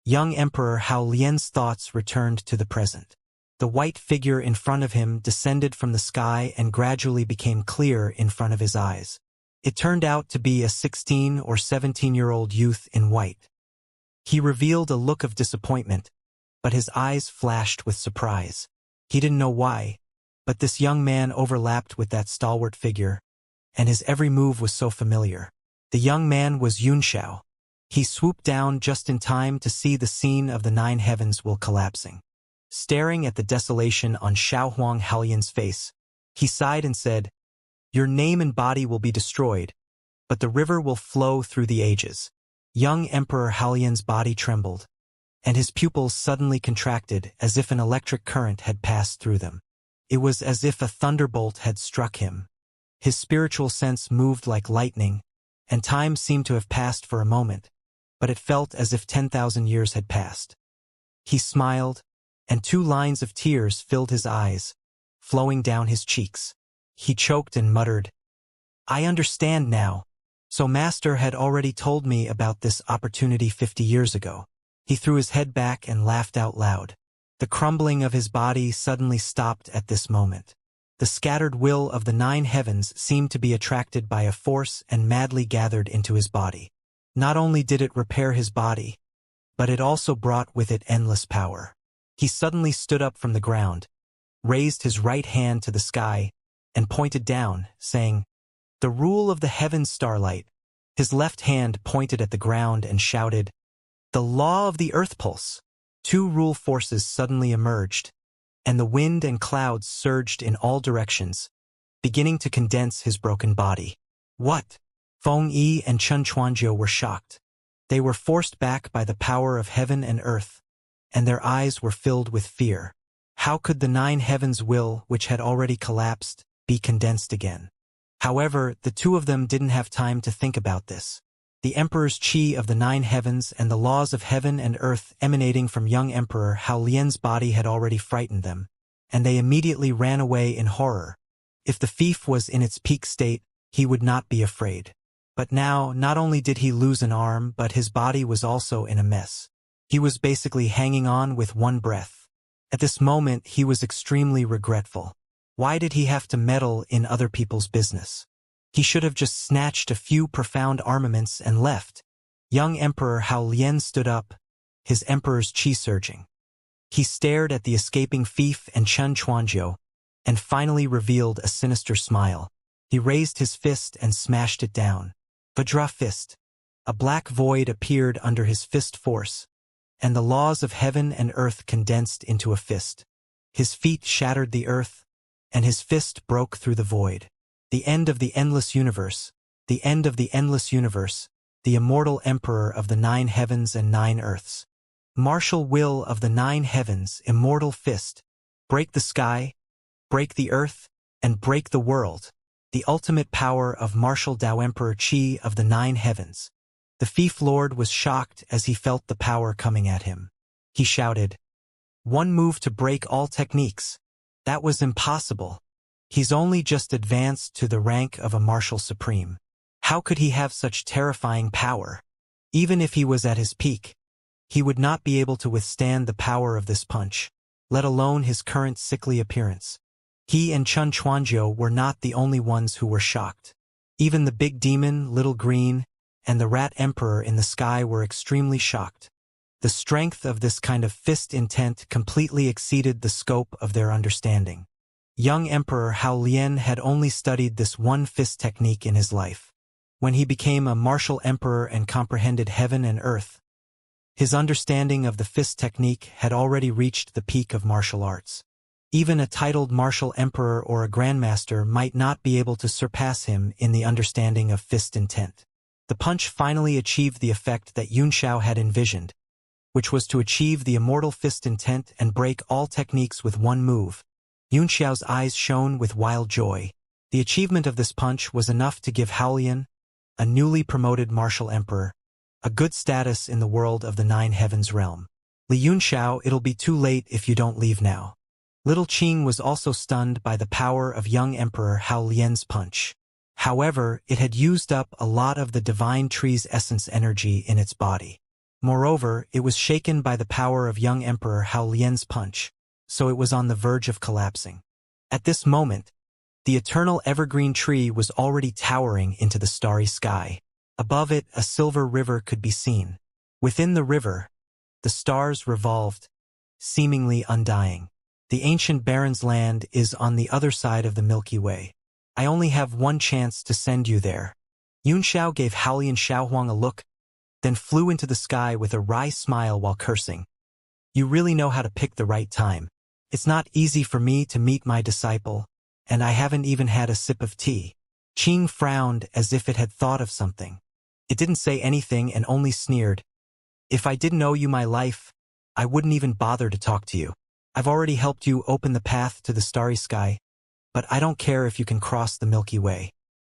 Young Emperor Hao Lian's thoughts returned to the present. The white figure in front of him descended from the sky and gradually became clear in front of his eyes. It turned out to be a 16 or 17-year-old youth in white. He revealed a look of disappointment, but his eyes flashed with surprise. He didn't know why, but this young man overlapped with that stalwart figure, and his every move was so familiar. The young man was Xianxia. He swooped down just in time to see the scene of the 9 heavens will collapsing. Staring at the desolation on Xiaohuang Haolian's face, he sighed and said, "Your name and body will be destroyed, but the river will flow through the ages." Young Emperor Haolian's body trembled, and his pupils suddenly contracted as if an electric current had passed through them. It was as if a thunderbolt had struck him. His spiritual sense moved like lightning, and time seemed to have passed for a moment, but it felt as if 10,000 years had passed. He smiled, and 2 lines of tears filled his eyes, flowing down his cheeks. He choked and muttered, "I understand now. So Master had already told me about this opportunity 50 years ago." He threw his head back and laughed out loud. The crumbling of his body suddenly stopped at this moment. The scattered will of the 9 heavens seemed to be attracted by a force and madly gathered into his body. Not only did it repair his body, but it also brought with it endless power. He suddenly stood up from the ground, raised his right hand to the sky, and pointed down, saying, "The rule of the heavens, starlight." His left hand pointed at the ground and shouted, "The law of the earth pulse." 2 rule forces suddenly emerged, and the wind and clouds surged in all directions, beginning to condense his broken body. "What?" Feng Yi and Chen Chuanjiu were shocked. They were forced back by the power of heaven and earth, and their eyes were filled with fear. How could the 9 heavens will, which had already collapsed, be condensed again? However, the 2 of them didn't have time to think about this. The Emperor's qi of the 9 heavens and the laws of heaven and earth emanating from young Emperor Hao Lian's body had already frightened them, and they immediately ran away in horror. If the fief was in its peak state, he would not be afraid. But now, not only did he lose an arm, but his body was also in a mess. He was basically hanging on with one breath. At this moment, he was extremely regretful. Why did he have to meddle in other people's business? He should have just snatched a few profound armaments and left. Young Emperor Hao Lian stood up, his emperor's qi surging. He stared at the escaping fief and Chen Chuanjiu, and finally revealed a sinister smile. He raised his fist and smashed it down. Vajra fist. A black void appeared under his fist force, and the laws of heaven and earth condensed into a fist. His feet shattered the earth, and his fist broke through the void. The end of the endless universe, the end of the endless universe, the immortal emperor of the 9 heavens and 9 earths. Martial will of the 9 heavens, immortal fist. Break the sky, break the earth, and break the world. The ultimate power of martial Dao Emperor Qi of the 9 heavens. The fief lord was shocked as he felt the power coming at him. He shouted, "One move to break all techniques. That was impossible. He's only just advanced to the rank of a martial supreme. How could he have such terrifying power? Even if he was at his peak, he would not be able to withstand the power of this punch, let alone his current sickly appearance." He and Chen Chuanjiu were not the only ones who were shocked. Even the big demon, Little Green, and the rat emperor in the sky were extremely shocked. The strength of this kind of fist intent completely exceeded the scope of their understanding. Young Emperor Hao Lian had only studied this one fist technique in his life. When he became a martial emperor and comprehended heaven and earth, his understanding of the fist technique had already reached the peak of martial arts. Even a titled martial emperor or a grandmaster might not be able to surpass him in the understanding of fist intent. The punch finally achieved the effect that Xianxia had envisioned, which was to achieve the immortal fist intent and break all techniques with one move. Xianxia's eyes shone with wild joy. The achievement of this punch was enough to give Haolian, a newly promoted martial emperor, a good status in the world of the 9 heavens realm. Li Yunxiao, it'll be too late if you don't leave now. Little Qing was also stunned by the power of young Emperor Hao Lian's punch. However, it had used up a lot of the divine tree's essence energy in its body. Moreover, it was shaken by the power of young Emperor Hao Lian's punch, so it was on the verge of collapsing. At this moment, the eternal evergreen tree was already towering into the starry sky. Above it, a silver river could be seen. Within the river, the stars revolved, seemingly undying. The ancient Baron's land is on the other side of the Milky Way. I only have one chance to send you there. Yunxiao gave Haolian Xiaohuang a look, then flew into the sky with a wry smile while cursing. You really know how to pick the right time. It's not easy for me to meet my disciple, and I haven't even had a sip of tea. Qing frowned as if it had thought of something. It didn't say anything and only sneered. If I didn't owe you my life, I wouldn't even bother to talk to you. I've already helped you open the path to the starry sky, but I don't care if you can cross the Milky Way.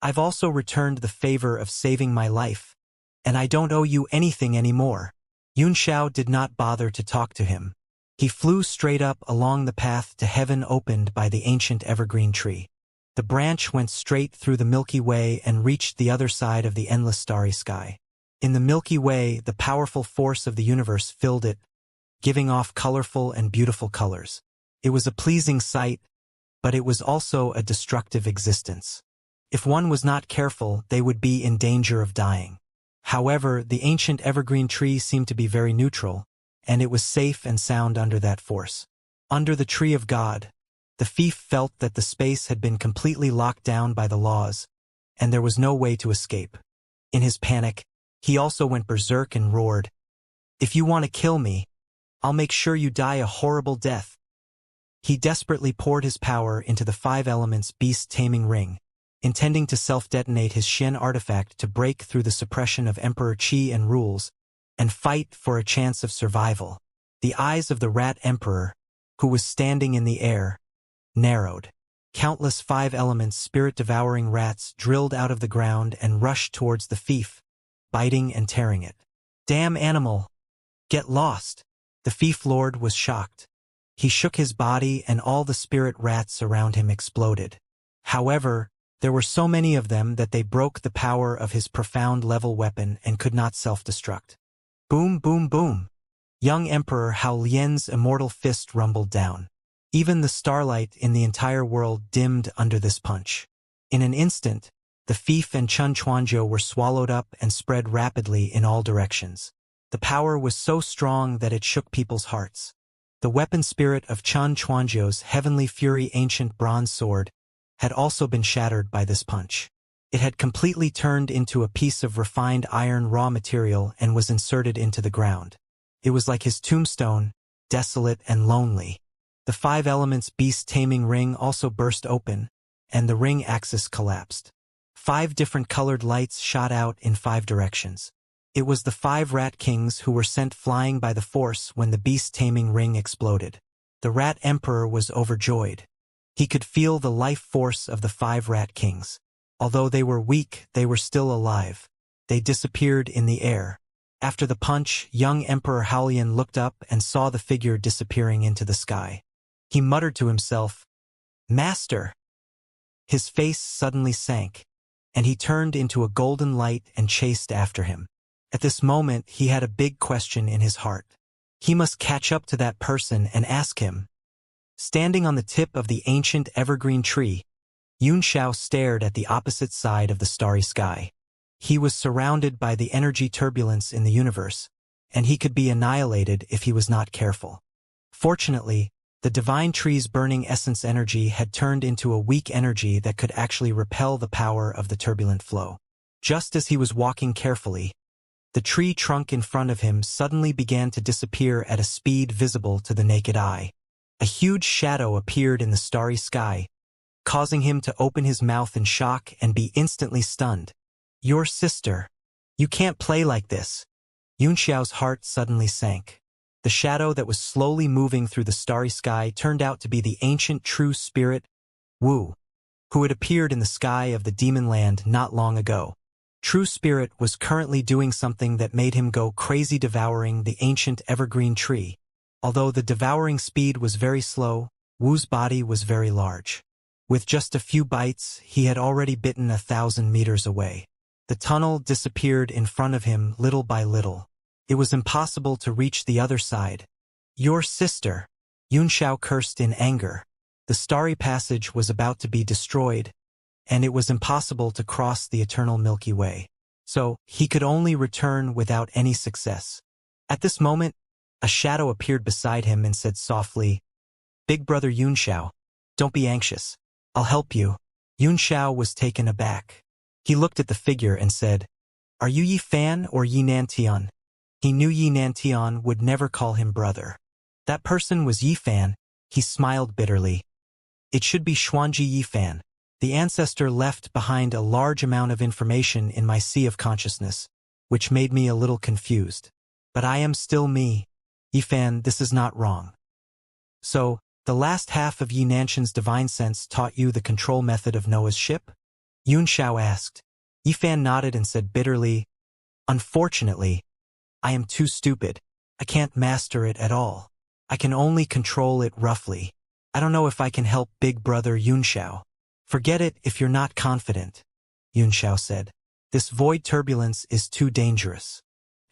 I've also returned the favor of saving my life, and I don't owe you anything anymore. Yunxiao did not bother to talk to him. He flew straight up along the path to heaven opened by the ancient evergreen tree. The branch went straight through the Milky Way and reached the other side of the endless starry sky. In the Milky Way, the powerful force of the universe filled it, giving off colorful and beautiful colors. It was a pleasing sight, but it was also a destructive existence. If one was not careful, they would be in danger of dying. However, the ancient evergreen tree seemed to be very neutral, and it was safe and sound under that force. Under the tree of God, the thief felt that the space had been completely locked down by the laws, and there was no way to escape. In his panic, he also went berserk and roared, "If you want to kill me, I'll make sure you die a horrible death." He desperately poured his power into the 5 elements beast-taming ring, intending to self-detonate his Xian artifact to break through the suppression of Emperor Qi and rules, and fight for a chance of survival. The eyes of the Rat Emperor, who was standing in the air, narrowed. Countless 5 elements spirit-devouring rats drilled out of the ground and rushed towards the thief, biting and tearing it. "Damn animal! Get lost!" The thief lord was shocked. He shook his body and all the spirit rats around him exploded. However, there were so many of them that they broke the power of his profound level weapon and could not self-destruct. Boom, boom, boom. Young Emperor Hao Lian's immortal fist rumbled down. Even the starlight in the entire world dimmed under this punch. In an instant, the thief and Chun Chuanzhou were swallowed up and spread rapidly in all directions. The power was so strong that it shook people's hearts. The weapon spirit of Chun Chuanzhou's Heavenly Fury ancient bronze sword had also been shattered by this punch. It had completely turned into a piece of refined iron raw material and was inserted into the ground. It was like his tombstone, desolate and lonely. The 5 elements beast-taming ring also burst open, and the ring axis collapsed. 5 different colored lights shot out in 5 directions. It was the 5 rat kings who were sent flying by the force when the beast-taming ring exploded. The Rat Emperor was overjoyed. He could feel the life force of the 5 rat kings. Although they were weak, they were still alive. They disappeared in the air. After the punch, young Emperor Haolian looked up and saw the figure disappearing into the sky. He muttered to himself, "Master!" His face suddenly sank, and he turned into a golden light and chased after him. At this moment, he had a big question in his heart. He must catch up to that person and ask him. Standing on the tip of the ancient evergreen tree, Yunxiao stared at the opposite side of the starry sky. He was surrounded by the energy turbulence in the universe, and he could be annihilated if he was not careful. Fortunately, the divine tree's burning essence energy had turned into a weak energy that could actually repel the power of the turbulent flow. Just as he was walking carefully, the tree trunk in front of him suddenly began to disappear at a speed visible to the naked eye. A huge shadow appeared in the starry sky, causing him to open his mouth in shock and be instantly stunned. "Your sister. You can't play like this." Yunxiao's heart suddenly sank. The shadow that was slowly moving through the starry sky turned out to be the ancient true spirit, Wu, who had appeared in the sky of the demon land not long ago. True Spirit was currently doing something that made him go crazy, devouring the ancient evergreen tree. Although the devouring speed was very slow, Wu's body was very large. With just a few bites, he had already bitten 1,000 meters away. The tunnel disappeared in front of him little by little. It was impossible to reach the other side. Your sister, Yunxiao cursed in anger. The starry passage was about to be destroyed, and it was impossible to cross the eternal Milky Way. So, he could only return without any success. At this moment, a shadow appeared beside him and said softly, "Big brother Yunxiao, don't be anxious. I'll help you." Yunxiao was taken aback. He looked at the figure and said, "Are you Yi Fan or Yi Nantian?" He knew Yi Nantian would never call him brother. That person was Yi Fan. He smiled bitterly. It should be Xuanji Yi Fan. The ancestor left behind a large amount of information in my sea of consciousness, which made me a little confused. But I am still me. Yi Fan, this is not wrong. So, the last half of Yi Nanshan's divine sense taught you the control method of Noah's ship? Yunxiao asked. Yi Fan nodded and said bitterly, "Unfortunately, I am too stupid. I can't master it at all. I can only control it roughly. I don't know if I can help big brother Yunxiao." "Forget it if you're not confident," Yunxiao said. "This void turbulence is too dangerous.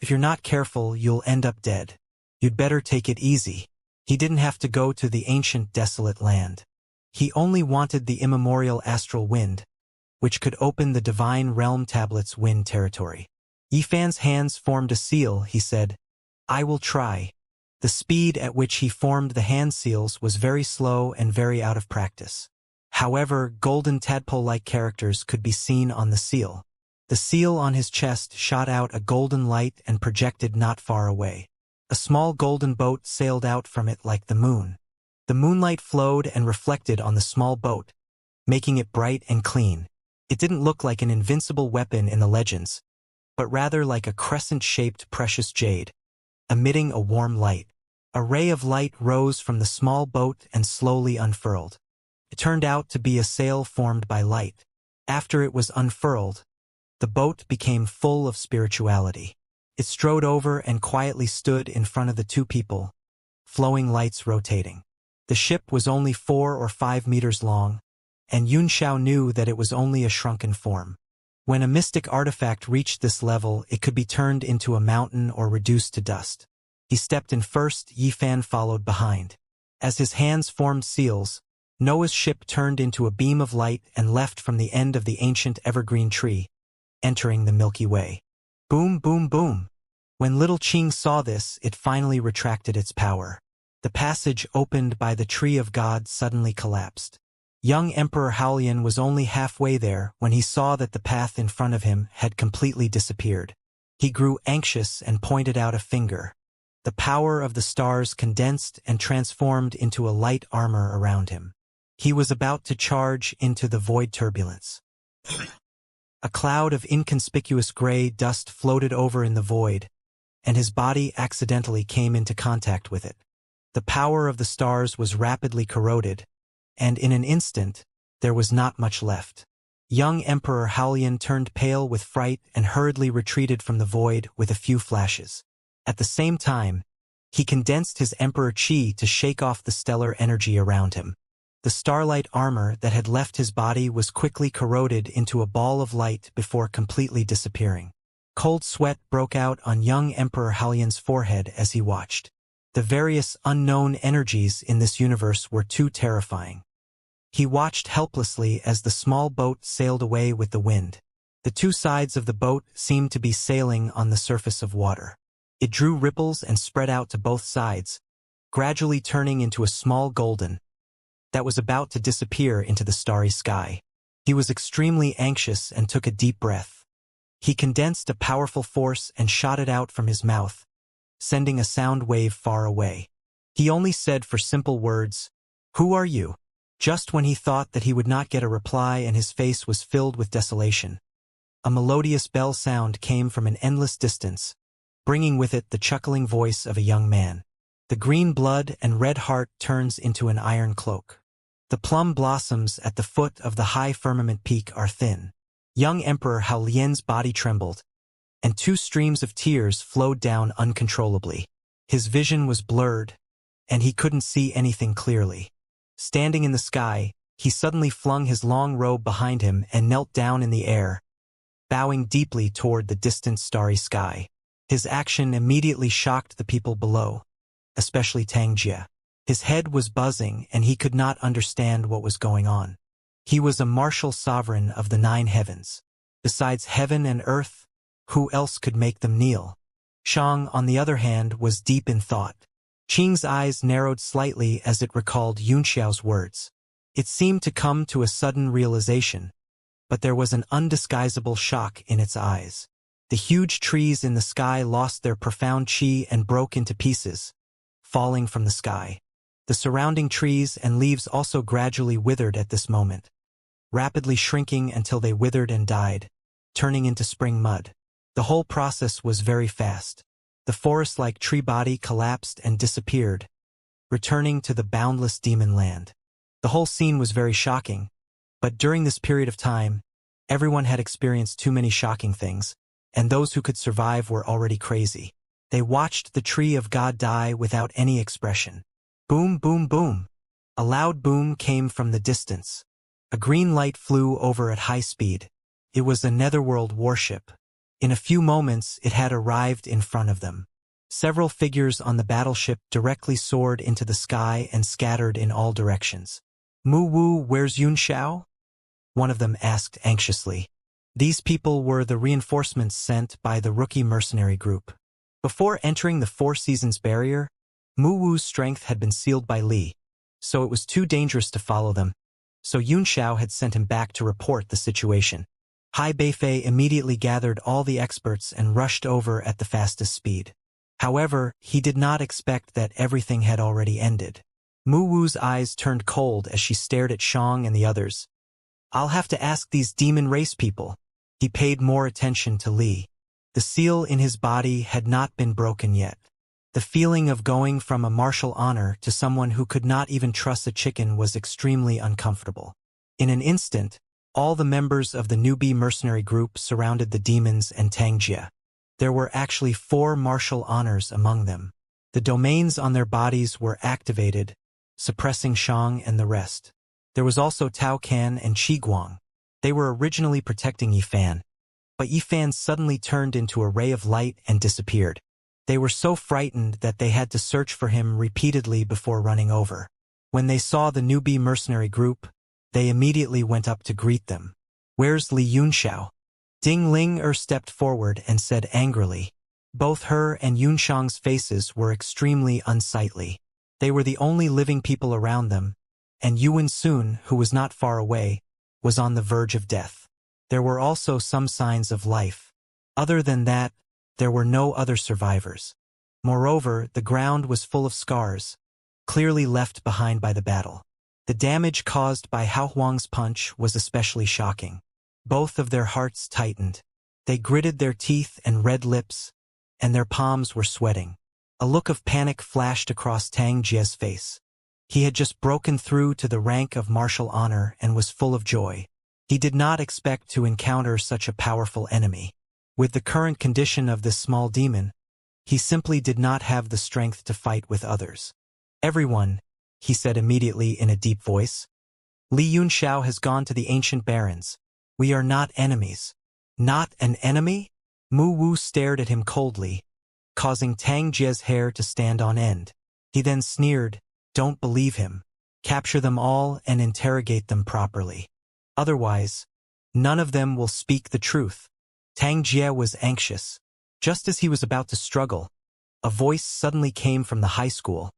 If you're not careful, you'll end up dead. You'd better take it easy." He didn't have to go to the ancient desolate land. He only wanted the immemorial astral wind, which could open the divine realm tablet's wind territory. Yi Fan's hands formed a seal, he said. "I will try." The speed at which he formed the hand seals was very slow and very out of practice. However, golden tadpole-like characters could be seen on the seal. The seal on his chest shot out a golden light and projected not far away. A small golden boat sailed out from it like the moon. The moonlight flowed and reflected on the small boat, making it bright and clean. It didn't look like an invincible weapon in the legends, but rather like a crescent-shaped precious jade, emitting a warm light. A ray of light rose from the small boat and slowly unfurled. It turned out to be a sail formed by light. After it was unfurled, the boat became full of spirituality. It strode over and quietly stood in front of the two people, flowing lights rotating. The ship was only 4 or 5 meters long, and Yunxiao knew that it was only a shrunken form. When a mystic artifact reached this level, it could be turned into a mountain or reduced to dust. He stepped in first, Yi Fan followed behind. As his hands formed seals, Noah's ship turned into a beam of light and left from the end of the ancient evergreen tree, entering the Milky Way. Boom, boom, boom. When little Qing saw this, it finally retracted its power. The passage opened by the Tree of God suddenly collapsed. Young Emperor Haolian was only halfway there when he saw that the path in front of him had completely disappeared. He grew anxious and pointed out a finger. The power of the stars condensed and transformed into a light armor around him. He was about to charge into the void turbulence. A cloud of inconspicuous gray dust floated over in the void, and his body accidentally came into contact with it. The power of the stars was rapidly corroded, and in an instant, there was not much left. Young Emperor Haolian turned pale with fright and hurriedly retreated from the void with a few flashes. At the same time, he condensed his Emperor Qi to shake off the stellar energy around him. The starlight armor that had left his body was quickly corroded into a ball of light before completely disappearing. Cold sweat broke out on young Emperor Haolian's forehead as he watched. The various unknown energies in this universe were too terrifying. He watched helplessly as the small boat sailed away with the wind. The two sides of the boat seemed to be sailing on the surface of water. It drew ripples and spread out to both sides, gradually turning into a small golden that was about to disappear into the starry sky. He was extremely anxious and took a deep breath. He condensed a powerful force and shot it out from his mouth, sending a sound wave far away. He only said for simple words, "Who are you?" Just when he thought that he would not get a reply and his face was filled with desolation, a melodious bell sound came from an endless distance, bringing with it the chuckling voice of a young man. The green blood and red heart turns into an iron cloak. The plum blossoms at the foot of the high firmament peak are thin. Young Emperor Haolian's body trembled, and 2 streams of tears flowed down uncontrollably. His vision was blurred, and he couldn't see anything clearly. Standing in the sky, he suddenly flung his long robe behind him and knelt down in the air, bowing deeply toward the distant starry sky. His action immediately shocked the people below, especially Tang Jie. His head was buzzing and he could not understand what was going on. He was a martial sovereign of the 9 heavens. Besides heaven and earth, who else could make them kneel? Shang, on the other hand, was deep in thought. Qing's eyes narrowed slightly as it recalled Yunxiao's words. It seemed to come to a sudden realization, but there was an undisguisable shock in its eyes. The huge trees in the sky lost their profound qi and broke into pieces, falling from the sky. The surrounding trees and leaves also gradually withered at this moment, rapidly shrinking until they withered and died, turning into spring mud. The whole process was very fast. The forest-like tree body collapsed and disappeared, returning to the boundless demon land. The whole scene was very shocking, but during this period of time, everyone had experienced too many shocking things, and those who could survive were already crazy. They watched the tree of God die without any expression. Boom, boom, boom. A loud boom came from the distance. A green light flew over at high speed. It was a netherworld warship. In a few moments, it had arrived in front of them. Several figures on the battleship directly soared into the sky and scattered in all directions. Mu Wu, where's Yun Xiao? One of them asked anxiously. These people were the reinforcements sent by the rookie mercenary group. Before entering the 4 Seasons barrier, Mu Wu's strength had been sealed by Li, so it was too dangerous to follow them, so Yun Xiao had sent him back to report the situation. Hai Beifei immediately gathered all the experts and rushed over at the fastest speed. However, he did not expect that everything had already ended. Mu Wu's eyes turned cold as she stared at Shang and the others. I'll have to ask these demon race people. He paid more attention to Li. The seal in his body had not been broken yet. The feeling of going from a martial honor to someone who could not even trust a chicken was extremely uncomfortable. In an instant, all the members of the newbie mercenary group surrounded the demons and Tang Jie. There were actually 4 martial honors among them. The domains on their bodies were activated, suppressing Shang and the rest. There was also Tao Can and Qi Guang. They were originally protecting Yifan, but Yifan suddenly turned into a ray of light and disappeared. They were so frightened that they had to search for him repeatedly before running over. When they saw the newbie mercenary group, they immediately went up to greet them. Where's Li Yunxiao? Ding Ling stepped forward and said angrily. Both her and Yunshang's faces were extremely unsightly. They were the only living people around them, and Yuan Sun, who was not far away, was on the verge of death. There were also some signs of life. Other than that, there were no other survivors. Moreover, the ground was full of scars, clearly left behind by the battle. The damage caused by Hao Huang's punch was especially shocking. Both of their hearts tightened. They gritted their teeth and red lips, and their palms were sweating. A look of panic flashed across Tang Jie's face. He had just broken through to the rank of martial honor and was full of joy. He did not expect to encounter such a powerful enemy. With the current condition of this small demon, he simply did not have the strength to fight with others. Everyone, he said immediately in a deep voice. Li Yunxiao has gone to the ancient barons. We are not enemies. Not an enemy? Mu Wu stared at him coldly, causing Tang Jie's hair to stand on end. He then sneered, don't believe him. Capture them all and interrogate them properly. Otherwise, none of them will speak the truth. Tang Jie was anxious. Just as he was about to struggle, a voice suddenly came from the high school.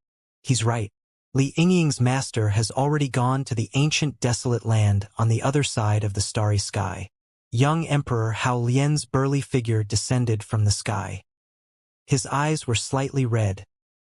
He's right. Li Yingying's master has already gone to the ancient desolate land on the other side of the starry sky. Young Emperor Hao Lian's burly figure descended from the sky. His eyes were slightly red,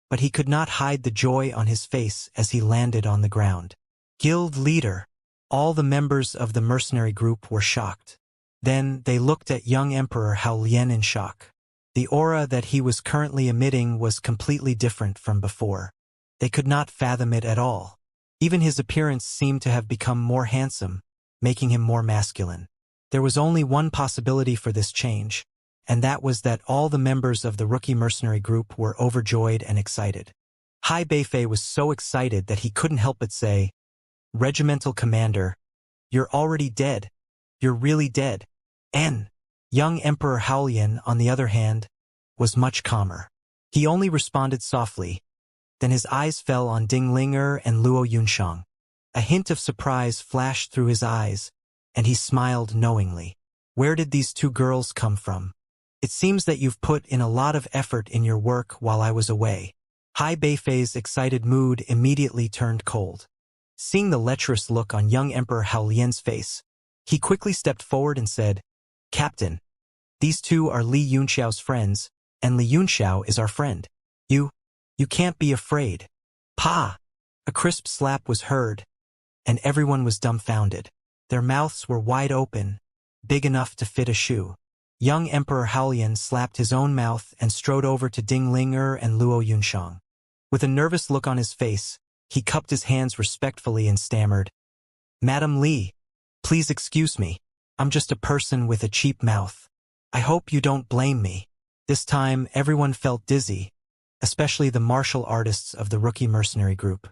but he could not hide the joy on his face as he landed on the ground. Guild leader. All the members of the mercenary group were shocked. Then they looked at young Emperor Hao Lian in shock. The aura that he was currently emitting was completely different from before. They could not fathom it at all. Even his appearance seemed to have become more handsome, making him more masculine. There was only one possibility for this change, and that was that all the members of the rookie mercenary group were overjoyed and excited. Hai Beifei was so excited that he couldn't help but say, Regimental Commander, you're already dead. You're really dead. Young Emperor Haolian, on the other hand, was much calmer. He only responded softly. Then his eyes fell on Ding Linger and Luo Yunxiang. A hint of surprise flashed through his eyes, and he smiled knowingly. Where did these two girls come from? It seems that you've put in a lot of effort in your work while I was away. Hai Beifei's excited mood immediately turned cold. Seeing the lecherous look on young Emperor Hao Lian's face, he quickly stepped forward and said, "Captain, these two are Li Yunxiao's friends, and Li Yunxiao is our friend. You can't be afraid." Pa! A crisp slap was heard, and everyone was dumbfounded. Their mouths were wide open, big enough to fit a shoe. Young Emperor Haolian slapped his own mouth and strode over to Ding Linger and Luo Yunxiang. With a nervous look on his face, he cupped his hands respectfully and stammered, "Madam Li, please excuse me. I'm just a person with a cheap mouth. I hope you don't blame me." This time, everyone felt dizzy, especially the martial artists of the rookie mercenary group.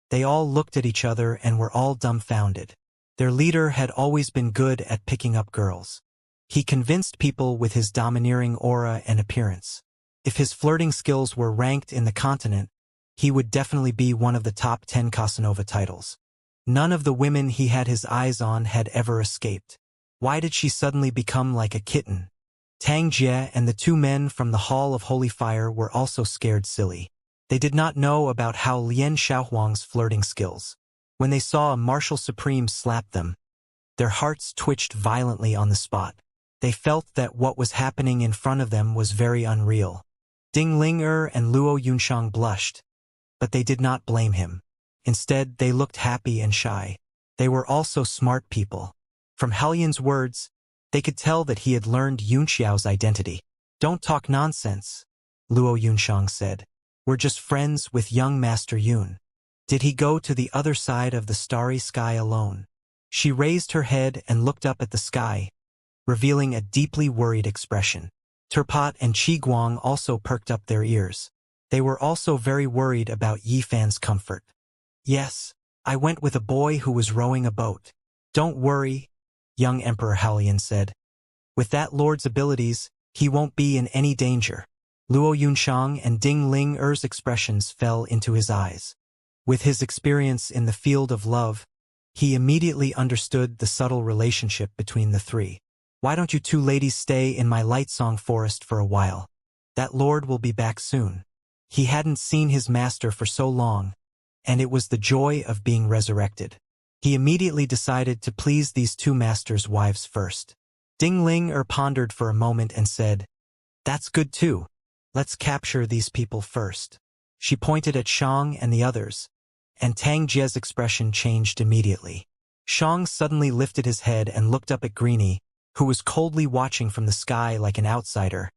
They all looked at each other and were all dumbfounded. Their leader had always been good at picking up girls. He convinced people with his domineering aura and appearance. If his flirting skills were ranked in the continent, he would definitely be one of the top 10 Casanova titles. None of the women he had his eyes on had ever escaped. Why did she suddenly become like a kitten? Tang Jie and the two men from the Hall of Holy Fire were also scared silly. They did not know about Hao Lian Xiaohuang's flirting skills. When they saw a martial supreme slap them, their hearts twitched violently on the spot. They felt that what was happening in front of them was very unreal. Ding Linger and Luo Yunxiang blushed, but they did not blame him. Instead, they looked happy and shy. They were also smart people. From Haolian's words, they could tell that he had learned Yunxiao's identity. "Don't talk nonsense," Luo Yunxiang said. "We're just friends with young Master Yun. Did he go to the other side of the starry sky alone?" She raised her head and looked up at the sky, revealing a deeply worried expression. Turpat and Qi Guang also perked up their ears. They were also very worried about Yi Fan's comfort. "Yes, I went with a boy who was rowing a boat." "Don't worry," young Emperor Haolian said. "With that lord's abilities, he won't be in any danger." Luo Yunxiang and Ding Ling-er's expressions fell into his eyes. With his experience in the field of love, he immediately understood the subtle relationship between the three. "Why don't you two ladies stay in my Lightsong forest for a while? That lord will be back soon." He hadn't seen his master for so long, and it was the joy of being resurrected. He immediately decided to please these two masters' wives first. Ding Ling-er pondered for a moment and said, "That's good too. Let's capture these people first." She pointed at Shang and the others, and Tang Jie's expression changed immediately. Shang suddenly lifted his head and looked up at Greenie, who was coldly watching from the sky like an outsider.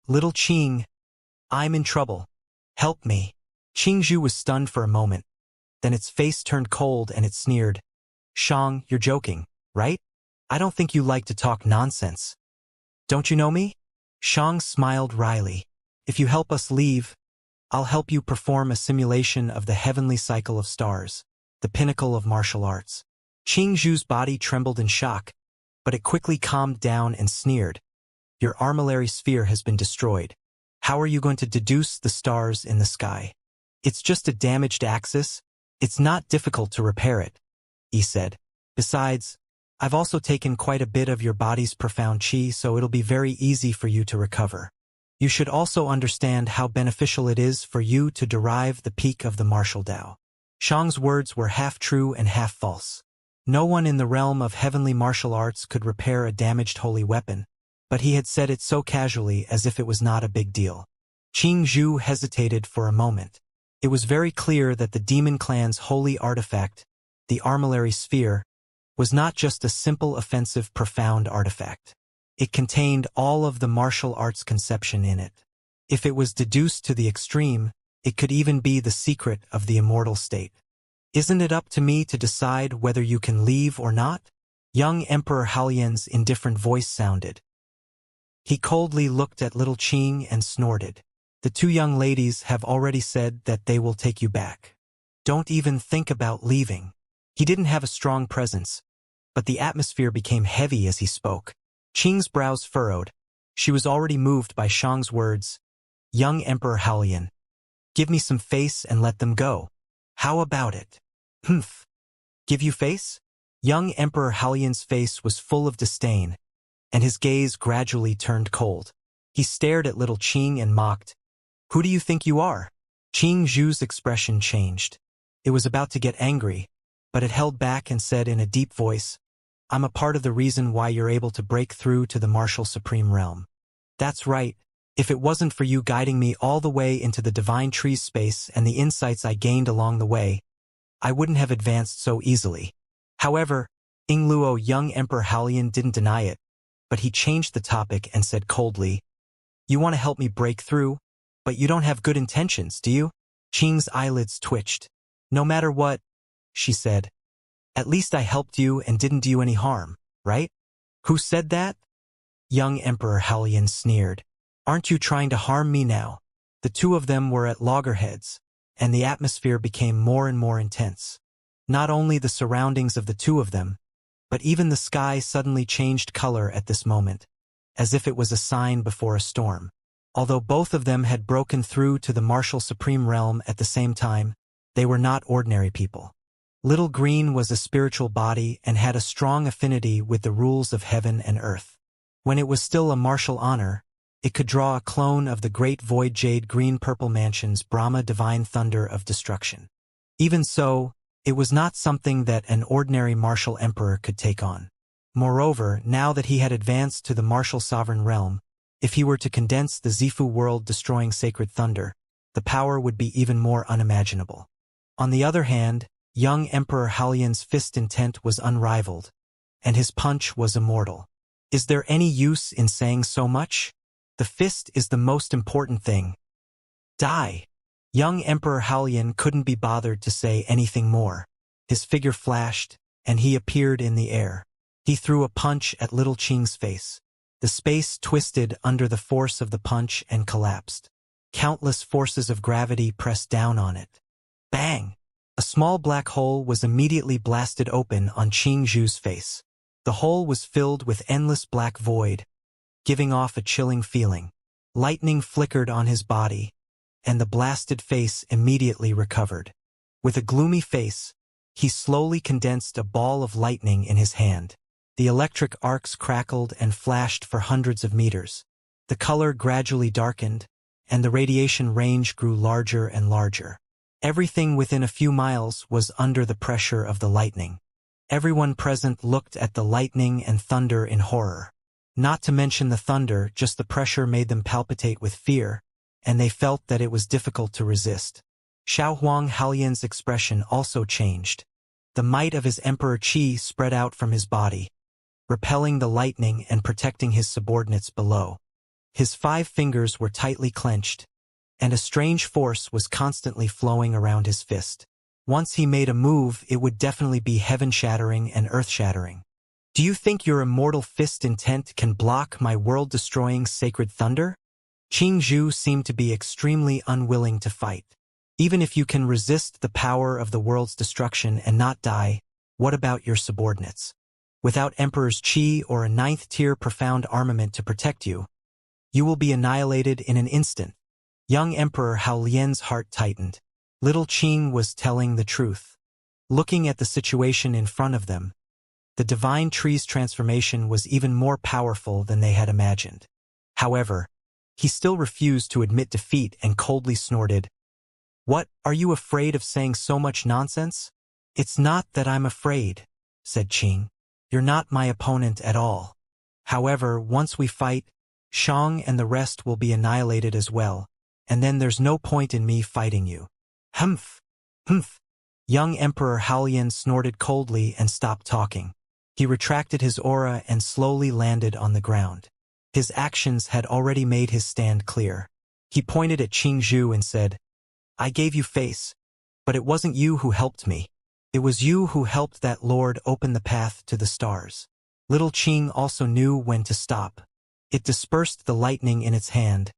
"Little Qing, I'm in trouble. Help me." Qingzhu was stunned for a moment. Then its face turned cold and it sneered. "Shang, you're joking, right? I don't think you like to talk nonsense. Don't you know me?" Shang smiled wryly. "If you help us leave, I'll help you perform a simulation of the heavenly cycle of stars, the pinnacle of martial arts." Qingzhu's body trembled in shock, but it quickly calmed down and sneered. "Your armillary sphere has been destroyed. How are you going to deduce the stars in the sky?" "It's just a damaged axis. It's not difficult to repair it," he said. "Besides, I've also taken quite a bit of your body's profound qi, so it'll be very easy for you to recover. You should also understand how beneficial it is for you to derive the peak of the martial Tao." Shang's words were half true and half false. No one in the realm of heavenly martial arts could repair a damaged holy weapon, but he had said it so casually as if it was not a big deal. Qingzhu hesitated for a moment. It was very clear that the demon clan's holy artifact, the armillary sphere, was not just a simple offensive profound artifact. It contained all of the martial arts conception in it. If it was deduced to the extreme, it could even be the secret of the immortal state. "Isn't it up to me to decide whether you can leave or not?" Young Emperor Haolian's indifferent voice sounded. He coldly looked at little Qing and snorted. "The two young ladies have already said that they will take you back. Don't even think about leaving." He didn't have a strong presence, but the atmosphere became heavy as he spoke. Qing's brows furrowed. She was already moved by Shang's words. Young Emperor Haolian, give me some face and let them go. How about it? Humph. Give you face? Young Emperor Haolian's face was full of disdain, and his gaze gradually turned cold. He stared at little Qing and mocked. Who do you think you are? Qing Zhu's expression changed. It was about to get angry, but it held back and said in a deep voice, I'm a part of the reason why you're able to break through to the martial supreme realm. That's right. If it wasn't for you guiding me all the way into the divine tree's space and the insights I gained along the way, I wouldn't have advanced so easily. However, Ingluo young Emperor Haolian didn't deny it, but he changed the topic and said coldly, You want to help me break through, but you don't have good intentions, do you? Qing's eyelids twitched. No matter what, she said. At least I helped you and didn't do you any harm, right? Who said that? Young Emperor Haolian sneered. Aren't you trying to harm me now? The two of them were at loggerheads, and the atmosphere became more and more intense. Not only the surroundings of the two of them, but even the sky suddenly changed color at this moment, as if it was a sign before a storm. Although both of them had broken through to the martial supreme realm at the same time, they were not ordinary people. Little Green was a spiritual body and had a strong affinity with the rules of heaven and earth. When it was still a martial honor, it could draw a clone of the great void jade green-purple mansion's Brahma divine thunder of destruction. Even so, it was not something that an ordinary martial emperor could take on. Moreover, now that he had advanced to the martial sovereign realm, if he were to condense the Zifu world-destroying sacred thunder, the power would be even more unimaginable. On the other hand, young Emperor Haolian's fist intent was unrivaled, and his punch was immortal. Is there any use in saying so much? The fist is the most important thing. Die! Young Emperor Haolian couldn't be bothered to say anything more. His figure flashed, and he appeared in the air. He threw a punch at little Qing's face. The space twisted under the force of the punch and collapsed. Countless forces of gravity pressed down on it. Bang! A small black hole was immediately blasted open on Qing Zhu's face. The hole was filled with endless black void, giving off a chilling feeling. Lightning flickered on his body, and the blasted face immediately recovered. With a gloomy face, he slowly condensed a ball of lightning in his hand. The electric arcs crackled and flashed for hundreds of meters. The color gradually darkened, and the radiation range grew larger and larger. Everything within a few miles was under the pressure of the lightning. Everyone present looked at the lightning and thunder in horror. Not to mention the thunder, just the pressure made them palpitate with fear, and they felt that it was difficult to resist. Xiaohuang Haolian's expression also changed. The might of his Emperor Qi spread out from his body, repelling the lightning and protecting his subordinates below. His 5 fingers were tightly clenched, and a strange force was constantly flowing around his fist. Once he made a move, it would definitely be heaven-shattering and earth-shattering. Do you think your immortal fist intent can block my world-destroying sacred thunder? Qing Zhu seemed to be extremely unwilling to fight. Even if you can resist the power of the world's destruction and not die, what about your subordinates? Without Emperor's Qi or a 9th-tier profound armament to protect you, you will be annihilated in an instant. Young Emperor Haolian's heart tightened. Little Qing was telling the truth. Looking at the situation in front of them, the divine tree's transformation was even more powerful than they had imagined. However, he still refused to admit defeat and coldly snorted, What, are you afraid of saying so much nonsense? It's not that I'm afraid, said Qing. You're not my opponent at all. However, once we fight, Shang and the rest will be annihilated as well, and then there's no point in me fighting you. Humph! Humph! Young Emperor Haolian snorted coldly and stopped talking. He retracted his aura and slowly landed on the ground. His actions had already made his stand clear. He pointed at Qing Zhu and said, I gave you face, but it wasn't you who helped me. It was you who helped that lord open the path to the stars. Little Qing also knew when to stop. It dispersed the lightning in its hand,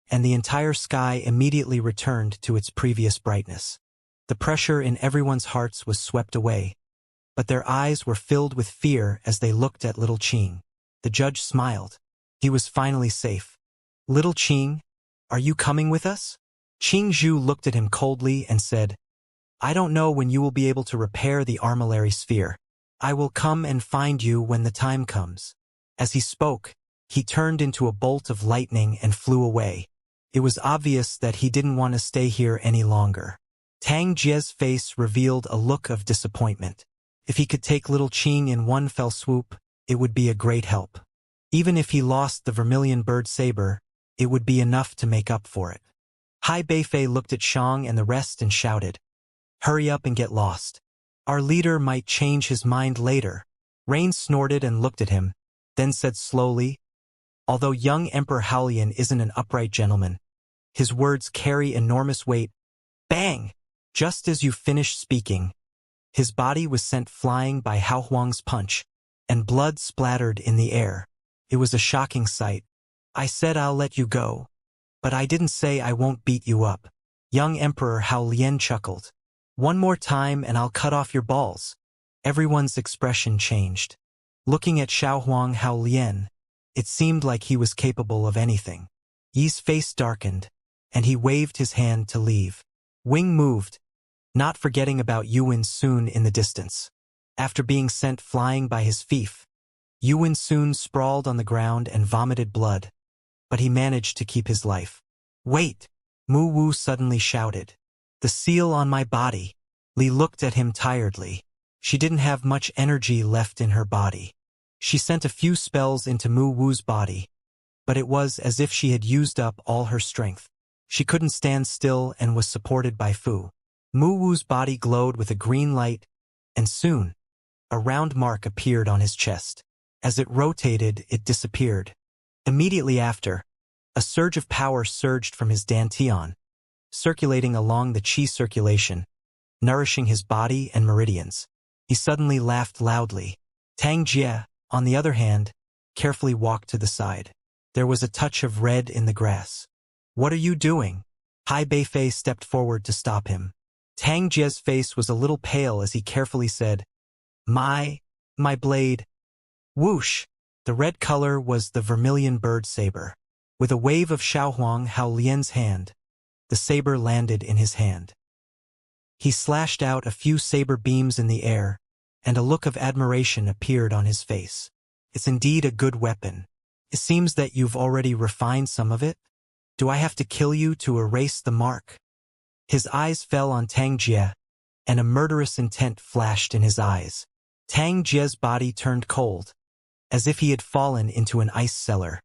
and the entire sky immediately returned to its previous brightness. The pressure in everyone's hearts was swept away, but their eyes were filled with fear as they looked at little Qing. The judge smiled. He was finally safe. Little Qing, are you coming with us? Qing Zhu looked at him coldly and said, I don't know when you will be able to repair the armillary sphere. I will come and find you when the time comes. As he spoke, he turned into a bolt of lightning and flew away. It was obvious that he didn't want to stay here any longer. Tang Jie's face revealed a look of disappointment. If he could take little Qing in one fell swoop, it would be a great help. Even if he lost the vermilion bird saber, it would be enough to make up for it. Hai Beifei looked at Shang and the rest and shouted, Hurry up and get lost. Our leader might change his mind later. Rain snorted and looked at him, then said slowly, Although young Emperor Haolian isn't an upright gentleman, his words carry enormous weight. Bang! Just as you finished speaking, his body was sent flying by Hao Huang's punch, and blood splattered in the air. It was a shocking sight. I said I'll let you go, but I didn't say I won't beat you up. Young Emperor Haolian chuckled. One more time and I'll cut off your balls. Everyone's expression changed. Looking at Xiaohuang Haolian, it seemed like he was capable of anything. Yi's face darkened, and he waved his hand to leave. Wing moved, not forgetting about Yuan Sun in the distance. After being sent flying by his fief, Yuan Sun sprawled on the ground and vomited blood, but he managed to keep his life. Wait! Mu Wu suddenly shouted. The seal on my body. Li looked at him tiredly. She didn't have much energy left in her body. She sent a few spells into Mu Wu's body, but it was as if she had used up all her strength. She couldn't stand still and was supported by Fu. Mu Wu's body glowed with a green light, and soon, a round mark appeared on his chest. As it rotated, it disappeared. Immediately after, a surge of power surged from his dantian, circulating along the qi circulation, nourishing his body and meridians. He suddenly laughed loudly. Tang Jie, on the other hand, carefully walked to the side. There was a touch of red in the grass. What are you doing? Hai Beifei stepped forward to stop him. Tang Jie's face was a little pale as he carefully said, My blade. Whoosh! The red color was the vermilion bird saber. With a wave of Xiaohuang Haolian's hand, the saber landed in his hand. He slashed out a few saber beams in the air, and a look of admiration appeared on his face. It's indeed a good weapon. It seems that you've already refined some of it. Do I have to kill you to erase the mark? His eyes fell on Tang Jie, and a murderous intent flashed in his eyes. Tang Jie's body turned cold, as if he had fallen into an ice cellar.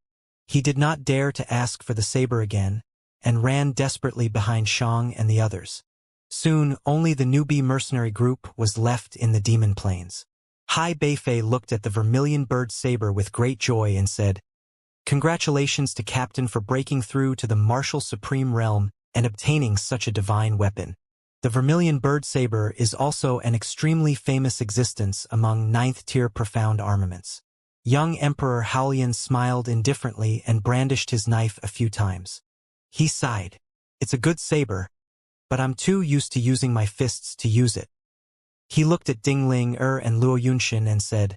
He did not dare to ask for the saber again, and ran desperately behind Shang and the others. Soon, only the newbie mercenary group was left in the demon plains. Hai Beifei looked at the vermilion bird saber with great joy and said, Congratulations to Captain for breaking through to the martial supreme realm and obtaining such a divine weapon. The vermilion bird saber is also an extremely famous existence among 9th-tier profound armaments. Young Emperor Haolian smiled indifferently and brandished his knife a few times. He sighed. It's a good saber, but I'm too used to using my fists to use it. He looked at Ding Ling and Luo Yunxin and said,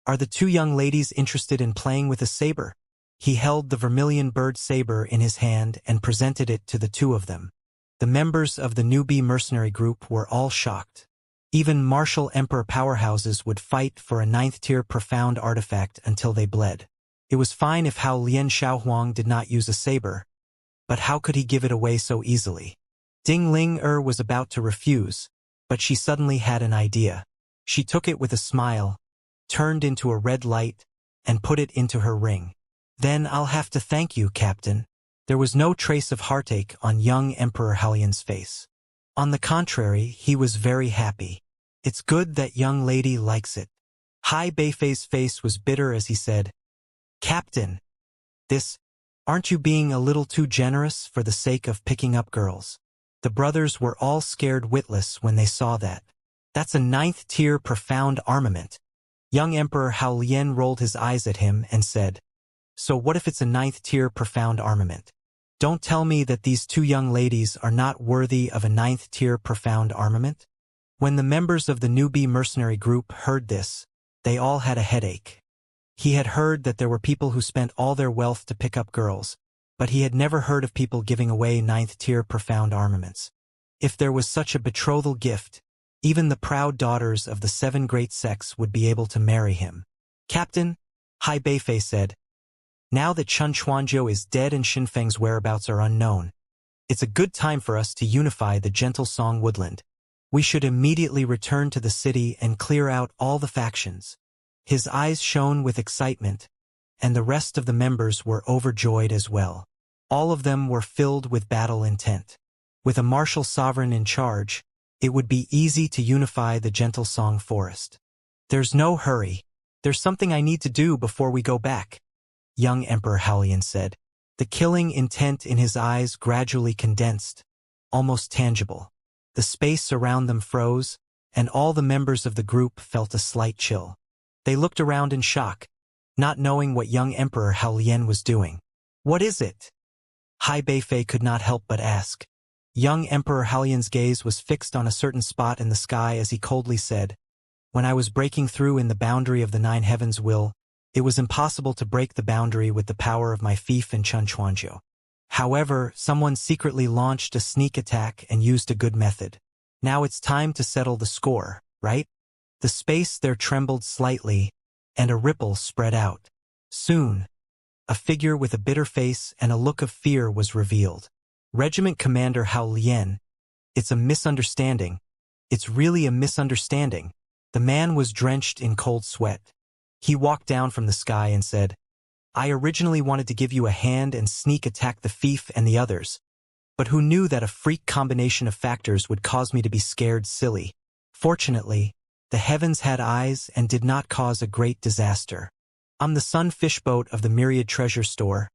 Are the two young ladies interested in playing with a saber? He held the vermilion bird saber in his hand and presented it to the two of them. The members of the newbie mercenary group were all shocked. Even martial emperor powerhouses would fight for a 9th-tier profound artifact until they bled. It was fine if Haolian Xiaohuang did not use a saber, but how could he give it away so easily? Ding Ling was about to refuse, but she suddenly had an idea. She took it with a smile, turned into a red light, and put it into her ring. Then I'll have to thank you, Captain. There was no trace of heartache on young Emperor Haolian's face. On the contrary, he was very happy. It's good that young lady likes it. Hai Beifei's face was bitter as he said, Captain, aren't you being a little too generous for the sake of picking up girls? The brothers were all scared witless when they saw that. That's a 9th-tier profound armament. Young Emperor Haolian rolled his eyes at him and said, So what if it's a 9th-tier profound armament? Don't tell me that these two young ladies are not worthy of a 9th-tier profound armament? When the members of the newbie mercenary group heard this, they all had a headache. He had heard that there were people who spent all their wealth to pick up girls, but he had never heard of people giving away ninth-tier profound armaments. If there was such a betrothal gift, even the proud daughters of the 7 great sects would be able to marry him. Captain, Hai Beifei said, now that Chen Chuanzhou is dead and Xinfeng's whereabouts are unknown, it's a good time for us to unify the Gentle Song woodland. We should immediately return to the city and clear out all the factions. His eyes shone with excitement, and the rest of the members were overjoyed as well. All of them were filled with battle intent. With a martial sovereign in charge, it would be easy to unify the Gentle Song forest. There's no hurry. There's something I need to do before we go back, young Emperor Haolian said. The killing intent in his eyes gradually condensed, almost tangible. The space around them froze, and all the members of the group felt a slight chill. They looked around in shock, not knowing what young Emperor Haolian was doing. What is it? Hai Beifei could not help but ask. Young Emperor Haolian's gaze was fixed on a certain spot in the sky as he coldly said, when I was breaking through in the boundary of the 9 heavens will, it was impossible to break the boundary with the power of my fief in Chen Chuanzhou. However, someone secretly launched a sneak attack and used a good method. Now it's time to settle the score, right? The space there trembled slightly, and a ripple spread out. Soon, a figure with a bitter face and a look of fear was revealed. Regiment Commander Hao Lian. It's a misunderstanding. It's really a misunderstanding. The man was drenched in cold sweat. He walked down from the sky and said, I originally wanted to give you a hand and sneak attack the fief and the others, but who knew that a freak combination of factors would cause me to be scared silly? Fortunately, the heavens had eyes and did not cause a great disaster. I'm the Sun Fishboat of the Myriad Treasure Store,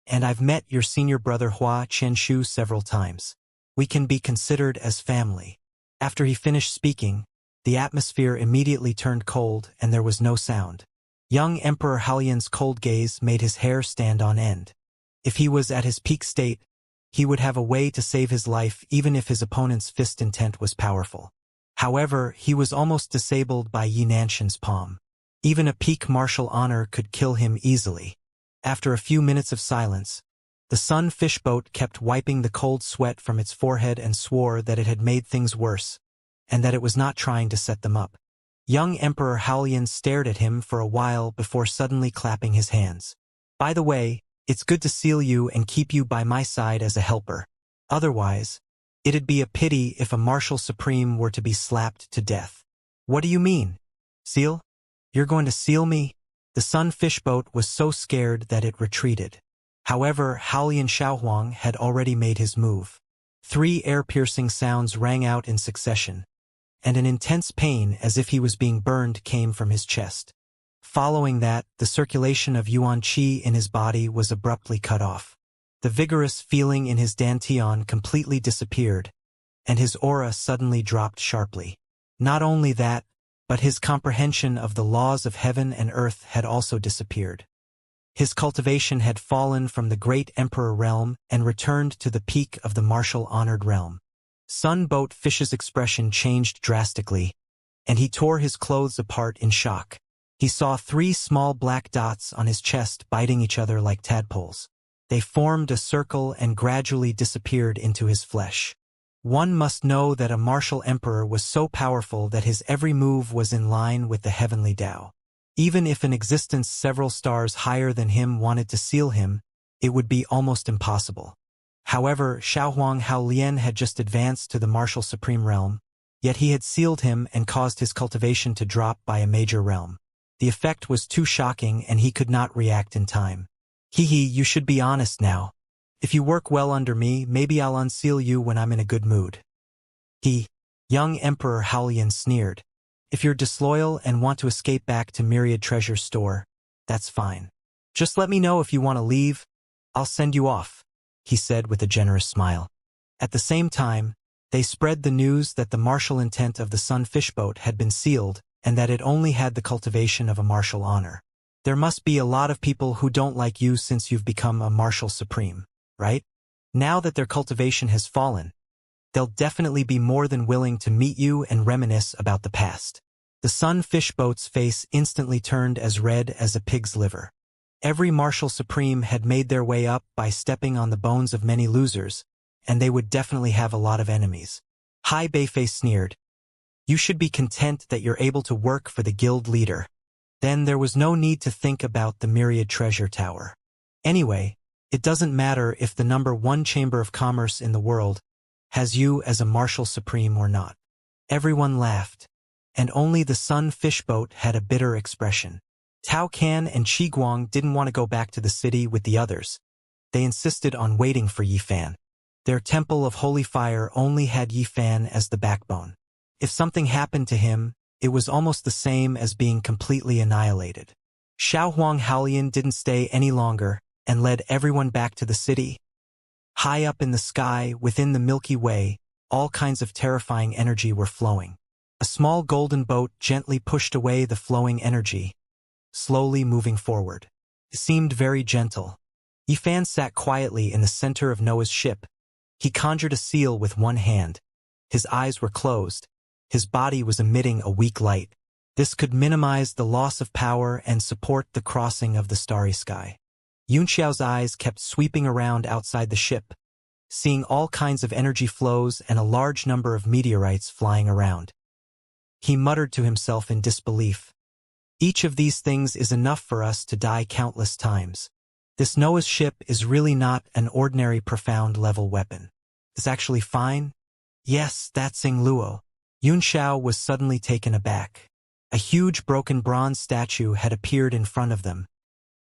and I've met your senior brother Hua Qianshu several times. We can be considered as family. After he finished speaking, the atmosphere immediately turned cold and there was no sound. Young Emperor Haolian's cold gaze made his hair stand on end. If he was at his peak state, he would have a way to save his life even if his opponent's fist intent was powerful. However, he was almost disabled by Yi Nanshan's palm. Even a peak martial honor could kill him easily. After a few minutes of silence, the Sun Fishboat kept wiping the cold sweat from its forehead and swore that it had made things worse, and that it was not trying to set them up. Young Emperor Haolian stared at him for a while before suddenly clapping his hands. By the way, it's good to seal you and keep you by my side as a helper. Otherwise, it'd be a pity if a martial supreme were to be slapped to death. What do you mean? Seal? You're going to seal me? The Sun Fishboat was so scared that it retreated. However, Haolian Xiaohuang had already made his move. 3 air-piercing sounds rang out in succession, and an intense pain as if he was being burned came from his chest. Following that, the circulation of Yuan Qi in his body was abruptly cut off. The vigorous feeling in his dantian completely disappeared, and his aura suddenly dropped sharply. Not only that, but his comprehension of the laws of heaven and earth had also disappeared. His cultivation had fallen from the great emperor realm and returned to the peak of the martial-honored realm. Sunboat Fish's expression changed drastically, and he tore his clothes apart in shock. He saw 3 small black dots on his chest biting each other like tadpoles. They formed a circle and gradually disappeared into his flesh. One must know that a martial emperor was so powerful that his every move was in line with the heavenly Tao. Even if an existence several stars higher than him wanted to seal him, it would be almost impossible. However, Xiaohuang Haolian had just advanced to the martial supreme realm, yet he had sealed him and caused his cultivation to drop by a major realm. The effect was too shocking and he could not react in time. You should be honest now. If you work well under me, maybe I'll unseal you when I'm in a good mood. Young Emperor Haolian sneered. If you're disloyal and want to escape back to Myriad Treasure Store, that's fine. Just let me know if you want to leave. I'll send you off, he said with a generous smile. At the same time, they spread the news that the martial intent of the Sun Fishboat had been sealed and that it only had the cultivation of a martial honor. There must be a lot of people who don't like you since you've become a martial supreme, right? Now that their cultivation has fallen, they'll definitely be more than willing to meet you and reminisce about the past. The sun fishboat's face instantly turned as red as a pig's liver. Every martial supreme had made their way up by stepping on the bones of many losers, and they would definitely have a lot of enemies. Hai Beifei sneered. You should be content that you're able to work for the guild leader. Then there was no need to think about the myriad treasure tower. Anyway, it doesn't matter if the #1 chamber of commerce in the world has you as a martial supreme or not. Everyone laughed, and only the sun fishboat had a bitter expression. Tao Can and Qi Guang didn't want to go back to the city with the others. They insisted on waiting for Yi Fan. Their temple of holy fire only had Yi Fan as the backbone. If something happened to him, it was almost the same as being completely annihilated. Xiao Huang Haolian didn't stay any longer and led everyone back to the city. High up in the sky, within the Milky Way, all kinds of terrifying energy were flowing. A small golden boat gently pushed away the flowing energy, slowly moving forward. It seemed very gentle. Yi Fan sat quietly in the center of Noah's ship. He conjured a seal with one hand. His eyes were closed. His body was emitting a weak light. This could minimize the loss of power and support the crossing of the starry sky. Yunxiao's eyes kept sweeping around outside the ship, seeing all kinds of energy flows and a large number of meteorites flying around. He muttered to himself in disbelief. Each of these things is enough for us to die countless times. This Noah's ship is really not an ordinary profound level weapon. It's actually fine? Yes, that's Xing Luo. Yunxiao was suddenly taken aback. A huge broken bronze statue had appeared in front of them,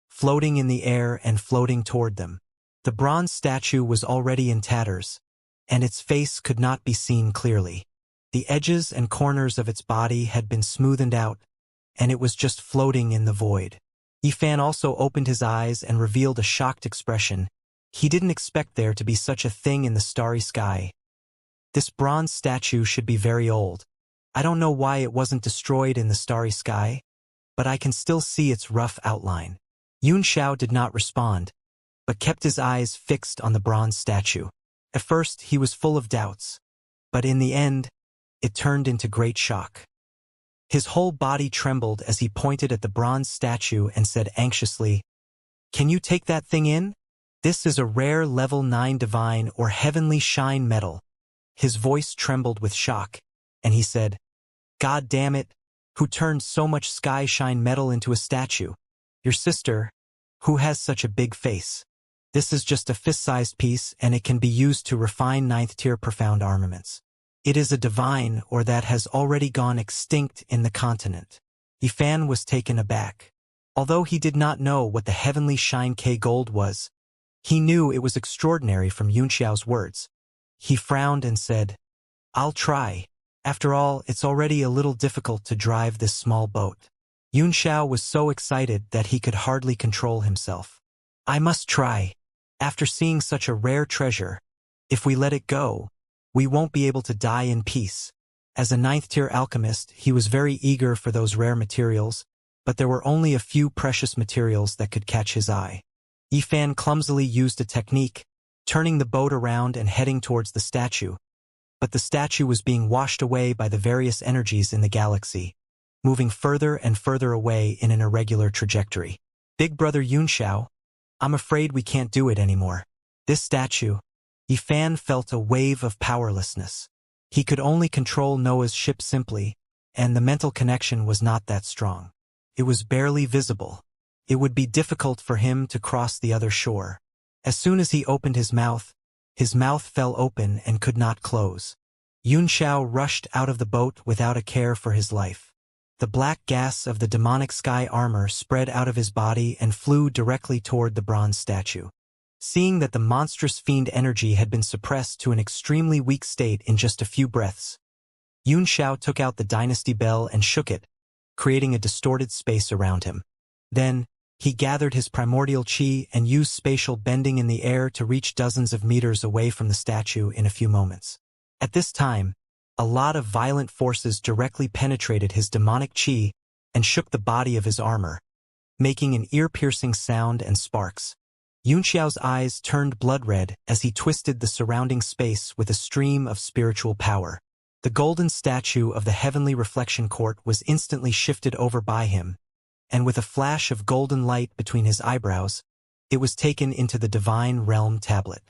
floating in the air and floating toward them. The bronze statue was already in tatters, and its face could not be seen clearly. The edges and corners of its body had been smoothened out, and it was just floating in the void. Yi Fan also opened his eyes and revealed a shocked expression. He didn't expect there to be such a thing in the starry sky. This bronze statue should be very old. I don't know why it wasn't destroyed in the starry sky, but I can still see its rough outline. Yunxiao did not respond, but kept his eyes fixed on the bronze statue. At first, he was full of doubts, but in the end, it turned into great shock. His whole body trembled as he pointed at the bronze statue and said anxiously, "Can you take that thing in? This is a rare level 9 divine or heavenly shine metal." His voice trembled with shock, and he said, "God damn it, who turned so much sky shine metal into a statue? Your sister, who has such a big face. This is just a fist-sized piece, and it can be used to refine 9th-tier profound armaments. It is a divine or that has already gone extinct in the continent." Yi Fan was taken aback. Although he did not know what the heavenly shine K gold was, he knew it was extraordinary from Yunxiao's words. He frowned and said, "I'll try. After all, it's already a little difficult to drive this small boat." Yunxiao was so excited that he could hardly control himself. "I must try. After seeing such a rare treasure, if we let it go, we won't be able to die in peace." As a 9th-tier alchemist, he was very eager for those rare materials, but there were only a few precious materials that could catch his eye. Yi Fan clumsily used a technique, turning the boat around and heading towards the statue. But the statue was being washed away by the various energies in the galaxy, moving further and further away in an irregular trajectory. "Big brother Yunxiao, I'm afraid we can't do it anymore. This statue..." Yi Fan felt a wave of powerlessness. He could only control Noah's ship simply, and the mental connection was not that strong. It was barely visible. It would be difficult for him to cross the other shore. As soon as he opened his mouth fell open and could not close. Yunxiao rushed out of the boat without a care for his life. The black gas of the demonic sky armor spread out of his body and flew directly toward the bronze statue. Seeing that the monstrous fiend energy had been suppressed to an extremely weak state in just a few breaths, Yunxiao took out the dynasty bell and shook it, creating a distorted space around him. Then, he gathered his primordial qi and used spatial bending in the air to reach dozens of meters away from the statue in a few moments. At this time, a lot of violent forces directly penetrated his demonic qi and shook the body of his armor, making an ear-piercing sound and sparks. Yunxiao's eyes turned blood red as he twisted the surrounding space with a stream of spiritual power. The golden statue of the heavenly reflection court was instantly shifted over by him, and with a flash of golden light between his eyebrows, it was taken into the divine realm tablet.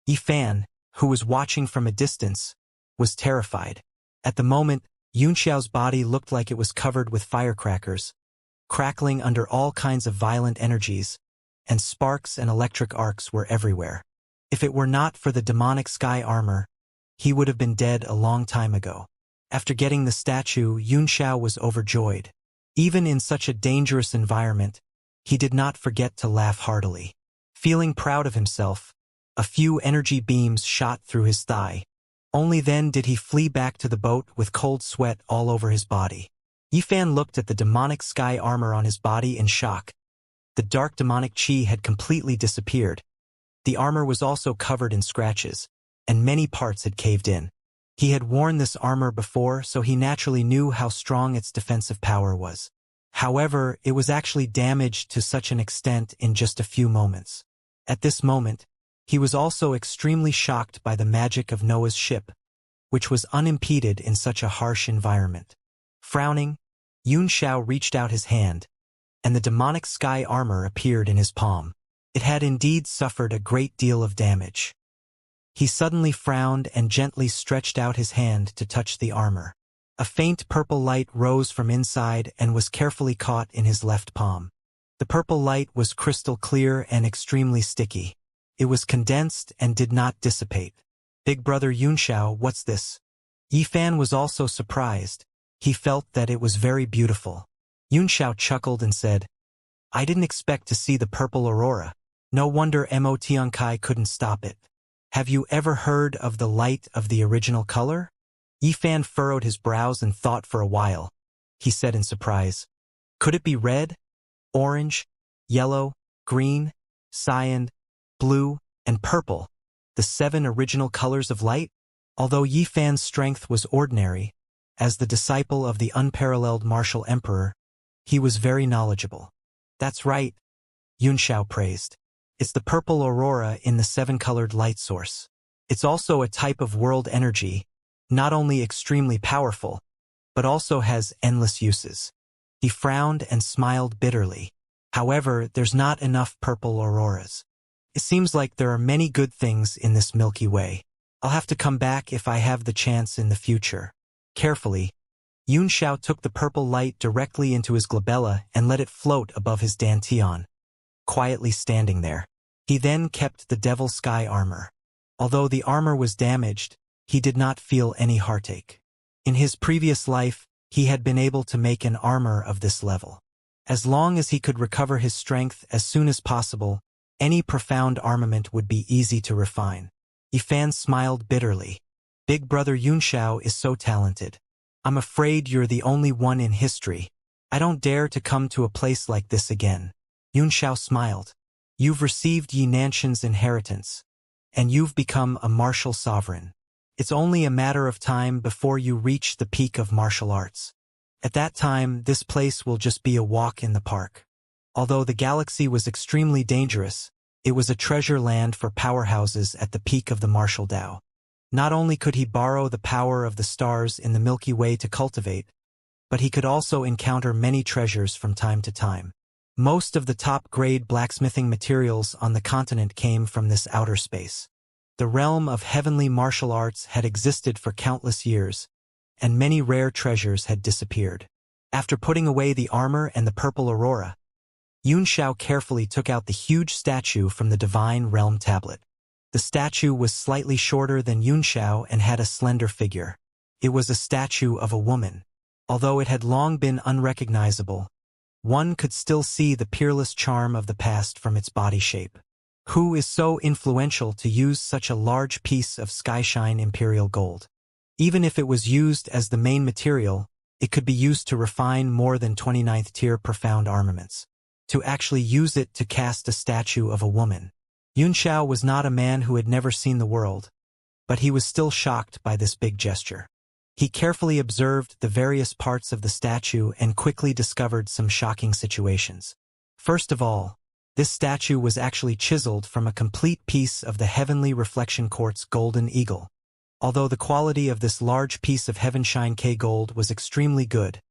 Yifan, who was watching from a distance, was terrified. At the moment, Yunxiao's body looked like it was covered with firecrackers, crackling under all kinds of violent energies, and sparks and electric arcs were everywhere. If it were not for the demonic sky armor, he would have been dead a long time ago. After getting the statue, Yunxiao was overjoyed. Even in such a dangerous environment, he did not forget to laugh heartily. Feeling proud of himself, a few energy beams shot through his thigh. Only then did he flee back to the boat with cold sweat all over his body. Yifan looked at the demonic sky armor on his body in shock. The dark demonic chi had completely disappeared. The armor was also covered in scratches, and many parts had caved in. He had worn this armor before, so he naturally knew how strong its defensive power was. However, it was actually damaged to such an extent in just a few moments. At this moment, he was also extremely shocked by the magic of Noah's ship, which was unimpeded in such a harsh environment. Frowning, Yunxiao reached out his hand, and the demonic sky armor appeared in his palm. It had indeed suffered a great deal of damage. He suddenly frowned and gently stretched out his hand to touch the armor. A faint purple light rose from inside and was carefully caught in his left palm. The purple light was crystal clear and extremely sticky. It was condensed and did not dissipate. Big brother Yunxiao, what's this? Yifan was also surprised. He felt that it was very beautiful. Yunxiao chuckled and said, I didn't expect to see the purple aurora. No wonder Mo Tiankai couldn't stop it. Have you ever heard of the light of the original color? Yifan furrowed his brows and thought for a while. He said in surprise, could it be red, orange, yellow, green, cyan, blue, and purple, the 7 original colors of light? Although Yifan's strength was ordinary, as the disciple of the unparalleled martial emperor, he was very knowledgeable. That's right, Yunxiao praised. It's the purple aurora in the 7-colored light source. It's also a type of world energy, not only extremely powerful, but also has endless uses. He frowned and smiled bitterly. However, there's not enough purple auroras. It seems like there are many good things in this Milky Way. I'll have to come back if I have the chance in the future. Carefully, Yunxiao took the purple light directly into his glabella and let it float above his dantian, quietly standing there. He then kept the devil sky armor. Although the armor was damaged, he did not feel any heartache. In his previous life, he had been able to make an armor of this level. As long as he could recover his strength as soon as possible, any profound armament would be easy to refine. Yifan smiled bitterly. Big brother Yunxiao is so talented. I'm afraid you're the only one in history. I don't dare to come to a place like this again. Yunxiao smiled. You've received Yi Nanshan's inheritance, and you've become a martial sovereign. It's only a matter of time before you reach the peak of martial arts. At that time, this place will just be a walk in the park. Although the galaxy was extremely dangerous, it was a treasure land for powerhouses at the peak of the martial Tao. Not only could he borrow the power of the stars in the Milky Way to cultivate, but he could also encounter many treasures from time to time. Most of the top-grade blacksmithing materials on the continent came from this outer space. The realm of heavenly martial arts had existed for countless years, and many rare treasures had disappeared. After putting away the armor and the purple aurora, Yunxiao carefully took out the huge statue from the divine realm tablet. The statue was slightly shorter than Yunxiao and had a slender figure. It was a statue of a woman. Although it had long been unrecognizable, one could still see the peerless charm of the past from its body shape. Who is so influential to use such a large piece of skyshine imperial gold? Even if it was used as the main material, it could be used to refine more than 29th tier profound armaments. To actually use it to cast a statue of a woman. Yunxiao was not a man who had never seen the world, but he was still shocked by this big gesture. He carefully observed the various parts of the statue and quickly discovered some shocking situations. First of all, this statue was actually chiseled from a complete piece of the heavenly reflection quartz golden eagle. Although the quality of this large piece of Xianxia gold was extremely good,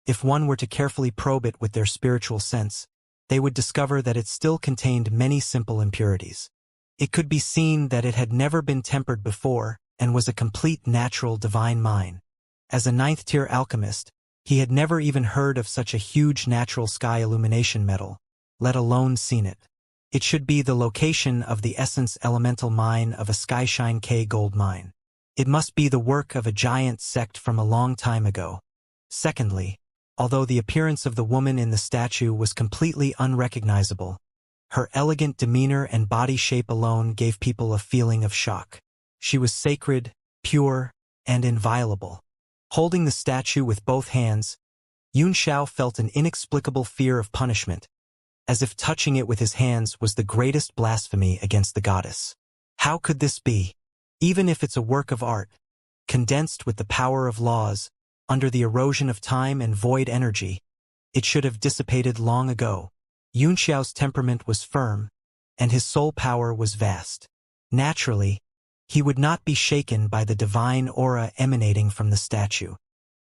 if one were to carefully probe it with their spiritual sense, they would discover that it still contained many simple impurities. It could be seen that it had never been tempered before and was a complete natural divine mine. As a ninth-tier alchemist, he had never even heard of such a huge natural sky illumination metal, let alone seen it. It should be the location of the essence elemental mine of a Xianxia gold mine. It must be the work of a giant sect from a long time ago. Secondly, although the appearance of the woman in the statue was completely unrecognizable, her elegant demeanor and body shape alone gave people a feeling of shock. She was sacred, pure, and inviolable. Holding the statue with both hands, Xianxia felt an inexplicable fear of punishment, as if touching it with his hands was the greatest blasphemy against the goddess. How could this be? Even if it's a work of art, condensed with the power of laws, under the erosion of time and void energy, it should have dissipated long ago. Xianxia's temperament was firm, and his soul power was vast. Naturally, he would not be shaken by the divine aura emanating from the statue.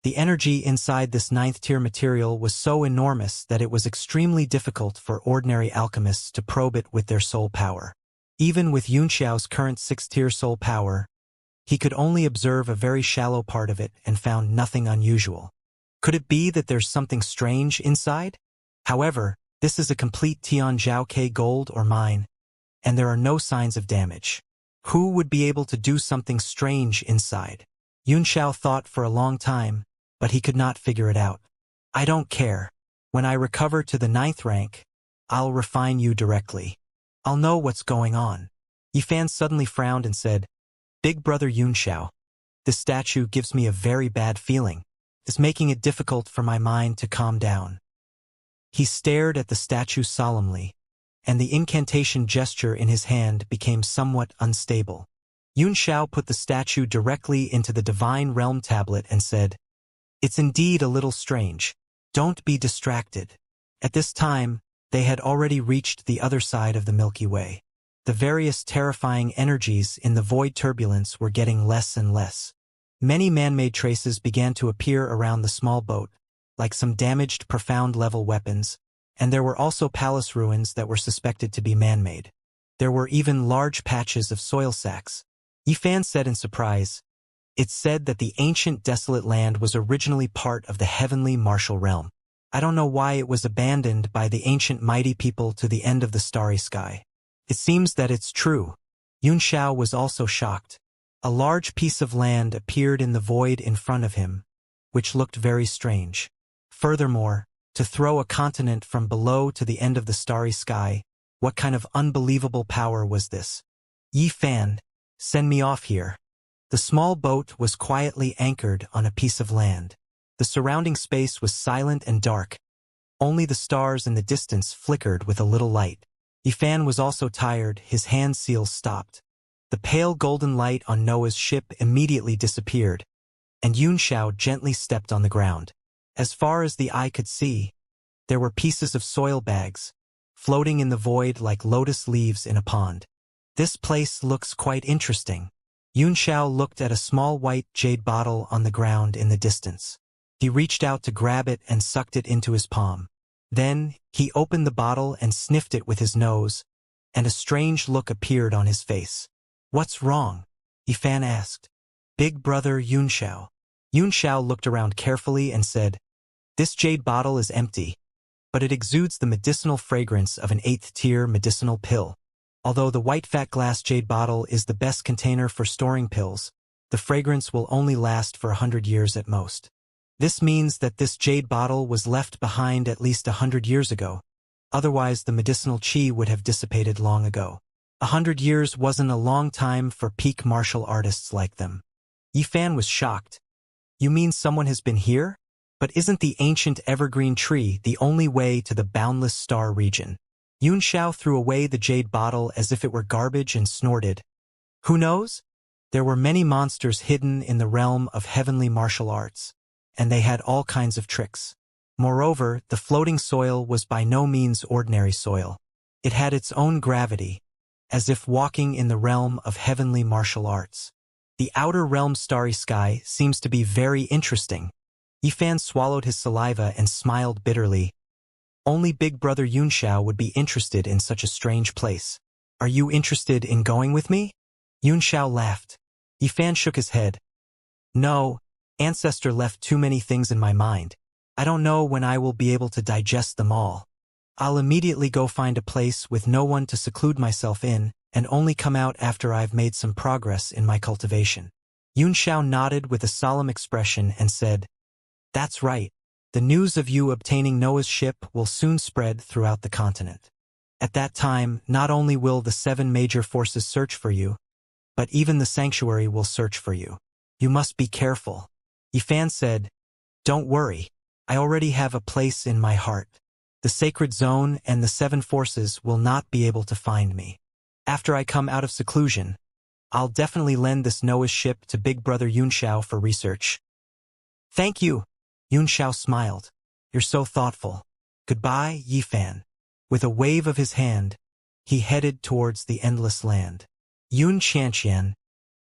The energy inside this ninth-tier material was so enormous that it was extremely difficult for ordinary alchemists to probe it with their soul power. Even with Xianxia's current sixth-tier soul power, he could only observe a very shallow part of it and found nothing unusual. Could it be that there's something strange inside? However, this is a complete Tianzhao gold or mine, and there are no signs of damage. Who would be able to do something strange inside? Xianxia thought for a long time, but he could not figure it out. I don't care. When I recover to the 9th rank, I'll refine you directly. I'll know what's going on. Yifan suddenly frowned and said, Big brother Xianxia, this statue gives me a very bad feeling. It's making it difficult for my mind to calm down. He stared at the statue solemnly, and the incantation gesture in his hand became somewhat unstable. Xianxia put the statue directly into the Divine Realm tablet and said, It's indeed a little strange. Don't be distracted. At this time, they had already reached the other side of the Milky Way. The various terrifying energies in the void turbulence were getting less and less. Many man-made traces began to appear around the small boat, like some damaged profound-level weapons, and there were also palace ruins that were suspected to be man-made. There were even large patches of soil sacks. Yifan said in surprise, It's said that the ancient desolate land was originally part of the heavenly martial realm. I don't know why it was abandoned by the ancient mighty people to the end of the starry sky. It seems that it's true. Xianxia was also shocked. A large piece of land appeared in the void in front of him, which looked very strange. Furthermore, to throw a continent from below to the end of the starry sky, what kind of unbelievable power was this? Yifan, send me off here. The small boat was quietly anchored on a piece of land. The surrounding space was silent and dark. Only the stars in the distance flickered with a little light. Yifan was also tired, his hand seals stopped. The pale golden light on Noah's ship immediately disappeared, and Xianxia gently stepped on the ground. As far as the eye could see, there were pieces of soil bags, floating in the void like lotus leaves in a pond. This place looks quite interesting. Xianxia looked at a small white jade bottle on the ground in the distance. He reached out to grab it and sucked it into his palm. Then, he opened the bottle and sniffed it with his nose, and a strange look appeared on his face. What's wrong? Yifan asked. Big brother Xianxia. Xianxia looked around carefully and said, This jade bottle is empty, but it exudes the medicinal fragrance of an 8th-tier medicinal pill. Although the white fat glass jade bottle is the best container for storing pills, the fragrance will only last for 100 years at most. This means that this jade bottle was left behind at least 100 years ago. Otherwise, the medicinal qi would have dissipated long ago. 100 years wasn't a long time for peak martial artists like them. Yifan was shocked. You mean someone has been here? But isn't the ancient evergreen tree the only way to the boundless star region? Xianxia threw away the jade bottle as if it were garbage and snorted. Who knows? There were many monsters hidden in the realm of heavenly martial arts, and they had all kinds of tricks. Moreover, the floating soil was by no means ordinary soil. It had its own gravity, as if walking in the realm of heavenly martial arts. The outer realm's starry sky seems to be very interesting. Yifan swallowed his saliva and smiled bitterly. Only Big Brother Yunxiao would be interested in such a strange place. Are you interested in going with me? Yunxiao laughed. Yifan shook his head. No, Ancestor left too many things in my mind. I don't know when I will be able to digest them all. I'll immediately go find a place with no one to seclude myself in, and only come out after I've made some progress in my cultivation. Yunxiao nodded with a solemn expression and said, That's right. The news of you obtaining Noah's ship will soon spread throughout the continent. At that time, not only will the 7 major forces search for you, but even the sanctuary will search for you. You must be careful. Yifan said, Don't worry. I already have a place in my heart. The sacred zone and the 7 forces will not be able to find me. After I come out of seclusion, I'll definitely lend this Noah's ship to Big Brother Yunxiao for research. Thank you. Yunxiao smiled. You're so thoughtful. Goodbye, Yifan. With a wave of his hand, he headed towards the endless land. Xianxia,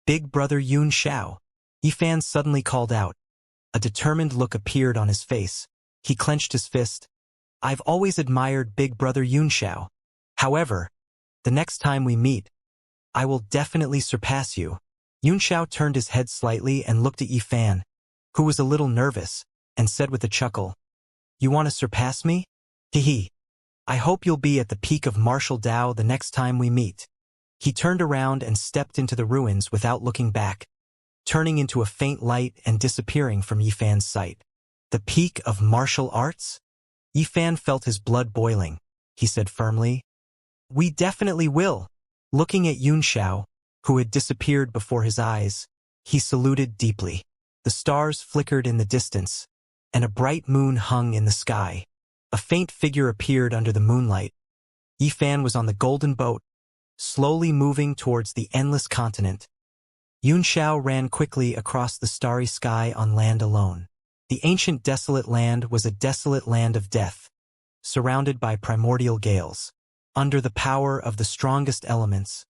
Big Brother Yunxiao. Yifan suddenly called out. A determined look appeared on his face. He clenched his fist. I've always admired Big Brother Yunxiao. However, the next time we meet, I will definitely surpass you. Yunxiao turned his head slightly and looked at Yifan, who was a little nervous, and said with a chuckle, You want to surpass me? Hehe. I hope you'll be at the peak of martial Dao the next time we meet. He turned around and stepped into the ruins without looking back, turning into a faint light and disappearing from Yifan's sight. The peak of martial arts? Yifan felt his blood boiling. He said firmly, We definitely will. Looking at Yunxiao, who had disappeared before his eyes, he saluted deeply. The stars flickered in the distance, and a bright moon hung in the sky. A faint figure appeared under the moonlight. Yifan was on the golden boat, slowly moving towards the endless continent. Yunxiao ran quickly across the starry sky on land alone. The ancient desolate land was a desolate land of death, surrounded by primordial gales. Under the power of the strongest elements,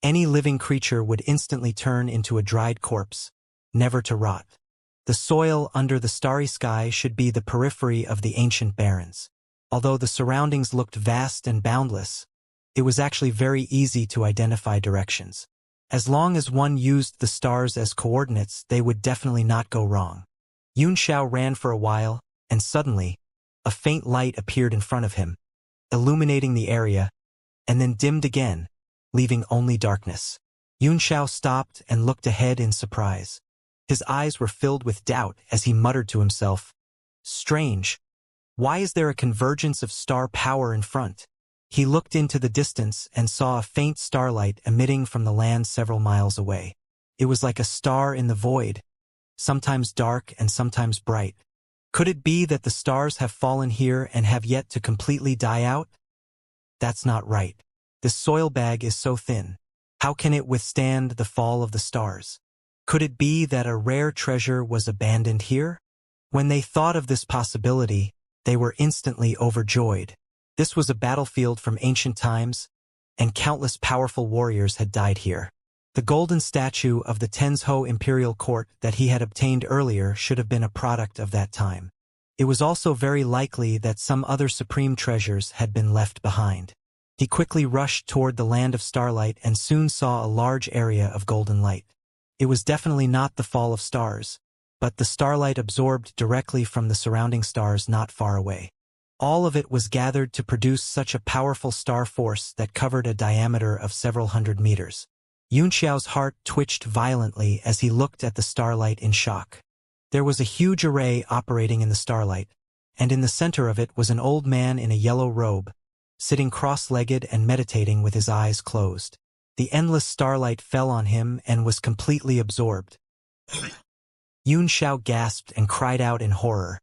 any living creature would instantly turn into a dried corpse, never to rot. The soil under the starry sky should be the periphery of the ancient barrens. Although the surroundings looked vast and boundless, it was actually very easy to identify directions. As long as one used the stars as coordinates, they would definitely not go wrong. Yunxiao ran for a while, and suddenly, a faint light appeared in front of him, illuminating the area, and then dimmed again, leaving only darkness. Yunxiao stopped and looked ahead in surprise. His eyes were filled with doubt as he muttered to himself, Strange. Why is there a convergence of star power in front? He looked into the distance and saw a faint starlight emitting from the land several miles away. It was like a star in the void, sometimes dark and sometimes bright. Could it be that the stars have fallen here and have yet to completely die out? That's not right. This soil bag is so thin. How can it withstand the fall of the stars? Could it be that a rare treasure was abandoned here? When they thought of this possibility, they were instantly overjoyed. This was a battlefield from ancient times, and countless powerful warriors had died here. The golden statue of the Tenzhou imperial court that he had obtained earlier should have been a product of that time. It was also very likely that some other supreme treasures had been left behind. He quickly rushed toward the land of starlight and soon saw a large area of golden light. It was definitely not the fall of stars, but the starlight absorbed directly from the surrounding stars not far away. All of it was gathered to produce such a powerful star force that covered a diameter of several hundred meters. Yunxiao's heart twitched violently as he looked at the starlight in shock. There was a huge array operating in the starlight, and in the center of it was an old man in a yellow robe, sitting cross-legged and meditating with his eyes closed. The endless starlight fell on him and was completely absorbed. Yunxiao gasped and cried out in horror.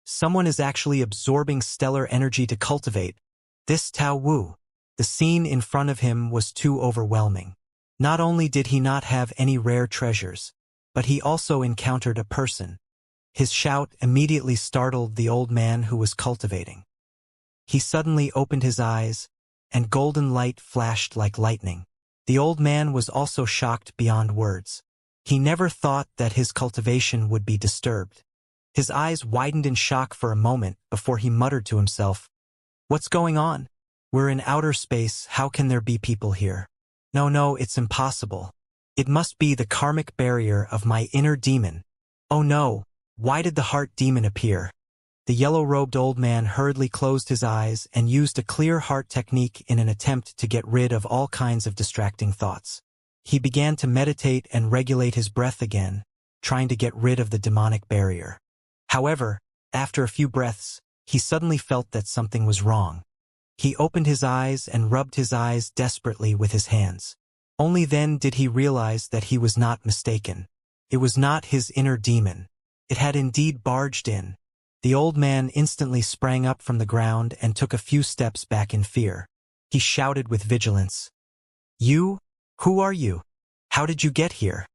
Someone is actually absorbing stellar energy to cultivate. This Tao Wu. The scene in front of him was too overwhelming. Not only did he not have any rare treasures, but he also encountered a person. His shout immediately startled the old man who was cultivating. He suddenly opened his eyes, and golden light flashed like lightning. The old man was also shocked beyond words. He never thought that his cultivation would be disturbed. His eyes widened in shock for a moment before he muttered to himself, "What's going on? We're in outer space, how can there be people here? No, it's impossible. It must be the karmic barrier of my inner demon. Oh no, why did the heart demon appear?" The yellow-robed old man hurriedly closed his eyes and used a clear heart technique in an attempt to get rid of all kinds of distracting thoughts. He began to meditate and regulate his breath again, trying to get rid of the demonic barrier. However, after a few breaths, he suddenly felt that something was wrong. He opened his eyes and rubbed his eyes desperately with his hands. Only then did he realize that he was not mistaken. It was not his inner demon. It had indeed barged in. The old man instantly sprang up from the ground and took a few steps back in fear. He shouted with vigilance, "You? Who are you? How did you get here?"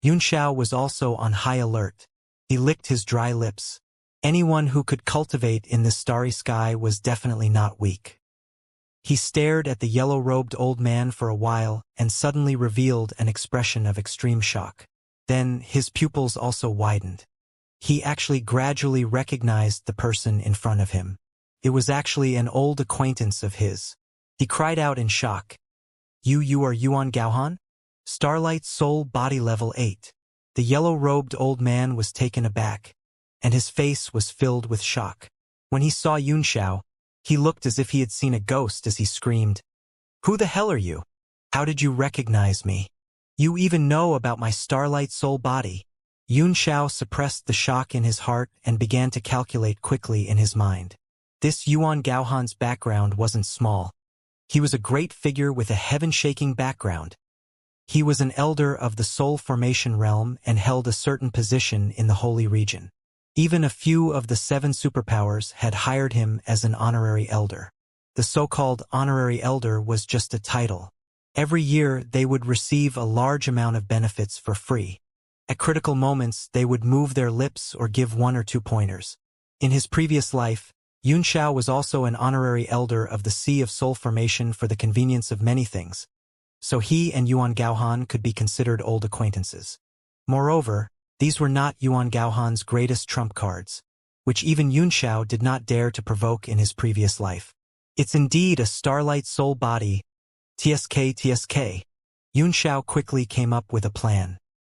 Xianxia was also on high alert. He licked his dry lips. Anyone who could cultivate in this starry sky was definitely not weak. He stared at the yellow-robed old man for a while and suddenly revealed an expression of extreme shock. Then his pupils also widened. He actually gradually recognized the person in front of him. It was actually an old acquaintance of his. He cried out in shock, You are Yuan Gaohan? Starlight Soul Body Level 8. The yellow-robed old man was taken aback, and his face was filled with shock. When he saw Xianxia, he looked as if he had seen a ghost as he screamed, "Who the hell are you? How did you recognize me? You even know about my Starlight Soul body?" Xianxia suppressed the shock in his heart and began to calculate quickly in his mind. This Yuan Gaohan's background wasn't small. He was a great figure with a heaven-shaking background. He was an elder of the soul formation realm and held a certain position in the holy region. Even a few of the 7 superpowers had hired him as an honorary elder. The so-called honorary elder was just a title. Every year they would receive a large amount of benefits for free. At critical moments, they would move their lips or give 1 or 2 pointers. In his previous life, Xianxia was also an honorary elder of the Sea of Soul Formation for the convenience of many things, so he and Yuan Gaohan could be considered old acquaintances. Moreover, these were not Yuan Gaohan's greatest trump cards, which even Xianxia did not dare to provoke in his previous life. It's indeed a Starlight Soul body. TSK. Xianxia quickly came up with a plan.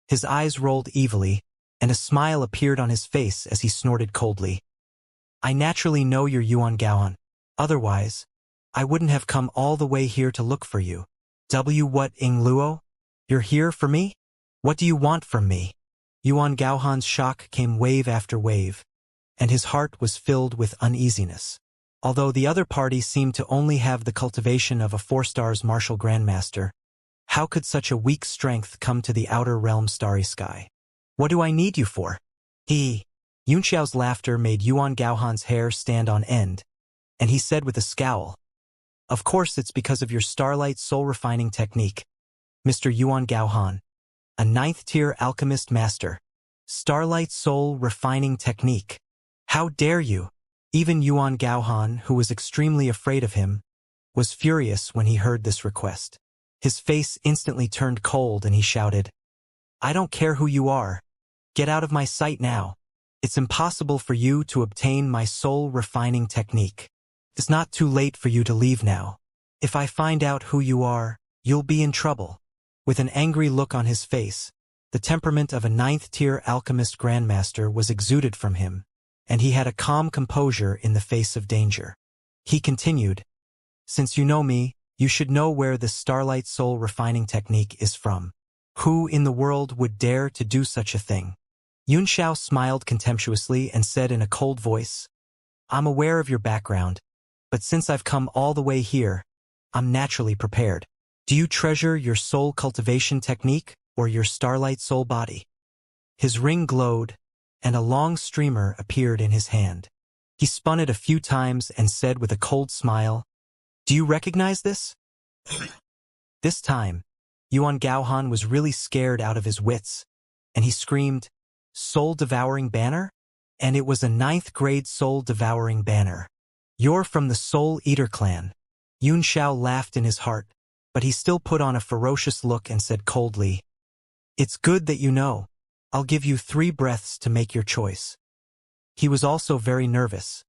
His eyes rolled evilly, and a smile appeared on his face as he snorted coldly. "I naturally know you're Yuan Gaohan. Otherwise, I wouldn't have come all the way here to look for you. What Ing Luo? You're here for me? What do you want from me?" Yuan Gaohan's shock came wave after wave, and his heart was filled with uneasiness. Although the other party seemed to only have the cultivation of a 4-stars martial grandmaster, how could such a weak strength come to the outer realm starry sky? "What do I need you for?" Yunxiao's laughter made Yuan Gaohan's hair stand on end, and he said with a scowl, "Of course it's because of your Starlight Soul Refining technique, Mr. Yuan Gaohan, a 9th-tier alchemist master. Starlight Soul Refining technique. How dare you?" Even Yuan Gaohan, who was extremely afraid of him, was furious when he heard this request. His face instantly turned cold and he shouted, "I don't care who you are. Get out of my sight now. It's impossible for you to obtain my soul refining technique. It's not too late for you to leave now. If I find out who you are, you'll be in trouble." With an angry look on his face, the temperament of a 9th-tier alchemist grandmaster was exuded from him, and he had a calm composure in the face of danger. He continued, "Since you know me, you should know where this Starlight Soul Refining technique is from. Who in the world would dare to do such a thing?" Xianxia smiled contemptuously and said in a cold voice, "I'm aware of your background, but since I've come all the way here, I'm naturally prepared. Do you treasure your soul cultivation technique or your Starlight Soul body?" His ring glowed, and a long streamer appeared in his hand. He spun it a few times and said with a cold smile, "Do you recognize this?" This time, Yuan Gaohan was really scared out of his wits, and he screamed, "Soul-devouring banner?" And it was a 9th-grade soul-devouring banner. "You're from the Soul Eater clan." Xiao laughed in his heart, but he still put on a ferocious look and said coldly, It's good that you know. I'll give you 3 breaths to make your choice. He was also very nervous,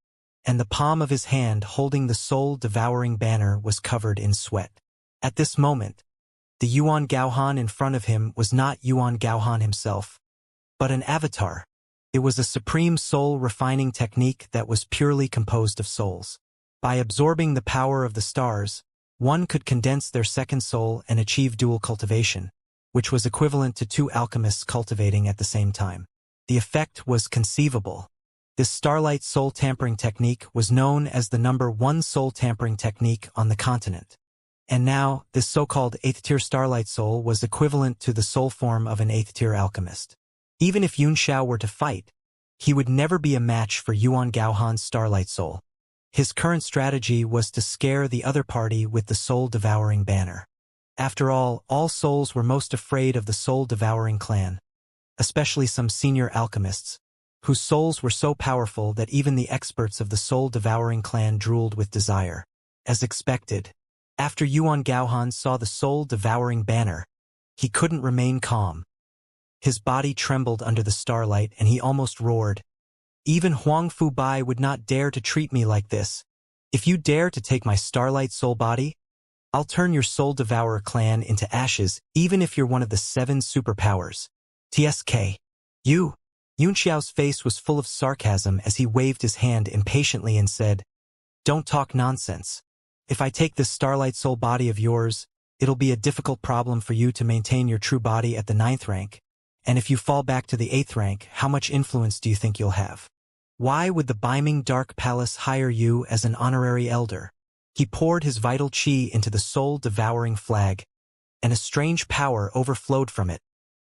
and the palm of his hand holding the soul-devouring banner was covered in sweat. At this moment, the Yuan Gaohan in front of him was not Yuan Gaohan himself, but an avatar. It was a supreme soul-refining technique that was purely composed of souls. By absorbing the power of the stars, one could condense their second soul and achieve dual cultivation, which was equivalent to 2 alchemists cultivating at the same time. The effect was conceivable. This starlight soul tampering technique was known as the number 1 soul tampering technique on the continent. And now, this so-called 8th-tier starlight soul was equivalent to the soul form of an 8th-tier alchemist. Even if Xianxia were to fight, he would never be a match for Yuan Gaohan's starlight soul. His current strategy was to scare the other party with the soul-devouring banner. After all souls were most afraid of the soul-devouring clan, especially some senior alchemists, whose souls were so powerful that even the experts of the soul-devouring clan drooled with desire. As expected, after Yuan Gaohan saw the soul-devouring banner, he couldn't remain calm. His body trembled under the starlight and he almost roared. Even Huang Fubai would not dare to treat me like this. If you dare to take my starlight soul body, I'll turn your soul-devourer clan into ashes, even if you're one of the 7 superpowers. TSK. You. Yunxiao's face was full of sarcasm as he waved his hand impatiently and said, "Don't talk nonsense. If I take this starlight soul body of yours, it'll be a difficult problem for you to maintain your true body at the 9th rank. And if you fall back to the 8th rank, how much influence do you think you'll have? Why would the Beiming Dark Palace hire you as an honorary elder?" He poured his vital qi into the soul-devouring flag, and a strange power overflowed from it,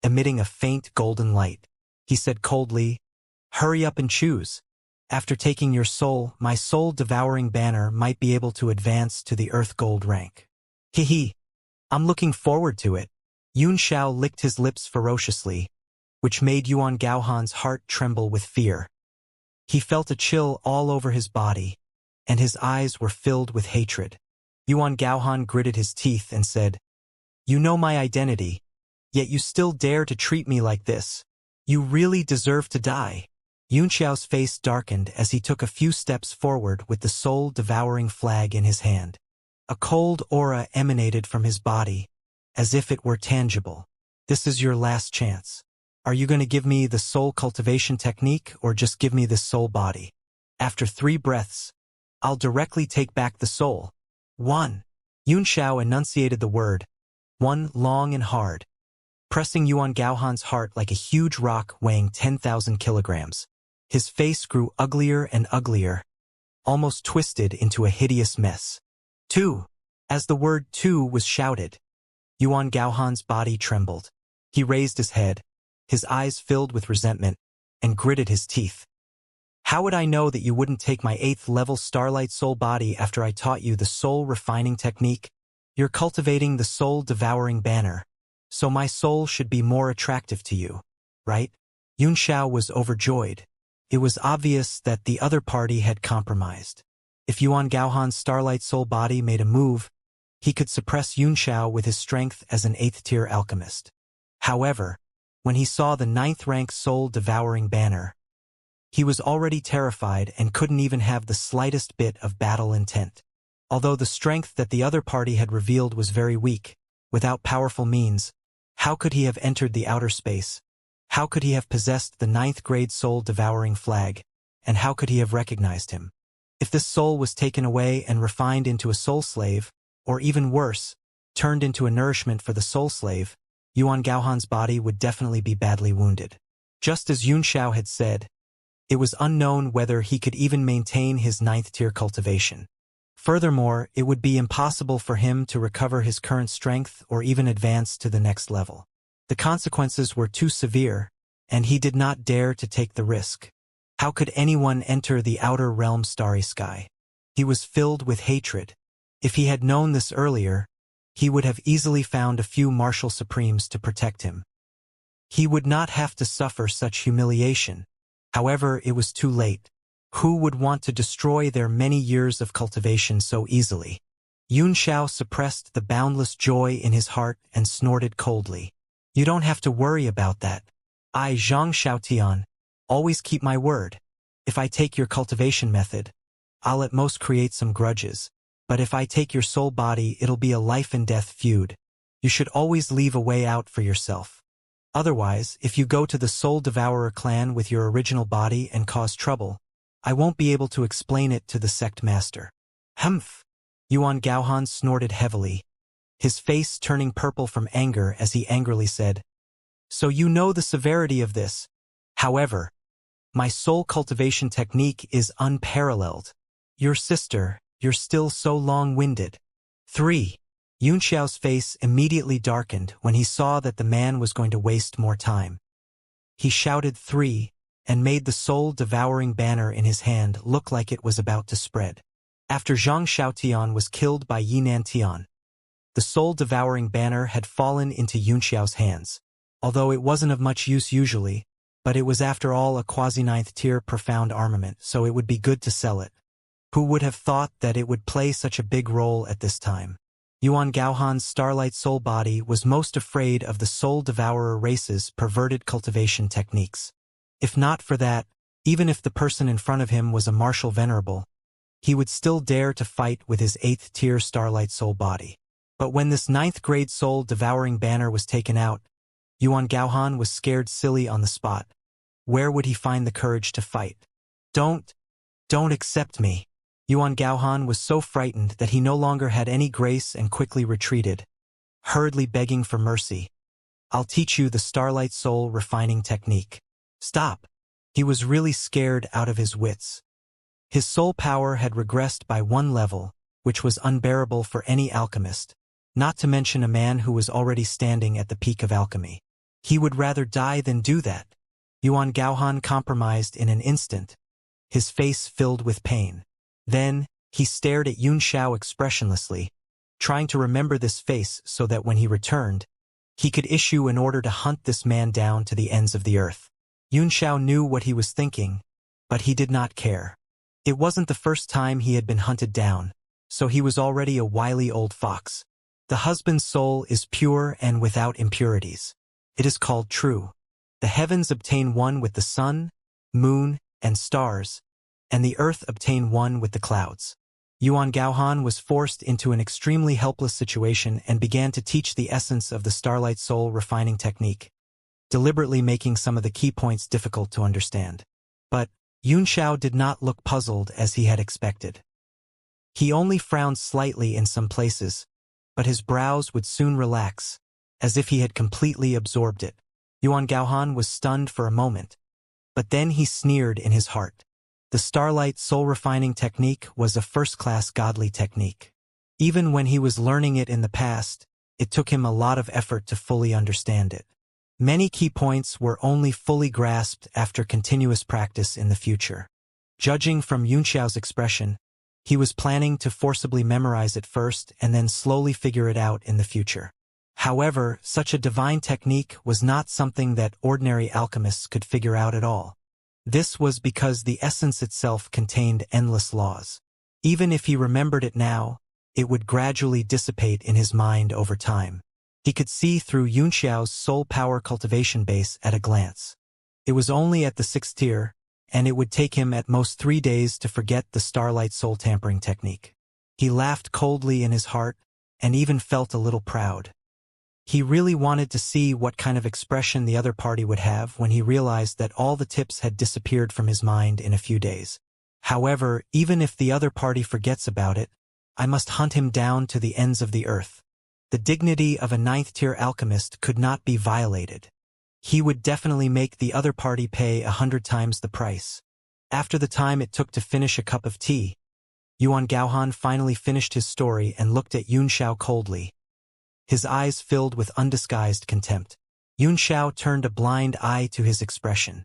emitting a faint golden light. He said coldly, "Hurry up and choose. After taking your soul, my soul-devouring banner might be able to advance to the Earth Gold rank." Hee. I'm looking forward to it. Yun Xiao licked his lips ferociously, which made Yuan Gaohan's heart tremble with fear. He felt a chill all over his body, and his eyes were filled with hatred. Yuan Gaohan gritted his teeth and said, "You know my identity, yet you still dare to treat me like this. You really deserve to die." Yun Xiao's face darkened as he took a few steps forward with the soul-devouring flag in his hand. A cold aura emanated from his body, as if it were tangible. "This is your last chance. Are you going to give me the soul cultivation technique or just give me this soul body? After 3 breaths, I'll directly take back the soul." 1. Yun Xiao enunciated the word, 1 long and hard, pressing Yuan Gaohan's heart like a huge rock weighing 10,000 kilograms. His face grew uglier and uglier, almost twisted into a hideous mess. 2. As the word 2 was shouted, Yuan Gaohan's body trembled. He raised his head, his eyes filled with resentment, and gritted his teeth. "How would I know that you wouldn't take my 8th-level Starlight Soul body after I taught you the soul-refining technique? You're cultivating the soul-devouring banner, so my soul should be more attractive to you, right?" Yun Xiao was overjoyed. It was obvious that the other party had compromised. If Yuan Gaohan's Starlight Soul body made a move, he could suppress Yun Xiao with his strength as an 8th-tier alchemist. However, when he saw the 9th-rank soul-devouring banner, he was already terrified and couldn't even have the slightest bit of battle intent. Although the strength that the other party had revealed was very weak, without powerful means, how could he have entered the outer space? How could he have possessed the 9th-grade soul-devouring flag, and how could he have recognized him? If this soul was taken away and refined into a soul slave, or even worse, turned into a nourishment for the soul slave, Yuan Gaohan's body would definitely be badly wounded. Just as Yun Xiao had said, it was unknown whether he could even maintain his 9th-tier cultivation. Furthermore, it would be impossible for him to recover his current strength or even advance to the next level. The consequences were too severe, and he did not dare to take the risk. How could anyone enter the outer realm Starry Sky? He was filled with hatred. If he had known this earlier, he would have easily found a few martial supremes to protect him. He would not have to suffer such humiliation. However, it was too late. Who would want to destroy their many years of cultivation so easily? Yun Xiao suppressed the boundless joy in his heart and snorted coldly. You don't have to worry about that. I, Xianxia, always keep my word. If I take your cultivation method, I'll at most create some grudges. But if I take your soul body, it'll be a life and death feud. You should always leave a way out for yourself. Otherwise, if you go to the Soul Devourer clan with your original body and cause trouble, I won't be able to explain it to the sect master. Humph! Yuan Gaohan snorted heavily, his face turning purple from anger as he angrily said, "So you know the severity of this. However, my soul cultivation technique is unparalleled. Your sister, you're still so long-winded." 3. Yunxiao's face immediately darkened when he saw that the man was going to waste more time. He shouted 3 and made the soul-devouring banner in his hand look like it was about to spread. After Zhang Xiaotian was killed by Yinan Tian, the soul-devouring banner had fallen into Yunxiao's hands. Although it wasn't of much use usually, but it was after all a quasi-9th tier profound armament, so it would be good to sell it. Who would have thought that it would play such a big role at this time? Yuan Gaohan's Starlight Soul body was most afraid of the Soul Devourer race's perverted cultivation techniques. If not for that, even if the person in front of him was a martial venerable, he would still dare to fight with his 8th tier Starlight Soul body. But when this 9th grade Soul Devouring banner was taken out, Yuan Gaohan was scared silly on the spot. Where would he find the courage to fight? Don't accept me. Yuan Gaohan was so frightened that he no longer had any grace and quickly retreated, hurriedly begging for mercy. I'll teach you the Starlight Soul refining technique. Stop. He was really scared out of his wits. His soul power had regressed by 1 level, which was unbearable for any alchemist, not to mention a man who was already standing at the peak of alchemy. He would rather die than do that. Yuan Gaohan compromised in an instant, his face filled with pain. Then, he stared at Yun Xiao expressionlessly, trying to remember this face so that when he returned, he could issue an order to hunt this man down to the ends of the earth. Yun Xiao knew what he was thinking, but he did not care. It wasn't the first time he had been hunted down, so he was already a wily old fox. The husband's soul is pure and without impurities. It is called true. The heavens obtain one with the sun, moon, and stars, and the earth obtain one with the clouds. Yuan Gaohan was forced into an extremely helpless situation and began to teach the essence of the Starlight Soul refining technique, deliberately making some of the key points difficult to understand. But Yun Xiao did not look puzzled as he had expected. He only frowned slightly in some places, but his brows would soon relax, as if he had completely absorbed it. Yuan Gaohan was stunned for a moment, but then he sneered in his heart. The Starlight Soul refining technique was a first-class godly technique. Even when he was learning it in the past, it took him a lot of effort to fully understand it. Many key points were only fully grasped after continuous practice in the future. Judging from Yun Xiao's expression, he was planning to forcibly memorize it first and then slowly figure it out in the future. However, such a divine technique was not something that ordinary alchemists could figure out at all. This was because the essence itself contained endless laws. Even if he remembered it now, it would gradually dissipate in his mind over time. He could see through Yun Xiao's soul power cultivation base at a glance. It was only at the 6th tier, and it would take him at most 3 days to forget the Starlight Soul tampering technique. He laughed coldly in his heart, and even felt a little proud. He really wanted to see what kind of expression the other party would have when he realized that all the tips had disappeared from his mind in a few days. However, even if the other party forgets about it, I must hunt him down to the ends of the earth. The dignity of a 9th tier alchemist could not be violated. He would definitely make the other party pay 100 times the price. After the time it took to finish a cup of tea, Yuan Gaohan finally finished his story and looked at Yun Xiao coldly, his eyes filled with undisguised contempt. Yun Xiao turned a blind eye to his expression.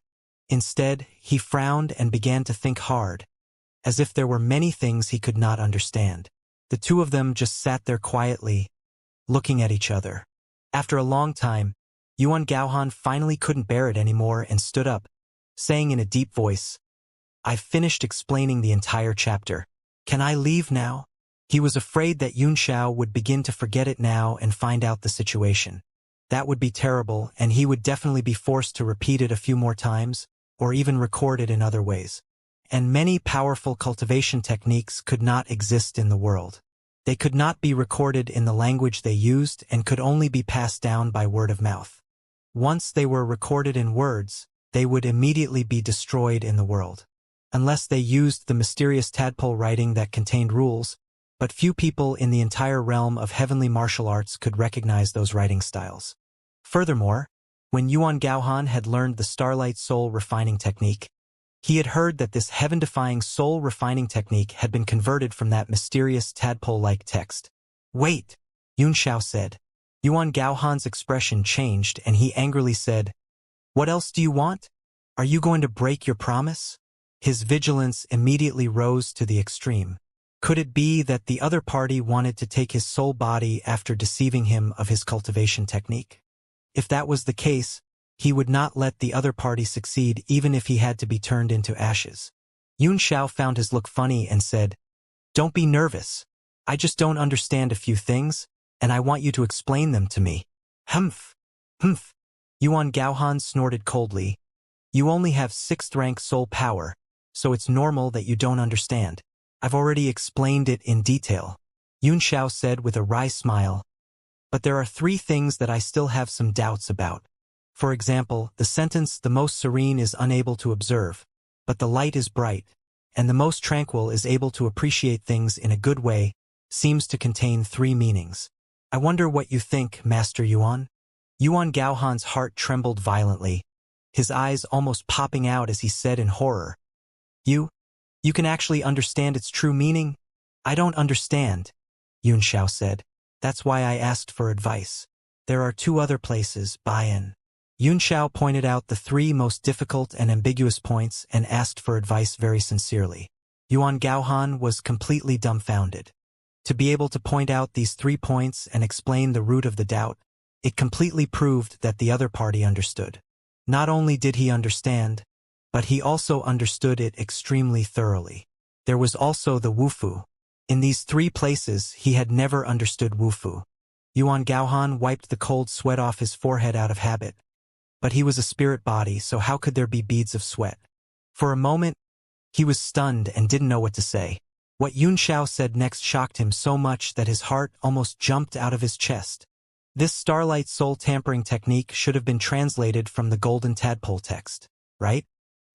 Instead, he frowned and began to think hard, as if there were many things he could not understand. The two of them just sat there quietly, looking at each other. After a long time, Yuan Gaohan finally couldn't bear it anymore and stood up, saying in a deep voice, "I've finished explaining the entire chapter. Can I leave now?" He was afraid that Yun Xiao would begin to forget it now and find out the situation. That would be terrible, and he would definitely be forced to repeat it a few more times, or even record it in other ways. And many powerful cultivation techniques could not exist in the world. They could not be recorded in the language they used and could only be passed down by word of mouth. Once they were recorded in words, they would immediately be destroyed in the world. Unless they used the mysterious tadpole writing that contained rules, but few people in the entire realm of heavenly martial arts could recognize those writing styles. Furthermore, when Yuan Gaohan had learned the Starlight Soul Refining Technique, he had heard that this heaven-defying soul refining technique had been converted from that mysterious tadpole-like text. "Wait," Yun Xiao said. Yuan Gaohan's expression changed and he angrily said, "What else do you want? Are you going to break your promise?" His vigilance immediately rose to the extreme. Could it be that the other party wanted to take his soul body after deceiving him of his cultivation technique? If that was the case, he would not let the other party succeed even if he had to be turned into ashes. Yun Xiao found his look funny and said, "Don't be nervous. I just don't understand a few things, and I want you to explain them to me." Humph. Humph. Yuan Gaohan snorted coldly. "You only have 6th rank soul power, so it's normal that you don't understand. I've already explained it in detail," Yun Xiao said with a wry smile. "But there are 3 things that I still have some doubts about. For example, the sentence 'the most serene is unable to observe, but the light is bright, and the most tranquil is able to appreciate things in a good way' seems to contain 3 meanings. I wonder what you think, Master Yuan?" Yuan Gaohan's heart trembled violently, his eyes almost popping out as he said in horror, You can actually understand its true meaning?" "I don't understand," Yun Xiao said. "That's why I asked for advice. There are 2 other places, buy-in." Yun Xiao pointed out the 3 most difficult and ambiguous points and asked for advice very sincerely. Yuan Gaohan was completely dumbfounded. To be able to point out these 3 points and explain the root of the doubt, it completely proved that the other party understood. Not only did he understand, but he also understood it extremely thoroughly. There was also the Wufu. In these 3 places, he had never understood Wufu. Yuan Gaohan wiped the cold sweat off his forehead out of habit. But he was a spirit body, so how could there be beads of sweat? For a moment, he was stunned and didn't know what to say. What Yun Xiao said next shocked him so much that his heart almost jumped out of his chest. This Starlight Soul Tampering technique should have been translated from the Golden Tadpole text, right?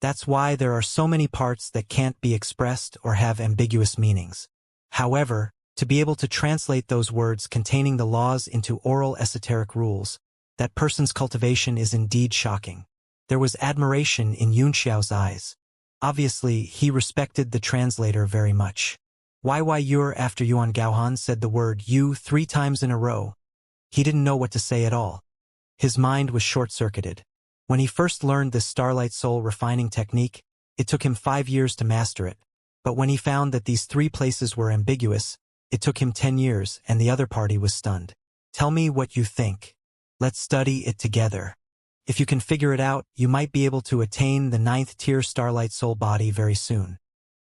That's why there are so many parts that can't be expressed or have ambiguous meanings. However, to be able to translate those words containing the laws into oral esoteric rules, that person's cultivation is indeed shocking. There was admiration in Yun Xiao's eyes. Obviously, he respected the translator very much. Why you're after Yuan Gaohan said the word "you" 3 times in a row. He didn't know what to say at all. His mind was short-circuited. When he first learned this Starlight Soul Refining technique, it took him 5 years to master it. But when he found that these 3 places were ambiguous, it took him 10 years and the other party was stunned. "Tell me what you think. Let's study it together. If you can figure it out, you might be able to attain the 9th tier Starlight Soul body very soon."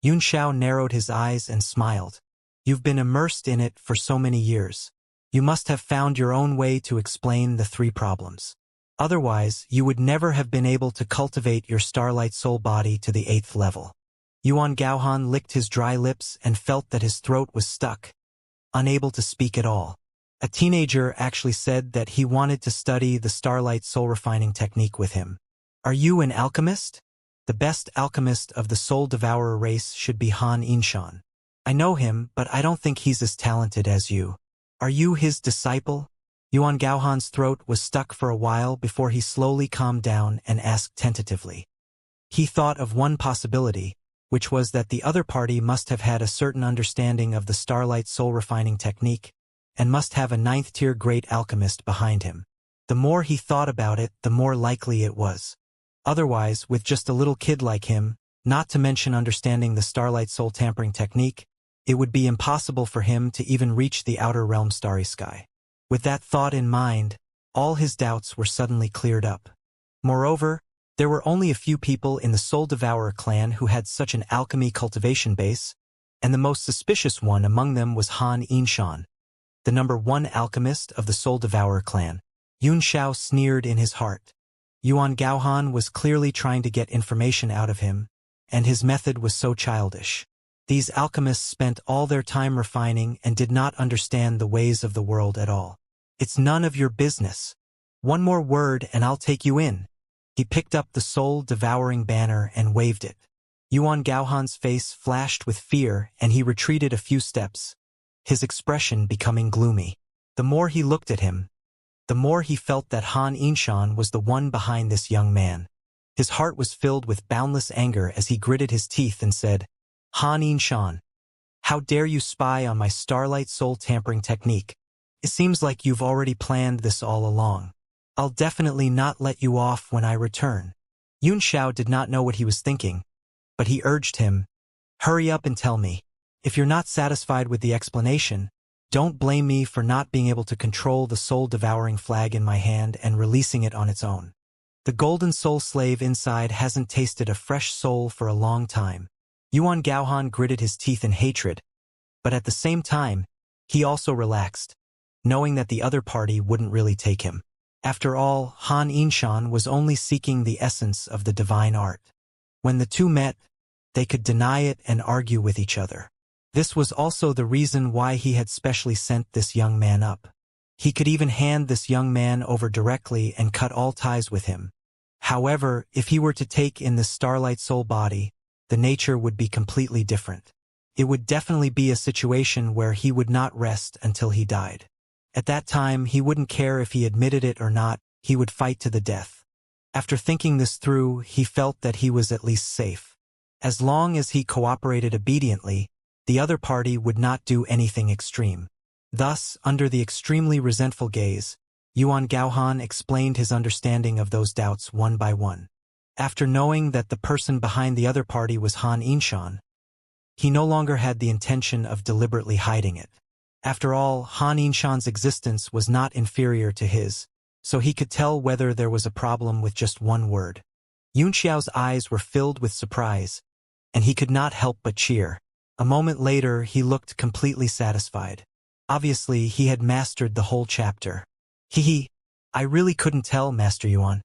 Yun Xiao narrowed his eyes and smiled. "You've been immersed in it for so many years. You must have found your own way to explain the 3 problems. Otherwise, you would never have been able to cultivate your Starlight Soul body to the 8th level." Yuan Gaohan licked his dry lips and felt that his throat was stuck, unable to speak at all. A teenager actually said that he wanted to study the Starlight Soul Refining technique with him. "Are you an alchemist? The best alchemist of the Soul Devourer race should be Han Inshan. I know him, but I don't think he's as talented as you. Are you his disciple?" Yuan Gaohan's throat was stuck for a while before he slowly calmed down and asked tentatively. He thought of one possibility, which was that the other party must have had a certain understanding of the Starlight Soul Refining technique, and must have a 9th tier great alchemist behind him. The more he thought about it, the more likely it was. Otherwise, with just a little kid like him, not to mention understanding the Starlight Soul Tampering technique, it would be impossible for him to even reach the outer realm starry sky. With that thought in mind, all his doubts were suddenly cleared up. Moreover, there were only a few people in the Soul Devourer clan who had such an alchemy cultivation base, and the most suspicious one among them was Han Inshan, the #1 alchemist of the Soul Devourer clan. Yun Xiao sneered in his heart. Yuan Gaohan was clearly trying to get information out of him, and his method was so childish. These alchemists spent all their time refining and did not understand the ways of the world at all. It's none of your business. One more word and I'll take you in. He picked up the soul-devouring banner and waved it. Yuan Gaohan's face flashed with fear and he retreated a few steps, his expression becoming gloomy. The more he looked at him, the more he felt that Han Yinshan was the one behind this young man. His heart was filled with boundless anger as he gritted his teeth and said, Han Yinshan, how dare you spy on my starlight soul tampering technique? It seems like you've already planned this all along. I'll definitely not let you off when I return. Yun Xiao did not know what he was thinking, but he urged him, hurry up and tell me. If you're not satisfied with the explanation, don't blame me for not being able to control the soul-devouring flag in my hand and releasing it on its own. The golden soul slave inside hasn't tasted a fresh soul for a long time. Yuan Gaohan gritted his teeth in hatred, but at the same time, he also relaxed, knowing that the other party wouldn't really take him. After all, Han Yinshan was only seeking the essence of the divine art. When the two met, they could deny it and argue with each other. This was also the reason why he had specially sent this young man up. He could even hand this young man over directly and cut all ties with him. However, if he were to take in this starlight soul body, the nature would be completely different. It would definitely be a situation where he would not rest until he died. At that time, he wouldn't care if he admitted it or not, he would fight to the death. After thinking this through, he felt that he was at least safe. As long as he cooperated obediently, the other party would not do anything extreme. Thus, under the extremely resentful gaze, Yuan Gaohan explained his understanding of those doubts one by one. After knowing that the person behind the other party was Han Yinshan, he no longer had the intention of deliberately hiding it. After all, Han Yinshan's existence was not inferior to his, so he could tell whether there was a problem with just one word. Yun Xiao's eyes were filled with surprise, and he could not help but cheer. A moment later, he looked completely satisfied. Obviously, he had mastered the whole chapter. I really couldn't tell, Master Yuan.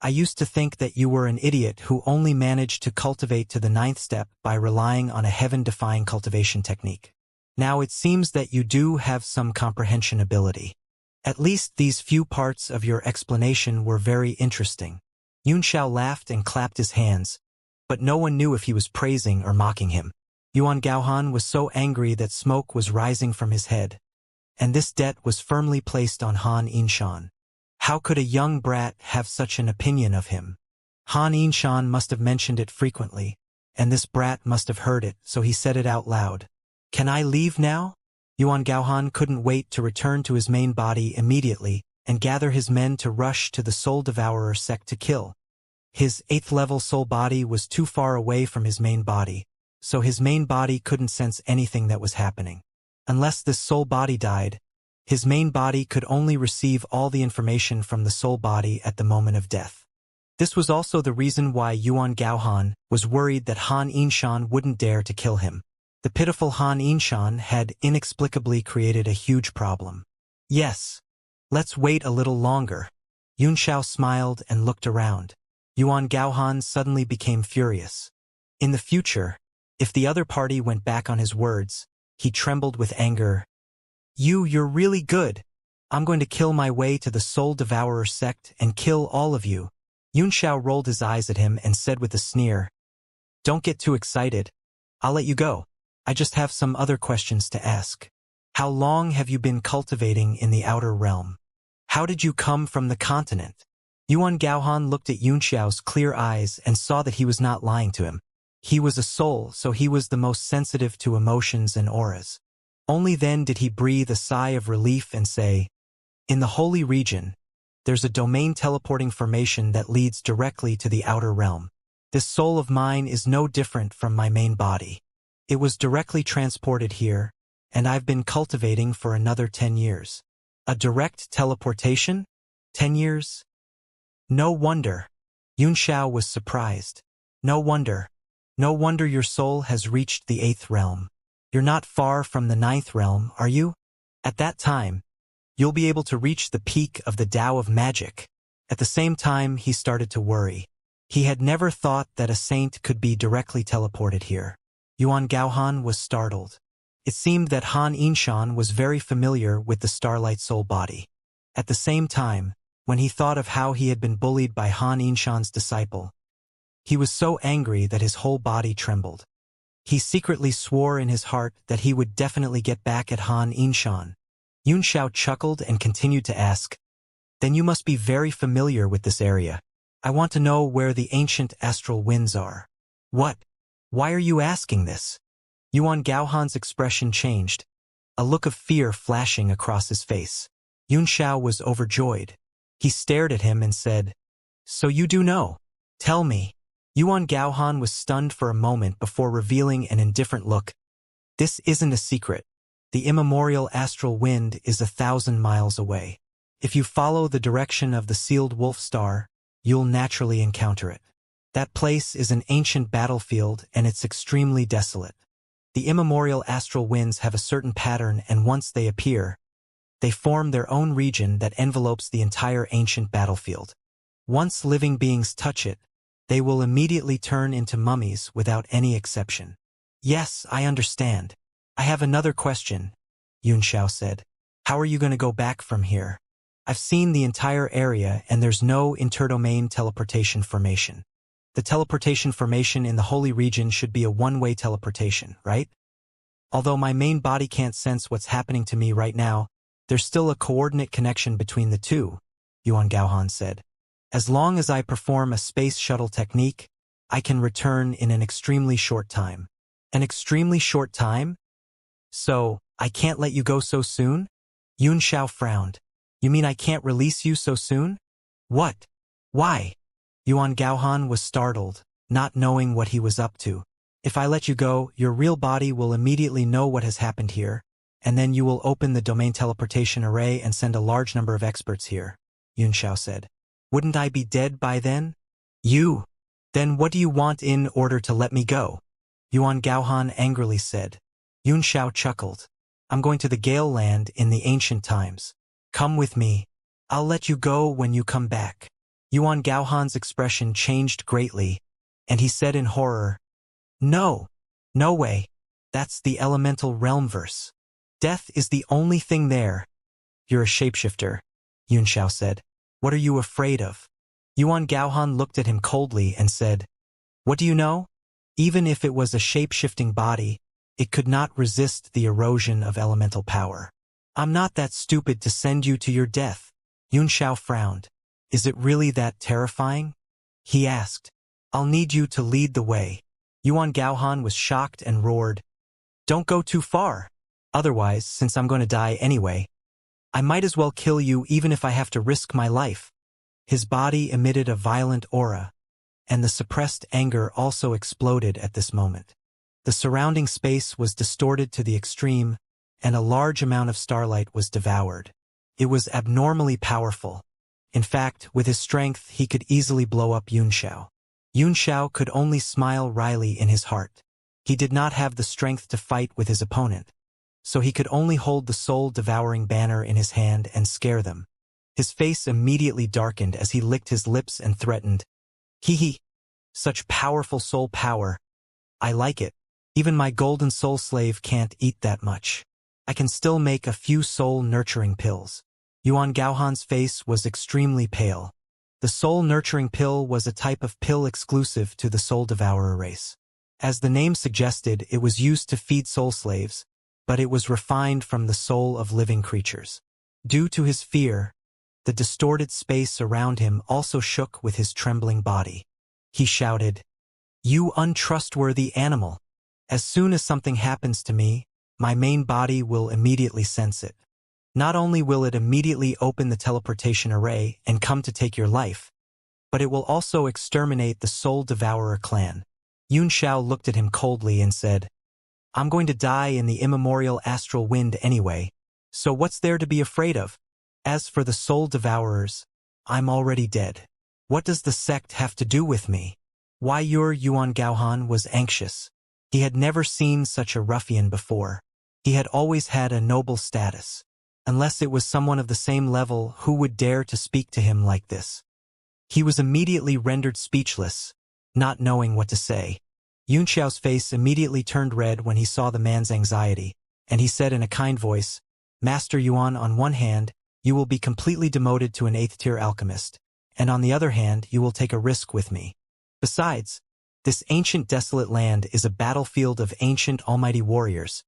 I used to think that you were an idiot who only managed to cultivate to the 9th step by relying on a heaven-defying cultivation technique. Now it seems that you do have some comprehension ability. At least these few parts of your explanation were very interesting. Yun Xiao laughed and clapped his hands, but no one knew if he was praising or mocking him. Yuan Gaohan was so angry that smoke was rising from his head, and this debt was firmly placed on Han Yinshan. How could a young brat have such an opinion of him? Han Yinshan must have mentioned it frequently, and this brat must have heard it, so he said it out loud. Can I leave now? Yuan Gaohan couldn't wait to return to his main body immediately and gather his men to rush to the Soul Devourer sect to kill. His 8th-level soul body was too far away from his main body, so his main body couldn't sense anything that was happening. Unless this soul body died, his main body could only receive all the information from the soul body at the moment of death. This was also the reason why Yuan Gaohan was worried that Han Yinshan wouldn't dare to kill him. The pitiful Han Yinshan had inexplicably created a huge problem. Yes, let's wait a little longer. Yun Xiao smiled and looked around. Yuan Gaohan suddenly became furious. In the future, if the other party went back on his words, he trembled with anger. You're really good. I'm going to kill my way to the Soul Devourer sect and kill all of you. Yun Xiao rolled his eyes at him and said with a sneer, Don't get too excited. I'll let you go. I just have some other questions to ask. How long have you been cultivating in the outer realm? How did you come from the continent? Yuan Gaohan looked at Yun Xiao's clear eyes and saw that he was not lying to him. He was a soul, so he was the most sensitive to emotions and auras. Only then did he breathe a sigh of relief and say, In the Holy Region, there's a domain teleporting formation that leads directly to the outer realm. This soul of mine is no different from my main body. It was directly transported here, and I've been cultivating for another 10 years. A direct teleportation? 10 years? No wonder. Yun Xiao was surprised. No wonder. No wonder your soul has reached the 8th realm. You're not far from the 9th realm, are you? At that time, You'll be able to reach the peak of the Tao of magic. At the same time, he started to worry. He had never thought that a saint could be directly teleported here. Yuan Gaohan was startled. It seemed that Han Yinshan was very familiar with the Starlight Soul body. At the same time, when he thought of how he had been bullied by Han Yinshan's disciple, he was so angry that his whole body trembled. He secretly swore in his heart that he would definitely get back at Han Yinshan. Yun Xiao chuckled and continued to ask, "Then you must be very familiar with this area. I want to know where the ancient astral winds are." "What? Why are you asking this?" Yuan Gaohan's expression changed, a look of fear flashing across his face. Yun Xiao was overjoyed. He stared at him and said, "So you do know? Tell me." Yuan Gaohan was stunned for a moment before revealing an indifferent look. "This isn't a secret. The immemorial astral wind is 1,000 miles away. If you follow the direction of the sealed wolf star, you'll naturally encounter it. That place is an ancient battlefield and it's extremely desolate. The immemorial astral winds have a certain pattern, and once they appear, they form their own region that envelopes the entire ancient battlefield. Once living beings touch it, they will immediately turn into mummies without any exception." "Yes, I understand. I have another question," Yun Xiao said. "How are you going to go back from here? I've seen the entire area and there's no interdomain teleportation formation. The teleportation formation in the Holy Region should be a one-way teleportation, right? Although my main body can't sense what's happening to me right now, there's still a coordinate connection between the two," Yuan Gaohan said. "As long as I perform a space shuttle technique, I can return in an extremely short time." "An extremely short time? So, I can't let you go so soon?" Yun Xiao frowned. "You mean I can't release you so soon?" "What? Why?" Yuan Gaohan was startled, not knowing what he was up to. "If I let you go, your real body will immediately know what has happened here, and then you will open the domain teleportation array and send a large number of experts here," Yun Xiao said. "Wouldn't I be dead by then?" "You? Then what do you want in order to let me go?" Yuan Gaohan angrily said. Yun Xiao chuckled. "I'm going to the Gale land in the ancient times. Come with me. I'll let you go when you come back." Yuan Gaohan's expression changed greatly, and he said in horror, "No, no way. That's the elemental realm verse. Death is the only thing there." "You're a shapeshifter," Yun Xiao said. "What are you afraid of?" Yuan Gaohan looked at him coldly and said, "What do you know? Even if it was a shape-shifting body, it could not resist the erosion of elemental power. I'm not that stupid to send you to your death." Yun Xiao frowned. "Is it really that terrifying?" he asked. "I'll need you to lead the way." Yuan Gaohan was shocked and roared, "Don't go too far. Otherwise, since I'm going to die anyway, I might as well kill you even if I have to risk my life." His body emitted a violent aura, and the suppressed anger also exploded at this moment. The surrounding space was distorted to the extreme, and a large amount of starlight was devoured. It was abnormally powerful. In fact, with his strength, he could easily blow up Yun Xiao. Yun Xiao could only smile wryly in his heart. He did not have the strength to fight with his opponent, so he could only hold the soul-devouring banner in his hand and scare them. His face immediately darkened as he licked his lips and threatened, "Hee, such powerful soul power. I like it. Even my golden soul slave can't eat that much. I can still make a few soul-nurturing pills." Yuan Gaohan's face was extremely pale. The soul-nurturing pill was a type of pill exclusive to the soul-devourer race. As the name suggested, it was used to feed soul slaves, but it was refined from the soul of living creatures. Due to his fear, the distorted space around him also shook with his trembling body. He shouted, "You untrustworthy animal! As soon as something happens to me, my main body will immediately sense it. Not only will it immediately open the teleportation array and come to take your life, but it will also exterminate the Soul Devourer clan." Yun Xiao looked at him coldly and said, "I'm going to die in the immemorial astral wind anyway, so what's there to be afraid of? As for the Soul Devourers, I'm already dead. What does the sect have to do with me?" Yuan Gaohan was anxious. He had never seen such a ruffian before. He had always had a noble status. Unless it was someone of the same level who would dare to speak to him like this. He was immediately rendered speechless, not knowing what to say. Yunxiao's face immediately turned red when he saw the man's anxiety, and he said in a kind voice, "Master Yuan, on one hand, you will be completely demoted to an 8th-tier alchemist, and on the other hand, you will take a risk with me. Besides, this ancient desolate land is a battlefield of ancient almighty warriors,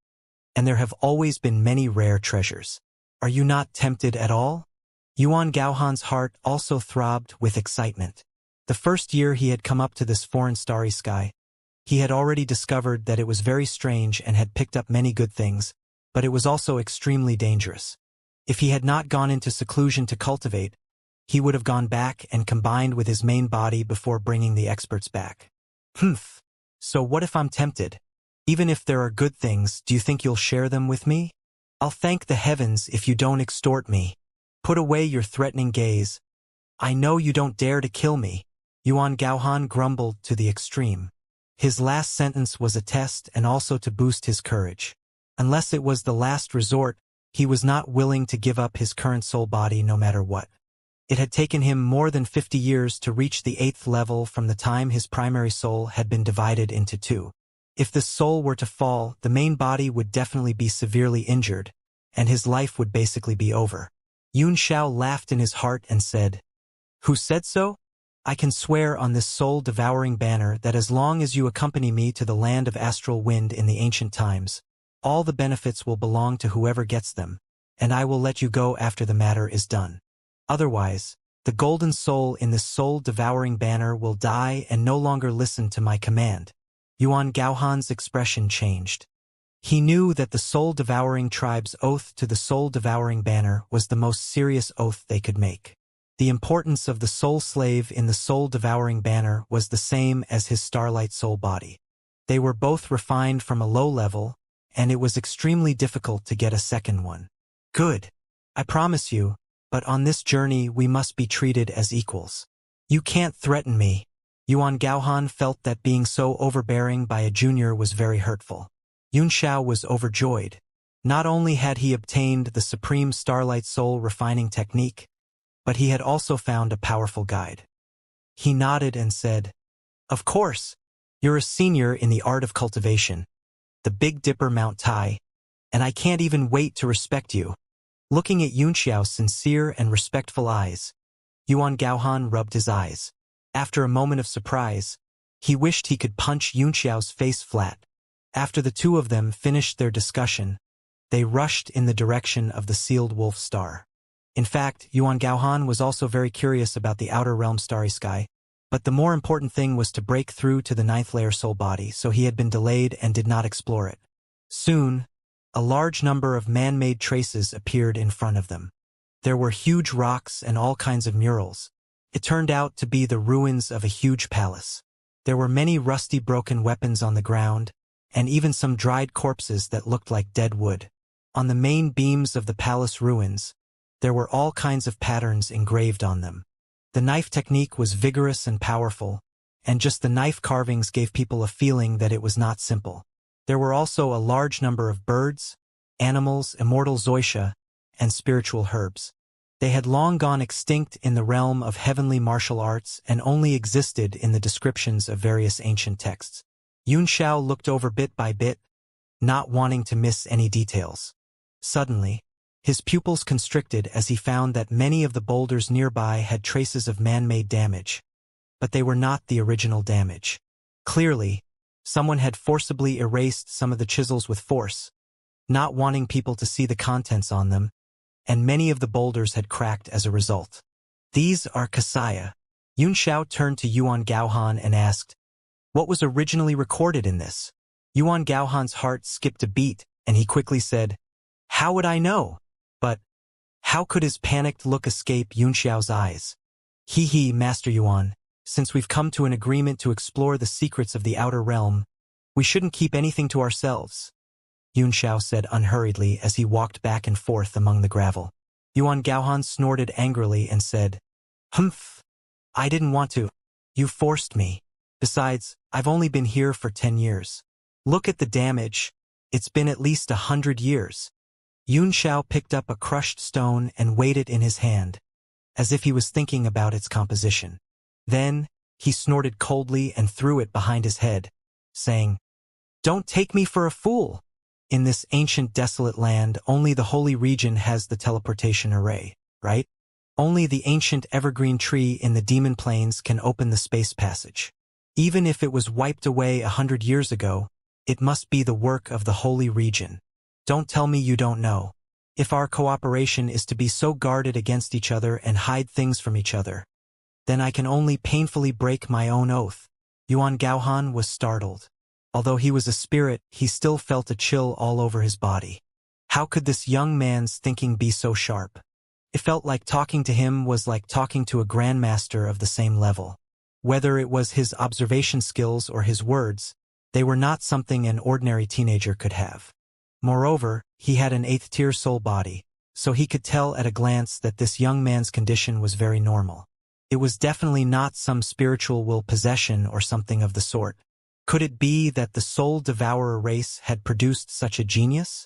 and there have always been many rare treasures. Are you not tempted at all?" Yuan Gaohan's heart also throbbed with excitement. The first year he had come up to this foreign starry sky, he had already discovered that it was very strange and had picked up many good things, but it was also extremely dangerous. If he had not gone into seclusion to cultivate, he would have gone back and combined with his main body before bringing the experts back. So what if I'm tempted? Even if there are good things, do you think you'll share them with me? I'll thank the heavens if you don't extort me. Put away your threatening gaze. I know you don't dare to kill me. Yuan Gaohan grumbled to the extreme. His last sentence was a test and also to boost his courage. Unless it was the last resort, he was not willing to give up his current soul body no matter what. It had taken him more than 50 years to reach the 8th level from the time his primary soul had been divided into two. If this soul were to fall, the main body would definitely be severely injured, and his life would basically be over. Yun Xiao laughed in his heart and said, "Who said so? I can swear on this soul-devouring banner that as long as you accompany me to the land of astral wind in the ancient times, all the benefits will belong to whoever gets them, and I will let you go after the matter is done. Otherwise, the golden soul in this soul-devouring banner will die and no longer listen to my command." Yuan Gaohan's expression changed. He knew that the soul-devouring tribe's oath to the soul-devouring banner was the most serious oath they could make. The importance of the soul slave in the soul-devouring banner was the same as his starlight soul body. They were both refined from a low level, and it was extremely difficult to get a second one. "Good. I promise you, but on this journey we must be treated as equals. You can't threaten me." Yuan Gaohan felt that being so overbearing by a junior was very hurtful. Yun Xiao was overjoyed. Not only had he obtained the supreme starlight soul refining technique, but he had also found a powerful guide. He nodded and said, "Of course, you're a senior in the art of cultivation, the Big Dipper Mount Tai, and I can't even wait to respect you." Looking at Yun Xiao's sincere and respectful eyes, Yuan Gaohan rubbed his eyes. After a moment of surprise, he wished he could punch Yun Xiao's face flat. After the two of them finished their discussion, they rushed in the direction of the sealed wolf star. In fact, Yuan Gaohan was also very curious about the outer realm starry sky, but the more important thing was to break through to the 9th layer soul body, so he had been delayed and did not explore it. Soon, a large number of man-made traces appeared in front of them. There were huge rocks and all kinds of murals. It turned out to be the ruins of a huge palace. There were many rusty broken weapons on the ground, and even some dried corpses that looked like dead wood. On the main beams of the palace ruins, there were all kinds of patterns engraved on them. The knife technique was vigorous and powerful, and just the knife carvings gave people a feeling that it was not simple. There were also a large number of birds, animals, immortal Xianxia, and spiritual herbs. They had long gone extinct in the realm of heavenly martial arts and only existed in the descriptions of various ancient texts. Yun Xiao looked over bit by bit, not wanting to miss any details. Suddenly, his pupils constricted as he found that many of the boulders nearby had traces of man-made damage, but they were not the original damage. Clearly, someone had forcibly erased some of the chisels with force, not wanting people to see the contents on them, and many of the boulders had cracked as a result. "These are Xianxia." Yun Xiao turned to Yuan Gaohan and asked, "What was originally recorded in this?" Yuan Gaohan's heart skipped a beat, and he quickly said, "How would I know?" But how could his panicked look escape Yun Xiao's eyes? "He, Master Yuan, since we've come to an agreement to explore the secrets of the outer realm, we shouldn't keep anything to ourselves," Yun Xiao said unhurriedly as he walked back and forth among the gravel. Yuan Gaohan snorted angrily and said, "Humph, I didn't want to. You forced me. Besides, I've only been here for 10 years. Look at the damage. It's been at least 100 years. Xiao picked up a crushed stone and weighed it in his hand, as if he was thinking about its composition. Then, he snorted coldly and threw it behind his head, saying, "Don't take me for a fool! In this ancient desolate land, only the holy region has the teleportation array, right? Only the ancient evergreen tree in the demon plains can open the space passage. Even if it was wiped away 100 years ago, it must be the work of the holy region. Don't tell me you don't know. If our cooperation is to be so guarded against each other and hide things from each other, then I can only painfully break my own oath." Yuan Gaohan was startled. Although he was a spirit, he still felt a chill all over his body. How could this young man's thinking be so sharp? It felt like talking to him was like talking to a grandmaster of the same level. Whether it was his observation skills or his words, they were not something an ordinary teenager could have. Moreover, he had an 8th-tier soul body, so he could tell at a glance that this young man's condition was very normal. It was definitely not some spiritual will possession or something of the sort. Could it be that the soul devourer race had produced such a genius?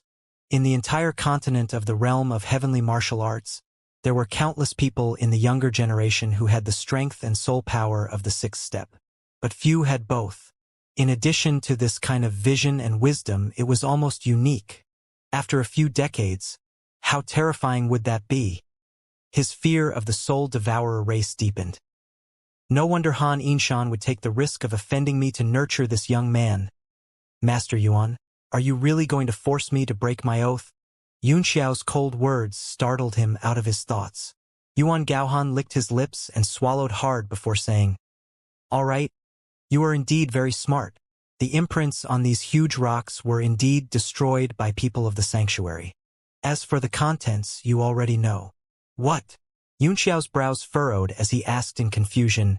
In the entire continent of the realm of heavenly martial arts, there were countless people in the younger generation who had the strength and soul power of the 6th step. But few had both. In addition to this kind of vision and wisdom, it was almost unique. After a few decades, how terrifying would that be? His fear of the soul devourer race deepened. No wonder Han Yinshan would take the risk of offending me to nurture this young man. Master Yuan, are you really going to force me to break my oath? Yunxiao's cold words startled him out of his thoughts. Yuan Gaohan licked his lips and swallowed hard before saying, "All right, you are indeed very smart. The imprints on these huge rocks were indeed destroyed by people of the sanctuary. As for the contents, you already know." "What?" Yunxiao's brows furrowed as he asked in confusion.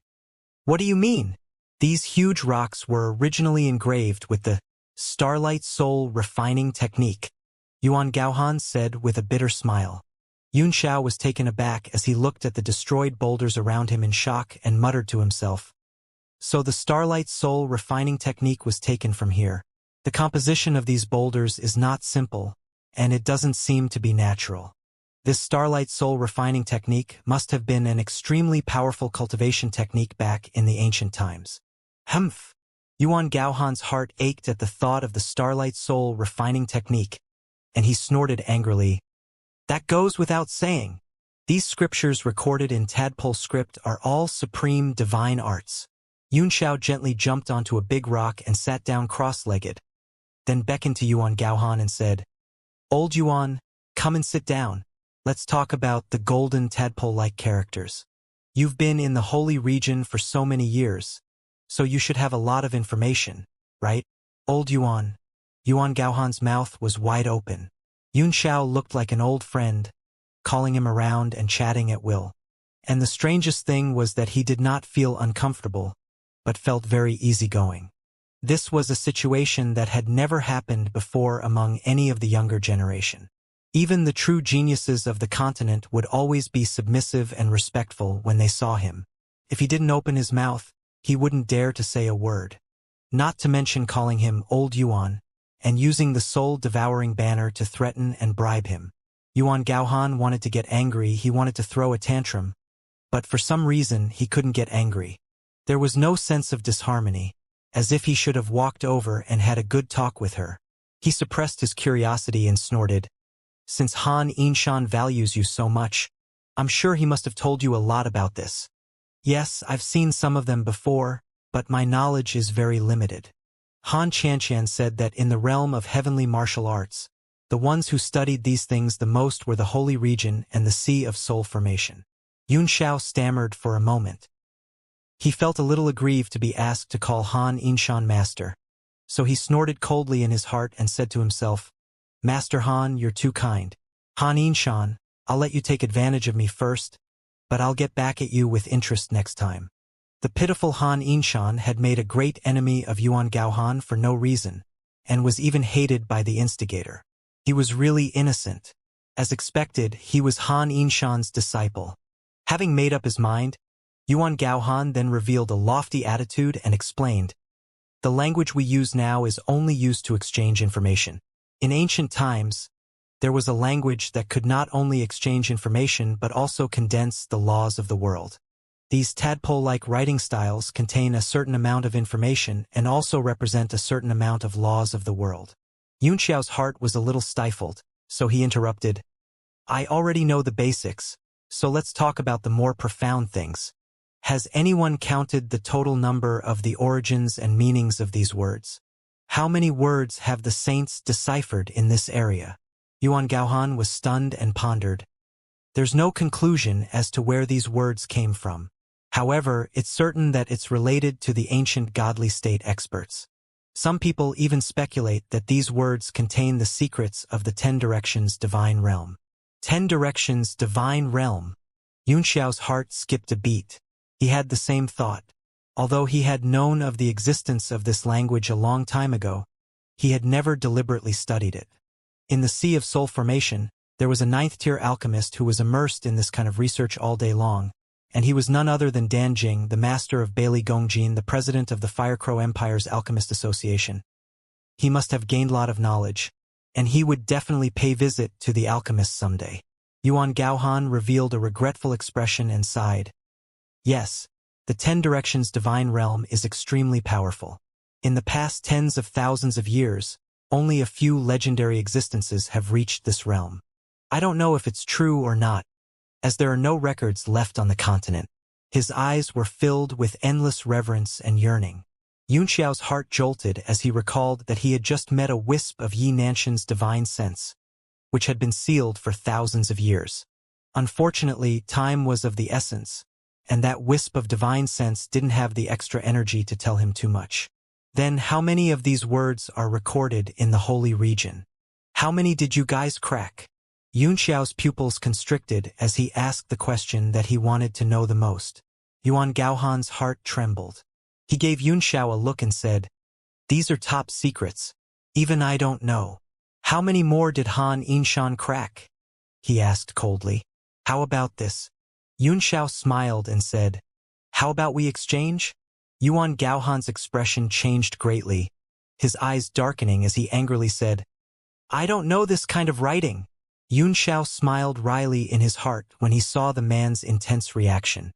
"What do you mean?" "These huge rocks were originally engraved with the Starlight Soul Refining Technique," Yuan Gaohan said with a bitter smile. Yunxiao was taken aback as he looked at the destroyed boulders around him in shock and muttered to himself. So the Starlight Soul Refining Technique was taken from here. The composition of these boulders is not simple, and it doesn't seem to be natural. This Starlight Soul Refining Technique must have been an extremely powerful cultivation technique back in the ancient times. Humph! Yuan Gaohan's heart ached at the thought of the Starlight Soul Refining Technique, and he snorted angrily. "That goes without saying. These scriptures recorded in Tadpole script are all supreme divine arts." Yunxiao gently jumped onto a big rock and sat down cross-legged, then beckoned to Yuan Gaohan and said, "Old Yuan, come and sit down. Let's talk about the golden tadpole-like characters. You've been in the holy region for so many years, so you should have a lot of information, right? Old Yuan." Yuan Gaohan's mouth was wide open. Yunxiao looked like an old friend, calling him around and chatting at will. And the strangest thing was that he did not feel uncomfortable, but felt very easygoing. This was a situation that had never happened before among any of the younger generation. Even the true geniuses of the continent would always be submissive and respectful when they saw him. If he didn't open his mouth, he wouldn't dare to say a word. Not to mention calling him Old Yuan, and using the soul-devouring banner to threaten and bribe him. Yuan Gaohan wanted to get angry, he wanted to throw a tantrum, but for some reason he couldn't get angry. There was no sense of disharmony, as if he should have walked over and had a good talk with her. He suppressed his curiosity and snorted, "Since Han Yinshan values you so much, I'm sure he must have told you a lot about this." "Yes, I've seen some of them before, but my knowledge is very limited." Han Xianxia said that in the realm of heavenly martial arts, the ones who studied these things the most were the holy region and the sea of soul formation. Yunxiao stammered for a moment. He felt a little aggrieved to be asked to call Han Yinshan master, so he snorted coldly in his heart and said to himself, "Master Han, you're too kind. Han Yinshan, I'll let you take advantage of me first, but I'll get back at you with interest next time." The pitiful Han Yinshan had made a great enemy of Yuan Gaohan for no reason, and was even hated by the instigator. He was really innocent. As expected, he was Han Yinshan's disciple. Having made up his mind, Yuan Gaohan then revealed a lofty attitude and explained, "The language we use now is only used to exchange information. In ancient times, There was a language that could not only exchange information but also condense the laws of the world. These tadpole-like writing styles contain a certain amount of information and also represent a certain amount of laws of the world. Yunxiao's heart was a little stifled, so he interrupted, "I already know the basics, so let's talk about the more profound things. Has anyone counted the total number of the origins and meanings of these words? How many words have the saints deciphered in this area?" Yuan Gaohan was stunned and pondered. There's no conclusion as to where these words came from. However, it's certain that it's related to the ancient godly state experts. Some people even speculate that these words contain the secrets of the 10 Directions Divine Realm. 10 Directions Divine Realm. Yunxiao's heart skipped a beat. He had the same thought. Although he had known of the existence of this language a long time ago, he had never deliberately studied it. In the Sea of Soul Formation, there was a 9th-tier alchemist who was immersed in this kind of research all day long, and he was none other than Dan Jing, the master of Bailey Gongjin, the president of the Firecrow Empire's Alchemist Association. He must have gained a lot of knowledge, and he would definitely pay visit to the alchemist someday. Yuan Gaohan revealed a regretful expression and sighed. Yes, the 10 Directions Divine Realm is extremely powerful. In the past tens of thousands of years, only a few legendary existences have reached this realm. I don't know if it's true or not, as there are no records left on the continent. His eyes were filled with endless reverence and yearning. Yunxiao's heart jolted as he recalled that he had just met a wisp of Yi Nanshan's divine sense, which had been sealed for thousands of years. Unfortunately, time was of the essence, and that wisp of divine sense didn't have the extra energy to tell him too much. Then how many of these words are recorded in the holy region? How many did you guys crack? Yunxiao's pupils constricted as he asked the question that he wanted to know the most. Yuan Gaohan's heart trembled. He gave Yunxiao a look and said, "These are top secrets. Even I don't know. How many more did Han Yinshan crack?" he asked coldly. "How about this?" Yunxiao smiled and said, "How about we exchange?" Yuan Gaohan's expression changed greatly, his eyes darkening as he angrily said, "I don't know this kind of writing." Yunxiao smiled wryly in his heart when he saw the man's intense reaction.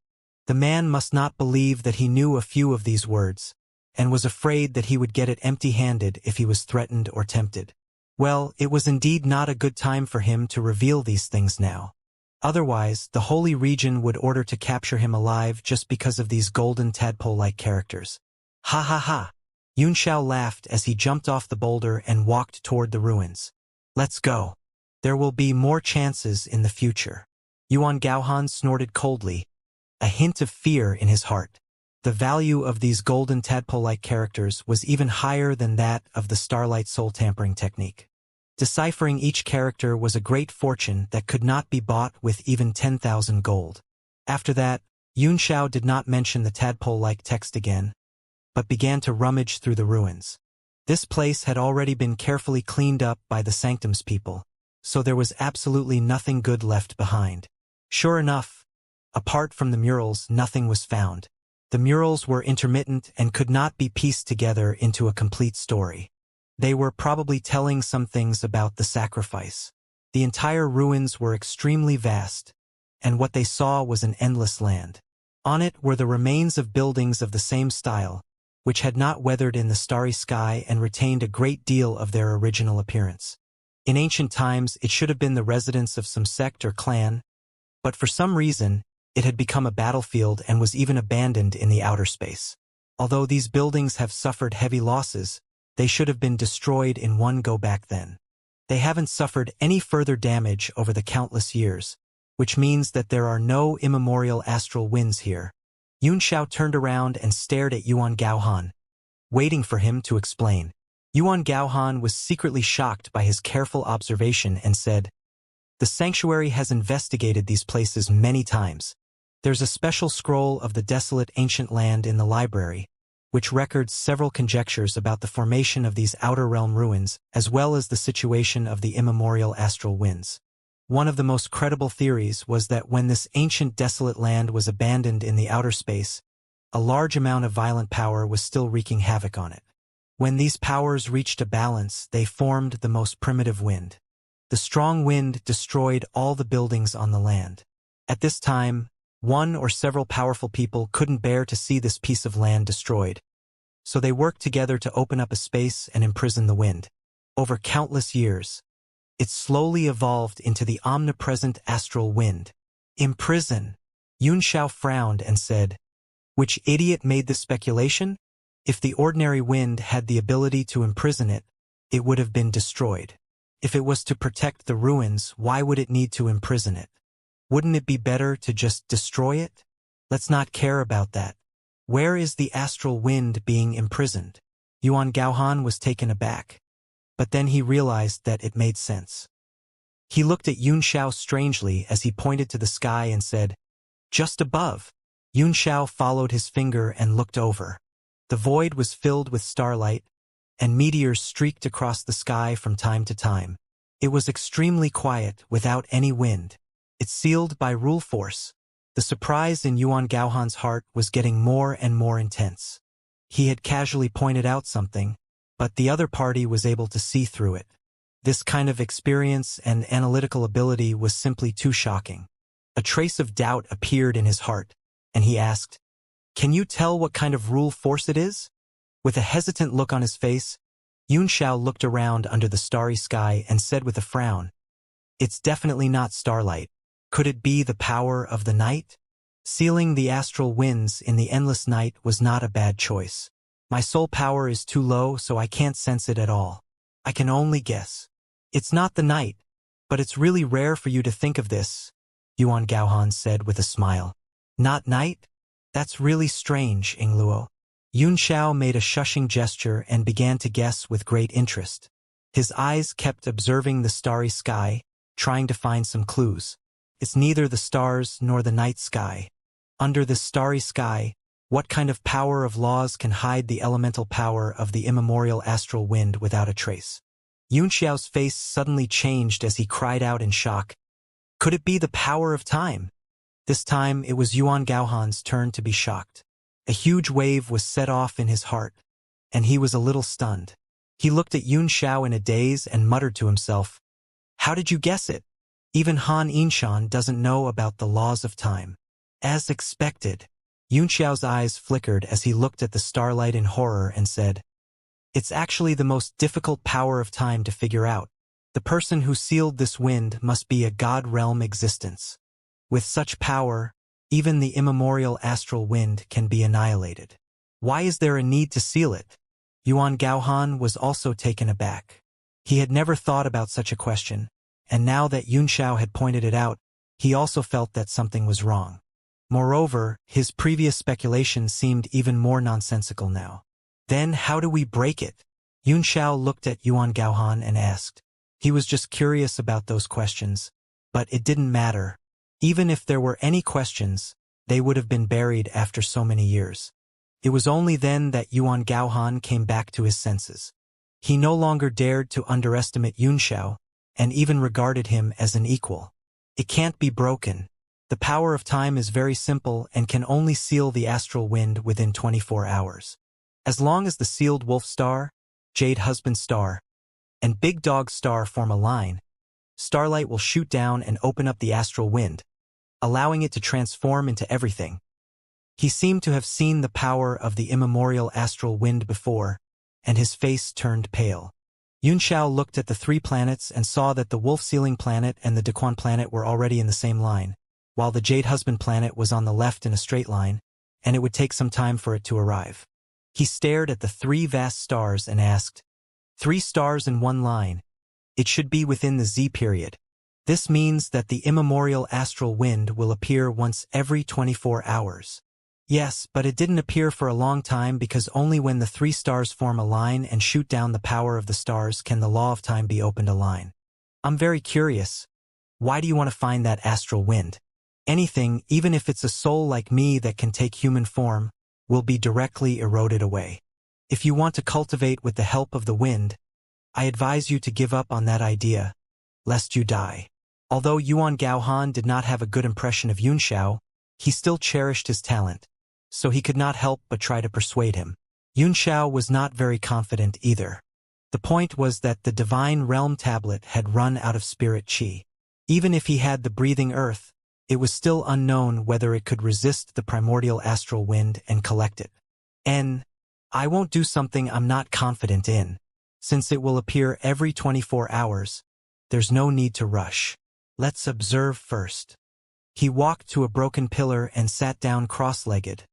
The man must not believe that he knew a few of these words, and was afraid that he would get it empty-handed if he was threatened or tempted. Well, it was indeed not a good time for him to reveal these things now. Otherwise, the Holy Region would order to capture him alive just because of these golden tadpole-like characters. Ha ha ha! Yunxiao laughed as he jumped off the boulder and walked toward the ruins. "Let's go. There will be more chances in the future." Yuan Gaohan snorted coldly, a hint of fear in his heart. The value of these golden tadpole-like characters was even higher than that of the Starlight Soul Tampering technique. Deciphering each character was a great fortune that could not be bought with even 10,000 gold. After that, Yunxiao did not mention the tadpole-like text again, but began to rummage through the ruins. This place had already been carefully cleaned up by the Sanctum's people, so there was absolutely nothing good left behind. Sure enough, apart from the murals, nothing was found. The murals were intermittent and could not be pieced together into a complete story. They were probably telling some things about the sacrifice. The entire ruins were extremely vast, and what they saw was an endless land. On it were the remains of buildings of the same style, which had not weathered in the starry sky and retained a great deal of their original appearance. In ancient times, it should have been the residence of some sect or clan, but for some reason, it had become a battlefield and was even abandoned in the outer space. Although these buildings have suffered heavy losses, they should have been destroyed in one go back then. They haven't suffered any further damage over the countless years, which means that there are no immemorial astral winds here. Yunxiao turned around and stared at Yuan Gaohan, waiting for him to explain. Yuan Gaohan was secretly shocked by his careful observation and said, "The sanctuary has investigated these places many times. There's a special scroll of the desolate ancient land in the library, which records several conjectures about the formation of these outer realm ruins, as well as the situation of the immemorial astral winds. One of the most credible theories was that when this ancient desolate land was abandoned in the outer space, a large amount of violent power was still wreaking havoc on it. When these powers reached a balance, they formed the most primitive wind. The strong wind destroyed all the buildings on the land. At this time, one or several powerful people couldn't bear to see this piece of land destroyed, so they worked together to open up a space and imprison the wind. Over countless years, it slowly evolved into the omnipresent astral wind. Imprison. Xianxia frowned and said, "Which idiot made this speculation? If the ordinary wind had the ability to imprison it, it would have been destroyed. If it was to protect the ruins, why would it need to imprison it? Wouldn't it be better to just destroy it? Let's not care about that. Where is the astral wind being imprisoned?" Yuan Gaohan was taken aback, but then he realized that it made sense. He looked at Xianxia strangely as he pointed to the sky and said, "Just above." Xianxia followed his finger and looked over. The void was filled with starlight, and meteors streaked across the sky from time to time. It was extremely quiet, without any wind. It's sealed by rule force. The surprise in Yuan Gaohan's heart was getting more and more intense. He had casually pointed out something, but the other party was able to see through it. This kind of experience and analytical ability was simply too shocking. A trace of doubt appeared in his heart, and he asked, "Can you tell what kind of rule force it is?" With a hesitant look on his face, Xianxia looked around under the starry sky and said with a frown, "It's definitely not starlight. Could it be the power of the night?" Sealing the astral winds in the endless night was not a bad choice. My soul power is too low, so I can't sense it at all. I can only guess. It's not the night, but it's really rare for you to think of this, Yuan Gaohan said with a smile. Not night? That's really strange, Ingluo. Xianxia made a shushing gesture and began to guess with great interest. His eyes kept observing the starry sky, trying to find some clues. It's neither the stars nor the night sky. Under this starry sky, what kind of power of laws can hide the elemental power of the immemorial astral wind without a trace? Xianxiao's face suddenly changed as he cried out in shock. Could it be the power of time? This time it was Yuan Gaohan's turn to be shocked. A huge wave was set off in his heart, and he was a little stunned. He looked at Xianxia in a daze and muttered to himself, "How did you guess it? Even Han Yinshan doesn't know about the laws of time." As expected, Xiao's eyes flickered as he looked at the starlight in horror and said, "It's actually the most difficult power of time to figure out. The person who sealed this wind must be a god realm existence. With such power, even the immemorial astral wind can be annihilated. Why is there a need to seal it?" Yuan Gaohan was also taken aback. He had never thought about such a question, and now that Xianxia had pointed it out, he also felt that something was wrong. Moreover, his previous speculation seemed even more nonsensical now. Then how do we break it? Xianxia looked at Yuan Gaohan and asked. He was just curious about those questions, but it didn't matter. Even if there were any questions, they would have been buried after so many years. It was only then that Yuan Gaohan came back to his senses. He no longer dared to underestimate Xianxia, and even regarded him as an equal. It can't be broken. The power of time is very simple and can only seal the astral wind within 24 hours. As long as the sealed wolf star, jade husband star, and big dog star form a line, starlight will shoot down and open up the astral wind, allowing it to transform into everything. He seemed to have seen the power of the immemorial astral wind before, and his face turned pale. Xianxia looked at the 3 planets and saw that the wolf-sealing planet and the Daquan planet were already in the same line, while the jade husband planet was on the left in a straight line, and it would take some time for it to arrive. He stared at the 3 vast stars and asked, 3 stars in one line. It should be within the Z period. This means that the immemorial astral wind will appear once every 24 hours. Yes, but it didn't appear for a long time because only when the 3 stars form a line and shoot down the power of the stars can the law of time be opened a line. I'm very curious. Why do you want to find that astral wind? Anything, even if it's a soul like me that can take human form, will be directly eroded away. If you want to cultivate with the help of the wind, I advise you to give up on that idea, lest you die. Although Yuan Gaohan did not have a good impression of Xianxia, he still cherished his talent, so he could not help but try to persuade him. Xianxia was not very confident either. The point was that the Divine Realm tablet had run out of spirit chi. Even if he had the breathing earth, it was still unknown whether it could resist the primordial astral wind and collect it. And I won't do something I'm not confident in. Since it will appear every 24 hours, there's no need to rush. Let's observe first. He walked to a broken pillar and sat down cross-legged,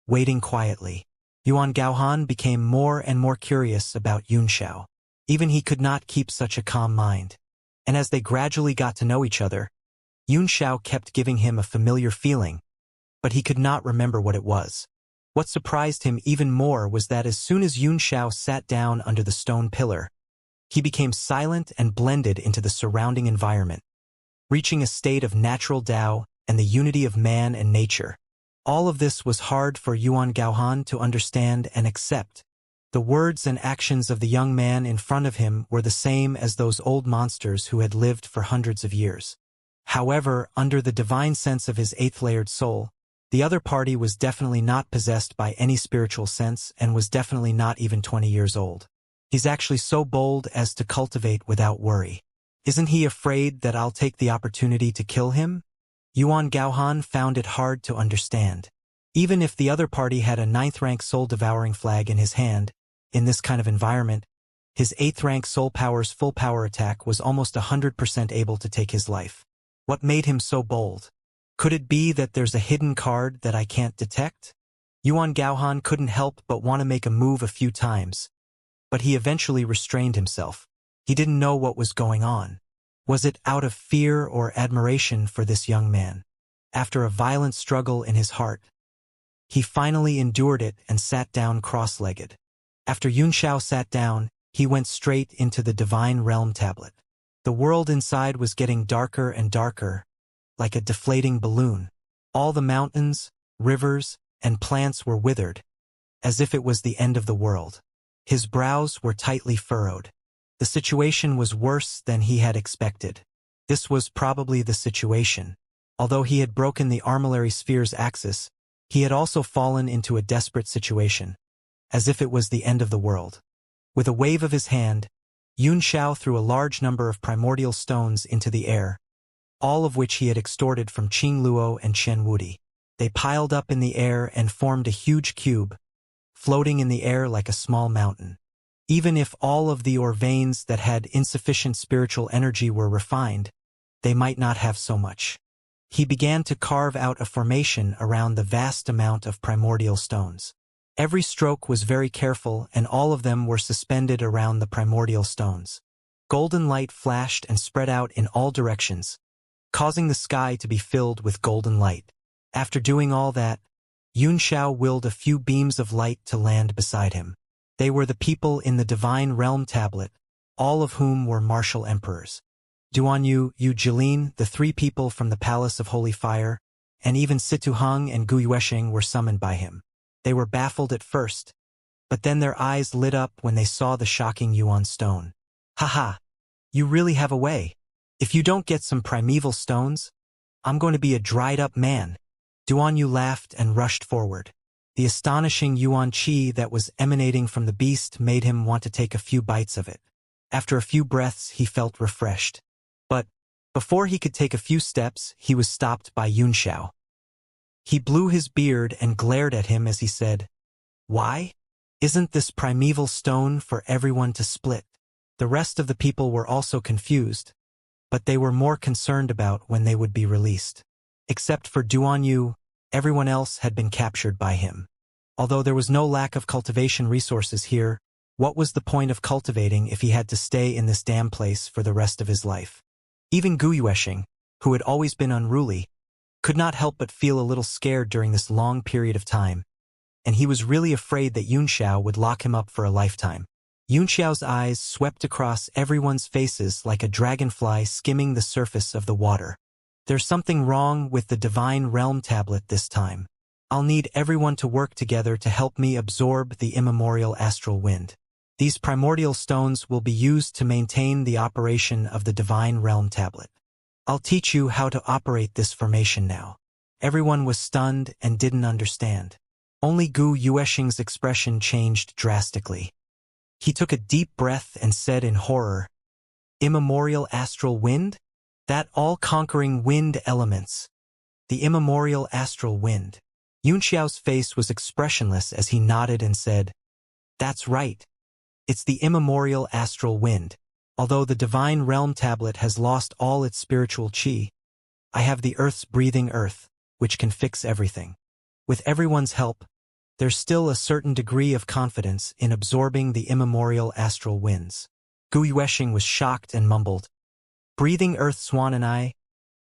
waiting quietly. Yuan Gaohan became more and more curious about Yunxiao. Even he could not keep such a calm mind. And as they gradually got to know each other, Yunxiao kept giving him a familiar feeling, but he could not remember what it was. What surprised him even more was that as soon as Yunxiao sat down under the stone pillar, he became silent and blended into the surrounding environment, reaching a state of natural Tao and the unity of man and nature. All of this was hard for Yuan Gaohan to understand and accept. The words and actions of the young man in front of him were the same as those old monsters who had lived for hundreds of years. However, under the divine sense of his eighth-layered soul, the other party was definitely not possessed by any spiritual sense and was definitely not even 20 years old. He's actually so bold as to cultivate without worry. Isn't he afraid that I'll take the opportunity to kill him? Yuan Gaohan found it hard to understand. Even if the other party had a 9th-rank soul-devouring flag in his hand, in this kind of environment, his 8th-rank soul power's full power attack was almost 100% able to take his life. What made him so bold? Could it be that there's a hidden card that I can't detect? Yuan Gaohan couldn't help but want to make a move a few times, but he eventually restrained himself. He didn't know what was going on. Was it out of fear or admiration for this young man? After a violent struggle in his heart, he finally endured it and sat down cross-legged. After Yunxiao sat down, he went straight into the Divine Realm tablet. The world inside was getting darker and darker, like a deflating balloon. All the mountains, rivers, and plants were withered, as if it was the end of the world. His brows were tightly furrowed. The situation was worse than he had expected. This was probably the situation. Although he had broken the armillary sphere's axis, he had also fallen into a desperate situation, as if it was the end of the world. With a wave of his hand, Yunxiao threw a large number of primordial stones into the air, all of which he had extorted from Qing Luo and Chen Wudi. They piled up in the air and formed a huge cube, floating in the air like a small mountain. Even if all of the ore veins that had insufficient spiritual energy were refined, they might not have so much. He began to carve out a formation around the vast amount of primordial stones. Every stroke was very careful, and all of them were suspended around the primordial stones. Golden light flashed and spread out in all directions, causing the sky to be filled with golden light. After doing all that, Yunxiao willed a few beams of light to land beside him. They were the people in the Divine Realm tablet, all of whom were martial emperors. Duanyu, Yu Jilin, the 3 people from the Palace of Holy Fire, and even Situ Heng and Gu Yuesheng were summoned by him. They were baffled at first, but then their eyes lit up when they saw the shocking Yuan stone. Haha, you really have a way. If you don't get some primeval stones, I'm going to be a dried-up man. Duanyu laughed and rushed forward. The astonishing yuan qi that was emanating from the beast made him want to take a few bites of it. After a few breaths, he felt refreshed. But before he could take a few steps, he was stopped by Yunxiao. He blew his beard and glared at him as he said, "Why? Isn't this primeval stone for everyone to split?" The rest of the people were also confused, but they were more concerned about when they would be released. Except for Duanyu, everyone else had been captured by him. Although there was no lack of cultivation resources here, what was the point of cultivating if he had to stay in this damn place for the rest of his life? Even Gu Yuesheng, who had always been unruly, could not help but feel a little scared during this long period of time, and he was really afraid that Yunxiao would lock him up for a lifetime. Yunxiao's eyes swept across everyone's faces like a dragonfly skimming the surface of the water. There's something wrong with the Divine Realm tablet this time. I'll need everyone to work together to help me absorb the immemorial astral wind. These primordial stones will be used to maintain the operation of the Divine Realm tablet. I'll teach you how to operate this formation now. Everyone was stunned and didn't understand. Only Gu Yuesheng's expression changed drastically. He took a deep breath and said in horror, "Immemorial astral wind? That all-conquering wind elements. The immemorial astral wind." Yunxiao's face was expressionless as he nodded and said, "That's right. It's the immemorial astral wind. Although the Divine Realm tablet has lost all its spiritual qi, I have the Earth's breathing earth, which can fix everything. With everyone's help, there's still a certain degree of confidence in absorbing the immemorial astral winds." Gu Yuesheng was shocked and mumbled, "Breathing Earth Swan and I,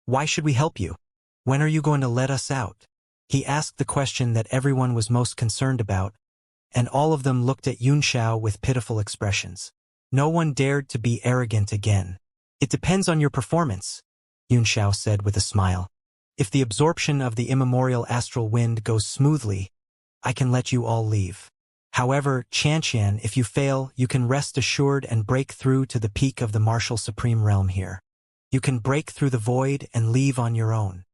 why should we help you? When are you going to let us out?" He asked the question that everyone was most concerned about, and all of them looked at Yunxiao with pitiful expressions. No one dared to be arrogant again. "It depends on your performance," Yunxiao said with a smile. "If the absorption of the immemorial astral wind goes smoothly, I can let you all leave. However, Xianxia, if you fail, you can rest assured and break through to the peak of the martial supreme realm here. You can break through the void and leave on your own."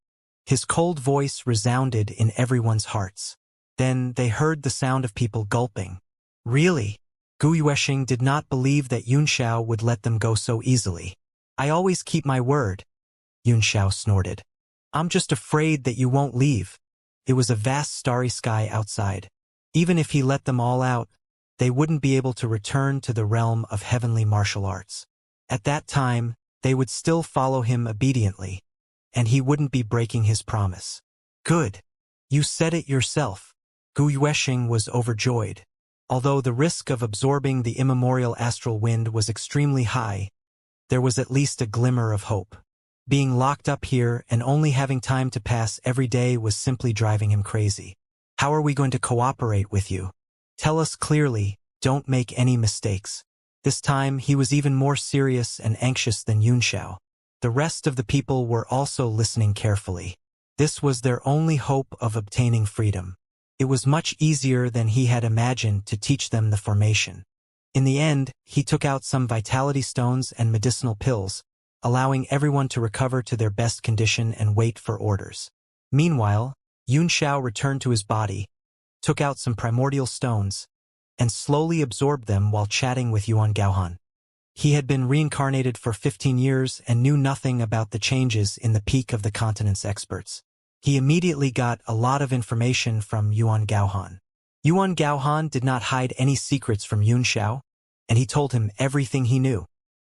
His cold voice resounded in everyone's hearts. Then they heard the sound of people gulping. Really? Gu Yuesheng did not believe that Yunxiao would let them go so easily. "I always keep my word," Yunxiao snorted. "I'm just afraid that you won't leave." It was a vast starry sky outside. Even if he let them all out, they wouldn't be able to return to the realm of heavenly martial arts. At that time, they would still follow him obediently, and he wouldn't be breaking his promise. "Good. You said it yourself." Gu Yuesheng was overjoyed. Although the risk of absorbing the immemorial astral wind was extremely high, there was at least a glimmer of hope. Being locked up here and only having time to pass every day was simply driving him crazy. "How are we going to cooperate with you? Tell us clearly, don't make any mistakes." This time he was even more serious and anxious than Yunxiao. The rest of the people were also listening carefully. This was their only hope of obtaining freedom. It was much easier than he had imagined to teach them the formation. In the end, he took out some vitality stones and medicinal pills, allowing everyone to recover to their best condition and wait for orders. Meanwhile, Yunxiao returned to his body, took out some primordial stones, and slowly absorbed them while chatting with Yuan Gaohan. He had been reincarnated for 15 years and knew nothing about the changes in the peak of the continent's experts. He immediately got a lot of information from Yuan Gaohan. Yuan Gaohan did not hide any secrets from Yunxiao, and he told him everything he knew.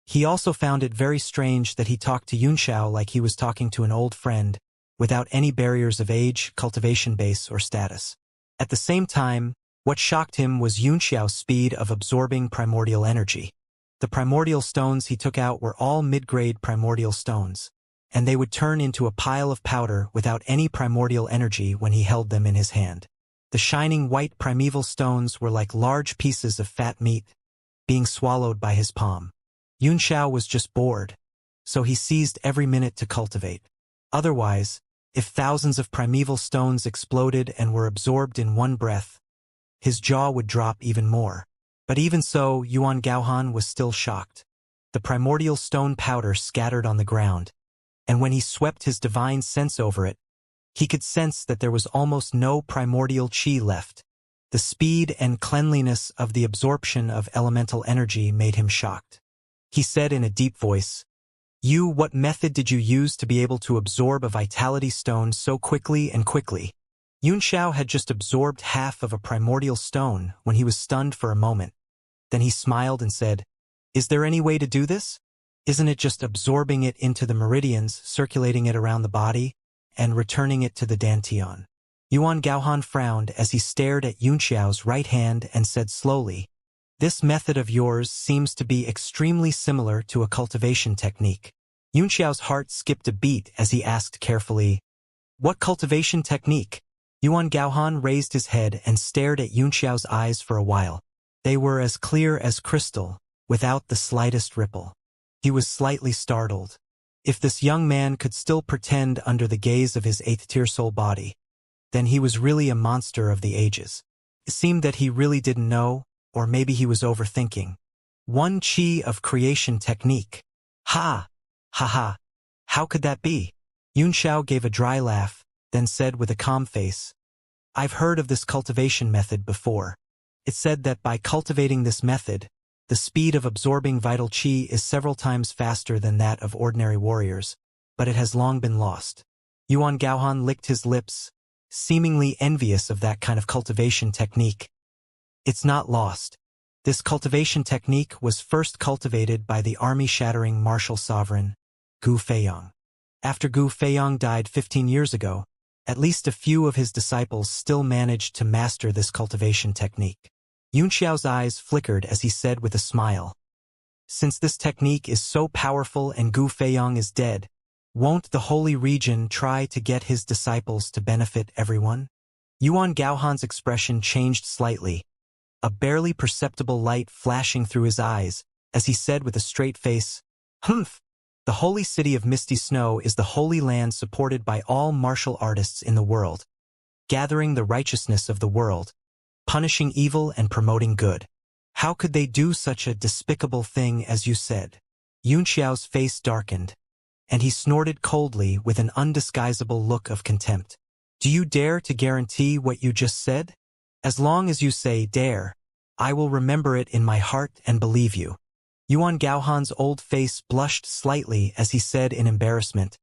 He also found it very strange that he talked to Yunxiao like he was talking to an old friend, without any barriers of age, cultivation base, or status. At the same time, what shocked him was Yunxiao's speed of absorbing primordial energy. The primordial stones he took out were all mid-grade primordial stones, and they would turn into a pile of powder without any primordial energy when he held them in his hand. The shining white primeval stones were like large pieces of fat meat, being swallowed by his palm. Yunxiao was just bored, so he seized every minute to cultivate. Otherwise, if thousands of primeval stones exploded and were absorbed in one breath, his jaw would drop even more. But even so, Yuan Gaohan was still shocked. The primordial stone powder scattered on the ground, and when he swept his divine sense over it, he could sense that there was almost no primordial qi left. The speed and cleanliness of the absorption of elemental energy made him shocked. He said in a deep voice, What method did you use to be able to absorb a vitality stone so quickly and quickly?" Yunxiao had just absorbed half of a primordial stone when he was stunned for a moment. Then he smiled and said, "Is there any way to do this? Isn't it just absorbing it into the meridians, circulating it around the body, and returning it to the dantian?" Yuan Gaohan frowned as he stared at Yunxiao's right hand and said slowly, "This method of yours seems to be extremely similar to a cultivation technique." Yunxiao's heart skipped a beat as he asked carefully, "What cultivation technique?" Yuan Gaohan raised his head and stared at Yunxiao's eyes for a while. They were as clear as crystal, without the slightest ripple. He was slightly startled. If this young man could still pretend under the gaze of his eighth-tier soul body, then he was really a monster of the ages. It seemed that he really didn't know, or maybe he was overthinking. One qi of creation technique. Ha! Ha ha! How could that be? Yunxiao gave a dry laugh, then said with a calm face, "I've heard of this cultivation method before. It said that by cultivating this method, The speed of absorbing vital qi is several times faster than that of ordinary warriors, but it has long been lost. Yuan Gaohan licked his lips, seemingly envious of that kind of cultivation technique. It's not lost. This cultivation technique was first cultivated by the army-shattering martial sovereign, Gu Feiyang. After Gu Feiyang died 15 years ago, at least a few of his disciples still managed to master this cultivation technique. Yun Xiao's eyes flickered as he said with a smile, "Since this technique is so powerful and Gu Feiyang is dead, won't the Holy Region try to get his disciples to benefit everyone?" Yuan Gaohan's expression changed slightly, a barely perceptible light flashing through his eyes, as he said with a straight face, "Humph! The holy city of Misty Snow is the holy land supported by all martial artists in the world, gathering the righteousness of the world, punishing evil and promoting good. How could they do such a despicable thing as you said?" Yun Xiao's face darkened, and he snorted coldly with an undisguisable look of contempt. "Do you dare to guarantee what you just said? As long as you say dare, I will remember it in my heart and believe you." Yuan Gaohan's old face blushed slightly as he said in embarrassment,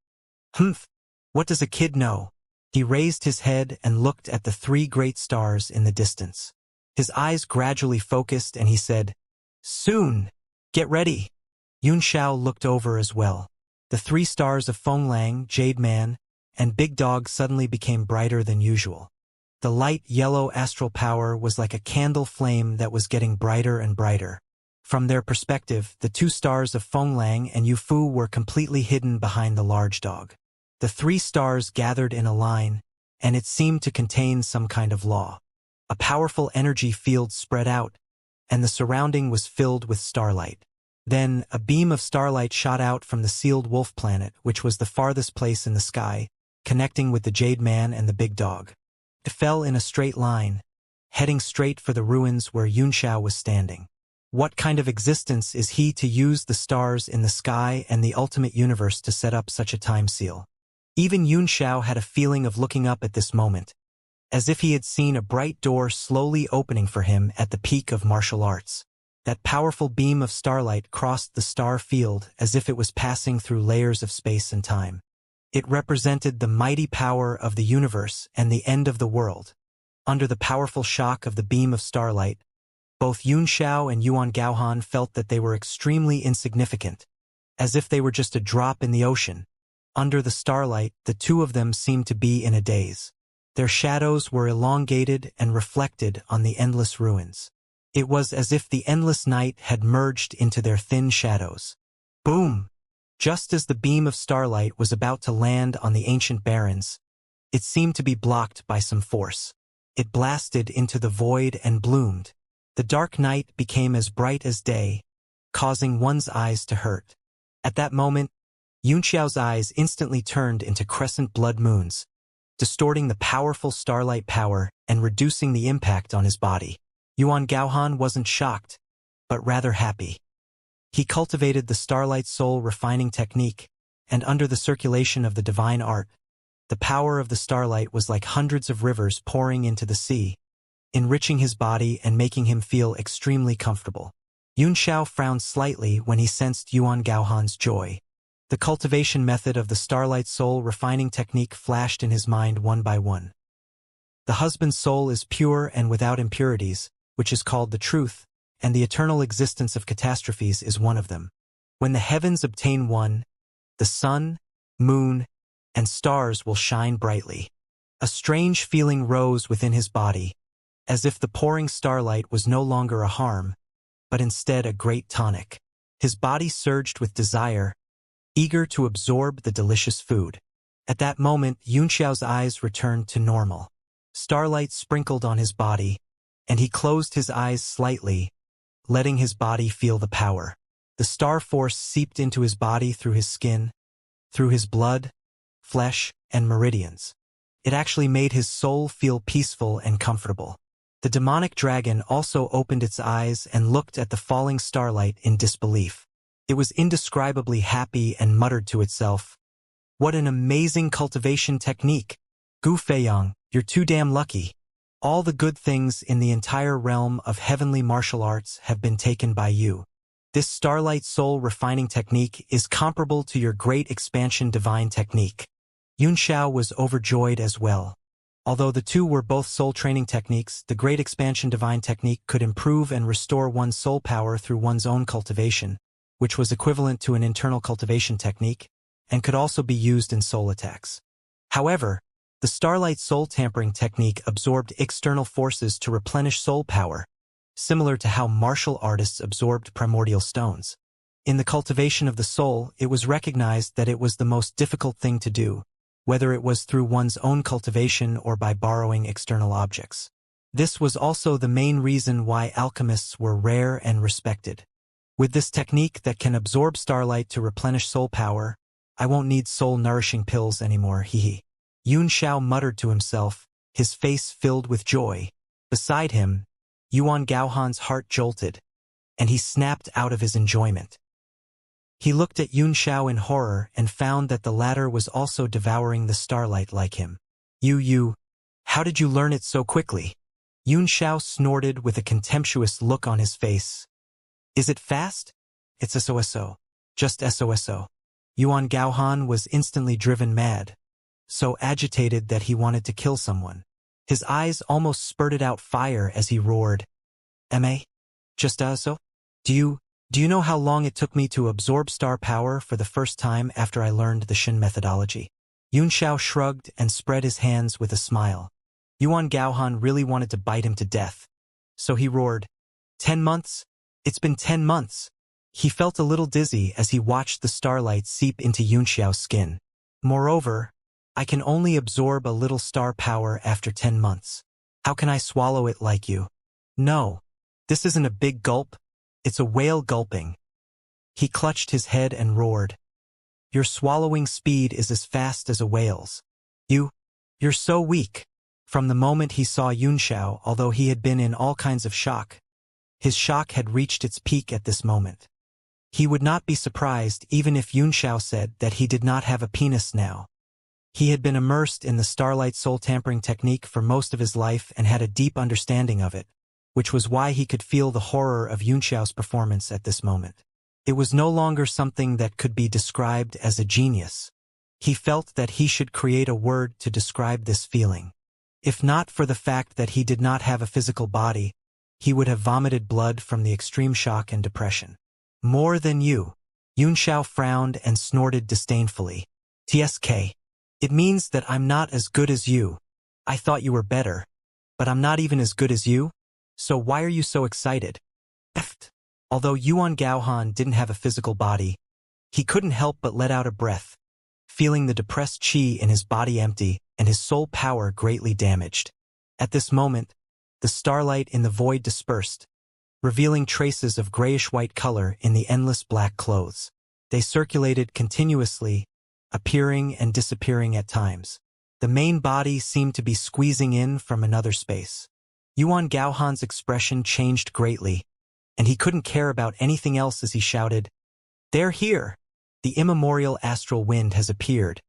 "Humph, what does a kid know?" He raised his head and looked at the 3 great stars in the distance. His eyes gradually focused and he said, "Soon! Get ready!" Yun Xiao looked over as well. The 3 stars of Fenglang, Jade Man, and Big Dog suddenly became brighter than usual. The light yellow astral power was like a candle flame that was getting brighter and brighter. From their perspective, the 2 stars of Fenglang and Yufu were completely hidden behind the large dog. The 3 stars gathered in a line, and it seemed to contain some kind of law. A powerful energy field spread out, and the surrounding was filled with starlight. Then, a beam of starlight shot out from the sealed wolf planet, which was the farthest place in the sky, connecting with the Jade Man and the Big Dog. It fell in a straight line, heading straight for the ruins where Yun Xiao was standing. What kind of existence is he to use the stars in the sky and the ultimate universe to set up such a time seal? Even Yun Xiao had a feeling of looking up at this moment, as if he had seen a bright door slowly opening for him at the peak of martial arts. That powerful beam of starlight crossed the star field as if it was passing through layers of space and time. It represented the mighty power of the universe and the end of the world. Under the powerful shock of the beam of starlight, both Yun Xiao and Yuan Gaohan felt that they were extremely insignificant, as if they were just a drop in the ocean. Under the starlight, the 2 of them seemed to be in a daze. Their shadows were elongated and reflected on the endless ruins. It was as if the endless night had merged into their thin shadows. Boom! Just as the beam of starlight was about to land on the ancient barrens, it seemed to be blocked by some force. It blasted into the void and bloomed. The dark night became as bright as day, causing one's eyes to hurt. At that moment, Yun Xiao's eyes instantly turned into crescent blood moons, distorting the powerful starlight power and reducing the impact on his body. Yuan Gaohan wasn't shocked, but rather happy. He cultivated the starlight soul refining technique, and under the circulation of the divine art, the power of the starlight was like hundreds of rivers pouring into the sea, enriching his body and making him feel extremely comfortable. Yun Xiao frowned slightly when he sensed Yuan Gaohan's joy. The cultivation method of the starlight soul refining technique flashed in his mind one by one. The husband's soul is pure and without impurities, which is called the truth, and the eternal existence of catastrophes is one of them. When the heavens obtain one, the sun, moon, and stars will shine brightly. A strange feeling rose within his body, as if the pouring starlight was no longer a harm, but instead a great tonic. His body surged with desire, eager to absorb the delicious food. At that moment, Yun Xiao's eyes returned to normal. Starlight sprinkled on his body, and he closed his eyes slightly, letting his body feel the power. The star force seeped into his body through his skin, through his blood, flesh, and meridians. It actually made his soul feel peaceful and comfortable. The demonic dragon also opened its eyes and looked at the falling starlight in disbelief. It was indescribably happy and muttered to itself, "What an amazing cultivation technique! Gu Feiyang, you're too damn lucky." All the good things in the entire realm of heavenly martial arts have been taken by you. This Starlight Soul refining technique is comparable to your Great Expansion Divine technique. Xianxia was overjoyed as well. Although the two were both soul training techniques, the Great Expansion Divine technique could improve and restore one's soul power through one's own cultivation, which was equivalent to an internal cultivation technique, and could also be used in soul attacks. However, the Starlight Soul Tampering technique absorbed external forces to replenish soul power, similar to how martial artists absorbed primordial stones. In the cultivation of the soul, it was recognized that it was the most difficult thing to do, whether it was through one's own cultivation or by borrowing external objects. This was also the main reason why alchemists were rare and respected. With this technique that can absorb starlight to replenish soul power, I won't need soul-nourishing pills anymore, hehe. Xianxia muttered to himself, his face filled with joy. Beside him, Yuan Gaohan's heart jolted, and he snapped out of his enjoyment. He looked at Xianxia in horror and found that the latter was also devouring the starlight like him. You, how did you learn it so quickly? Xianxia snorted with a contemptuous look on his face. Is it fast? It's SOSO. Just SOSO. Yuan Gaohan was instantly driven mad, so agitated that he wanted to kill someone. His eyes almost spurted out fire as he roared. "Ma? Just so? Do you know how long it took me to absorb star power for the first time after I learned the Shin methodology?" Xianxia shrugged and spread his hands with a smile. Yuan Gaohan really wanted to bite him to death. So he roared, 10 months? It's been 10 months. He felt a little dizzy as he watched the starlight seep into Xianxia's skin. Moreover, I can only absorb a little star power after 10 months. How can I swallow it like you? No, this isn't a big gulp. It's a whale gulping. He clutched his head and roared. Your swallowing speed is as fast as a whale's. You're so weak. From the moment he saw Xianxia, although he had been in all kinds of shock, his shock had reached its peak at this moment. He would not be surprised even if Xianxia said that he did not have a penis now. He had been immersed in the Starlight Soul Tampering technique for most of his life and had a deep understanding of it, which was why he could feel the horror of Xianxia's performance at this moment. It was no longer something that could be described as a genius. He felt that he should create a word to describe this feeling. If not for the fact that he did not have a physical body, he would have vomited blood from the extreme shock and depression. More than you. Xianxia frowned and snorted disdainfully. TSK. It means that I'm not as good as you. I thought you were better. But I'm not even as good as you? So why are you so excited? Although Yuan Gaohan didn't have a physical body, he couldn't help but let out a breath, feeling the depressed chi in his body empty and his soul power greatly damaged. At this moment, the starlight in the void dispersed, revealing traces of grayish-white color in the endless black clothes. They circulated continuously, appearing and disappearing at times. The main body seemed to be squeezing in from another space. Yuan Gaohan's expression changed greatly, and he couldn't care about anything else as he shouted, "They're here! The immemorial astral wind has appeared,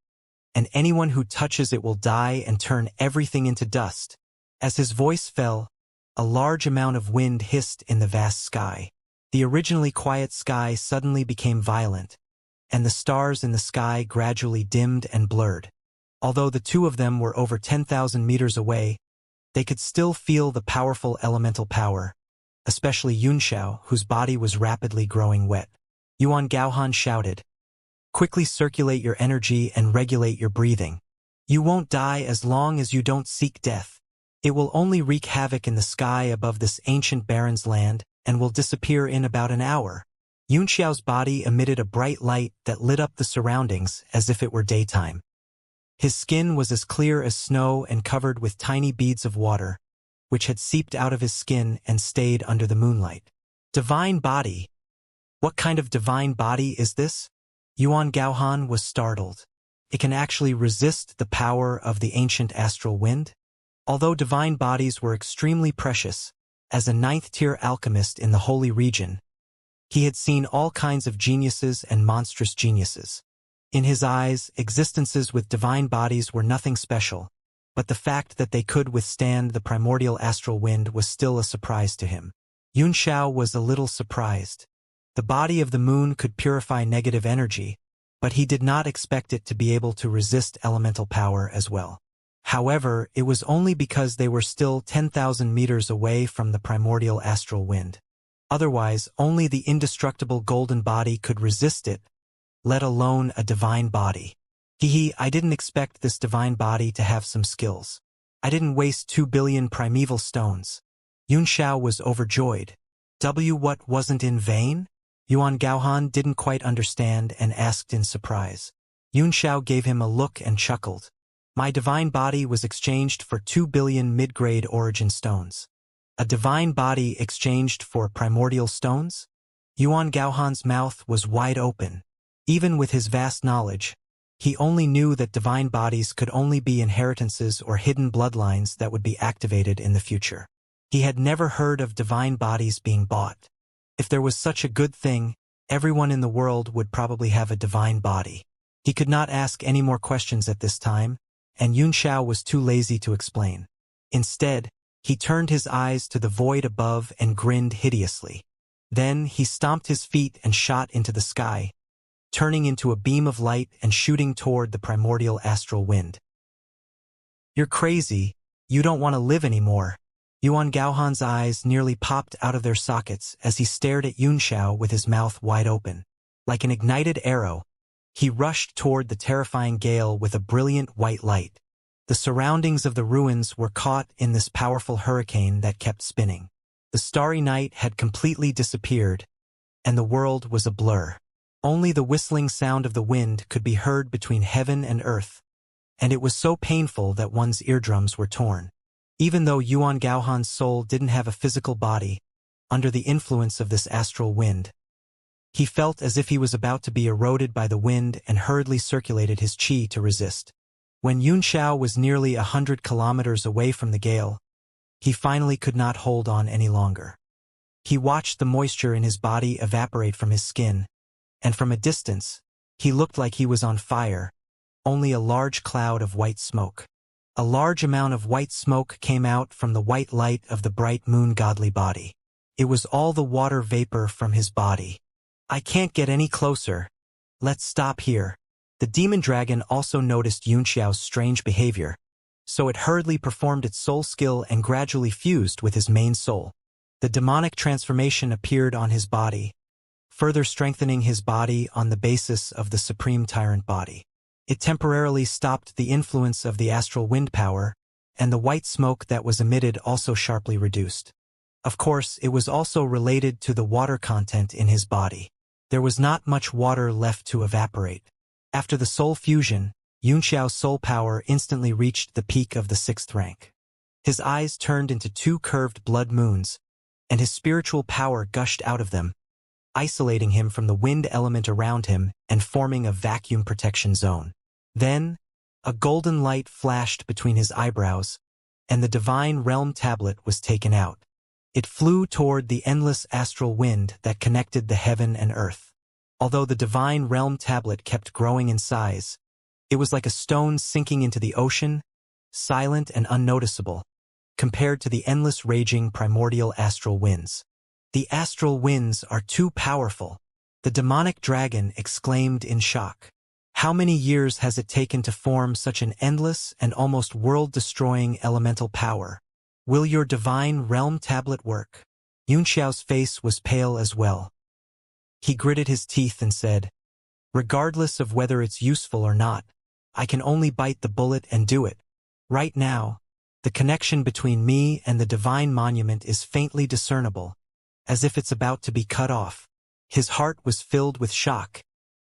and anyone who touches it will die and turn everything into dust." As his voice fell, a large amount of wind hissed in the vast sky. The originally quiet sky suddenly became violent, and the stars in the sky gradually dimmed and blurred. Although the two of them were over 10,000 meters away, they could still feel the powerful elemental power, especially Xianxia, whose body was rapidly growing wet. Yuan Gaohan shouted, "Quickly circulate your energy and regulate your breathing. You won't die as long as you don't seek death. It will only wreak havoc in the sky above this ancient baron's land and will disappear in about an hour." Xianxia's body emitted a bright light that lit up the surroundings as if it were daytime. His skin was as clear as snow and covered with tiny beads of water, which had seeped out of his skin and stayed under the moonlight. Divine body? What kind of divine body is this? Yuan Gaohan was startled. It can actually resist the power of the ancient astral wind? Although divine bodies were extremely precious, as a 9th-tier alchemist in the Holy Region, he had seen all kinds of geniuses and monstrous geniuses. In his eyes, existences with divine bodies were nothing special, but the fact that they could withstand the primordial astral wind was still a surprise to him. Xianxia was a little surprised. The body of the moon could purify negative energy, but he did not expect it to be able to resist elemental power as well. However, it was only because they were still 10,000 meters away from the primordial astral wind. Otherwise, only the indestructible golden body could resist it, let alone a divine body. I didn't expect this divine body to have some skills. I didn't waste 2 billion primeval stones. Xianxia was overjoyed. What wasn't in vain? Yuan Gaohan didn't quite understand and asked in surprise. Xianxia gave him a look and chuckled. My divine body was exchanged for 2 billion mid-grade origin stones. A divine body exchanged for primordial stones? Yuan Gaohan's mouth was wide open. Even with his vast knowledge, he only knew that divine bodies could only be inheritances or hidden bloodlines that would be activated in the future. He had never heard of divine bodies being bought. If there was such a good thing, everyone in the world would probably have a divine body. He could not ask any more questions at this time, and Xianxia was too lazy to explain. Instead, he turned his eyes to the void above and grinned hideously. Then he stomped his feet and shot into the sky, turning into a beam of light and shooting toward the primordial astral wind. You're crazy. You don't want to live anymore. Yuan Gaohan's eyes nearly popped out of their sockets as he stared at Xianxia with his mouth wide open. Like an ignited arrow, he rushed toward the terrifying gale with a brilliant white light. The surroundings of the ruins were caught in this powerful hurricane that kept spinning. The starry night had completely disappeared, and the world was a blur. Only the whistling sound of the wind could be heard between heaven and earth, and it was so painful that one's eardrums were torn. Even though Yuan Gaohan's soul didn't have a physical body, under the influence of this astral wind, he felt as if he was about to be eroded by the wind and hurriedly circulated his qi to resist. When Xianxia was nearly 100 kilometers away from the gale, he finally could not hold on any longer. He watched the moisture in his body evaporate from his skin, and from a distance, he looked like he was on fire, only a large cloud of white smoke. A large amount of white smoke came out from the white light of the bright moon godly body. It was all the water vapor from his body. I can't get any closer. Let's stop here. The demon dragon also noticed Xianxia's strange behavior, so it hurriedly performed its soul skill and gradually fused with his main soul. The demonic transformation appeared on his body, further strengthening his body on the basis of the supreme tyrant body. It temporarily stopped the influence of the astral wind power, and the white smoke that was emitted also sharply reduced. Of course, it was also related to the water content in his body. There was not much water left to evaporate. After the soul fusion, Xianxia's soul power instantly reached the peak of the 6th rank. His eyes turned into 2 curved blood moons, and his spiritual power gushed out of them, isolating him from the wind element around him and forming a vacuum protection zone. Then, a golden light flashed between his eyebrows, and the divine realm tablet was taken out. It flew toward the endless astral wind that connected the heaven and earth. Although the divine realm tablet kept growing in size, it was like a stone sinking into the ocean, silent and unnoticeable, compared to the endless raging primordial astral winds. The astral winds are too powerful, the demonic dragon exclaimed in shock. How many years has it taken to form such an endless and almost world-destroying elemental power? Will your divine realm tablet work? Xianxia's face was pale as well. He gritted his teeth and said, regardless of whether it's useful or not, I can only bite the bullet and do it. Right now, the connection between me and the divine monument is faintly discernible, as if it's about to be cut off. His heart was filled with shock,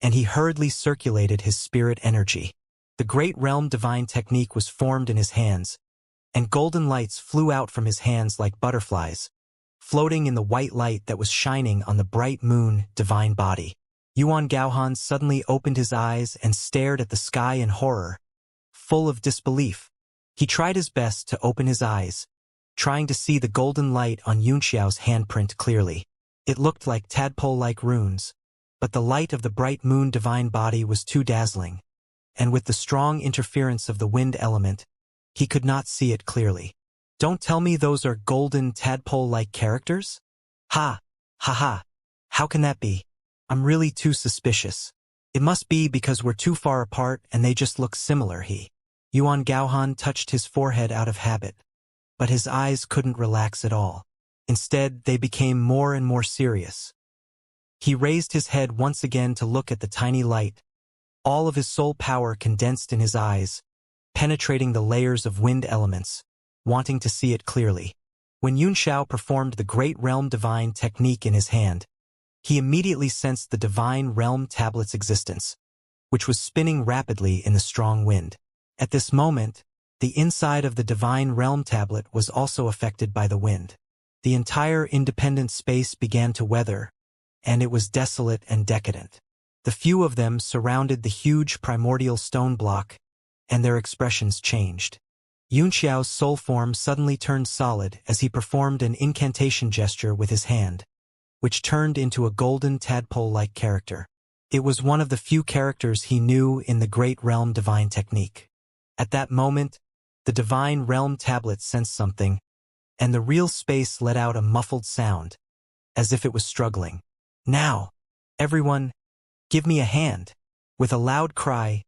and he hurriedly circulated his spirit energy. The great realm divine technique was formed in his hands, and golden lights flew out from his hands like butterflies, floating in the white light that was shining on the bright moon divine body. Yuan Gaohan suddenly opened his eyes and stared at the sky in horror, full of disbelief. He tried his best to open his eyes, trying to see the golden light on Xianxia's handprint clearly. It looked like tadpole-like runes, but the light of the bright moon divine body was too dazzling, and with the strong interference of the wind element, He could not see it clearly. Don't tell me those are golden tadpole-like characters? Ha! Ha ha! How can that be? I'm really too suspicious. It must be because we're too far apart and they just look similar, Yuan Gaohan touched his forehead out of habit, but his eyes couldn't relax at all. Instead, they became more and more serious. He raised his head once again to look at the tiny light, all of his soul power condensed in his eyes, penetrating the layers of wind elements, wanting to see it clearly. When Yunxiao performed the Great Realm Divine technique in his hand, he immediately sensed the Divine Realm tablet's existence, which was spinning rapidly in the strong wind. At this moment, the inside of the Divine Realm tablet was also affected by the wind. The entire independent space began to weather, and it was desolate and decadent. The few of them surrounded the huge primordial stone block, and their expressions changed. Yunxiao's soul form suddenly turned solid as he performed an incantation gesture with his hand, which turned into a golden tadpole-like character. It was one of the few characters he knew in the Great Realm Divine technique. At that moment, the Divine Realm tablet sensed something, and the real space let out a muffled sound, as if it was struggling. Now, everyone, give me a hand. With a loud cry,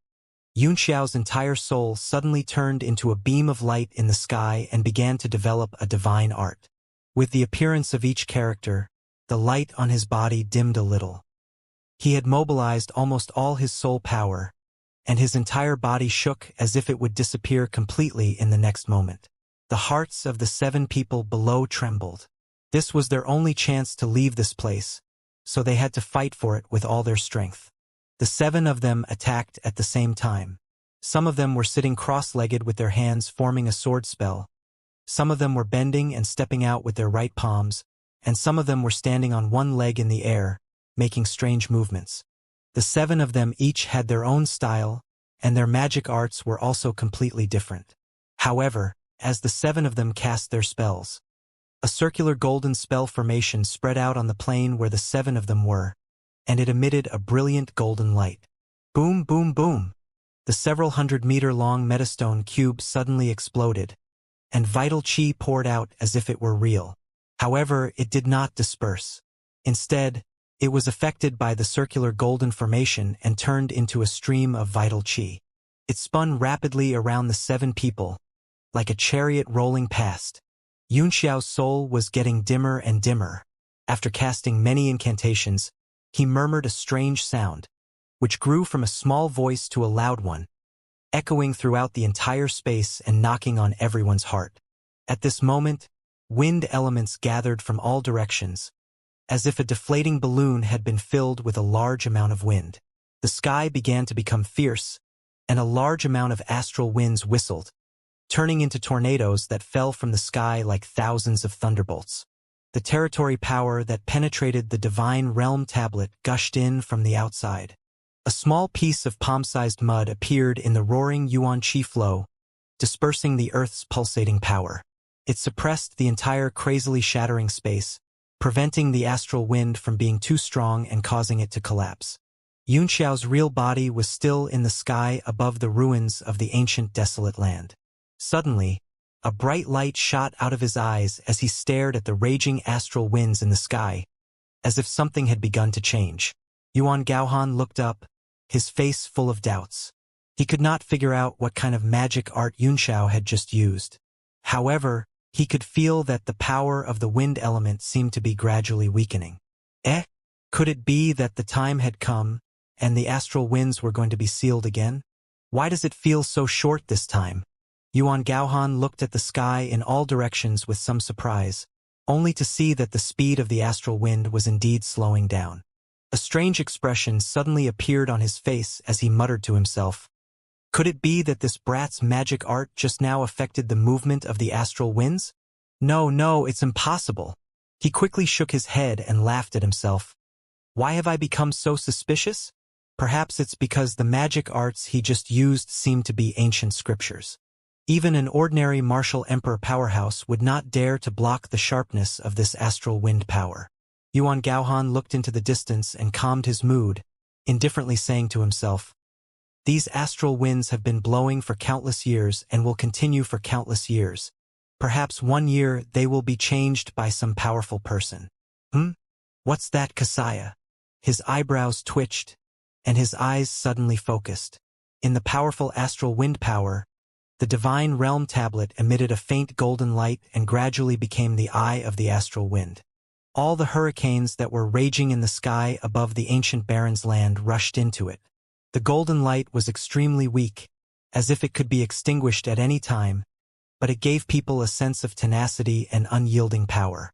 Yunxiao's entire soul suddenly turned into a beam of light in the sky and began to develop a divine art. With the appearance of each character, the light on his body dimmed a little. He had mobilized almost all his soul power, and his entire body shook as if it would disappear completely in the next moment. The hearts of the 7 people below trembled. This was their only chance to leave this place, so they had to fight for it with all their strength. The 7 of them attacked at the same time. Some of them were sitting cross-legged with their hands forming a sword spell. Some of them were bending and stepping out with their right palms, and some of them were standing on one leg in the air, making strange movements. The 7 of them each had their own style, and their magic arts were also completely different. However, as the 7 of them cast their spells, a circular golden spell formation spread out on the plane where the 7 of them were, and it emitted a brilliant golden light. Boom, boom, boom! The several 100-meter-long metastone cube suddenly exploded, and vital chi poured out as if it were real. However, it did not disperse. Instead, it was affected by the circular golden formation and turned into a stream of vital chi. It spun rapidly around the 7 people, like a chariot rolling past. Yunxiao's soul was getting dimmer and dimmer. After casting many incantations, he murmured a strange sound, which grew from a small voice to a loud one, echoing throughout the entire space and knocking on everyone's heart. At this moment, wind elements gathered from all directions, as if a deflating balloon had been filled with a large amount of wind. The sky began to become fierce, and a large amount of astral winds whistled, turning into tornadoes that fell from the sky like thousands of thunderbolts. The territory power that penetrated the Divine Realm tablet gushed in from the outside. A small piece of palm-sized mud appeared in the roaring Yuan Qi flow, dispersing the Earth's pulsating power. It suppressed the entire crazily shattering space, preventing the astral wind from being too strong and causing it to collapse. Yunxiao's real body was still in the sky above the ruins of the ancient desolate land. Suddenly, a bright light shot out of his eyes as he stared at the raging astral winds in the sky, as if something had begun to change. Yuan Gaohan looked up, his face full of doubts. He could not figure out what kind of magic art Yunxiao had just used. However, he could feel that the power of the wind element seemed to be gradually weakening. Could it be that the time had come, and the astral winds were going to be sealed again? Why does it feel so short this time? Yuan Gaohan looked at the sky in all directions with some surprise, only to see that the speed of the astral wind was indeed slowing down. A strange expression suddenly appeared on his face as he muttered to himself. Could it be that this brat's magic art just now affected the movement of the astral winds? No, it's impossible. He quickly shook his head and laughed at himself. Why have I become so suspicious? Perhaps it's because the magic arts he just used seemed to be ancient scriptures. Even an ordinary martial emperor powerhouse would not dare to block the sharpness of this astral wind power. Yuan Gaohan looked into the distance and calmed his mood, indifferently saying to himself, These astral winds have been blowing for countless years and will continue for countless years. Perhaps one year they will be changed by some powerful person. What's that, Xianxia? His eyebrows twitched, and his eyes suddenly focused. In the powerful astral wind power, the divine realm tablet emitted a faint golden light and gradually became the eye of the astral wind. All the hurricanes that were raging in the sky above the ancient baron's land rushed into it. The golden light was extremely weak, as if it could be extinguished at any time, but it gave people a sense of tenacity and unyielding power.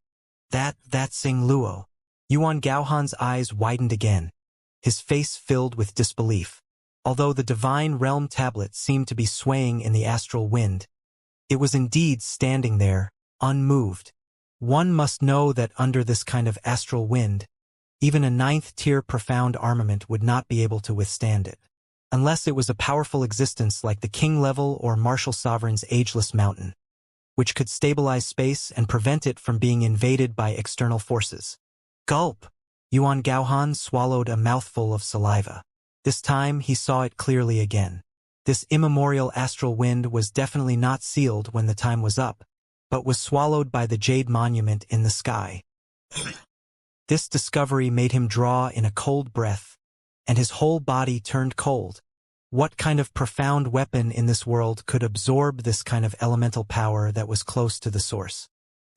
That's Sing Luo. Yuan Gaohan's eyes widened again, his face filled with disbelief. Although the divine realm tablet seemed to be swaying in the astral wind, it was indeed standing there, unmoved. One must know that under this kind of astral wind, even a 9th-tier profound armament would not be able to withstand it, unless it was a powerful existence like the king-level or martial sovereign's ageless mountain, which could stabilize space and prevent it from being invaded by external forces. Gulp! Yuan Gaohan swallowed a mouthful of saliva. This time he saw it clearly again. This immemorial astral wind was definitely not sealed when the time was up, but was swallowed by the jade monument in the sky. This discovery made him draw in a cold breath, and his whole body turned cold. What kind of profound weapon in this world could absorb this kind of elemental power that was close to the source?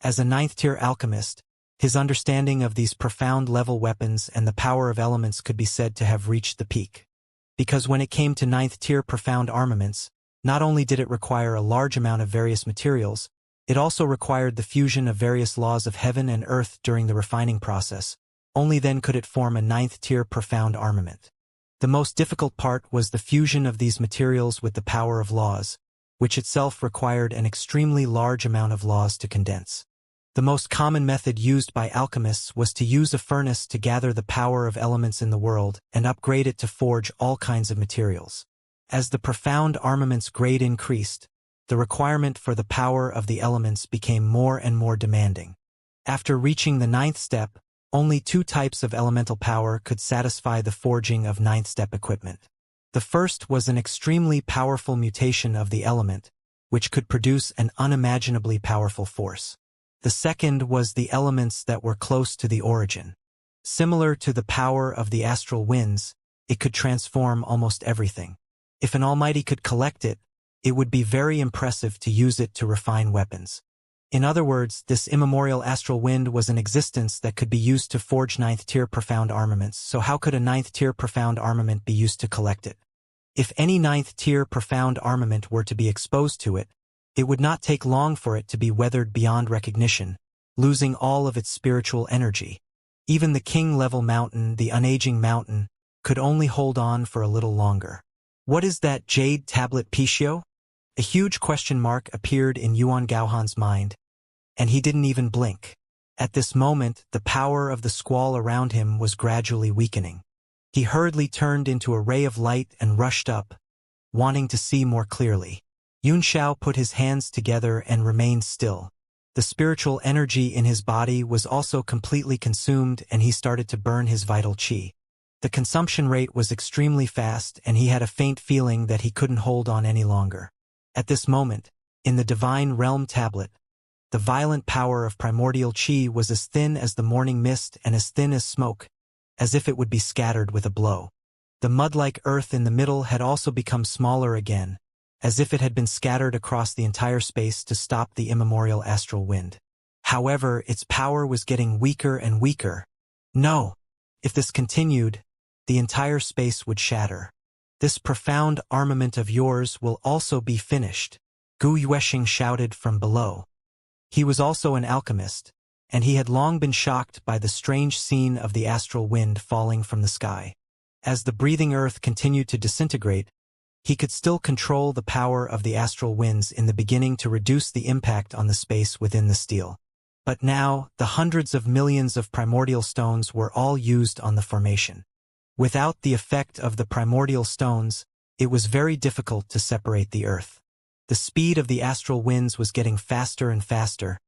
As a 9th-tier alchemist, his understanding of these profound-level weapons and the power of elements could be said to have reached the peak. Because when it came to 9th-tier profound armaments, not only did it require a large amount of various materials, it also required the fusion of various laws of heaven and earth during the refining process. Only then could it form a 9th-tier profound armament. The most difficult part was the fusion of these materials with the power of laws, which itself required an extremely large amount of laws to condense. The most common method used by alchemists was to use a furnace to gather the power of elements in the world and upgrade it to forge all kinds of materials. As the profound armament's grade increased, the requirement for the power of the elements became more and more demanding. After reaching the 9th step, only 2 types of elemental power could satisfy the forging of 9th step equipment. The first was an extremely powerful mutation of the element, which could produce an unimaginably powerful force. The second was the elements that were close to the origin. Similar to the power of the astral winds, it could transform almost everything. If an almighty could collect it, it would be very impressive to use it to refine weapons. In other words, this immemorial astral wind was an existence that could be used to forge 9th-tier profound armaments, so how could a 9th-tier profound armament be used to collect it? If any 9th-tier profound armament were to be exposed to it, it would not take long for it to be weathered beyond recognition, losing all of its spiritual energy. Even the king-level mountain, the unaging mountain, could only hold on for a little longer. What is that jade tablet, Pichio? A huge question mark appeared in Yuan Gaohan's mind, and he didn't even blink. At this moment, the power of the squall around him was gradually weakening. He hurriedly turned into a ray of light and rushed up, wanting to see more clearly. Yunxiao put his hands together and remained still. The spiritual energy in his body was also completely consumed and he started to burn his vital qi. The consumption rate was extremely fast and he had a faint feeling that he couldn't hold on any longer. At this moment, in the divine realm tablet, the violent power of primordial qi was as thin as the morning mist and as thin as smoke, as if it would be scattered with a blow. The mud-like earth in the middle had also become smaller again, as if it had been scattered across the entire space to stop the immemorial astral wind. However, its power was getting weaker and weaker. No! If this continued, the entire space would shatter. This profound armament of yours will also be finished, Gu Yuexing shouted from below. He was also an alchemist, and he had long been shocked by the strange scene of the astral wind falling from the sky. As the breathing earth continued to disintegrate, he could still control the power of the astral winds in the beginning to reduce the impact on the space within the steel. But now, the hundreds of millions of primordial stones were all used on the formation. Without the effect of the primordial stones, it was very difficult to separate the earth. The speed of the astral winds was getting faster and faster,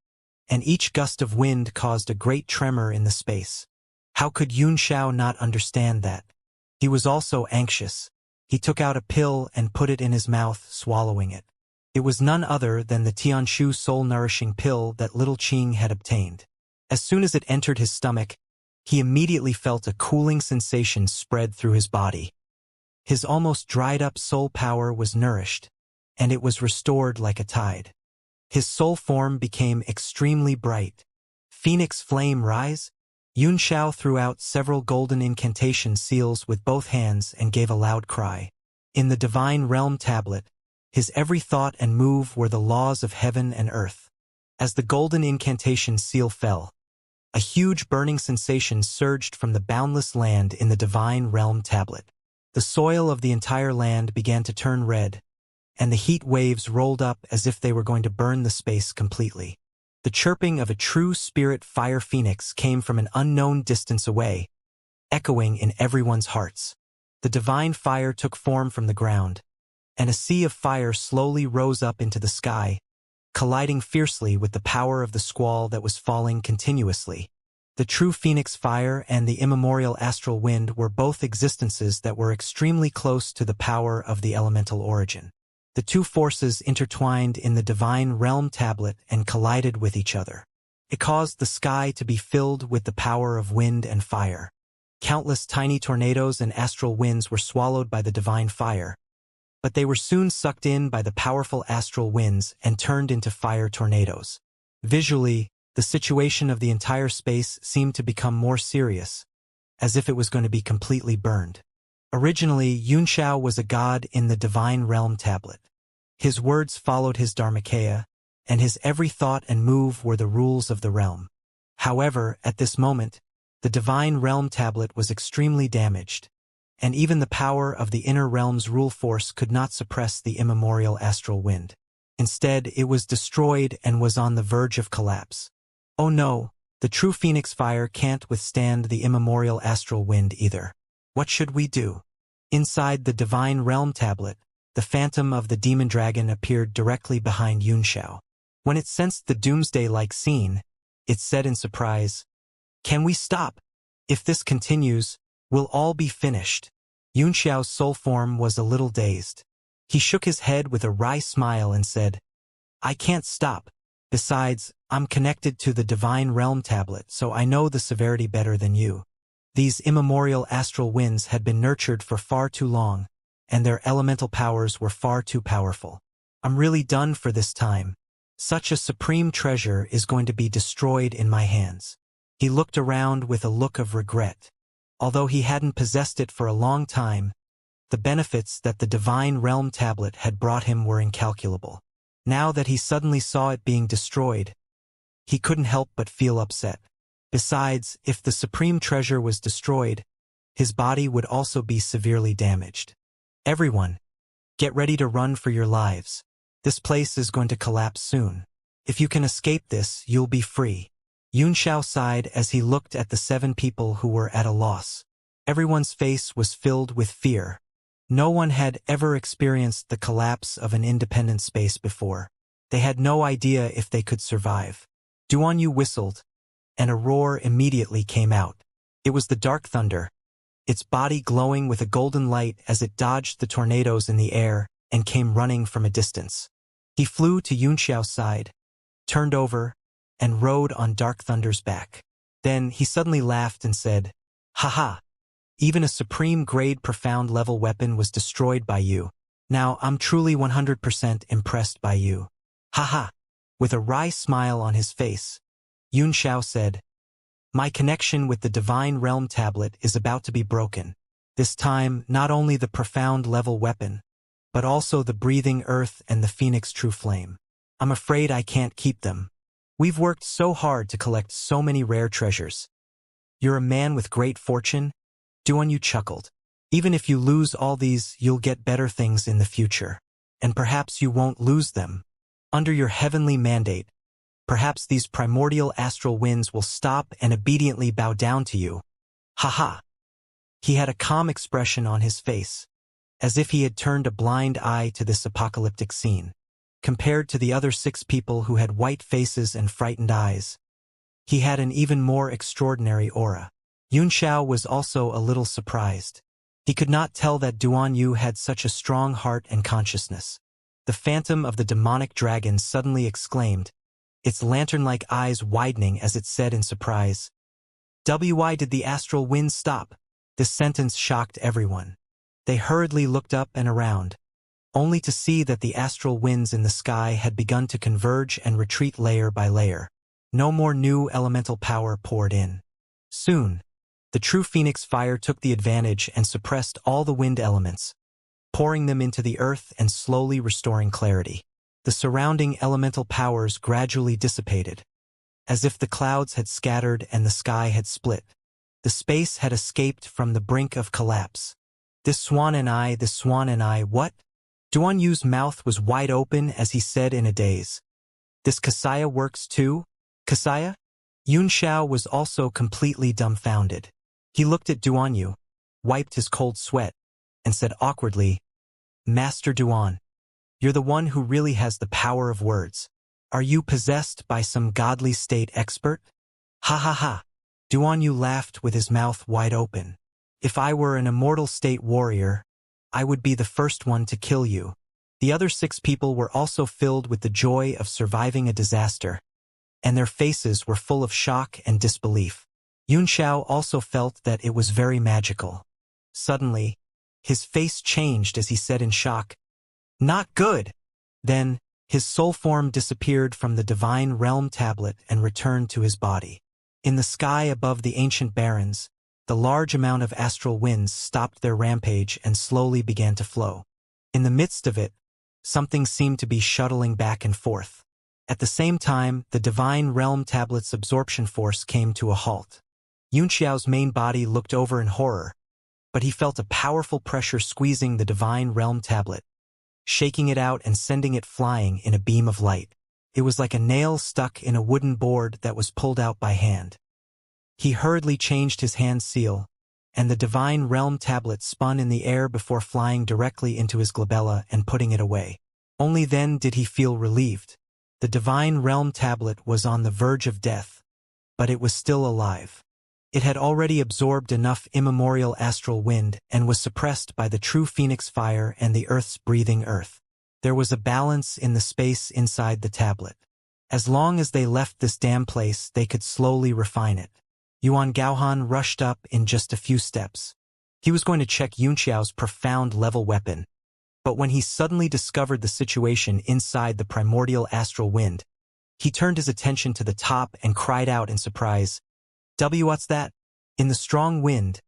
and each gust of wind caused a great tremor in the space. How could Yunxiao not understand that? He was also anxious. He took out a pill and put it in his mouth, swallowing it. It was none other than the Tianshu soul-nourishing pill that little Qing had obtained. As soon as it entered his stomach, he immediately felt a cooling sensation spread through his body. His almost dried-up soul power was nourished, and it was restored like a tide. His soul form became extremely bright. Phoenix flame rise? Yunxiao threw out several golden incantation seals with both hands and gave a loud cry. In the divine realm tablet, his every thought and move were the laws of heaven and earth. As the golden incantation seal fell, a huge burning sensation surged from the boundless land in the divine realm tablet. The soil of the entire land began to turn red, and the heat waves rolled up as if they were going to burn the space completely. The chirping of a true spirit fire phoenix came from an unknown distance away, echoing in everyone's hearts. The divine fire took form from the ground, and a sea of fire slowly rose up into the sky, colliding fiercely with the power of the squall that was falling continuously. The true phoenix fire and the immemorial astral wind were both existences that were extremely close to the power of the elemental origin. The two forces intertwined in the divine realm tablet and collided with each other. It caused the sky to be filled with the power of wind and fire. Countless tiny tornadoes and astral winds were swallowed by the divine fire, but they were soon sucked in by the powerful astral winds and turned into fire tornadoes. Visually, the situation of the entire space seemed to become more serious, as if it was going to be completely burned. Originally, Yunxiao was a god in the divine realm tablet. His words followed his dharmakaya, and his every thought and move were the rules of the realm. However, at this moment, the divine realm tablet was extremely damaged, and even the power of the inner realm's rule force could not suppress the immemorial astral wind. Instead, it was destroyed and was on the verge of collapse. Oh no, the true phoenix fire can't withstand the immemorial astral wind either. What should we do? Inside the divine realm tablet, the phantom of the demon dragon appeared directly behind Yunxiao. When it sensed the doomsday-like scene, it said in surprise, "Can we stop? If this continues, we'll all be finished." Yunxiao's soul form was a little dazed. He shook his head with a wry smile and said, "I can't stop. Besides, I'm connected to the divine realm tablet, so I know the severity better than you. These immemorial astral winds had been nurtured for far too long, and their elemental powers were far too powerful. I'm really done for this time. Such a supreme treasure is going to be destroyed in my hands." He looked around with a look of regret. Although he hadn't possessed it for a long time, the benefits that the divine realm tablet had brought him were incalculable. Now that he suddenly saw it being destroyed, he couldn't help but feel upset. Besides, if the supreme treasure was destroyed, his body would also be severely damaged. Everyone, get ready to run for your lives. This place is going to collapse soon. If you can escape this, you'll be free. Yunxiao sighed as he looked at the 7 people who were at a loss. Everyone's face was filled with fear. No one had ever experienced the collapse of an independent space before. They had no idea if they could survive. Duanyu whistled, and a roar immediately came out. It was the Dark Thunder, its body glowing with a golden light as it dodged the tornadoes in the air and came running from a distance. He flew to Yunxiao's side, turned over, and rode on Dark Thunder's back. Then he suddenly laughed and said, "Haha! Even a supreme-grade profound-level weapon was destroyed by you. Now I'm truly 100% impressed by you. Haha!" With a wry smile on his face, Yunxiao said, "My connection with the divine realm tablet is about to be broken. This time, not only the profound-level weapon, but also the breathing earth and the phoenix true flame. I'm afraid I can't keep them. We've worked so hard to collect so many rare treasures. You're a man with great fortune?" Duanyu chuckled. "Even if you lose all these, you'll get better things in the future. And perhaps you won't lose them. Under your heavenly mandate, perhaps these primordial astral winds will stop and obediently bow down to you. Haha." He had a calm expression on his face, as if he had turned a blind eye to this apocalyptic scene. Compared to the other 6 people who had white faces and frightened eyes, he had an even more extraordinary aura. Yunxiao was also a little surprised. He could not tell that Duan Yu had such a strong heart and consciousness. The phantom of the demonic dragon suddenly exclaimed, its lantern-like eyes widening as it said in surprise, "Why did the astral wind stop?" This sentence shocked everyone. They hurriedly looked up and around, only to see that the astral winds in the sky had begun to converge and retreat layer by layer. No more new elemental power poured in. Soon, the true phoenix fire took the advantage and suppressed all the wind elements, pouring them into the earth and slowly restoring clarity. The surrounding elemental powers gradually dissipated, as if the clouds had scattered and the sky had split. The space had escaped from the brink of collapse. This swan and I, what? Duan Yu's mouth was wide open as he said in a daze, "This Xianxia works too? Xianxia?" Yun Xiao was also completely dumbfounded. He looked at Duan Yu, wiped his cold sweat, and said awkwardly, "Master Duan, you're the one who really has the power of words. Are you possessed by some godly state expert?" "Ha ha ha." Duan Yu laughed with his mouth wide open. "If I were an immortal state warrior, I would be the first one to kill you." The other 6 people were also filled with the joy of surviving a disaster, and their faces were full of shock and disbelief. Yun Xiao also felt that it was very magical. Suddenly, his face changed as he said in shock, "Not good!" Then, his soul form disappeared from the divine realm tablet and returned to his body. In the sky above the ancient barrens, the large amount of astral winds stopped their rampage and slowly began to flow. In the midst of it, something seemed to be shuttling back and forth. At the same time, the divine realm tablet's absorption force came to a halt. Yun Xiao's main body looked over in horror, but he felt a powerful pressure squeezing the divine realm tablet, shaking it out and sending it flying in a beam of light. It was like a nail stuck in a wooden board that was pulled out by hand. He hurriedly changed his hand seal, and the divine realm tablet spun in the air before flying directly into his glabella and putting it away. Only then did he feel relieved. The divine realm tablet was on the verge of death, but it was still alive. It had already absorbed enough immemorial astral wind and was suppressed by the true phoenix fire and the earth's breathing earth. There was a balance in the space inside the tablet. As long as they left this damn place, they could slowly refine it. Yuan Gaohan rushed up in just a few steps. He was going to check Yun Xiao's profound level weapon, but when he suddenly discovered the situation inside the primordial astral wind, he turned his attention to the top and cried out in surprise, "What's that?" In the strong wind,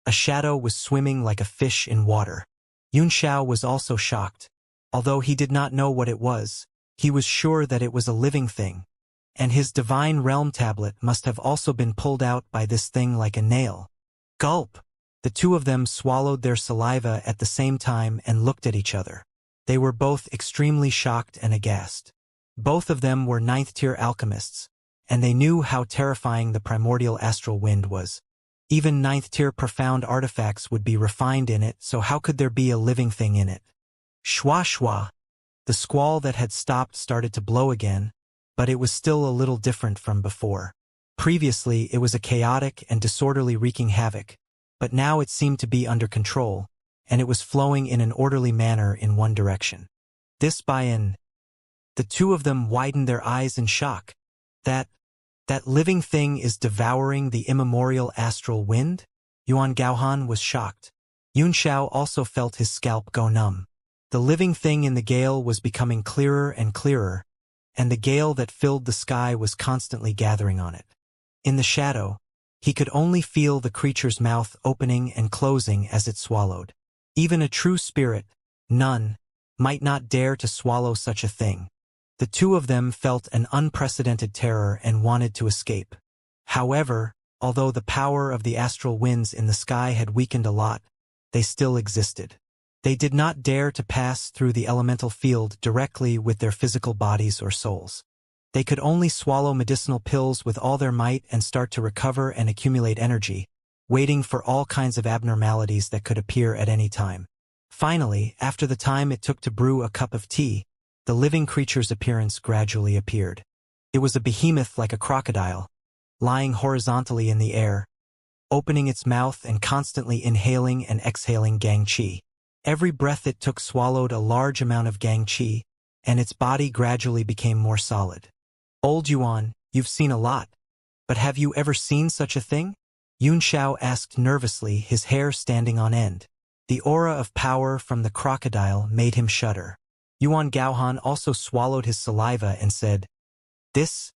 a shadow was swimming like a fish in water. Yun Xiao was also shocked. Although he did not know what it was, he was sure that it was a living thing, and his divine realm tablet must have also been pulled out by this thing like a nail. Gulp! The 2 of them swallowed their saliva at the same time and looked at each other. They were both extremely shocked and aghast. Both of them were 9th-tier alchemists, and they knew how terrifying the primordial astral wind was. Even 9th-tier profound artifacts would be refined in it, so how could there be a living thing in it? Shwa shwa! The squall that had stopped started to blow again, but it was still a little different from before. Previously, it was a chaotic and disorderly wreaking havoc, but now it seemed to be under control, and it was flowing in an orderly manner in one direction. This by-in. The 2 of them widened their eyes in shock. That living thing is devouring the immemorial astral wind? Yuan Gaohan was shocked. Yun Xiao also felt his scalp go numb. The living thing in the gale was becoming clearer and clearer, and the gale that filled the sky was constantly gathering on it. In the shadow, he could only feel the creature's mouth opening and closing as it swallowed. Even a true spirit, none, might not dare to swallow such a thing. The 2 of them felt an unprecedented terror and wanted to escape. However, although the power of the astral winds in the sky had weakened a lot, they still existed. They did not dare to pass through the elemental field directly with their physical bodies or souls. They could only swallow medicinal pills with all their might and start to recover and accumulate energy, waiting for all kinds of abnormalities that could appear at any time. Finally, after the time it took to brew a cup of tea, the living creature's appearance gradually appeared. It was a behemoth like a crocodile, lying horizontally in the air, opening its mouth and constantly inhaling and exhaling gang qi. Every breath it took swallowed a large amount of gang qi, and its body gradually became more solid. Old Yuan, you've seen a lot. But have you ever seen such a thing? Yun Xiao asked nervously, his hair standing on end. The aura of power from the crocodile made him shudder. Yuan Gaohan also swallowed his saliva and said, This,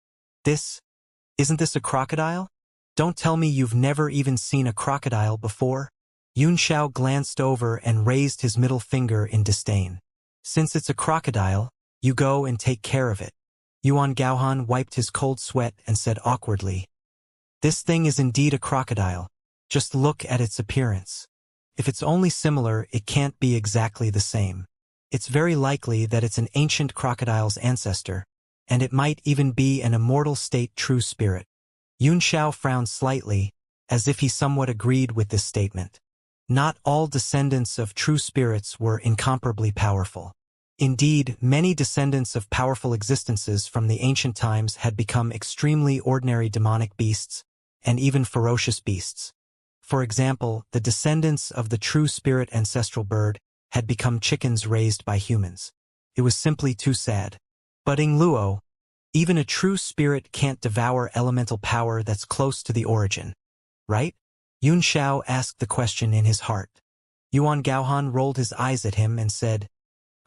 isn't this a crocodile? Don't tell me you've never even seen a crocodile before? Yun Xiao glanced over and raised his middle finger in disdain. Since it's a crocodile, you go and take care of it. Yuan Gaohan wiped his cold sweat and said awkwardly, This thing is indeed a crocodile. Just look at its appearance. If it's only similar, it can't be exactly the same. It's very likely that it's an ancient crocodile's ancestor, and it might even be an immortal state true spirit. Yun Xiao frowned slightly, as if he somewhat agreed with this statement. Not all descendants of true spirits were incomparably powerful. Indeed, many descendants of powerful existences from the ancient times had become extremely ordinary demonic beasts, and even ferocious beasts. For example, the descendants of the true spirit ancestral bird had become chickens raised by humans. It was simply too sad. But in Luo, even a true spirit can't devour elemental power that's close to the origin, right? Yun Xiao asked the question in his heart. Yuan Gaohan rolled his eyes at him and said,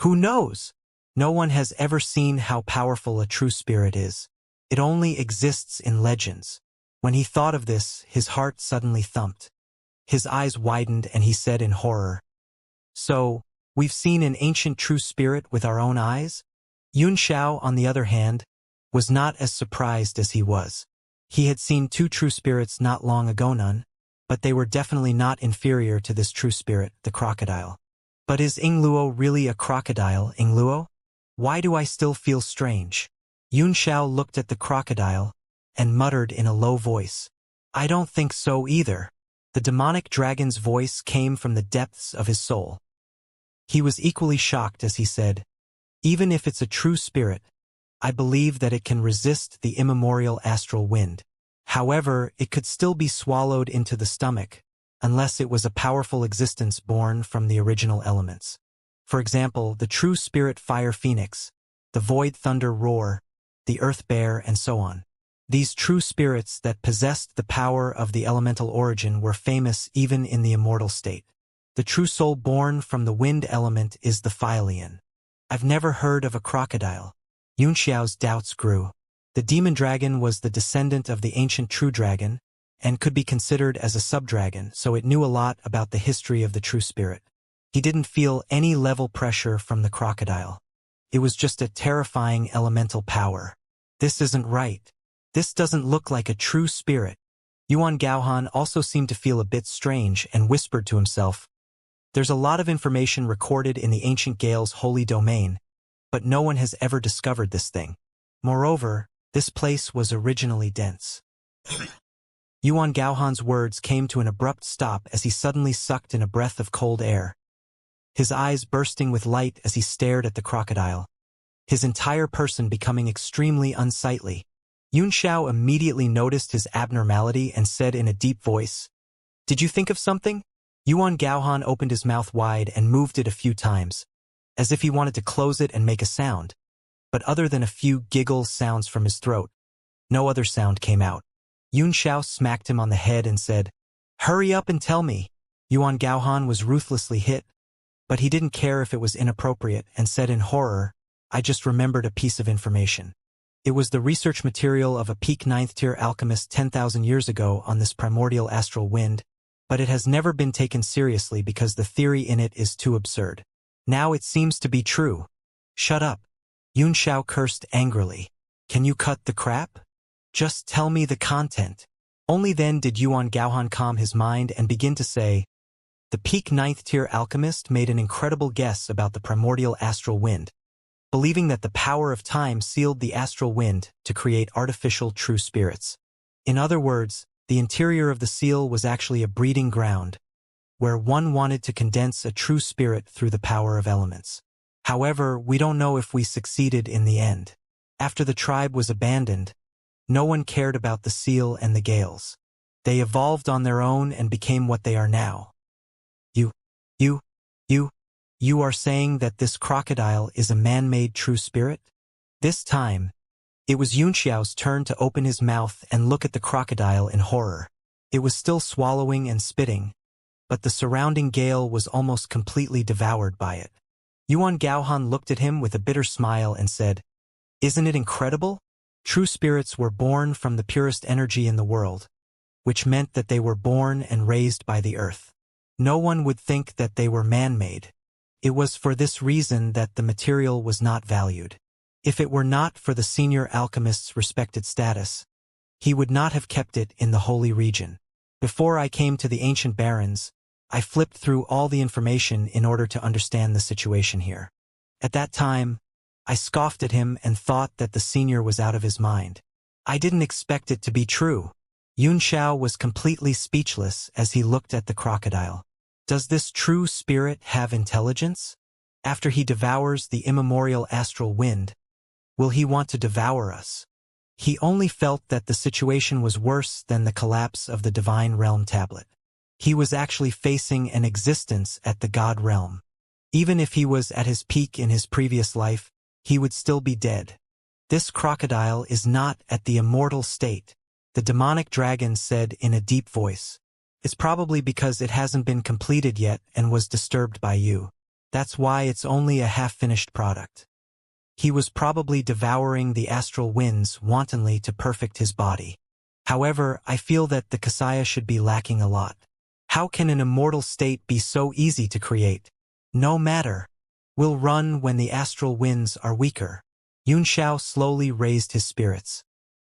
Who knows? No one has ever seen how powerful a true spirit is. It only exists in legends. When he thought of this, his heart suddenly thumped. His eyes widened and he said in horror, So, we've seen an ancient true spirit with our own eyes? Yun Xiao, on the other hand, was not as surprised as he was. He had seen two true spirits not long ago, none, but they were definitely not inferior to this true spirit, the crocodile. But is Ingluo really a crocodile, Ingluo? Why do I still feel strange? Yun Xiao looked at the crocodile and muttered in a low voice, I don't think so either. The demonic dragon's voice came from the depths of his soul. He was equally shocked as he said, Even if it's a true spirit, I believe that it can resist the immemorial astral wind. However, it could still be swallowed into the stomach, unless it was a powerful existence born from the original elements. For example, the true spirit fire phoenix, the void thunder roar, the earth bear, and so on. These true spirits that possessed the power of the elemental origin were famous even in the immortal state. The true soul born from the wind element is the Philian. I've never heard of a crocodile. Yun Xiao's doubts grew. The demon dragon was the descendant of the ancient true dragon, and could be considered as a subdragon, so it knew a lot about the history of the true spirit. He didn't feel any level pressure from the crocodile. It was just a terrifying elemental power. This isn't right. This doesn't look like a true spirit. Yuan Gaohan also seemed to feel a bit strange and whispered to himself, There's a lot of information recorded in the ancient Gale's holy domain, but no one has ever discovered this thing. Moreover, this place was originally dense. Yuan Gaohan's words came to an abrupt stop as he suddenly sucked in a breath of cold air. His eyes bursting with light as he stared at the crocodile, his entire person becoming extremely unsightly. Yun Xiao immediately noticed his abnormality and said in a deep voice, Did you think of something? Yuan Gaohan opened his mouth wide and moved it a few times, as if he wanted to close it and make a sound. But other than a few giggle sounds from his throat, no other sound came out. Yun Xiao smacked him on the head and said, Hurry up and tell me. Yuan Gaohan was ruthlessly hit, but he didn't care if it was inappropriate and said in horror, I just remembered a piece of information. It was the research material of a peak 9th tier alchemist 10,000 years ago on this primordial astral wind, but it has never been taken seriously because the theory in it is too absurd. Now it seems to be true. Shut up. Yun Xiao cursed angrily. Can you cut the crap? Just tell me the content. Only then did Yuan Gaohan calm his mind and begin to say, The peak 9th tier alchemist made an incredible guess about the primordial astral wind, believing that the power of time sealed the astral wind to create artificial true spirits. In other words, the interior of the seal was actually a breeding ground, where one wanted to condense a true spirit through the power of elements. However, we don't know if we succeeded in the end. After the tribe was abandoned, no one cared about the seal and the Gales. They evolved on their own and became what they are now. You, you, you, you are saying that this crocodile is a man-made true spirit? This time, it was Xianxiao's turn to open his mouth and look at the crocodile in horror. It was still swallowing and spitting, but the surrounding gale was almost completely devoured by it. Yuan Gaohan looked at him with a bitter smile and said, "Isn't it incredible? True spirits were born from the purest energy in the world, which meant that they were born and raised by the earth. No one would think that they were man-made. It was for this reason that the material was not valued. If it were not for the senior alchemist's respected status, he would not have kept it in the holy region. Before I came to the ancient barons, I flipped through all the information in order to understand the situation here. At that time, I scoffed at him and thought that the senior was out of his mind. I didn't expect it to be true." Xianxia was completely speechless as he looked at the crocodile. Does this true spirit have intelligence? After he devours the immemorial astral wind, will he want to devour us? He only felt that the situation was worse than the collapse of the Divine Realm tablet. He was actually facing an existence at the God Realm. Even if he was at his peak in his previous life, he would still be dead. This crocodile is not at the immortal state, the demonic dragon said in a deep voice. It's probably because it hasn't been completed yet and was disturbed by you. That's why it's only a half-finished product. He was probably devouring the astral winds wantonly to perfect his body. However, I feel that the Xianxia should be lacking a lot. How can an immortal state be so easy to create? No matter. We'll run when the astral winds are weaker. Xianxia slowly raised his spirits.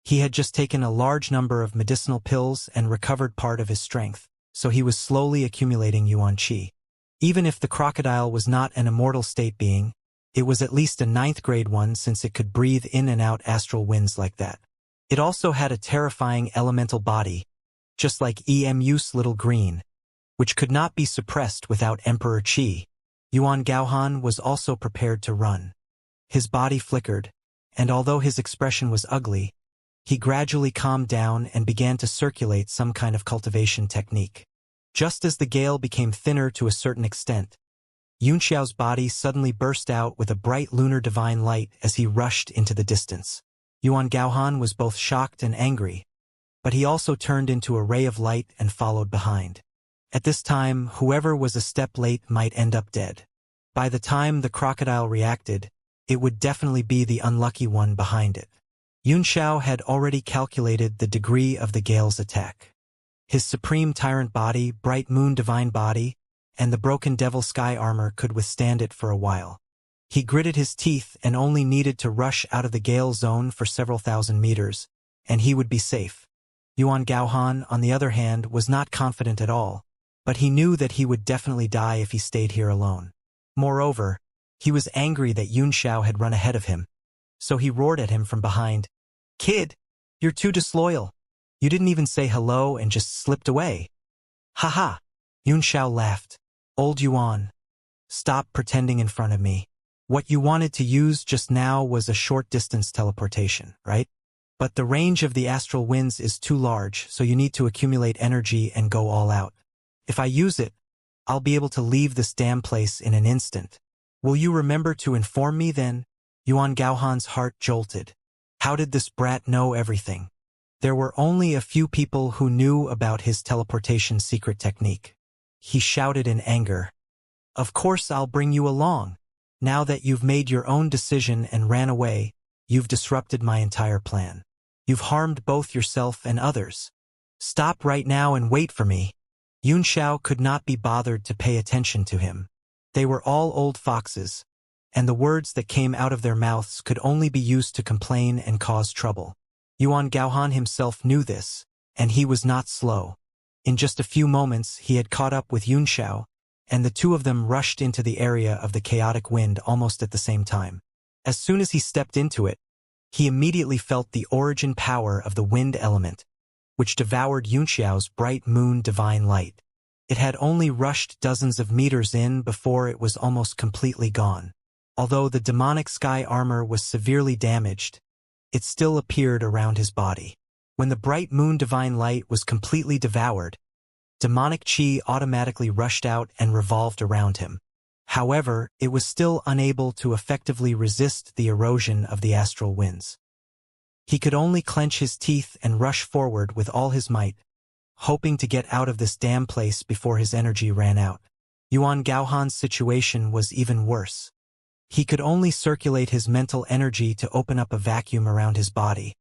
He had just taken a large number of medicinal pills and recovered part of his strength, so he was slowly accumulating yuan qi. Even if the crocodile was not an immortal state being, it was at least a 9th grade one since it could breathe in and out astral winds like that. It also had a terrifying elemental body, just like Emu's little green, which could not be suppressed without Emperor Qi. Yuan Gaohan was also prepared to run. His body flickered, and although his expression was ugly, he gradually calmed down and began to circulate some kind of cultivation technique. Just as the gale became thinner to a certain extent, Yunxiao's body suddenly burst out with a bright lunar divine light as he rushed into the distance. Yuan Gaohan was both shocked and angry, but he also turned into a ray of light and followed behind. At this time, whoever was a step late might end up dead. By the time the crocodile reacted, it would definitely be the unlucky one behind it. Yunxiao had already calculated the degree of the gale's attack. His supreme tyrant body, bright moon divine body, and the broken devil sky armor could withstand it for a while. He gritted his teeth and only needed to rush out of the gale zone for several thousand meters, and he would be safe. Yuan Gaohan, on the other hand, was not confident at all, but he knew that he would definitely die if he stayed here alone. Moreover, he was angry that Yunxiao had run ahead of him, so he roared at him from behind, "Kid, you're too disloyal. You didn't even say hello and just slipped away." "Haha," Yunxiao laughed. "Old Yuan, stop pretending in front of me. What you wanted to use just now was a short-distance teleportation, right? But the range of the astral winds is too large, so you need to accumulate energy and go all out. If I use it, I'll be able to leave this damn place in an instant. Will you remember to inform me then?" Yuan Gaohan's heart jolted. How did this brat know everything? There were only a few people who knew about his teleportation secret technique. He shouted in anger, "Of course I'll bring you along. Now that you've made your own decision and ran away, you've disrupted my entire plan. You've harmed both yourself and others. Stop right now and wait for me." Yunxiao could not be bothered to pay attention to him. They were all old foxes, and the words that came out of their mouths could only be used to complain and cause trouble. Yuan Gaohan himself knew this, and he was not slow. In just a few moments he had caught up with Yunxiao, and the two of them rushed into the area of the chaotic wind almost at the same time. As soon as he stepped into it, he immediately felt the origin power of the wind element, which devoured Yunxiao's bright moon divine light. It had only rushed dozens of meters in before it was almost completely gone. Although the demonic sky armor was severely damaged, it still appeared around his body. When the bright moon divine light was completely devoured, demonic chi automatically rushed out and revolved around him. However, it was still unable to effectively resist the erosion of the astral winds. He could only clench his teeth and rush forward with all his might, hoping to get out of this damn place before his energy ran out. Yuan Gaohan's situation was even worse. He could only circulate his mental energy to open up a vacuum around his body.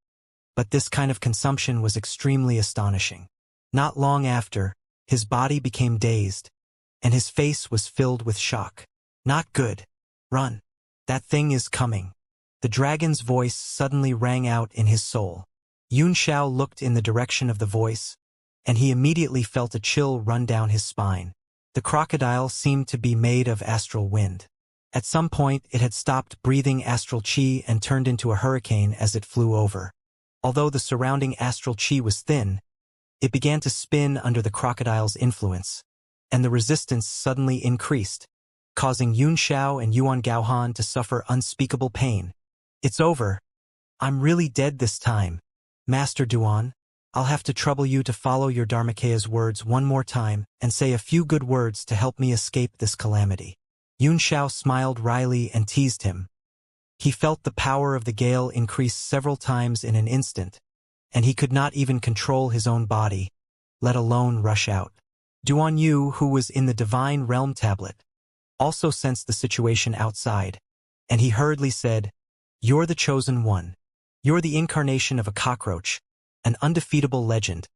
But this kind of consumption was extremely astonishing. Not long after, his body became dazed, and his face was filled with shock. Not good. Run. That thing is coming. The dragon's voice suddenly rang out in his soul. Yun Xiao looked in the direction of the voice, and he immediately felt a chill run down his spine. The crocodile seemed to be made of astral wind. At some point, it had stopped breathing astral chi and turned into a hurricane as it flew over. Although the surrounding astral chi was thin, it began to spin under the crocodile's influence, and the resistance suddenly increased, causing Yun Xiao and Yuan Gaohan to suffer unspeakable pain. It's over. I'm really dead this time. Master Duan, I'll have to trouble you to follow your Dharmakea's words one more time and say a few good words to help me escape this calamity. Yun Xiao smiled wryly and teased him. He felt the power of the gale increase several times in an instant, and he could not even control his own body, let alone rush out. Duan Yu, who was in the Divine Realm tablet, also sensed the situation outside, and he hurriedly said, "You're the chosen one. You're the incarnation of a cockroach, an undefeatable legend,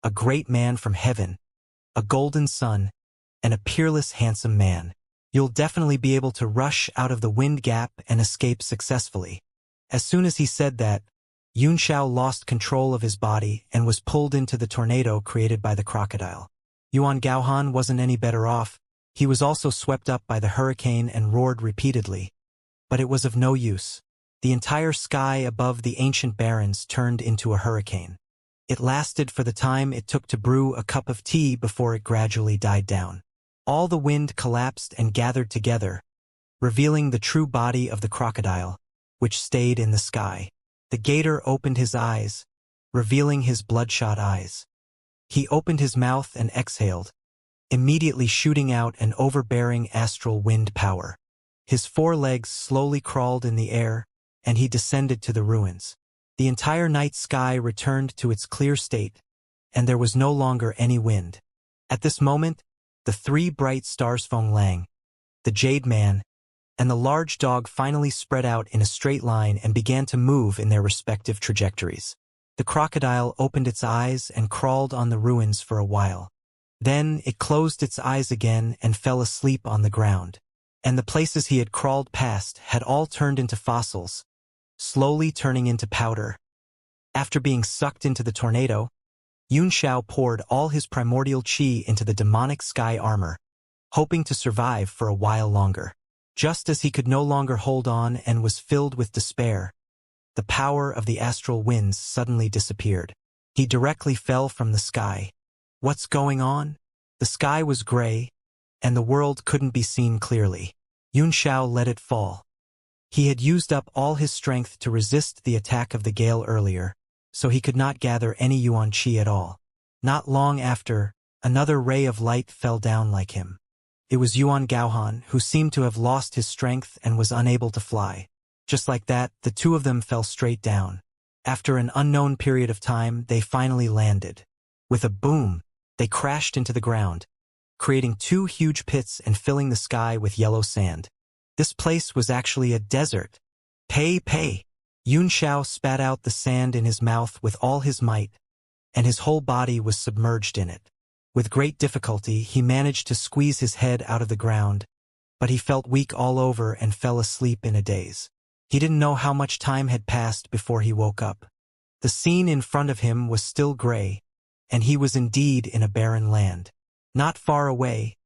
a great man from heaven, a golden sun, and a peerless handsome man. You'll definitely be able to rush out of the wind gap and escape successfully." As soon as he said that, Yun Xiao lost control of his body and was pulled into the tornado created by the crocodile. Yuan Gaohan wasn't any better off. He was also swept up by the hurricane and roared repeatedly. But it was of no use. The entire sky above the ancient barrens turned into a hurricane. It lasted for the time it took to brew a cup of tea before it gradually died down. All the wind collapsed and gathered together, revealing the true body of the crocodile, which stayed in the sky. The gator opened his eyes, revealing his bloodshot eyes. He opened his mouth and exhaled, immediately shooting out an overbearing astral wind power. His forelegs slowly crawled in the air, and he descended to the ruins. The entire night sky returned to its clear state, and there was no longer any wind. At this moment, the three bright stars Feng Lang, the Jade Man, and the large dog finally spread out in a straight line and began to move in their respective trajectories. The crocodile opened its eyes and crawled on the ruins for a while. Then it closed its eyes again and fell asleep on the ground. And the places he had crawled past had all turned into fossils, slowly turning into powder. After being sucked into the tornado, Yun Xiao poured all his primordial chi into the demonic sky armor, hoping to survive for a while longer. Just as he could no longer hold on and was filled with despair, the power of the astral winds suddenly disappeared. He directly fell from the sky. What's going on? The sky was gray, and the world couldn't be seen clearly. Yun Xiao let it fall. He had used up all his strength to resist the attack of the gale earlier, so he could not gather any yuan qi at all. Not long after, another ray of light fell down like him. It was Yuan Gaohan, who seemed to have lost his strength and was unable to fly. Just like that, the two of them fell straight down. After an unknown period of time, they finally landed. With a boom, they crashed into the ground, creating two huge pits and filling the sky with yellow sand. This place was actually a desert. Pei Pei! Yun Xiao spat out the sand in his mouth with all his might, and his whole body was submerged in it. With great difficulty, he managed to squeeze his head out of the ground, but he felt weak all over and fell asleep in a daze. He didn't know how much time had passed before he woke up. The scene in front of him was still gray, and he was indeed in a barren land. Not far away,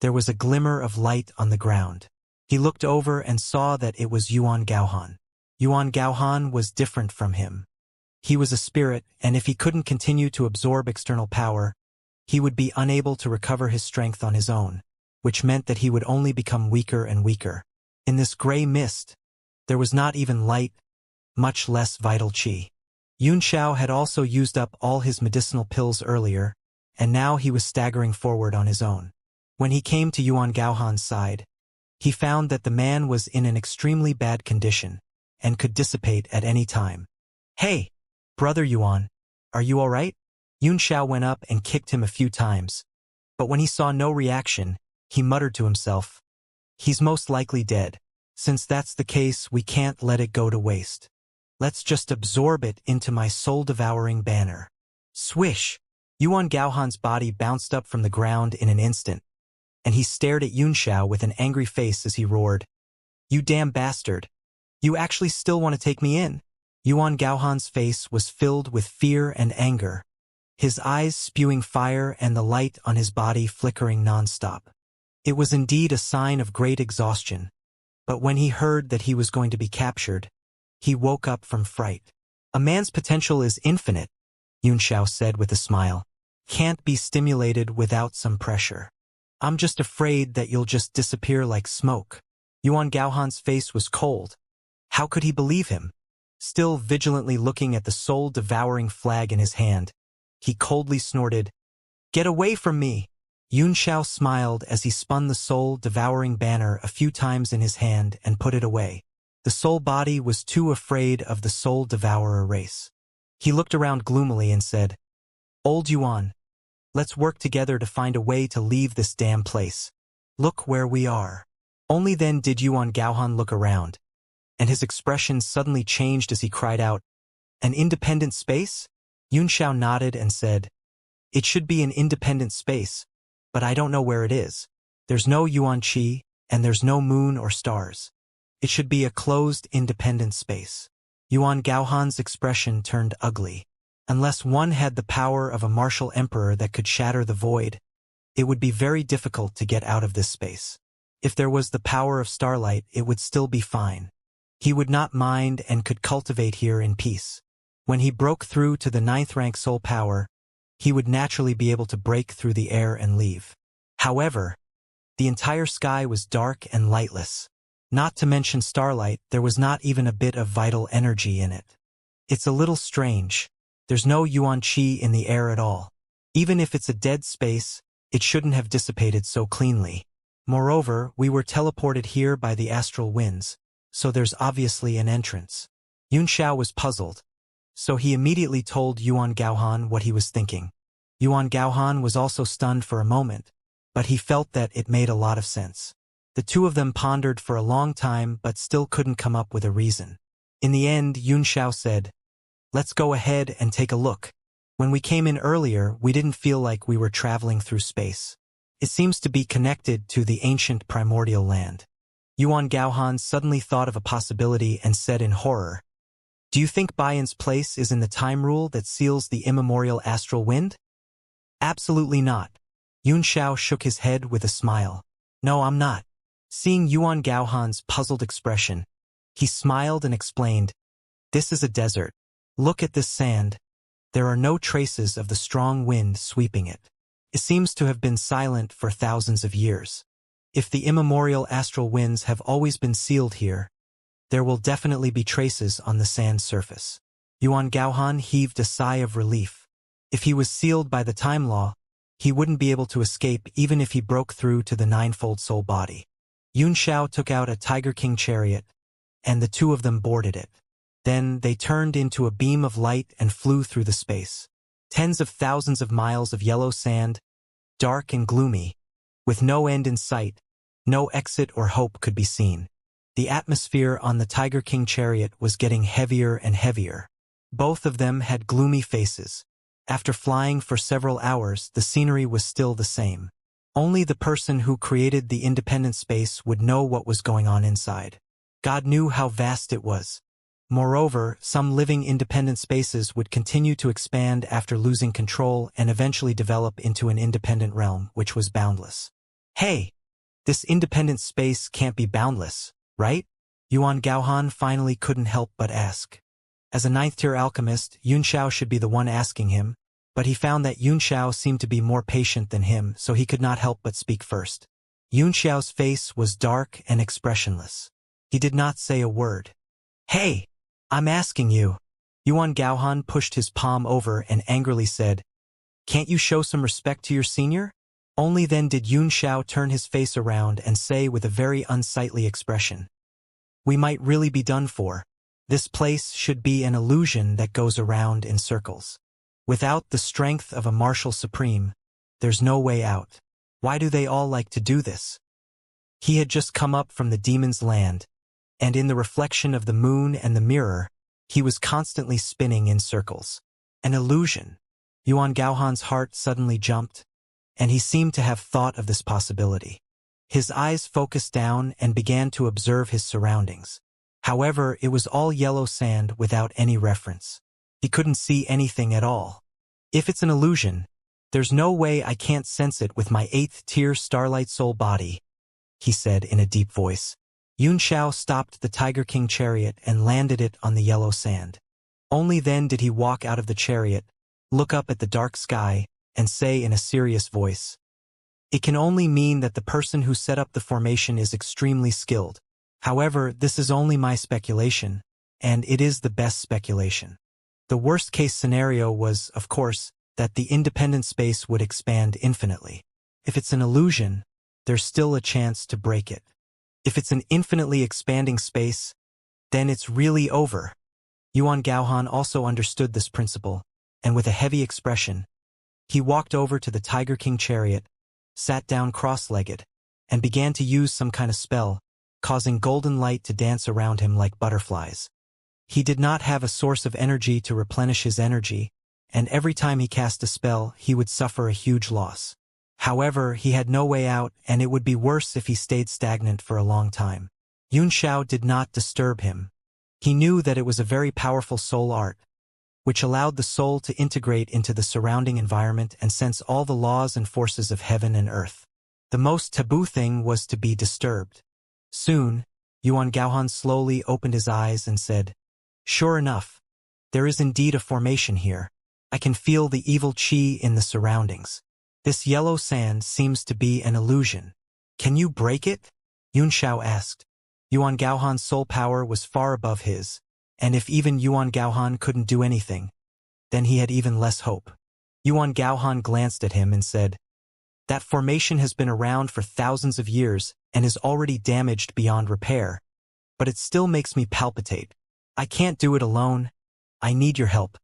there was a glimmer of light on the ground. He looked over and saw that it was Yuan Gaohan. Yuan Gaohan was different from him. He was a spirit, and if he couldn't continue to absorb external power, he would be unable to recover his strength on his own, which meant that he would only become weaker and weaker. In this gray mist, there was not even light, much less vital chi. Xiao had also used up all his medicinal pills earlier, and now he was staggering forward on his own. When he came to Yuan Gaohan's side, he found that the man was in an extremely bad condition and could dissipate at any time. "Hey, brother Yuan, are you all right?" Xiao went up and kicked him a few times, but when he saw no reaction, he muttered to himself, "He's most likely dead. Since that's the case, we can't let it go to waste. Let's just absorb it into my soul-devouring banner." Swish! Yuan Gaohan's body bounced up from the ground in an instant, and he stared at Xiao with an angry face as he roared, "You damn bastard! You actually still want to take me in?" Yuan Gaohan's face was filled with fear and anger, his eyes spewing fire and the light on his body flickering non-stop. It was indeed a sign of great exhaustion, but when he heard that he was going to be captured, he woke up from fright. "A man's potential is infinite," Xiao said with a smile. "Can't be stimulated without some pressure. I'm just afraid that you'll just disappear like smoke." Yuan Gaohan's face was cold. How could he believe him? Still vigilantly looking at the soul-devouring flag in his hand, he coldly snorted, "Get away from me!" Xiao smiled as he spun the soul-devouring banner a few times in his hand and put it away. The soul body was too afraid of the soul-devourer race. He looked around gloomily and said, "Old Yuan, let's work together to find a way to leave this damn place. Look where we are." Only then did Yuan Gaohan look around, and his expression suddenly changed as he cried out, "An independent space?" Xiao nodded and said, "It should be an independent space, but I don't know where it is. There's no Yuan Qi, and there's no moon or stars. It should be a closed, independent space." Yuan Gaohan's expression turned ugly. Unless one had the power of a martial emperor that could shatter the void, it would be very difficult to get out of this space. If there was the power of starlight, it would still be fine. He would not mind and could cultivate here in peace. When he broke through to the 9th rank soul power, he would naturally be able to break through the air and leave. However, the entire sky was dark and lightless. Not to mention starlight, there was not even a bit of vital energy in it. It's a little strange. There's no Yuan Qi in the air at all. Even if it's a dead space, it shouldn't have dissipated so cleanly. Moreover, we were teleported here by the astral winds, so there's obviously an entrance. Xiao was puzzled, so he immediately told Yuan Gaohan what he was thinking. Yuan Gaohan was also stunned for a moment, but he felt that it made a lot of sense. The two of them pondered for a long time but still couldn't come up with a reason. In the end, Xiao said, "Let's go ahead and take a look. When we came in earlier, we didn't feel like we were traveling through space. It seems to be connected to the ancient primordial land." Yuan Gaohan suddenly thought of a possibility and said in horror, "Do you think Bayan's place is in the time rule that seals the immemorial astral wind?" "Absolutely not." Xiao shook his head with a smile. "No, I'm not." Seeing Yuan Gaohan's puzzled expression, he smiled and explained, "This is a desert. Look at this sand. There are no traces of the strong wind sweeping it. It seems to have been silent for thousands of years. If the immemorial astral winds have always been sealed here, there will definitely be traces on the sand surface." Yuan Gaohan heaved a sigh of relief. If he was sealed by the time law, he wouldn't be able to escape even if he broke through to the ninefold soul body. Xiao took out a Tiger King chariot, and the two of them boarded it. Then they turned into a beam of light and flew through the space. Tens of thousands of miles of yellow sand, dark and gloomy, with no end in sight, no exit or hope could be seen. The atmosphere on the Tiger King chariot was getting heavier and heavier. Both of them had gloomy faces. After flying for several hours, the scenery was still the same. Only the person who created the independent space would know what was going on inside. God knew how vast it was. Moreover, some living independent spaces would continue to expand after losing control and eventually develop into an independent realm, which was boundless. "Hey, this independent space can't be boundless, right?" Yuan Gaohan finally couldn't help but ask. As a 9th-tier alchemist, Xiao should be the one asking him, but he found that Xiao seemed to be more patient than him, so he could not help but speak first. Xiao's face was dark and expressionless. He did not say a word. "Hey, I'm asking you. Yuan Gaohan pushed his palm over and angrily said, "Can't you show some respect to your senior?" Only then did Yun Xiao turn his face around and say with a very unsightly expression, "We might really be done for. This place should be an illusion that goes around in circles. Without the strength of a martial supreme, there's no way out. Why do they all like to do this?" He had just come up from the demon's land, and in the reflection of the moon and the mirror, he was constantly spinning in circles. An illusion. Yuan Gaohan's heart suddenly jumped, and he seemed to have thought of this possibility. His eyes focused down and began to observe his surroundings. However, it was all yellow sand without any reference. He couldn't see anything at all. If it's an illusion, there's no way I can't sense it with my 8th-tier Starlight Soul body, he said in a deep voice. Yun Xiao stopped the Tiger King chariot and landed it on the yellow sand. Only then did he walk out of the chariot, look up at the dark sky, and say in a serious voice, "It can only mean that the person who set up the formation is extremely skilled. However, this is only my speculation, and it is the best speculation." The worst-case scenario was, of course, that the independent space would expand infinitely. If it's an illusion, there's still a chance to break it. If it's an infinitely expanding space, then it's really over. Yuan Gaohan also understood this principle, and with a heavy expression, he walked over to the Tiger King chariot, sat down cross-legged, and began to use some kind of spell, causing golden light to dance around him like butterflies. He did not have a source of energy to replenish his energy, and every time he cast a spell, he would suffer a huge loss. However, he had no way out, and it would be worse if he stayed stagnant for a long time. Yun Xiao did not disturb him. He knew that it was a very powerful soul art, which allowed the soul to integrate into the surrounding environment and sense all the laws and forces of heaven and earth. The most taboo thing was to be disturbed. Soon, Yuan Gaohan slowly opened his eyes and said, "Sure enough, there is indeed a formation here. I can feel the evil qi in the surroundings. This yellow sand seems to be an illusion. Can you break it?" Yun Xiao asked. Yuan Gaohan's soul power was far above his, and if even Yuan Gaohan couldn't do anything, then he had even less hope. Yuan Gaohan glanced at him and said, "That formation has been around for thousands of years and is already damaged beyond repair, but it still makes me palpitate. I can't do it alone. I need your help."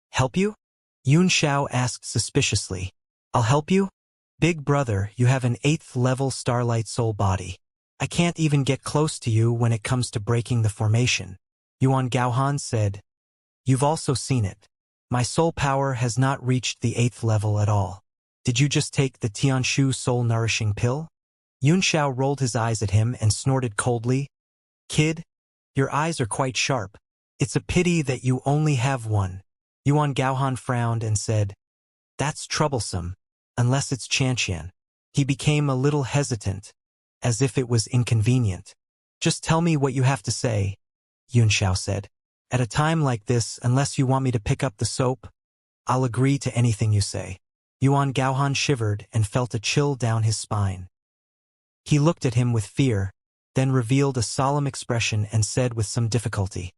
"Help you?" Yun Xiao asked suspiciously. "I'll help you? Big brother, you have an 8th-level Starlight Soul body. I can't even get close to you when it comes to breaking the formation." Yuan Gaohan said, "You've also seen it. My soul power has not reached the 8th level at all. Did you just take the Tianshu soul-nourishing pill?" Yun Xiao rolled his eyes at him and snorted coldly, "Kid, your eyes are quite sharp. It's a pity that you only have one." Yuan Gaohan frowned and said, "That's troublesome, unless it's Xianxia." He became a little hesitant, as if it was inconvenient. "Just tell me what you have to say," Yun Xiao said. "At a time like this, unless you want me to pick up the soap, I'll agree to anything you say." Yuan Gaohan shivered and felt a chill down his spine. He looked at him with fear, then revealed a solemn expression and said with some difficulty,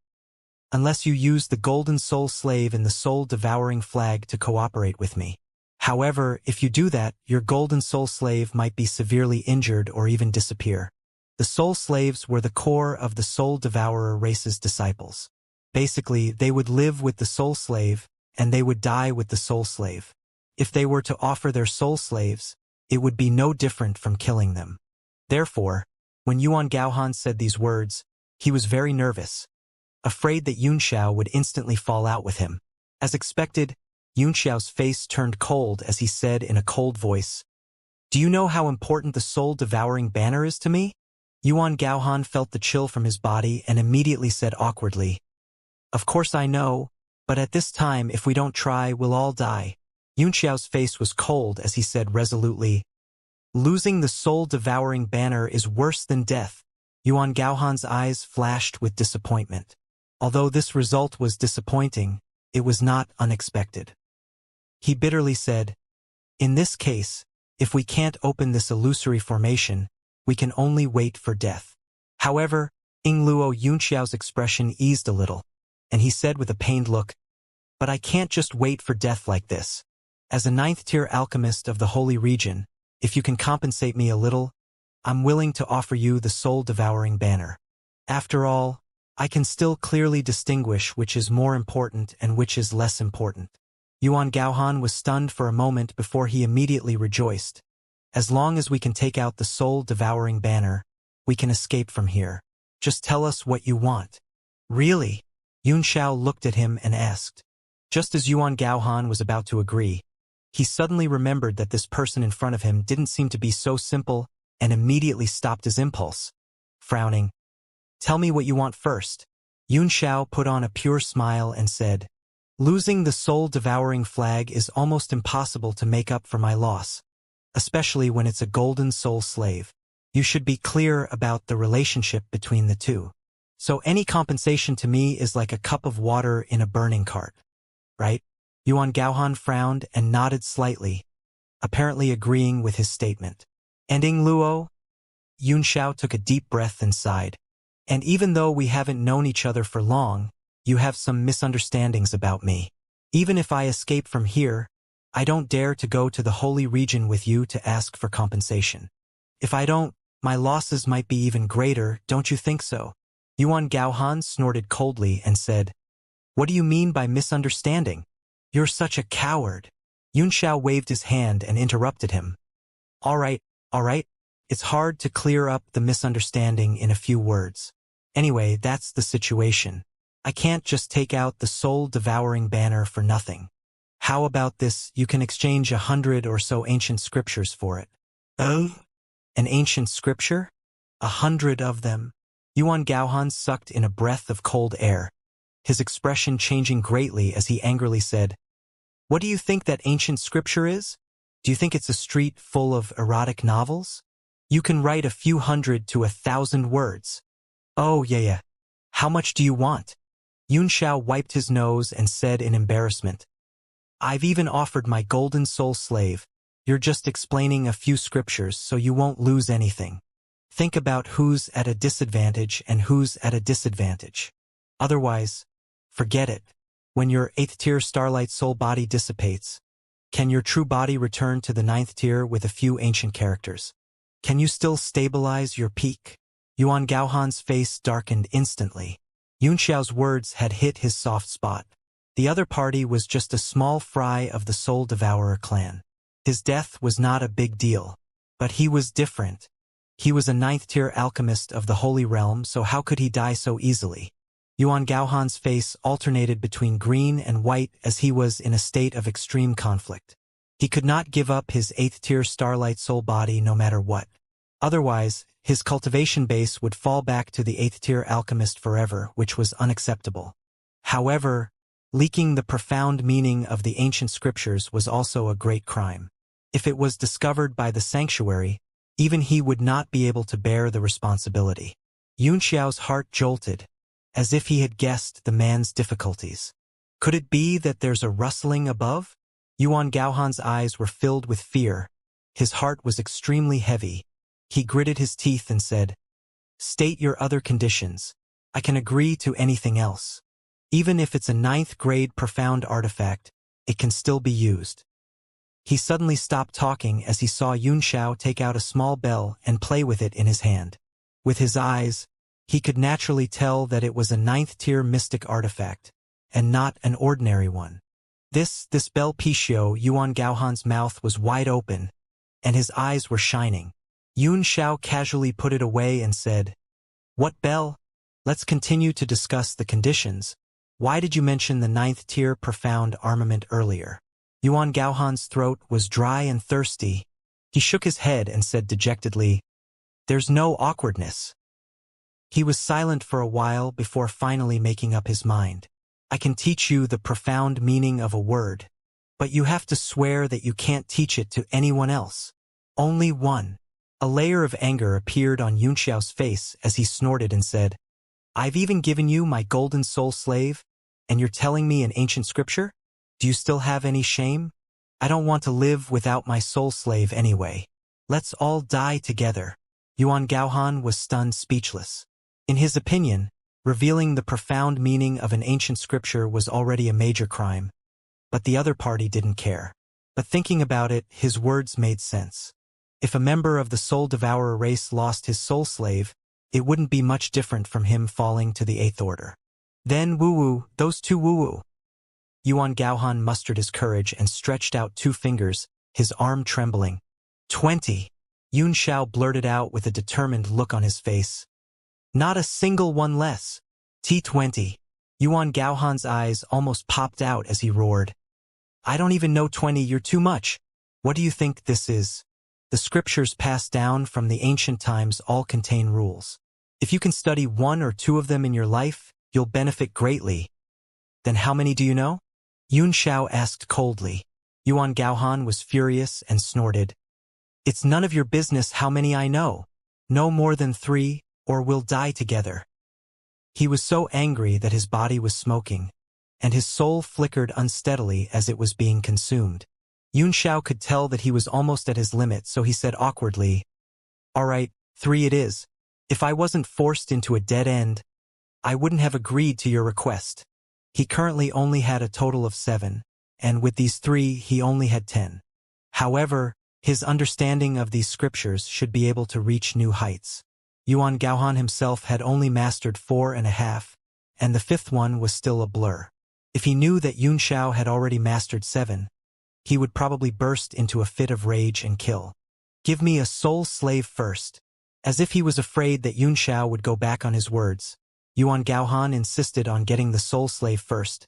"Unless you use the golden soul slave in the soul-devouring flag to cooperate with me. However, if you do that, your golden soul slave might be severely injured or even disappear." The soul slaves were the core of the soul devourer race's disciples. Basically, they would live with the soul slave, and they would die with the soul slave. If they were to offer their soul slaves, it would be no different from killing them. Therefore, when Yuan Gaohan said these words, he was very nervous, afraid that Yun Xiao would instantly fall out with him. As expected, Yun Xiao's face turned cold as he said in a cold voice, "Do you know how important the soul-devouring banner is to me?" Yuan Gaohan felt the chill from his body and immediately said awkwardly, "Of course I know, but at this time if we don't try, we'll all die." Yun Xiao's face was cold as he said resolutely, "Losing the soul-devouring banner is worse than death." Yuan Gaohan's eyes flashed with disappointment. Although this result was disappointing, it was not unexpected. He bitterly said, "In this case, if we can't open this illusory formation, we can only wait for death." However, Yun Xiao's expression eased a little. and he said with a pained look, "But I can't just wait for death like this. As a ninth-tier alchemist of the Holy Region, if you can compensate me a little, I'm willing to offer you the soul-devouring banner. After all, I can still clearly distinguish which is more important and which is less important." Yuan Gaohan was stunned for a moment before he immediately rejoiced. "As long as we can take out the soul-devouring banner, we can escape from here. Just tell us what you want." "Really?" Yun Xiao looked at him and asked. Just as Yuan Gaohan was about to agree, he suddenly remembered that this person in front of him didn't seem to be so simple and immediately stopped his impulse. Frowning, "Tell me what you want first." Yun Xiao put on a pure smile and said, "Losing the soul-devouring flag is almost impossible to make up for my loss, especially when it's a golden soul slave. You should be clear about the relationship between the two. So any compensation to me is like a cup of water in a burning cart, right?" Yuan Gaohan frowned and nodded slightly, apparently agreeing with his statement. "Ending Luo?" Yun Xiao took a deep breath and sighed. "And even though we haven't known each other for long, you have some misunderstandings about me. Even if I escape from here, I don't dare to go to the Holy Region with you to ask for compensation. If I don't, my losses might be even greater, don't you think so?" Yuan Gaohan snorted coldly and said, "What do you mean by misunderstanding? You're such a coward." Yun Xiao waved his hand and interrupted him. All right. It's hard to clear up the misunderstanding in a few words. Anyway, that's the situation. I can't just take out the soul-devouring banner for nothing. How about this? You can exchange 100 or so ancient scriptures for it." "Oh? An ancient scripture? 100 of them?" Yuan Gaohan sucked in a breath of cold air, his expression changing greatly as he angrily said, "What do you think that ancient scripture is? Do you think it's a street full of erotic novels? You can write a few hundred to 1,000 words." "Oh, yeah. How much do you want?" Yun Xiao wiped his nose and said in embarrassment, "I've even offered my golden soul slave. You're just explaining a few scriptures so you won't lose anything. Think about who's at a disadvantage and who's at a disadvantage. Otherwise, forget it. When your 8th tier starlight soul body dissipates, can your true body return to the 9th tier with a few ancient characters? Can you still stabilize your peak?" Yuan Gaohan's face darkened instantly. Yun Xiao's words had hit his soft spot. The other party was just a small fry of the Soul Devourer clan. His death was not a big deal. But he was different. He was a 9th tier alchemist of the Holy Realm, so how could he die so easily? Yuan Gaohan's face alternated between green and white as he was in a state of extreme conflict. He could not give up his 8th tier starlight soul body no matter what. Otherwise, his cultivation base would fall back to the 8th tier alchemist forever, which was unacceptable. However, leaking the profound meaning of the ancient scriptures was also a great crime. If it was discovered by the sanctuary, even he would not be able to bear the responsibility. Yun Xiao's heart jolted, as if he had guessed the man's difficulties. Could it be that there's a rustling above? Yuan Gaohan's eyes were filled with fear. His heart was extremely heavy. He gritted his teeth and said, "State your other conditions. I can agree to anything else. Even if it's a 9th grade profound artifact, it can still be used." He suddenly stopped talking as he saw Yun Xiao take out a small bell and play with it in his hand. With his eyes, he could naturally tell that it was a 9th tier mystic artifact, and not an ordinary one. This bell Pishio, Yuan Gaohan's mouth was wide open, and his eyes were shining. Yun Xiao casually put it away and said, "What bell? Let's continue to discuss the conditions. Why did you mention the 9th tier profound armament earlier?" Yuan Gaohan's throat was dry and thirsty. He shook his head and said dejectedly, "There's no awkwardness." He was silent for a while before finally making up his mind. "I can teach you the profound meaning of a word, but you have to swear that you can't teach it to anyone else. Only one." A layer of anger appeared on Yun Xiao's face as he snorted and said, "I've even given you my golden soul slave, and you're telling me an ancient scripture? Do you still have any shame? I don't want to live without my soul slave anyway. Let's all die together." Yuan Gaohan was stunned speechless. In his opinion, Revealing the profound meaning of an ancient scripture was already a major crime, but the other party didn't care. But thinking about it, his words made sense. If a member of the Soul Devourer race lost his soul slave, it wouldn't be much different from him falling to the Eighth Order. Then woo-woo, those two woo-woo. Yuan Gaohan mustered his courage and stretched out 2 fingers, his arm trembling. 20. Yun Xiao blurted out with a determined look on his face. Not a single one less. T20. Yuan Gaohan's eyes almost popped out as he roared. I don't even know 20, you're too much. What do you think this is? The scriptures passed down from the ancient times all contain rules. If you can study 1 or 2 of them in your life, you'll benefit greatly. Then how many do you know? Yun Xiao asked coldly. Yuan Gaohan was furious and snorted. It's none of your business how many I know. No more than 3, or we'll die together. He was so angry that his body was smoking, and his soul flickered unsteadily as it was being consumed. Yun Xiao could tell that he was almost at his limit, so he said awkwardly, All right, 3 it is. If I wasn't forced into a dead end, I wouldn't have agreed to your request. He currently only had a total of 7, and with these 3 he only had 10. However, his understanding of these scriptures should be able to reach new heights. Yuan Gaohan himself had only mastered 4.5, and the 5th one was still a blur. If he knew that Yun Xiao had already mastered 7, he would probably burst into a fit of rage and kill. Give me a soul slave first. As if he was afraid that Yun Xiao would go back on his words, Yuan Gaohan insisted on getting the soul slave first,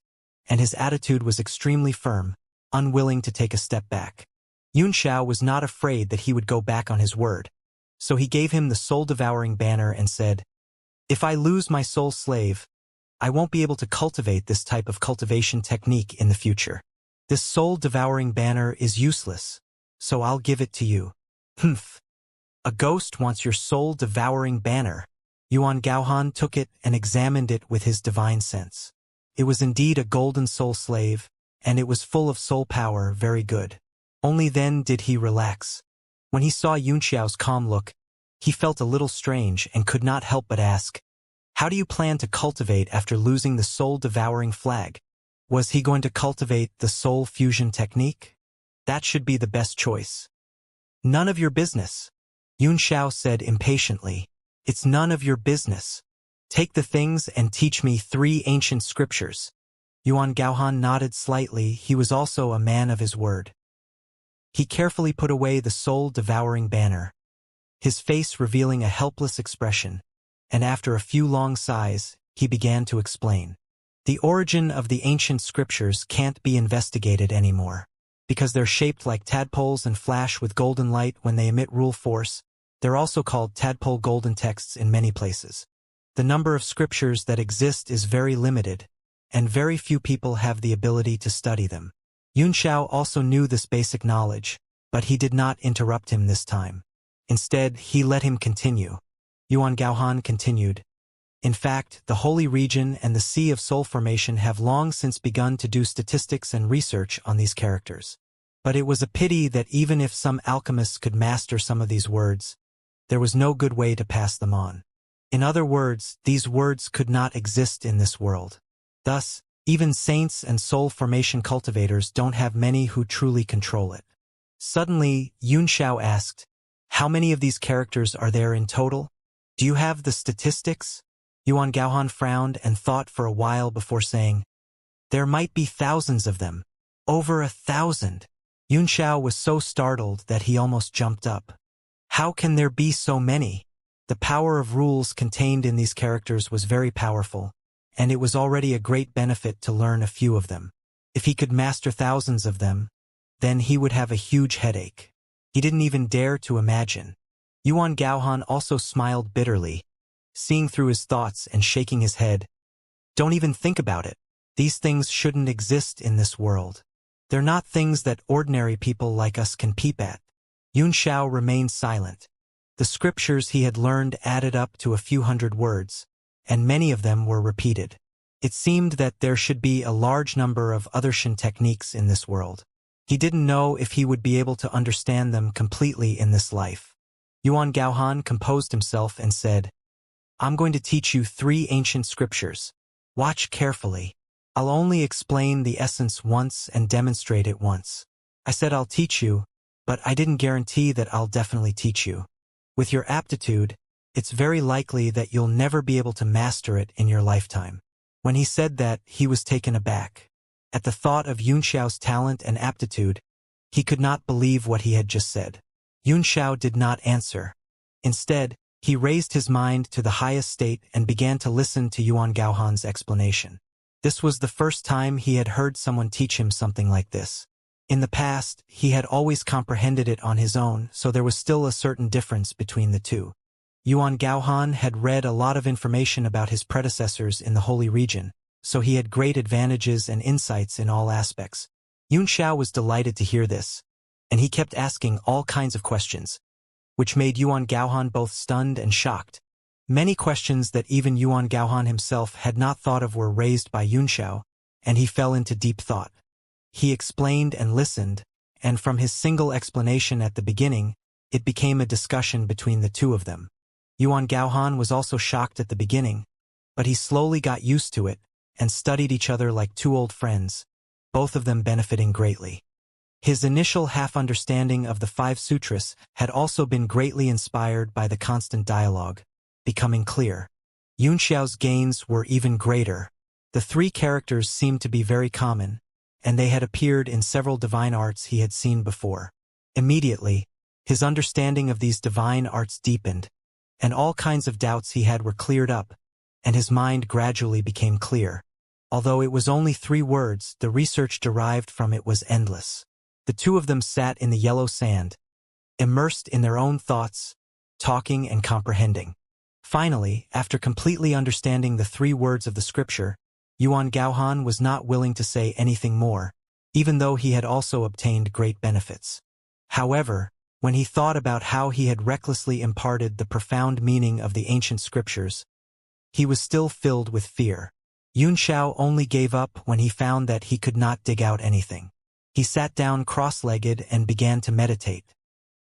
and his attitude was extremely firm, unwilling to take a step back. Yun Xiao was not afraid that he would go back on his word, so he gave him the soul-devouring banner and said, If I lose my soul slave, I won't be able to cultivate this type of cultivation technique in the future. This soul-devouring banner is useless, so I'll give it to you. Humph. A ghost wants your soul-devouring banner. Yuan Gaohan took it and examined it with his divine sense. It was indeed a golden soul slave, and it was full of soul power, very good. Only then did he relax. When he saw Yun Xiao's calm look, he felt a little strange and could not help but ask, How do you plan to cultivate after losing the soul-devouring flag? Was he going to cultivate the soul fusion technique? That should be the best choice. None of your business. Yun Xiao said impatiently. It's none of your business. Take the things and teach me 3 ancient scriptures. Yuan Gaohan nodded slightly. He was also a man of his word. He carefully put away the soul-devouring banner, his face revealing a helpless expression, and after a few long sighs, he began to explain. The origin of the ancient scriptures can't be investigated anymore. Because they're shaped like tadpoles and flash with golden light when they emit rule force, they're also called tadpole golden texts in many places. The number of scriptures that exist is very limited, and very few people have the ability to study them. Yun Xiao also knew this basic knowledge, but he did not interrupt him this time. Instead, he let him continue. Yuan Gaohan continued. In fact, the Holy Region and the Sea of Soul Formation have long since begun to do statistics and research on these characters. But it was a pity that even if some alchemists could master some of these words, there was no good way to pass them on. In other words, these words could not exist in this world. Thus, even saints and soul formation cultivators don't have many who truly control it. Suddenly, Yun Xiao asked, How many of these characters are there in total? Do you have the statistics? Yuan Gaohan frowned and thought for a while before saying, There might be thousands of them. Over 1,000. Yun Xiao was so startled that he almost jumped up. How can there be so many? The power of rules contained in these characters was very powerful, and it was already a great benefit to learn a few of them. If he could master thousands of them, then he would have a huge headache. He didn't even dare to imagine. Yuan Gaohan also smiled bitterly, seeing through his thoughts and shaking his head. Don't even think about it. These things shouldn't exist in this world. They're not things that ordinary people like us can peep at. Yun Xiao remained silent. The scriptures he had learned added up to a few hundred words, and many of them were repeated. It seemed that there should be a large number of other Shin techniques in this world. He didn't know if he would be able to understand them completely in this life. Yuan Gaohan composed himself and said, I'm going to teach you 3 ancient scriptures. Watch carefully. I'll only explain the essence once and demonstrate it once. I said I'll teach you, but I didn't guarantee that I'll definitely teach you. With your aptitude, it's very likely that you'll never be able to master it in your lifetime. When he said that, he was taken aback. At the thought of Xianxiao's talent and aptitude, he could not believe what he had just said. Xianxia did not answer. Instead, he raised his mind to the highest state and began to listen to Yuan Gaohan's explanation. This was the first time he had heard someone teach him something like this. In the past, he had always comprehended it on his own, so there was still a certain difference between the two. Yuan Gaohan had read a lot of information about his predecessors in the Holy Region, so he had great advantages and insights in all aspects. Xianxia was delighted to hear this, and he kept asking all kinds of questions, which made Yuan Gaohan both stunned and shocked. Many questions that even Yuan Gaohan himself had not thought of were raised by Xianxia, and he fell into deep thought. He explained and listened, and from his single explanation at the beginning, it became a discussion between the two of them. Yuan Gaohan was also shocked at the beginning, but he slowly got used to it and studied each other like 2 old friends, both of them benefiting greatly. His initial half-understanding of the 5 sutras had also been greatly inspired by the constant dialogue, becoming clear. Xianxiao's gains were even greater. The 3 characters seemed to be very common, and they had appeared in several divine arts he had seen before. Immediately, his understanding of these divine arts deepened, and all kinds of doubts he had were cleared up, and his mind gradually became clear. Although it was only 3 words, the research derived from it was endless. The 2 of them sat in the yellow sand, immersed in their own thoughts, talking and comprehending. Finally, after completely understanding the 3 words of the scripture, Yuan Gaohan was not willing to say anything more, even though he had also obtained great benefits. However, when he thought about how he had recklessly imparted the profound meaning of the ancient scriptures, he was still filled with fear. Xianxia only gave up when he found that he could not dig out anything. He sat down cross-legged and began to meditate.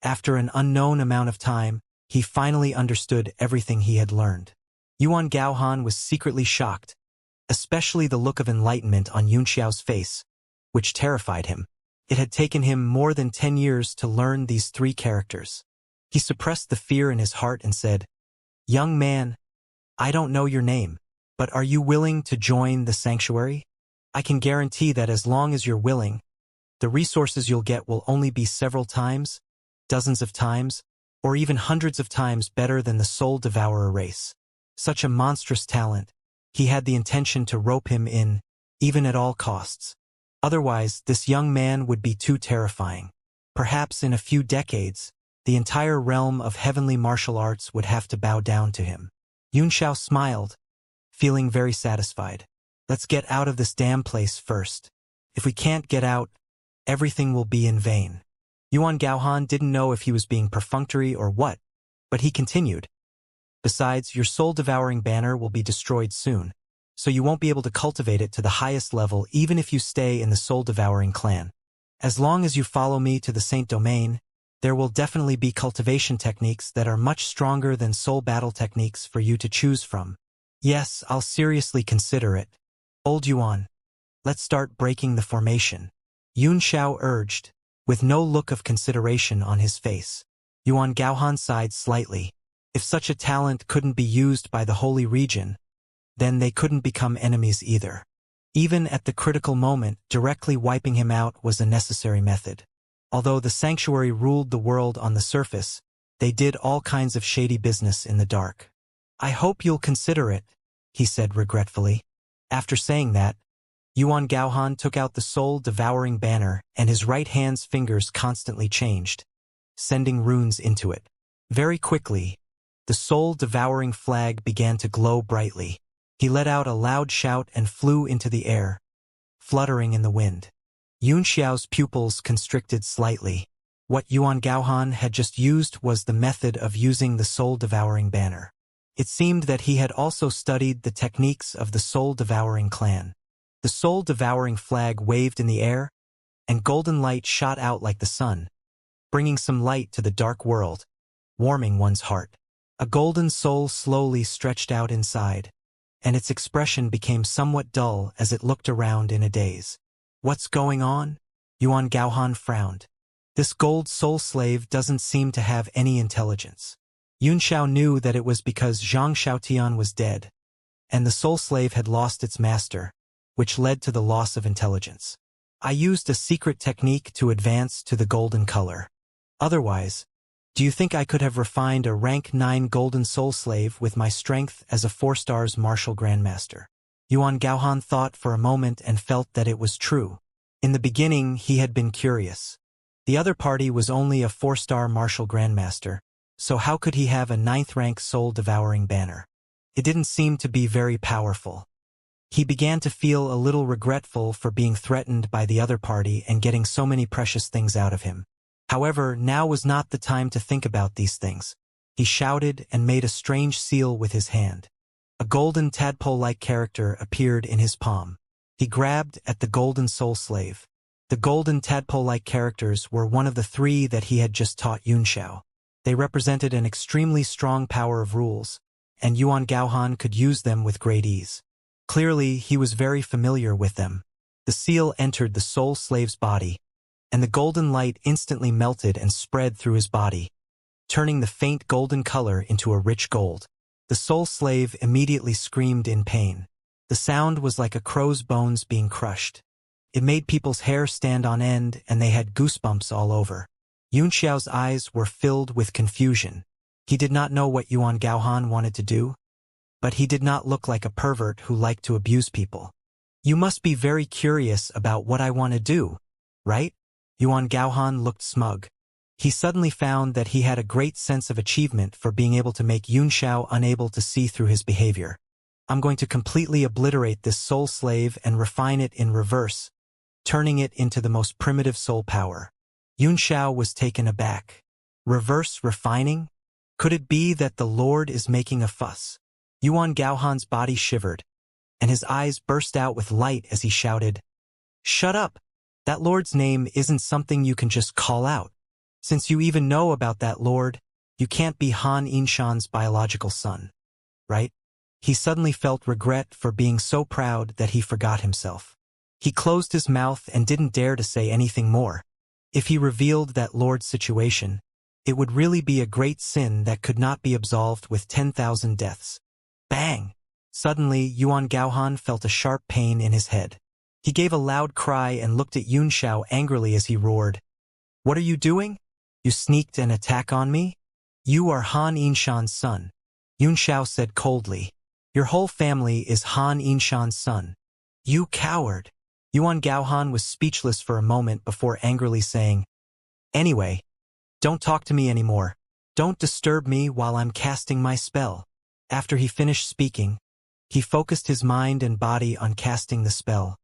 After an unknown amount of time, he finally understood everything he had learned. Yuan Gaohan was secretly shocked, especially the look of enlightenment on Xianxiao's face, which terrified him. It had taken him more than 10 years to learn these 3 characters. He suppressed the fear in his heart and said, "Young man, I don't know your name, but are you willing to join the sanctuary? I can guarantee that as long as you're willing, the resources you'll get will only be several times, dozens of times, or even hundreds of times better than the Soul Devourer race. Such a monstrous talent, he had the intention to rope him in, even at all costs. Otherwise, this young man would be too terrifying. Perhaps in a few decades, the entire realm of heavenly martial arts would have to bow down to him." Xianxia smiled, feeling very satisfied. "Let's get out of this damn place first. If we can't get out, everything will be in vain." Yuan Gaohan didn't know if he was being perfunctory or what, but he continued. "Besides, your soul-devouring banner will be destroyed soon, so you won't be able to cultivate it to the highest level even if you stay in the soul-devouring clan. As long as you follow me to the Saint Domain, there will definitely be cultivation techniques that are much stronger than soul battle techniques for you to choose from. Yes, I'll seriously consider it. Old Yuan, let's start breaking the formation," Xianxia urged, with no look of consideration on his face. Yuan Gaohan sighed slightly. If such a talent couldn't be used by the Holy Region, then they couldn't become enemies either. Even at the critical moment, directly wiping him out was a necessary method. Although the sanctuary ruled the world on the surface, they did all kinds of shady business in the dark. "I hope you'll consider it," he said regretfully. After saying that, Yuan Gaohan took out the soul-devouring banner, and his right hand's fingers constantly changed, sending runes into it. Very quickly, the soul-devouring flag began to glow brightly. He let out a loud shout and flew into the air, fluttering in the wind. Xiao's pupils constricted slightly. What Yuan Gaohan had just used was the method of using the soul-devouring banner. It seemed that he had also studied the techniques of the soul-devouring clan. The soul-devouring flag waved in the air, and golden light shot out like the sun, bringing some light to the dark world, warming one's heart. A golden soul slowly stretched out inside, and its expression became somewhat dull as it looked around in a daze. What's going on? Yuan Gaohan frowned. This gold soul slave doesn't seem to have any intelligence. Yunxiao knew that it was because Zhang Xiaotian was dead, and the soul slave had lost its master, which led to the loss of intelligence. I used a secret technique to advance to the golden color. Otherwise, do you think I could have refined a rank 9 golden soul slave with my strength as a 4-stars martial grandmaster? Yuan Gaohan thought for a moment and felt that it was true. In the beginning, he had been curious. The other party was only a 4-star martial grandmaster, so how could he have a 9th-rank soul-devouring banner? It didn't seem to be very powerful. He began to feel a little regretful for being threatened by the other party and getting so many precious things out of him. However, now was not the time to think about these things. He shouted and made a strange seal with his hand. A golden tadpole-like character appeared in his palm. He grabbed at the golden soul slave. The golden tadpole-like characters were one of the 3 that he had just taught Yunxiao. They represented an extremely strong power of rules, and Yuan Gaohan could use them with great ease. Clearly, he was very familiar with them. The seal entered the soul slave's body, and the golden light instantly melted and spread through his body, turning the faint golden color into a rich gold. The soul slave immediately screamed in pain. The sound was like a crow's bones being crushed. It made people's hair stand on end and they had goosebumps all over. Yunxiao's eyes were filled with confusion. He did not know what Yuan Gaohan wanted to do, but he did not look like a pervert who liked to abuse people. You must be very curious about what I want to do, right? Yuan Gaohan looked smug. He suddenly found that he had a great sense of achievement for being able to make Yunxiao unable to see through his behavior. I'm going to completely obliterate this soul slave and refine it in reverse, turning it into the most primitive soul power. Yunxiao was taken aback. Reverse refining? Could it be that the Lord is making a fuss? Yuan Gaohan's body shivered, and his eyes burst out with light as he shouted, "Shut up! That Lord's name isn't something you can just call out. Since you even know about that Lord, you can't be Han Yinshan's biological son, right?" He suddenly felt regret for being so proud that he forgot himself. He closed his mouth and didn't dare to say anything more. If he revealed that Lord's situation, it would really be a great sin that could not be absolved with 10,000 deaths. Bang! Suddenly, Yuan Gaohan felt a sharp pain in his head. He gave a loud cry and looked at Yunxiao angrily as he roared, "What are you doing? You sneaked an attack on me? You are Han Yinshan's son." Yunxiao said coldly, "Your whole family is Han Yinshan's son. You coward." Yuan Gaohan was speechless for a moment before angrily saying, "Anyway, don't talk to me anymore. Don't disturb me while I'm casting my spell." After he finished speaking, he focused his mind and body on casting the spell,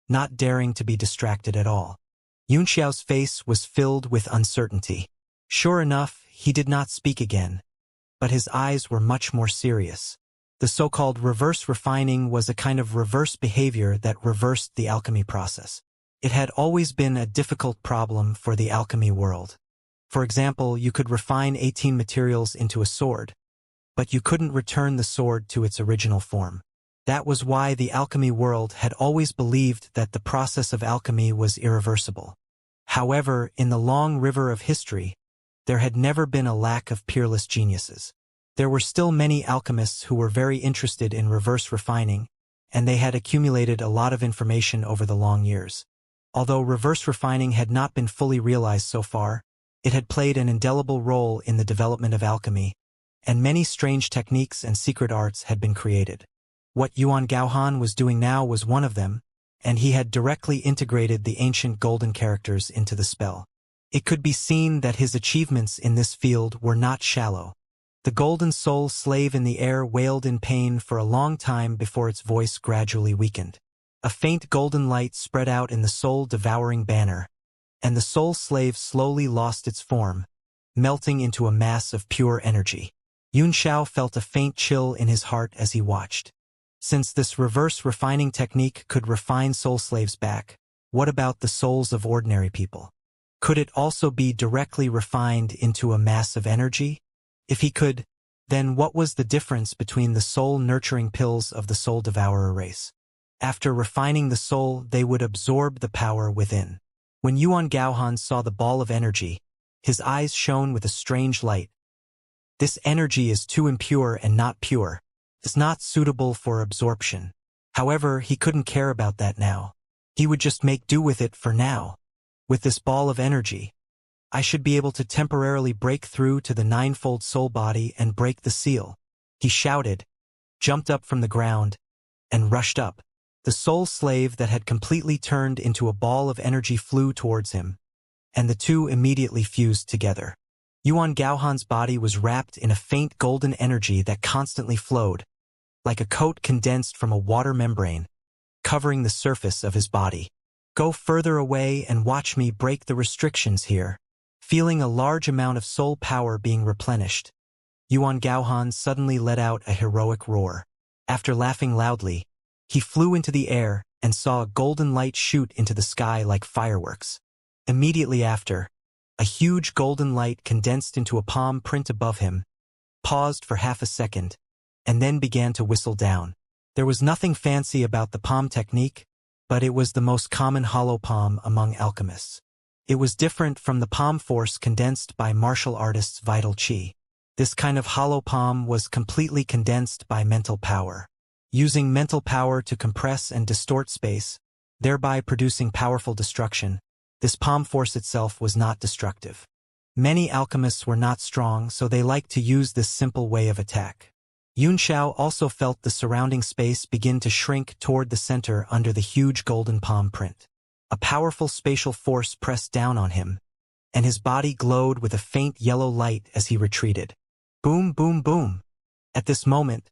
not daring to be distracted at all. Yunxiao's face was filled with uncertainty. Sure enough, he did not speak again, but his eyes were much more serious. The so-called reverse refining was a kind of reverse behavior that reversed the alchemy process. It had always been a difficult problem for the alchemy world. For example, you could refine 18 materials into a sword, but you couldn't return the sword to its original form. That was why the alchemy world had always believed that the process of alchemy was irreversible. However, in the long river of history, there had never been a lack of peerless geniuses. There were still many alchemists who were very interested in reverse refining, and they had accumulated a lot of information over the long years. Although reverse refining had not been fully realized so far, it had played an indelible role in the development of alchemy, and many strange techniques and secret arts had been created. What Yuan Gaohan was doing now was one of them, and he had directly integrated the ancient golden characters into the spell. It could be seen that his achievements in this field were not shallow. The golden soul slave in the air wailed in pain for a long time before its voice gradually weakened. A faint golden light spread out in the soul-devouring banner, and the soul slave slowly lost its form, melting into a mass of pure energy. Yunxiao felt a faint chill in his heart as he watched. Since this reverse refining technique could refine soul slaves back, what about the souls of ordinary people? Could it also be directly refined into a mass of energy? If he could, Then what was the difference between the soul-nurturing pills of the soul-devourer race? After refining the soul, they would absorb the power within. When Yuan Gaohan saw the ball of energy, his eyes shone with a strange light. This energy is too impure and not pure. It's not suitable for absorption. However, he couldn't care about that now. He would just make do with it for now. With this ball of energy, I should be able to temporarily break through to the ninefold soul body and break the seal. He shouted, jumped up from the ground, and rushed up. The soul slave that had completely turned into a ball of energy flew towards him, and the two immediately fused together. Yuan Gaohan's body was wrapped in a faint golden energy that constantly flowed, like a coat condensed from a water membrane, covering the surface of his body. Go further away and watch me break the restrictions here. Feeling a large amount of soul power being replenished, Yuan Gaohan suddenly let out a heroic roar. After laughing loudly, he flew into the air and saw a golden light shoot into the sky like fireworks. Immediately after, a huge golden light condensed into a palm print above him, paused for half a second, and then began to whistle down. There was nothing fancy about the palm technique, but it was the most common hollow palm among alchemists. It was different from the palm force condensed by martial artists' vital chi. This kind of hollow palm was completely condensed by mental power. Using mental power to compress and distort space, thereby producing powerful destruction, this palm force itself was not destructive. Many alchemists were not strong, so they liked to use this simple way of attack. Yunxiao also felt the surrounding space begin to shrink toward the center under the huge golden palm print. A powerful spatial force pressed down on him, and his body glowed with a faint yellow light as he retreated. Boom, boom, boom. At this moment,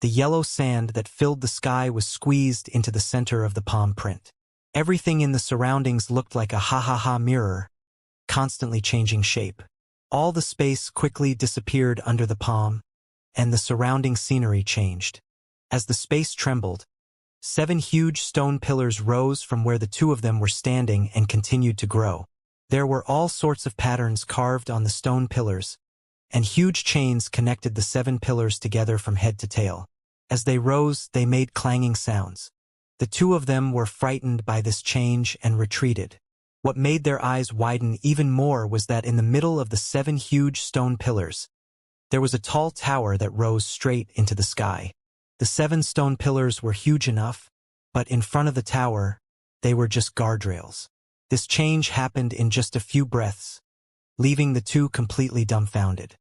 the yellow sand that filled the sky was squeezed into the center of the palm print. Everything in the surroundings looked like a ha-ha-ha mirror, constantly changing shape. All the space quickly disappeared under the palm, and the surrounding scenery changed. As the space trembled, 7 huge stone pillars rose from where the two of them were standing and continued to grow. There were all sorts of patterns carved on the stone pillars, and huge chains connected the 7 pillars together from head to tail. As they rose, they made clanging sounds. The two of them were frightened by this change and retreated. What made their eyes widen even more was that in the middle of the 7 huge stone pillars, there was a tall tower that rose straight into the sky. The 7 stone pillars were huge enough, but in front of the tower, they were just guardrails. This change happened in just a few breaths, leaving the two completely dumbfounded.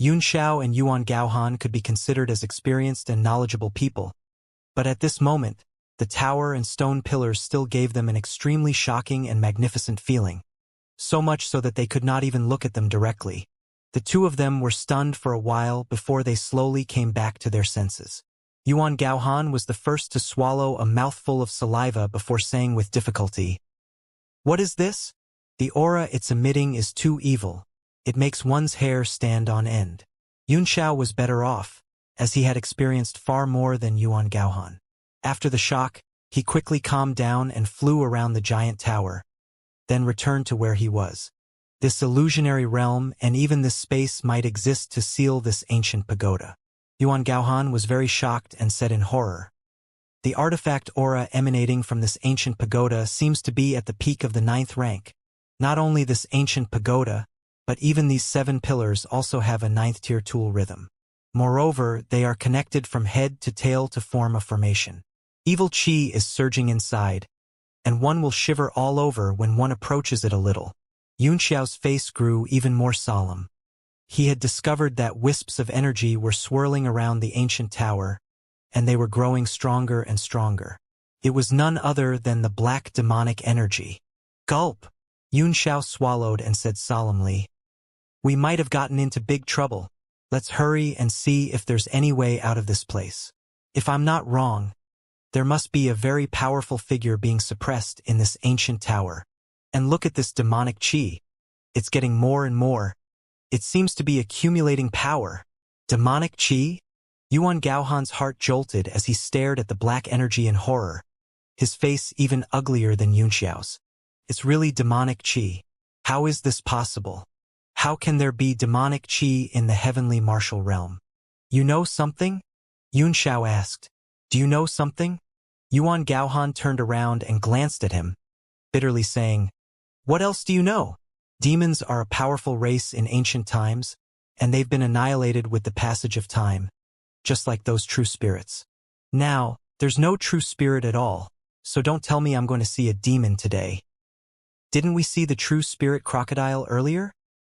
Yunxiao and Yuan Gaohan could be considered as experienced and knowledgeable people, but at this moment, the tower and stone pillars still gave them an extremely shocking and magnificent feeling, so much so that they could not even look at them directly. The two of them were stunned for a while before they slowly came back to their senses. Yuan Gaohan was the first to swallow a mouthful of saliva before saying with difficulty, "What is this? The aura it's emitting is too evil. It makes one's hair stand on end." Yunxiao was better off, as he had experienced far more than Yuan Gaohan. After the shock, he quickly calmed down and flew around the giant tower, then returned to where he was. This illusionary realm and even this space might exist to seal this ancient pagoda. Yuan Gaohan was very shocked and said in horror, "The artifact aura emanating from this ancient pagoda seems to be at the peak of the 9th rank. Not only this ancient pagoda, but even these 7 pillars also have a 9th tier tool rhythm. Moreover, they are connected from head to tail to form a formation. Evil chi is surging inside, and one will shiver all over when one approaches it a little." Yunxiao's face grew even more solemn. He had discovered that wisps of energy were swirling around the ancient tower, and they were growing stronger and stronger. It was none other than the black demonic energy. Gulp! Yunxiao swallowed and said solemnly, "We might have gotten into big trouble. Let's hurry and see if there's any way out of this place. If I'm not wrong, there must be a very powerful figure being suppressed in this ancient tower. And look at this demonic chi. It's getting more and more. It seems to be accumulating power. Demonic chi?" Yuan Gaohan's heart jolted as he stared at the black energy in horror, his face even uglier than Yunxiao's. "It's really demonic chi. How is this possible? How can there be demonic chi in the heavenly martial realm?" You know something? Yun Xiao asked. Do you know something? Yuan Gaohan turned around and glanced at him, bitterly saying, What else do you know? Demons are a powerful race in ancient times, and they've been annihilated with the passage of time, just like those true spirits. Now, there's no true spirit at all, so don't tell me I'm going to see a demon today. Didn't we see the true spirit crocodile earlier?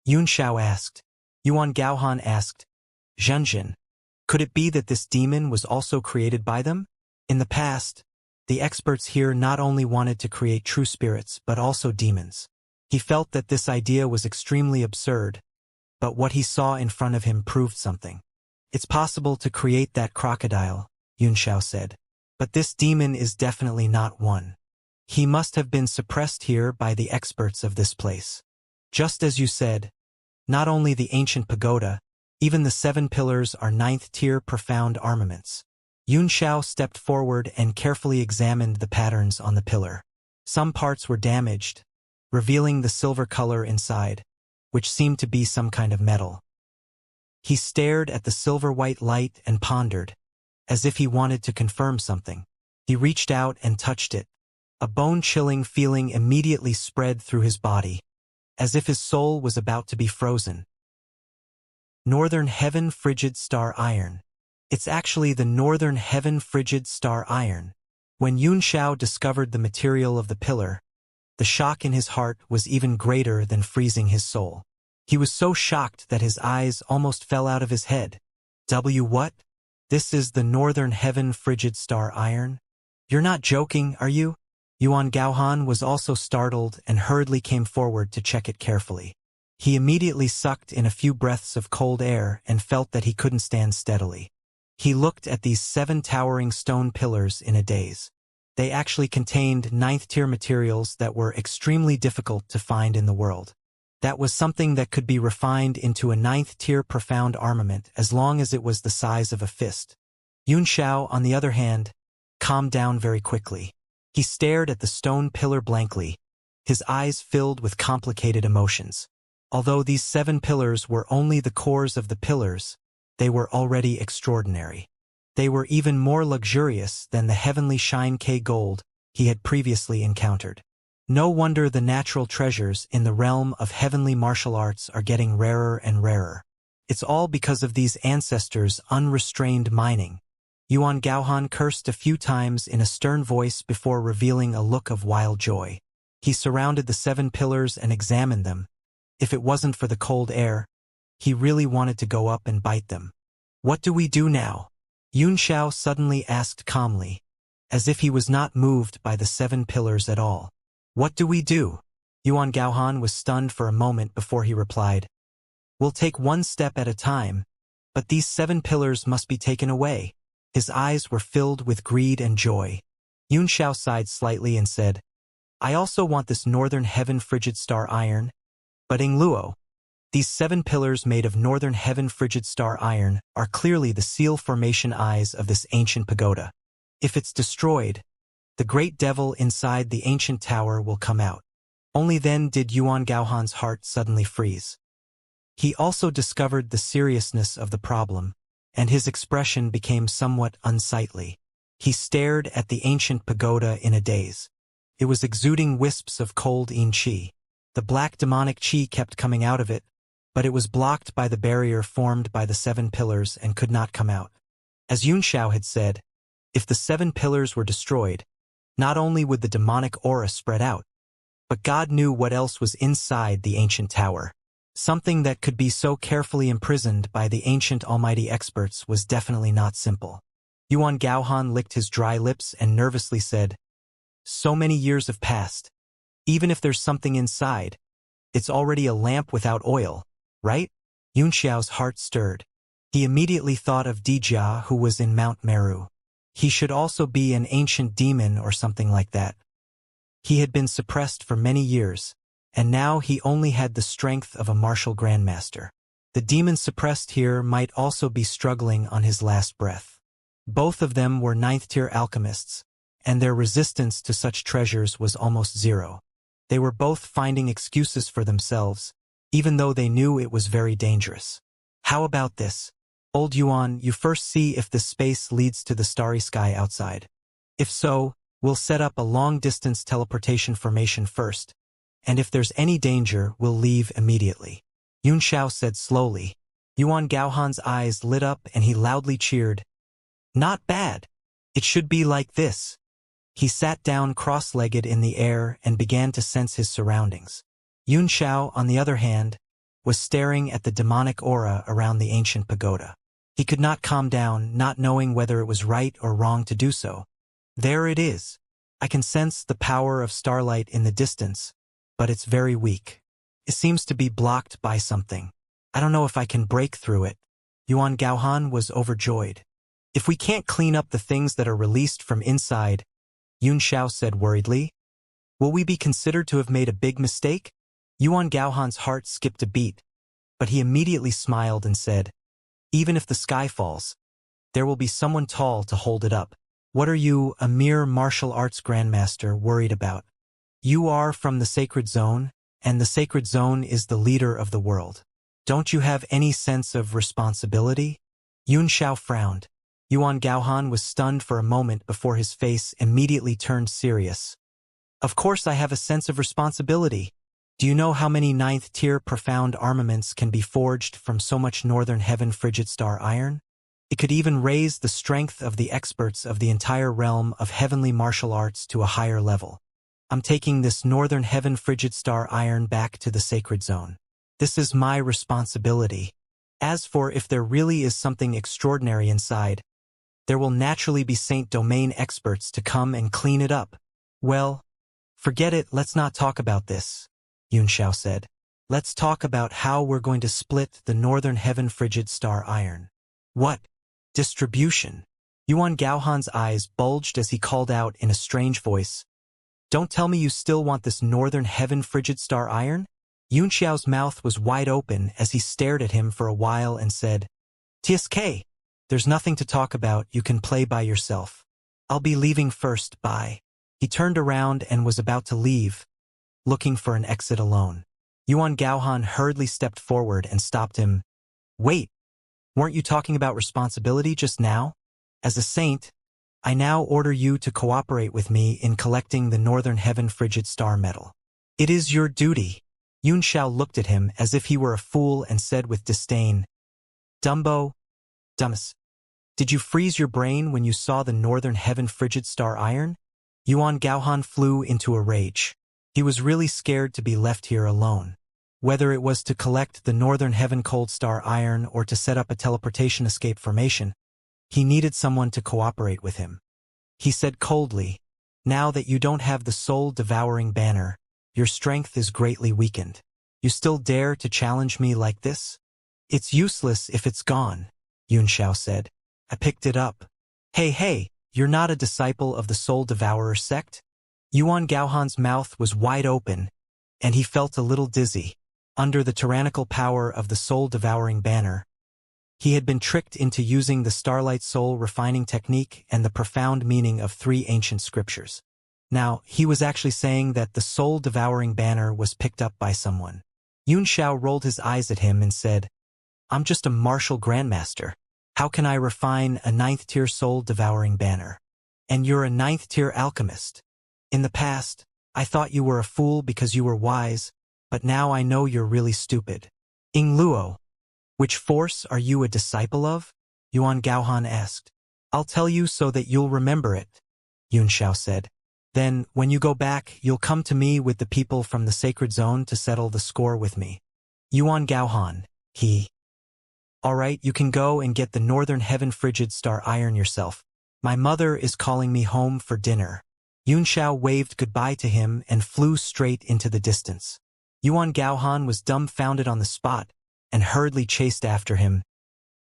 Yun Xiao asked. Yuan Gaohan asked, Zhenjin, could it be that this demon was also created by them? In the past, the experts here not only wanted to create true spirits but also demons. He felt that this idea was extremely absurd, but what he saw in front of him proved something. It's possible to create that crocodile, Yun Xiao said, but this demon is definitely not one. He must have been suppressed here by the experts of this place. Just as you said, not only the ancient pagoda, even the 7 pillars are 9th-tier profound armaments. Yun Xiao stepped forward and carefully examined the patterns on the pillar. Some parts were damaged, revealing the silver color inside, which seemed to be some kind of metal. He stared at the silver-white light and pondered, as if he wanted to confirm something. He reached out and touched it. A bone-chilling feeling immediately spread through his body, as if his soul was about to be frozen. Northern Heaven Frigid Star Iron. It's actually the Northern Heaven Frigid Star Iron. When Yun Xiao discovered the material of the pillar, the shock in his heart was even greater than freezing his soul. He was so shocked that his eyes almost fell out of his head. What? This is the Northern Heaven Frigid Star Iron? You're not joking, are you? Yuan Gaohan was also startled and hurriedly came forward to check it carefully. He immediately sucked in a few breaths of cold air and felt that he couldn't stand steadily. He looked at these 7 towering stone pillars in a daze. They actually contained 9th-tier materials that were extremely difficult to find in the world. That was something that could be refined into a 9th-tier profound armament as long as it was the size of a fist. Yun Xiao, on the other hand, calmed down very quickly. He stared at the stone pillar blankly, his eyes filled with complicated emotions. Although these 7 pillars were only the cores of the pillars, they were already extraordinary. They were even more luxurious than the heavenly shine K gold he had previously encountered. No wonder the natural treasures in the realm of heavenly martial arts are getting rarer and rarer. It's all because of these ancestors' unrestrained mining. Yuan Gaohan cursed a few times in a stern voice before revealing a look of wild joy. He surrounded the 7 pillars and examined them. If it wasn't for the cold air, he really wanted to go up and bite them. What do we do now? Yun Xiao suddenly asked calmly, as if he was not moved by the 7 pillars at all. What do we do? Yuan Gaohan was stunned for a moment before he replied. We'll take one step at a time, but these 7 pillars must be taken away. His eyes were filled with greed and joy. Yun Xiao sighed slightly and said, I also want this Northern Heaven Frigid Star Iron. But Luo, these 7 pillars made of Northern Heaven Frigid Star Iron are clearly the seal formation eyes of this ancient pagoda. If it's destroyed, the great devil inside the ancient tower will come out. Only then did Yuan Gaohan's heart suddenly freeze. He also discovered the seriousness of the problem, and his expression became somewhat unsightly. He stared at the ancient pagoda in a daze. It was exuding wisps of cold yin qi. The black demonic qi kept coming out of it, but it was blocked by the barrier formed by the 7 pillars and could not come out. As Yun Xiao had said, if the 7 pillars were destroyed, not only would the demonic aura spread out, but God knew what else was inside the ancient tower. Something that could be so carefully imprisoned by the ancient almighty experts was definitely not simple. Yuan Gaohan licked his dry lips and nervously said, So many years have passed. Even if there's something inside, it's already a lamp without oil, right? Yun Xiao's heart stirred. He immediately thought of Dijia, who was in Mount Meru. He should also be an ancient demon or something like that. He had been suppressed for many years, and now he only had the strength of a martial grandmaster. The demon suppressed here might also be struggling on his last breath. Both of them were 9th-tier alchemists, and their resistance to such treasures was almost zero. They were both finding excuses for themselves, even though they knew it was very dangerous. How about this? Old Yuan, you first see if this space leads to the starry sky outside. If so, we'll set up a long-distance teleportation formation first, and if there's any danger, we'll leave immediately. Yun Xiao said slowly. Yuan Gaohan's eyes lit up and he loudly cheered. Not bad. It should be like this. He sat down cross-legged in the air and began to sense his surroundings. Yun Xiao, on the other hand, was staring at the demonic aura around the ancient pagoda. He could not calm down, not knowing whether it was right or wrong to do so. There it is. I can sense the power of starlight in the distance, but it's very weak. It seems to be blocked by something. I don't know if I can break through it. Yuan Gaohan was overjoyed. If we can't clean up the things that are released from inside, Yun Xiao said worriedly, will we be considered to have made a big mistake? Yuan Gaohan's heart skipped a beat, but he immediately smiled and said, even if the sky falls, there will be someone tall to hold it up. What are you, a mere martial arts grandmaster, worried about? You are from the sacred zone, and the sacred zone is the leader of the world. Don't you have any sense of responsibility? Yun Xiao frowned. Yuan Gaohan was stunned for a moment before his face immediately turned serious. Of course I have a sense of responsibility. Do you know how many 9th-tier profound armaments can be forged from so much Northern Heaven frigid star iron? It could even raise the strength of the experts of the entire realm of heavenly martial arts to a higher level. I'm taking this Northern Heaven frigid star iron back to the sacred zone. This is my responsibility. As for if there really is something extraordinary inside, there will naturally be Saint Domain experts to come and clean it up. Well, forget it, let's not talk about this, Yun Xiao said. Let's talk about how we're going to split the Northern Heaven frigid star iron. What? Distribution? Yuan Gaohan's eyes bulged as he called out in a strange voice. Don't tell me you still want this Northern Heaven frigid star iron? Yun Xiao's mouth was wide open as he stared at him for a while and said, TSK, there's nothing to talk about, you can play by yourself. I'll be leaving first, bye. He turned around and was about to leave, looking for an exit alone. Yuan Gaohan hurriedly stepped forward and stopped him. Wait, weren't you talking about responsibility just now? As a saint, I now order you to cooperate with me in collecting the Northern Heaven frigid star medal. It is your duty. Yun Xiao looked at him as if he were a fool and said with disdain, Dumbo, dumbass, did you freeze your brain when you saw the Northern Heaven frigid star iron? Yuan Gaohan flew into a rage. He was really scared to be left here alone. Whether it was to collect the Northern Heaven cold star iron or to set up a teleportation escape formation, he needed someone to cooperate with him. He said coldly, now that you don't have the soul-devouring banner, your strength is greatly weakened. You still dare to challenge me like this? It's useless if it's gone, Yun Xiao said. I picked it up. Hey, you're not a disciple of the Soul Devourer sect? Yuan Gaohan's mouth was wide open, and he felt a little dizzy. Under the tyrannical power of the soul-devouring banner, he had been tricked into using the Starlight Soul refining technique and the profound meaning of 3 ancient scriptures. Now, he was actually saying that the soul-devouring banner was picked up by someone. Yun Xiao rolled his eyes at him and said, I'm just a martial grandmaster. How can I refine a 9th-tier soul-devouring banner? And you're a 9th-tier alchemist. In the past, I thought you were a fool because you were wise, but now I know you're really stupid. Ing Luo, which force are you a disciple of? Yuan Gaohan asked. I'll tell you so that you'll remember it, Yun Xiao said. Then, when you go back, you'll come to me with the people from the sacred zone to settle the score with me. Yuan Gaohan, he. All right, you can go and get the Northern Heaven frigid star iron yourself. My mother is calling me home for dinner. Yun Xiao waved goodbye to him and flew straight into the distance. Yuan Gaohan was dumbfounded on the spot and hurriedly chased after him.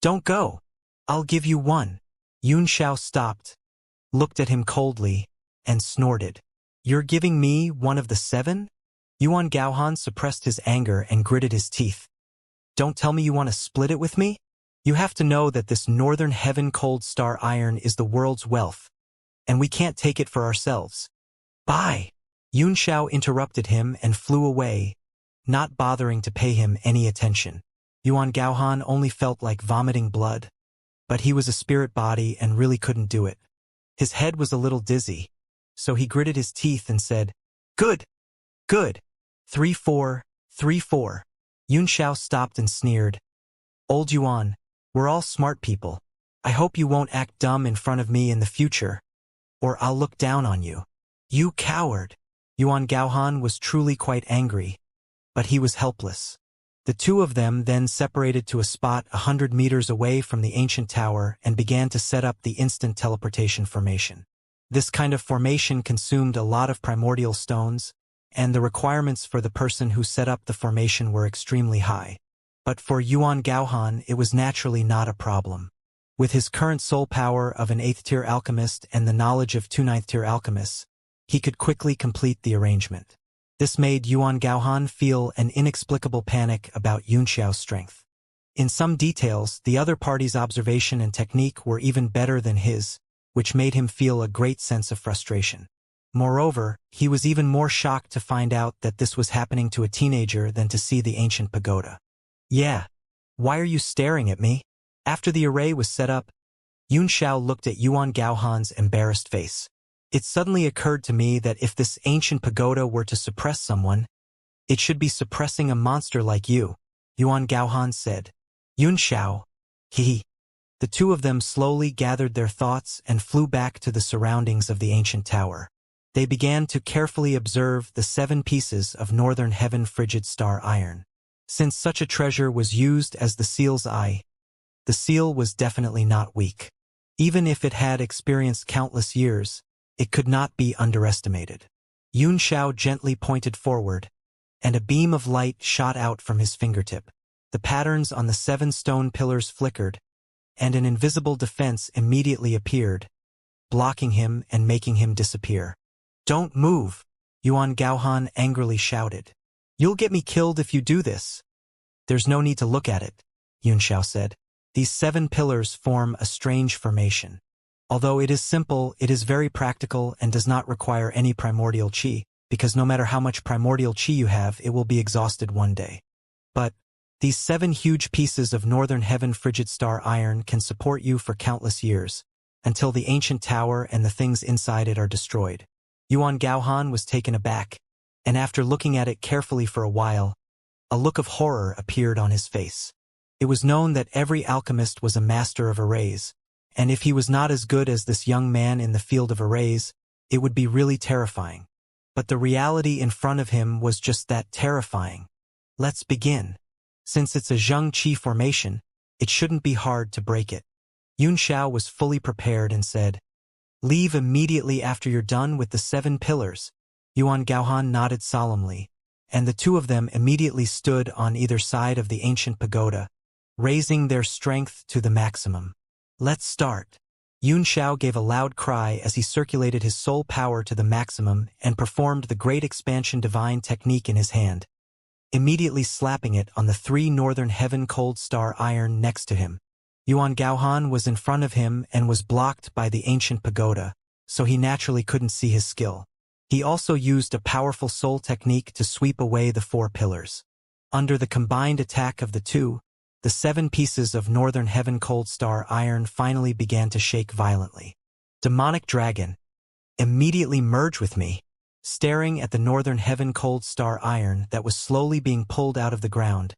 Don't go. I'll give you one. Yun Xiao stopped, looked at him coldly, and snorted. You're giving me one of the 7? Yuan Gaohan suppressed his anger and gritted his teeth. Don't tell me you want to split it with me? You have to know that this Northern Heaven cold star iron is the world's wealth, and we can't take it for ourselves. Bye. Yun Xiao interrupted him and flew away, not bothering to pay him any attention. Yuan Gaohan only felt like vomiting blood. but he was a spirit body and really couldn't do it. His head was a little dizzy, so he gritted his teeth and said, "Good, good. 3-4, 3-4. Xianxia stopped and sneered. "Old Yuan, we're all smart people. I hope you won't act dumb in front of me in the future, or I'll look down on you." "You coward!" Yuan Gaohan was truly quite angry, but he was helpless. The two of them then separated to a spot 100 meters away from the ancient tower and began to set up the instant teleportation formation. This kind of formation consumed a lot of primordial stones, and the requirements for the person who set up the formation were extremely high. But for Yuan Gaohan, it was naturally not a problem. With his current soul power of an 8th-tier alchemist and the knowledge of 2 9th-tier alchemists, he could quickly complete the arrangement. This made Yuan Gaohan feel an inexplicable panic about Xiao's strength. In some details, the other party's observation and technique were even better than his, which made him feel a great sense of frustration. Moreover, he was even more shocked to find out that this was happening to a teenager than to see the ancient pagoda. "Yeah. Why are you staring at me?" After the array was set up, Xiao looked at Yuan Gaohan's embarrassed face. "It suddenly occurred to me that if this ancient pagoda were to suppress someone, it should be suppressing a monster like you," Yuan Gaohan said. "Xiao, he." The two of them slowly gathered their thoughts and flew back to the surroundings of the ancient tower. They began to carefully observe the 7 pieces of northern heaven frigid star iron. Since such a treasure was used as the seal's eye, the seal was definitely not weak. Even if it had experienced countless years, it could not be underestimated. Xiao gently pointed forward, and a beam of light shot out from his fingertip. The patterns on the 7 stone pillars flickered, and an invisible defense immediately appeared, blocking him and making him disappear. "Don't move!" Yuan Gaohan angrily shouted. "You'll get me killed if you do this." "There's no need to look at it," Xiao said. "These 7 pillars form a strange formation. Although it is simple, it is very practical and does not require any primordial qi, because no matter how much primordial qi you have, it will be exhausted one day. But these 7 huge pieces of northern heaven frigid star iron can support you for countless years, until the ancient tower and the things inside it are destroyed." Yuan Gaohan was taken aback, and after looking at it carefully for a while, a look of horror appeared on his face. It was known that every alchemist was a master of arrays, and if he was not as good as this young man in the field of arrays, it would be really terrifying. But the reality in front of him was just that, terrifying. "Let's begin. Since it's a Zheng Qi formation, it shouldn't be hard to break it." Xiao was fully prepared and said, "Leave immediately after you're done with the 7 pillars." Yuan Gaohan nodded solemnly, and the two of them immediately stood on either side of the ancient pagoda, raising their strength to the maximum. "Let's start." Xiao gave a loud cry as he circulated his soul power to the maximum and performed the Great Expansion Divine technique in his hand, immediately slapping it on the 3 northern heaven cold star iron next to him. Yuan Gaohan was in front of him and was blocked by the ancient pagoda, so he naturally couldn't see his skill. He also used a powerful soul technique to sweep away the 4 pillars. Under the combined attack of the two, the 7 pieces of northern heaven cold star iron finally began to shake violently. "Demonic dragon, immediately merge with me." Staring at the northern heaven cold star iron that was slowly being pulled out of the ground,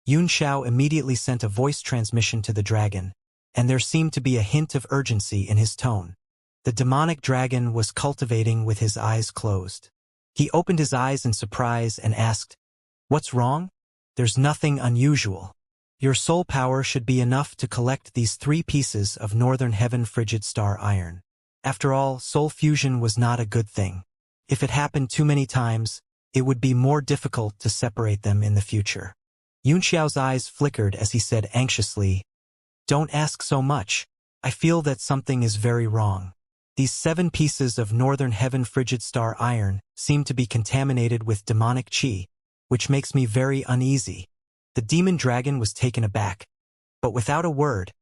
Xiao immediately sent a voice transmission to the dragon, and there seemed to be a hint of urgency in his tone. The demonic dragon was cultivating with his eyes closed. He opened his eyes in surprise and asked, "What's wrong?" "There's nothing unusual. Your soul power should be enough to collect these 3 pieces of northern heaven frigid star iron. After all, soul fusion was not a good thing. If it happened too many times, it would be more difficult to separate them in the future." Xiao's eyes flickered as he said anxiously, "Don't ask so much. I feel that something is very wrong. These 7 pieces of northern heaven frigid star iron seem to be contaminated with demonic qi, which makes me very uneasy." The demon dragon was taken aback, but without a word,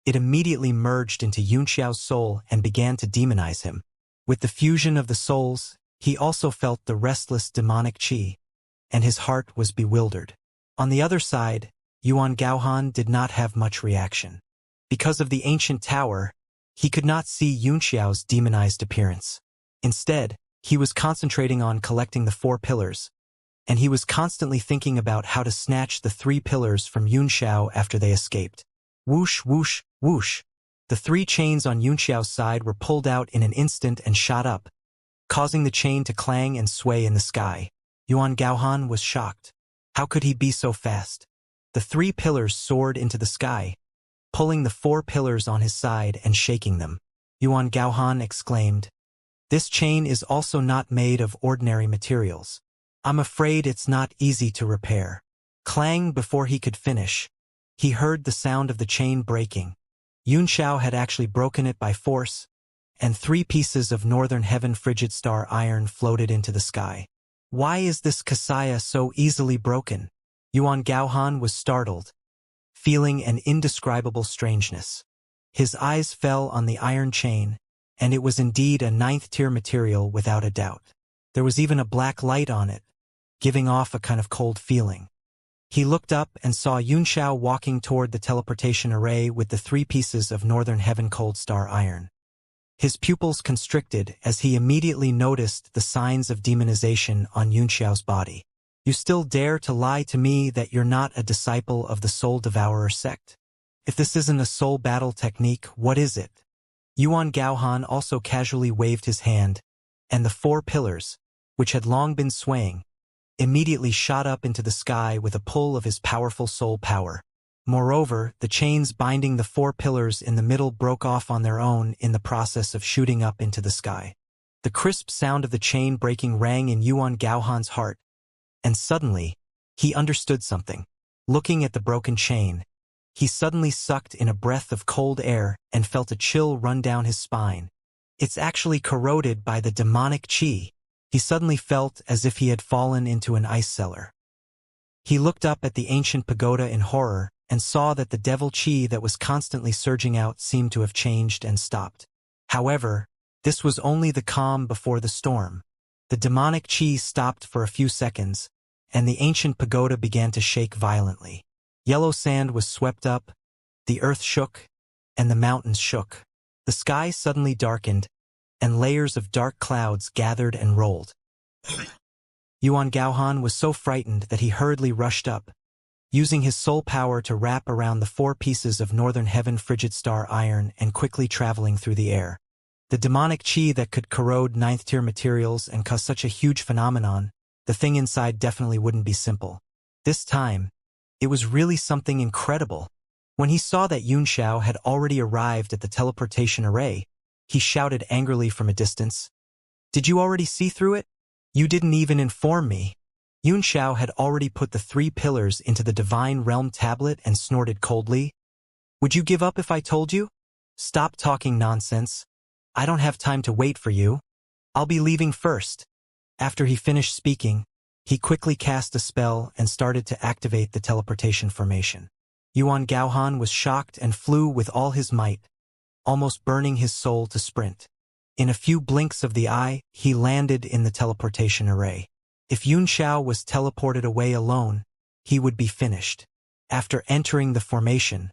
it immediately merged into Xiao's soul and began to demonize him. With the fusion of the souls, he also felt the restless demonic qi, and his heart was bewildered. On the other side, Yuan Gaohan did not have much reaction. Because of the ancient tower, he could not see Yunxiao's demonized appearance. Instead, he was concentrating on collecting the 4 pillars, and he was constantly thinking about how to snatch the 3 pillars from Yunxiao after they escaped. Whoosh, whoosh, whoosh. The 3 chains on Yunxiao's side were pulled out in an instant and shot up, causing the chain to clang and sway in the sky. Yuan Gaohan was shocked. How could he be so fast? The 3 pillars soared into the sky, pulling the 4 pillars on his side and shaking them. Yuan Gaohan exclaimed, "This chain is also not made of ordinary materials. I'm afraid it's not easy to repair." Clang. Before he could finish, he heard the sound of the chain breaking. Yunxiao had actually broken it by force, and 3 pieces of northern heaven frigid star iron floated into the sky. Why is this Xianxia so easily broken? Yuan Gaohan was startled, feeling an indescribable strangeness. His eyes fell on the iron chain, and it was indeed a 9th-tier material without a doubt. There was even a black light on it, giving off a kind of cold feeling. He looked up and saw Yunxiao walking toward the teleportation array with the 3 pieces of northern heaven cold star iron. His pupils constricted as he immediately noticed the signs of demonization on Yunxiao's body. "You still dare to lie to me that you're not a disciple of the Soul Devourer sect? If this isn't a soul battle technique, what is it?" Yuan Gaohan also casually waved his hand, and the 4 pillars, which had long been swaying, immediately shot up into the sky with a pull of his powerful soul power. Moreover, the chains binding the 4 pillars in the middle broke off on their own in the process of shooting up into the sky. The crisp sound of the chain breaking rang in Yuan Gaohan's heart, and suddenly, he understood something. Looking at the broken chain, he suddenly sucked in a breath of cold air and felt a chill run down his spine. It's actually corroded by the demonic qi. He suddenly felt as if he had fallen into an ice cellar. He looked up at the ancient pagoda in horror and saw that the devil qi that was constantly surging out seemed to have changed and stopped. However, this was only the calm before the storm. The demonic qi stopped for a few seconds, and the ancient pagoda began to shake violently. Yellow sand was swept up, the earth shook, and the mountains shook. The sky suddenly darkened, and layers of dark clouds gathered and rolled. Yuan Gaohan was so frightened that he hurriedly rushed up, using his soul power to wrap around the 4 pieces of northern heaven frigid star iron and quickly traveling through the air. The demonic qi that could corrode 9th-tier materials and cause such a huge phenomenon, the thing inside definitely wouldn't be simple. This time, it was really something incredible. When he saw that Yunxiao had already arrived at the teleportation array, he shouted angrily from a distance, "Did you already see through it? You didn't even inform me." Yunxiao had already put the 3 pillars into the Divine Realm tablet and snorted coldly. "Would you give up if I told you? Stop talking nonsense. I don't have time to wait for you. I'll be leaving first." After he finished speaking, he quickly cast a spell and started to activate the teleportation formation. Yuan Gaohan was shocked and flew with all his might, almost burning his soul to sprint. In a few blinks of the eye, he landed in the teleportation array. If Yunxiao was teleported away alone, he would be finished. After entering the formation,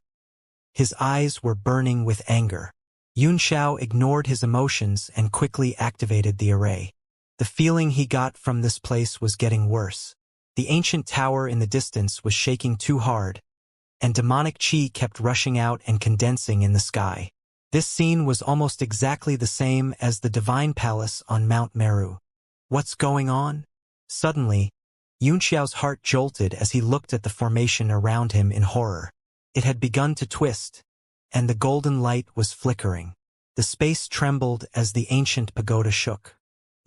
his eyes were burning with anger. Yunxiao ignored his emotions and quickly activated the array. The feeling he got from this place was getting worse. The ancient tower in the distance was shaking too hard, and demonic qi kept rushing out and condensing in the sky. This scene was almost exactly the same as the Divine Palace on Mount Meru. What's going on? Suddenly, Yunxiao's heart jolted as he looked at the formation around him in horror. It had begun to twist, and the golden light was flickering. The space trembled as the ancient pagoda shook.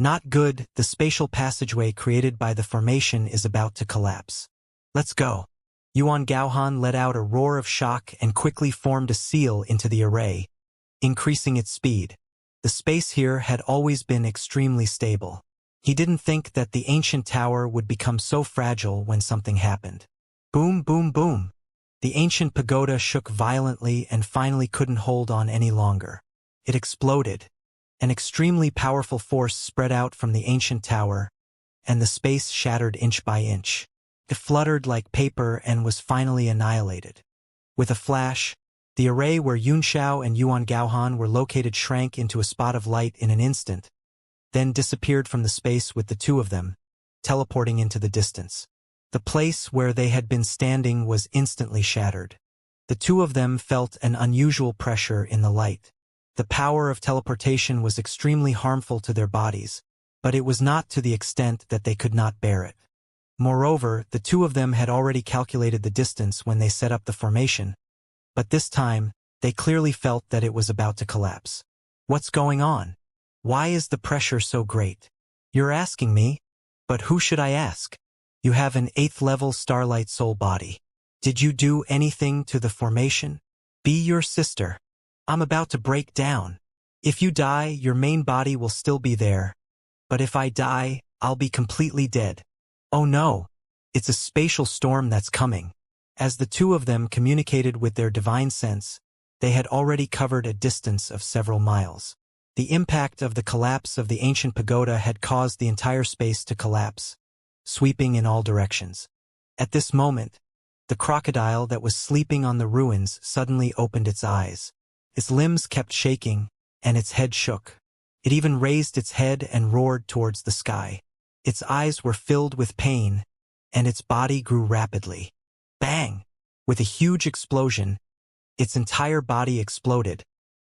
Not good, the spatial passageway created by the formation is about to collapse. Let's go. Yuan Gaohan let out a roar of shock and quickly formed a seal into the array, increasing its speed. The space here had always been extremely stable. He didn't think that the ancient tower would become so fragile when something happened. Boom, boom, boom. The ancient pagoda shook violently and finally couldn't hold on any longer. It exploded. An extremely powerful force spread out from the ancient tower, and the space shattered inch by inch. It fluttered like paper and was finally annihilated. With a flash, The array where Yunxiao and Yuan Gaohan were located shrank into a spot of light in an instant, then disappeared from the space with the two of them, teleporting into the distance. The place where they had been standing was instantly shattered. The two of them felt an unusual pressure in the light. The power of teleportation was extremely harmful to their bodies, but it was not to the extent that they could not bear it. Moreover, the two of them had already calculated the distance when they set up the formation, but this time, they clearly felt that it was about to collapse. What's going on? Why is the pressure so great? You're asking me? But who should I ask? You have an 8th level Starlight Soul body. Did you do anything to the formation? Be your sister. I'm about to break down. If you die, your main body will still be there. But if I die, I'll be completely dead. Oh no! It's a spatial storm that's coming. As the two of them communicated with their divine sense, they had already covered a distance of several miles. The impact of the collapse of the ancient pagoda had caused the entire space to collapse, sweeping in all directions. At this moment, the crocodile that was sleeping on the ruins suddenly opened its eyes. Its limbs kept shaking, and its head shook. It even raised its head and roared towards the sky. Its eyes were filled with pain, and its body grew rapidly. Bang! With a huge explosion, its entire body exploded,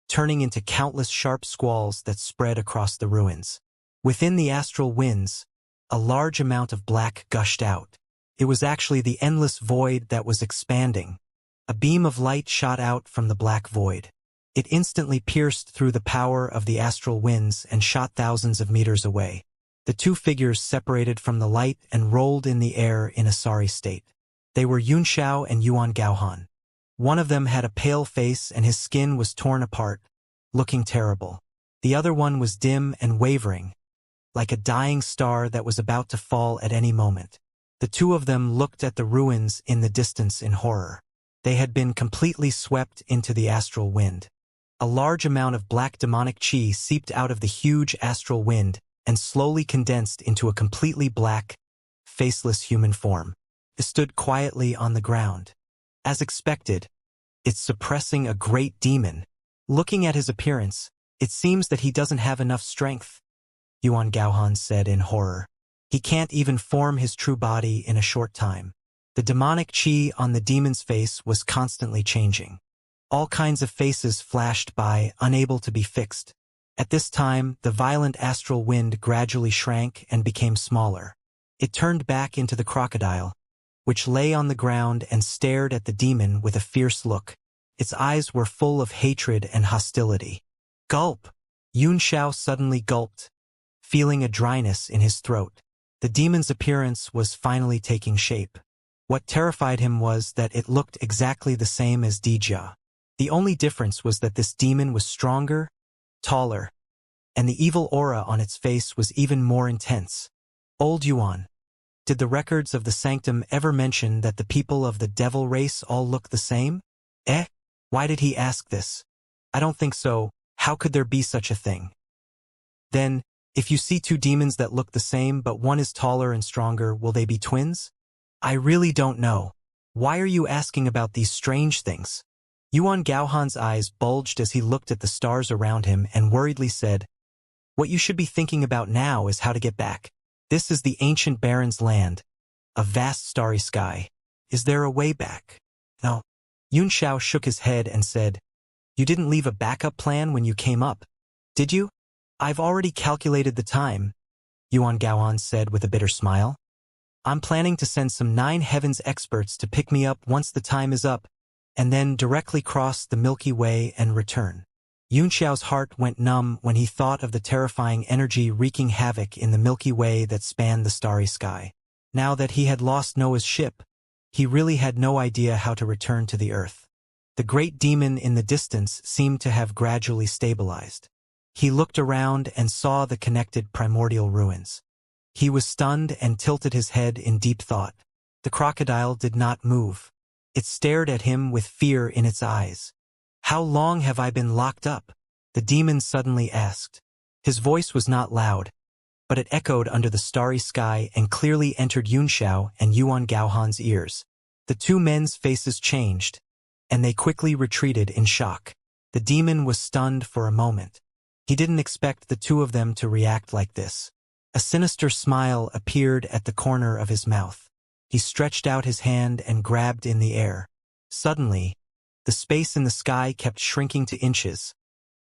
turning into countless sharp squalls that spread across the ruins. Within the astral winds, a large amount of black gushed out. It was actually the endless void that was expanding. A beam of light shot out from the black void. It instantly pierced through the power of the astral winds and shot thousands of meters away. The two figures separated from the light and rolled in the air in a sorry state. They were Yunxiao and Yuan Gaohan. One of them had a pale face and his skin was torn apart, looking terrible. The other one was dim and wavering, like a dying star that was about to fall at any moment. The two of them looked at the ruins in the distance in horror. They had been completely swept into the astral wind. A large amount of black demonic chi seeped out of the huge astral wind and slowly condensed into a completely black, faceless human form. It stood quietly on the ground. As expected, it's suppressing a great demon. Looking at his appearance, it seems that he doesn't have enough strength, Yuan Gaohan said in horror. He can't even form his true body in a short time. The demonic chi on the demon's face was constantly changing. All kinds of faces flashed by, unable to be fixed. At this time, the violent astral wind gradually shrank and became smaller. It turned back into the crocodile, which lay on the ground and stared at the demon with a fierce look. Its eyes were full of hatred and hostility. Gulp! Yunxiao suddenly gulped, feeling a dryness in his throat. The demon's appearance was finally taking shape. What terrified him was that it looked exactly the same as Dijia. The only difference was that this demon was stronger, taller, and the evil aura on its face was even more intense. Old Yuan, did the records of the sanctum ever mention that the people of the devil race all look the same? Why did he ask this? I don't think so. How could there be such a thing? Then, if you see two demons that look the same but one is taller and stronger, will they be twins? I really don't know. Why are you asking about these strange things? Yuan Gaohan's eyes bulged as he looked at the stars around him and worriedly said, What you should be thinking about now is how to get back. This is the ancient Baron's land, a vast starry sky. Is there a way back? No. Yunxiao shook his head and said, You didn't leave a backup plan when you came up, did you? I've already calculated the time, Yuan Gaohan said with a bitter smile. I'm planning to send some 9 heavens experts to pick me up once the time is up, and then directly cross the Milky Way and return. Yunxiao's heart went numb when he thought of the terrifying energy wreaking havoc in the Milky Way that spanned the starry sky. Now that he had lost Noah's ship, he really had no idea how to return to the Earth. The great demon in the distance seemed to have gradually stabilized. He looked around and saw the connected primordial ruins. He was stunned and tilted his head in deep thought. The crocodile did not move. It stared at him with fear in its eyes. How long have I been locked up? The demon suddenly asked. His voice was not loud, but it echoed under the starry sky and clearly entered Yunxiao and Yuan Gaohan's ears. The two men's faces changed, and they quickly retreated in shock. The demon was stunned for a moment. He didn't expect the two of them to react like this. A sinister smile appeared at the corner of his mouth. He stretched out his hand and grabbed in the air. Suddenly, the space in the sky kept shrinking to inches,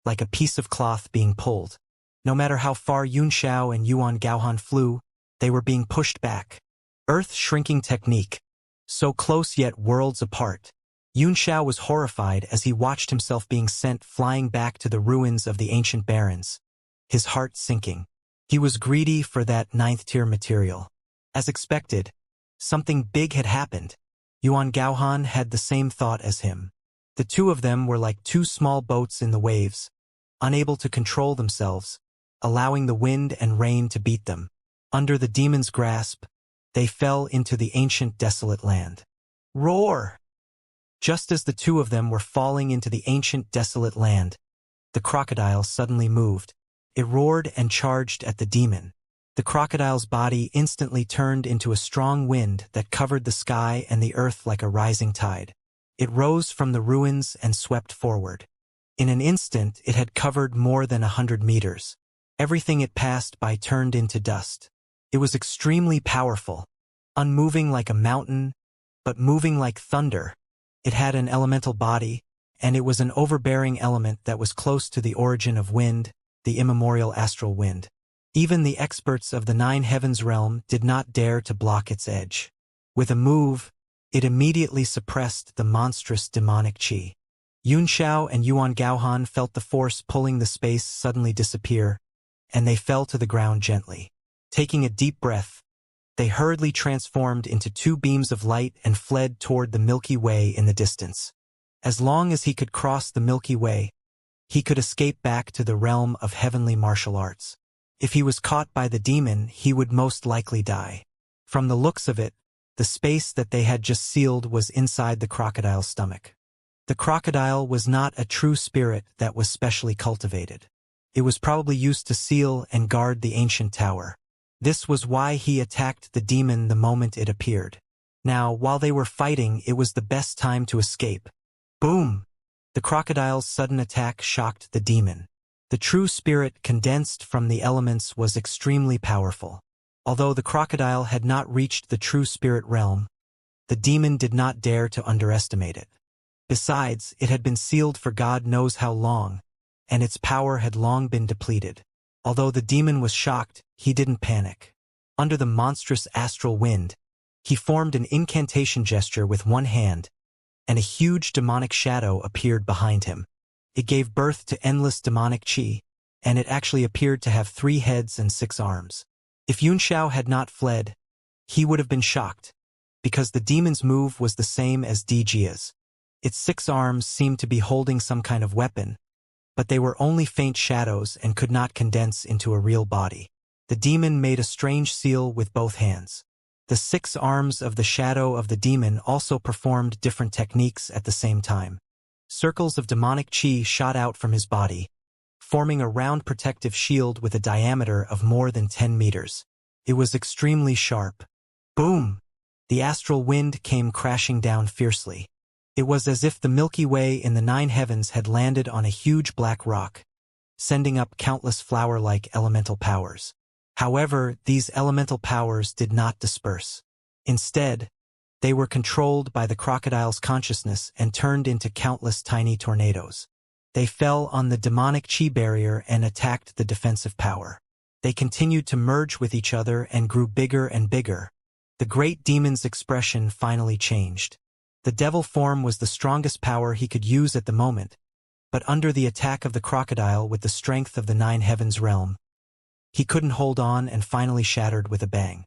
like a piece of cloth being pulled. No matter how far Yunxiao and Yuan Gaohan flew, they were being pushed back. Earth shrinking technique. So close yet worlds apart. Yunxiao was horrified as he watched himself being sent flying back to the ruins of the ancient barons, his heart sinking. He was greedy for that ninth-tier material. As expected, something big had happened. Yuan Gaohan had the same thought as him. The two of them were like two small boats in the waves, unable to control themselves, allowing the wind and rain to beat them. Under the demon's grasp, they fell into the ancient desolate land. Roar! Just as the two of them were falling into the ancient desolate land, the crocodile suddenly moved. It roared and charged at the demon. The crocodile's body instantly turned into a strong wind that covered the sky and the earth like a rising tide. It rose from the ruins and swept forward. In an instant, it had covered more than 100 meters. Everything it passed by turned into dust. It was extremely powerful, unmoving like a mountain, but moving like thunder. It had an elemental body, and it was an overbearing element that was close to the origin of wind, the immemorial astral wind. Even the experts of the Nine Heavens realm did not dare to block its edge. With a move, it immediately suppressed the monstrous demonic qi. Yunxiao and Yuan Gaohan felt the force pulling the space suddenly disappear, and they fell to the ground gently. Taking a deep breath, they hurriedly transformed into two beams of light and fled toward the Milky Way in the distance. As long as he could cross the Milky Way, he could escape back to the realm of heavenly martial arts. If he was caught by the demon, he would most likely die. From the looks of it, the space that they had just sealed was inside the crocodile's stomach. The crocodile was not a true spirit that was specially cultivated. It was probably used to seal and guard the ancient tower. This was why he attacked the demon the moment it appeared. Now, while they were fighting, it was the best time to escape. Boom! The crocodile's sudden attack shocked the demon. The true spirit condensed from the elements was extremely powerful. Although the crocodile had not reached the true spirit realm, the demon did not dare to underestimate it. Besides, it had been sealed for God knows how long, and its power had long been depleted. Although the demon was shocked, he didn't panic. Under the monstrous astral wind, he formed an incantation gesture with one hand, and a huge demonic shadow appeared behind him. It gave birth to endless demonic qi, and it actually appeared to have 3 heads and 6 arms. If Yunxiao had not fled, he would have been shocked, because the demon's move was the same as Dijia's. Its 6 arms seemed to be holding some kind of weapon, but they were only faint shadows and could not condense into a real body. The demon made a strange seal with both hands. The 6 arms of the shadow of the demon also performed different techniques at the same time. Circles of demonic qi shot out from his body, forming a round protective shield with a diameter of more than 10 meters. It was extremely sharp. Boom! The astral wind came crashing down fiercely. It was as if the Milky Way in the 9 heavens had landed on a huge black rock, sending up countless flower-like elemental powers. However, these elemental powers did not disperse. Instead, they were controlled by the crocodile's consciousness and turned into countless tiny tornadoes. They fell on the demonic qi barrier and attacked the defensive power. They continued to merge with each other and grew bigger and bigger. The great demon's expression finally changed. The devil form was the strongest power he could use at the moment, but under the attack of the crocodile with the strength of the 9 heavens realm, he couldn't hold on and finally shattered with a bang.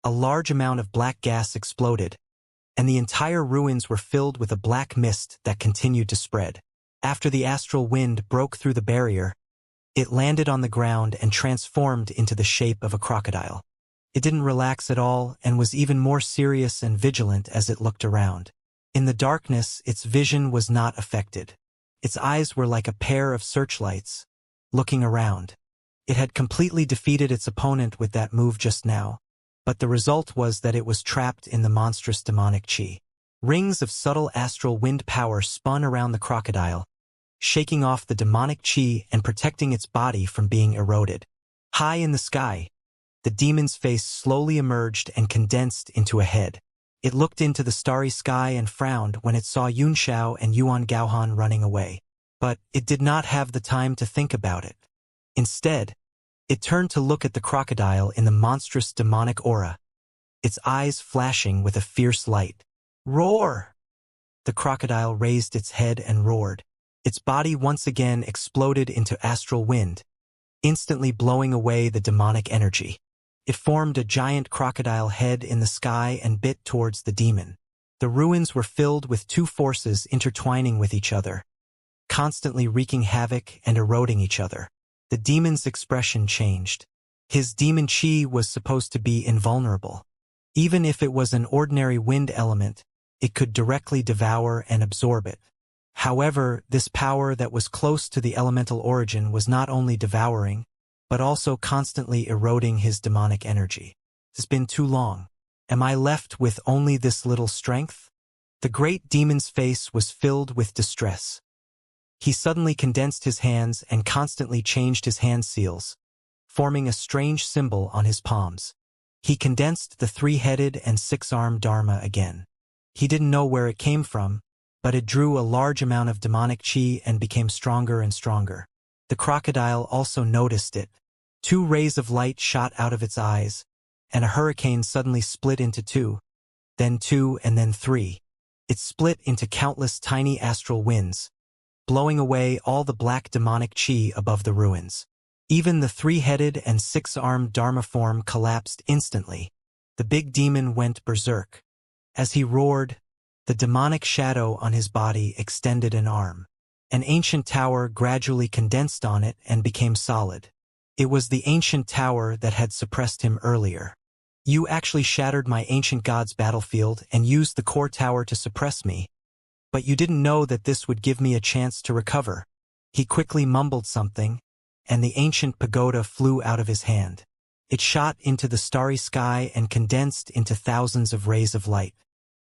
A large amount of black gas exploded, and the entire ruins were filled with a black mist that continued to spread. After the astral wind broke through the barrier, it landed on the ground and transformed into the shape of a crocodile. It didn't relax at all and was even more serious and vigilant as it looked around. In the darkness, its vision was not affected. Its eyes were like a pair of searchlights, looking around. It had completely defeated its opponent with that move just now, but the result was that it was trapped in the monstrous demonic qi. Rings of subtle astral wind power spun around the crocodile, shaking off the demonic chi and protecting its body from being eroded. High in the sky, the demon's face slowly emerged and condensed into a head. It looked into the starry sky and frowned when it saw Yunxiao and Yuan Gaohan running away. But it did not have the time to think about it. Instead, it turned to look at the crocodile in the monstrous demonic aura, its eyes flashing with a fierce light. Roar! The crocodile raised its head and roared. Its body once again exploded into astral wind, instantly blowing away the demonic energy. It formed a giant crocodile head in the sky and bit towards the demon. The ruins were filled with two forces intertwining with each other, constantly wreaking havoc and eroding each other. The demon's expression changed. His demon chi was supposed to be invulnerable. Even if it was an ordinary wind element, it could directly devour and absorb it. However, this power that was close to the elemental origin was not only devouring, but also constantly eroding his demonic energy. It's been too long. Am I left with only this little strength? The great demon's face was filled with distress. He suddenly condensed his hands and constantly changed his hand seals, forming a strange symbol on his palms. He condensed the three-headed and six-armed Dharma again. He didn't know where it came from, but it drew a large amount of demonic chi and became stronger and stronger. The crocodile also noticed it. Two rays of light shot out of its eyes, and a hurricane suddenly split into two, then two and then three. It split into countless tiny astral winds, blowing away all the black demonic chi above the ruins. Even the three-headed and six-armed Dharma form collapsed instantly. The big demon went berserk. As he roared, the demonic shadow on his body extended an arm. An ancient tower gradually condensed on it and became solid. It was the ancient tower that had suppressed him earlier. You actually shattered my ancient god's battlefield and used the core tower to suppress me. But you didn't know that this would give me a chance to recover. He quickly mumbled something, and the ancient pagoda flew out of his hand. It shot into the starry sky and condensed into thousands of rays of light.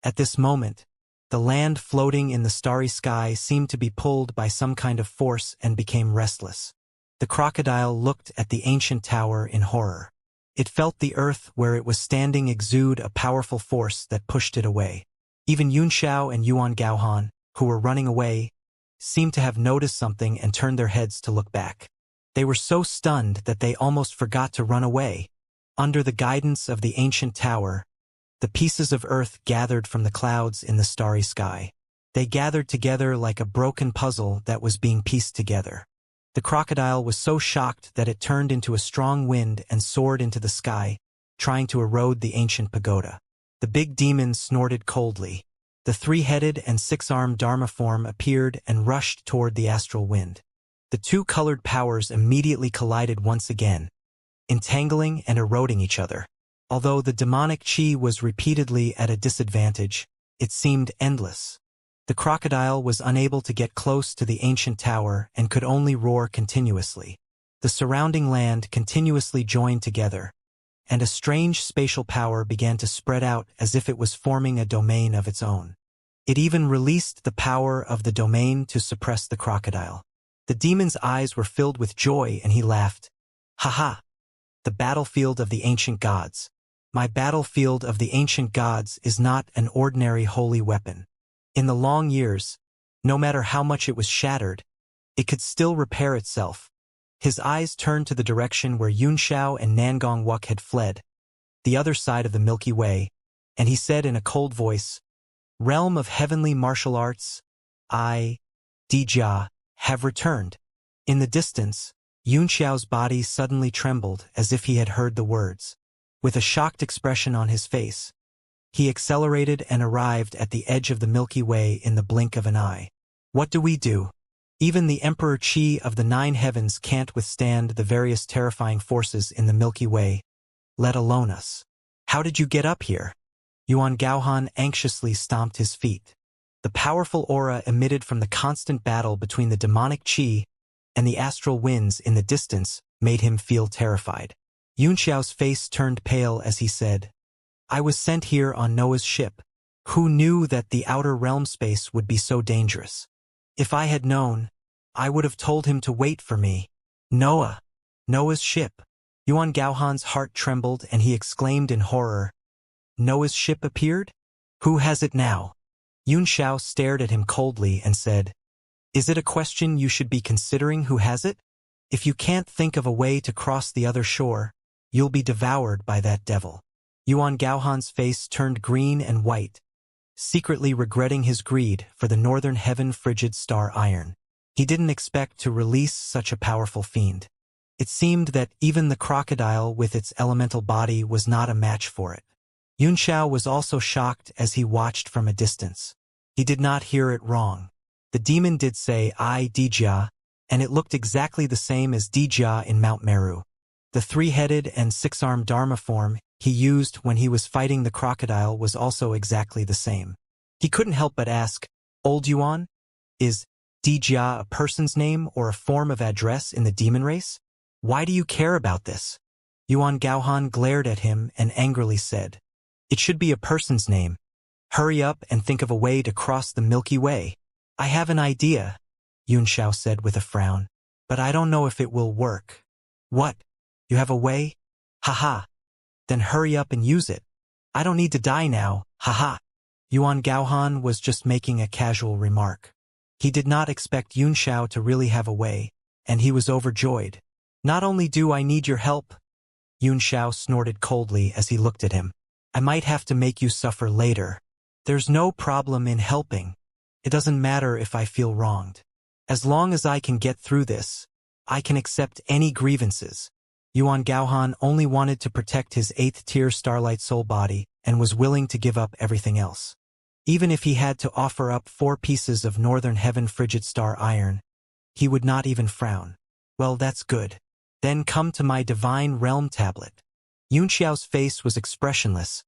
At this moment, the land floating in the starry sky seemed to be pulled by some kind of force and became restless. The crocodile looked at the ancient tower in horror. It felt the earth where it was standing exude a powerful force that pushed it away. Even Yunxiao and Yuan Gaohan, who were running away, seemed to have noticed something and turned their heads to look back. They were so stunned that they almost forgot to run away. Under the guidance of the ancient tower, the pieces of earth gathered from the clouds in the starry sky. They gathered together like a broken puzzle that was being pieced together. The crocodile was so shocked that it turned into a strong wind and soared into the sky, trying to erode the ancient pagoda. The big demon snorted coldly. The three-headed and six-armed Dharma form appeared and rushed toward the astral wind. The two colored powers immediately collided once again, entangling and eroding each other. Although the demonic chi was repeatedly at a disadvantage, it seemed endless. The crocodile was unable to get close to the ancient tower and could only roar continuously. The surrounding land continuously joined together, and a strange spatial power began to spread out as if it was forming a domain of its own. It even released the power of the domain to suppress the crocodile. The demon's eyes were filled with joy and he laughed. "Ha ha! The battlefield of the ancient gods. My battlefield of the ancient gods is not an ordinary holy weapon. In the long years, no matter how much it was shattered, it could still repair itself." His eyes turned to the direction where Yunxiao and Nangong Wuk had fled, the other side of the Milky Way, and he said in a cold voice, "Realm of heavenly martial arts, I, Dijia, have returned." In the distance, Yunxiao's body suddenly trembled as if he had heard the words. With a shocked expression on his face, he accelerated and arrived at the edge of the Milky Way in the blink of an eye. "What do we do? Even the Emperor Qi of the Nine Heavens can't withstand the various terrifying forces in the Milky Way, let alone us. How did you get up here?" Yuan Gaohan anxiously stomped his feet. The powerful aura emitted from the constant battle between the demonic Qi and the astral winds in the distance made him feel terrified. Yunxiao's face turned pale as he said, "I was sent here on Noah's ship, Who knew that the outer realm space would be so dangerous? If I had known, I would have told him to wait for me. Noah's ship. Yuan Gaohan's heart trembled and he exclaimed in horror. Noah's ship appeared? Who has it now? Yun Xiao stared at him coldly and said, Is it a question you should be considering who has it? If you can't think of a way to cross the other shore, you'll be devoured by that devil. Yuan Gaohan's face turned green and white, secretly regretting his greed for the northern heaven frigid star iron. He didn't expect to release such a powerful fiend. It seemed that even the crocodile with its elemental body was not a match for it. Yun Xiao was also shocked as he watched from a distance. He did not hear it wrong. The demon did say I Dijia, and it looked exactly the same as Dijia in Mount Meru. The three-headed and six-armed Dharma form he used when he was fighting the crocodile was also exactly the same. He couldn't help but ask, Old Yuan, is Dijia a person's name or a form of address in the demon race? Why do you care about this? Yuan Gaohan glared at him and angrily said, It should be a person's name. Hurry up and think of a way to cross the Milky Way. I have an idea, Yun Xiao said with a frown, but I don't know if it will work. What? You have a way? Haha. Then hurry up and use it. I don't need to die now, haha. Yuan Gaohan was just making a casual remark. He did not expect Yun Xiao to really have a way, and he was overjoyed. Not only do I need your help, Yun Xiao snorted coldly as he looked at him. I might have to make you suffer later. There's no problem in helping. It doesn't matter if I feel wronged. As long as I can get through this, I can accept any grievances. Yuan Gaohan only wanted to protect his 8th-tier Starlight Soul body and was willing to give up everything else. Even if he had to offer up 4 pieces of Northern Heaven Frigid Star Iron, he would not even frown. Well, that's good. Then come to my Divine Realm tablet. Yun Xiao's face was expressionless,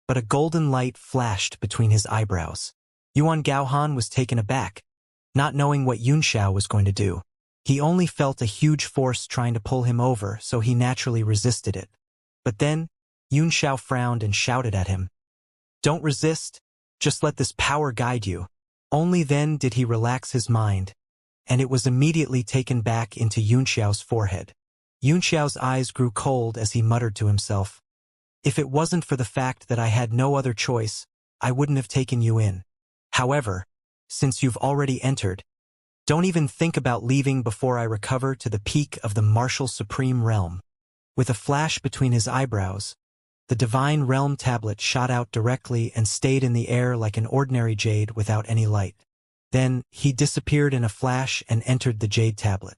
but a golden light flashed between his eyebrows. Yuan Gaohan was taken aback, not knowing what Yun Xiao was going to do. He only felt a huge force trying to pull him over, so he naturally resisted it. But then, Yun Xiao frowned and shouted at him. Don't resist, just let this power guide you. Only then did he relax his mind, and it was immediately taken back into Yun Xiao's forehead. Yun Xiao's eyes grew cold as he muttered to himself. If it wasn't for the fact that I had no other choice, I wouldn't have taken you in. However, since you've already entered, don't even think about leaving before I recover to the peak of the martial supreme realm. With a flash between his eyebrows, the Divine Realm tablet shot out directly and stayed in the air like an ordinary jade without any light. Then, he disappeared in a flash and entered the jade tablet.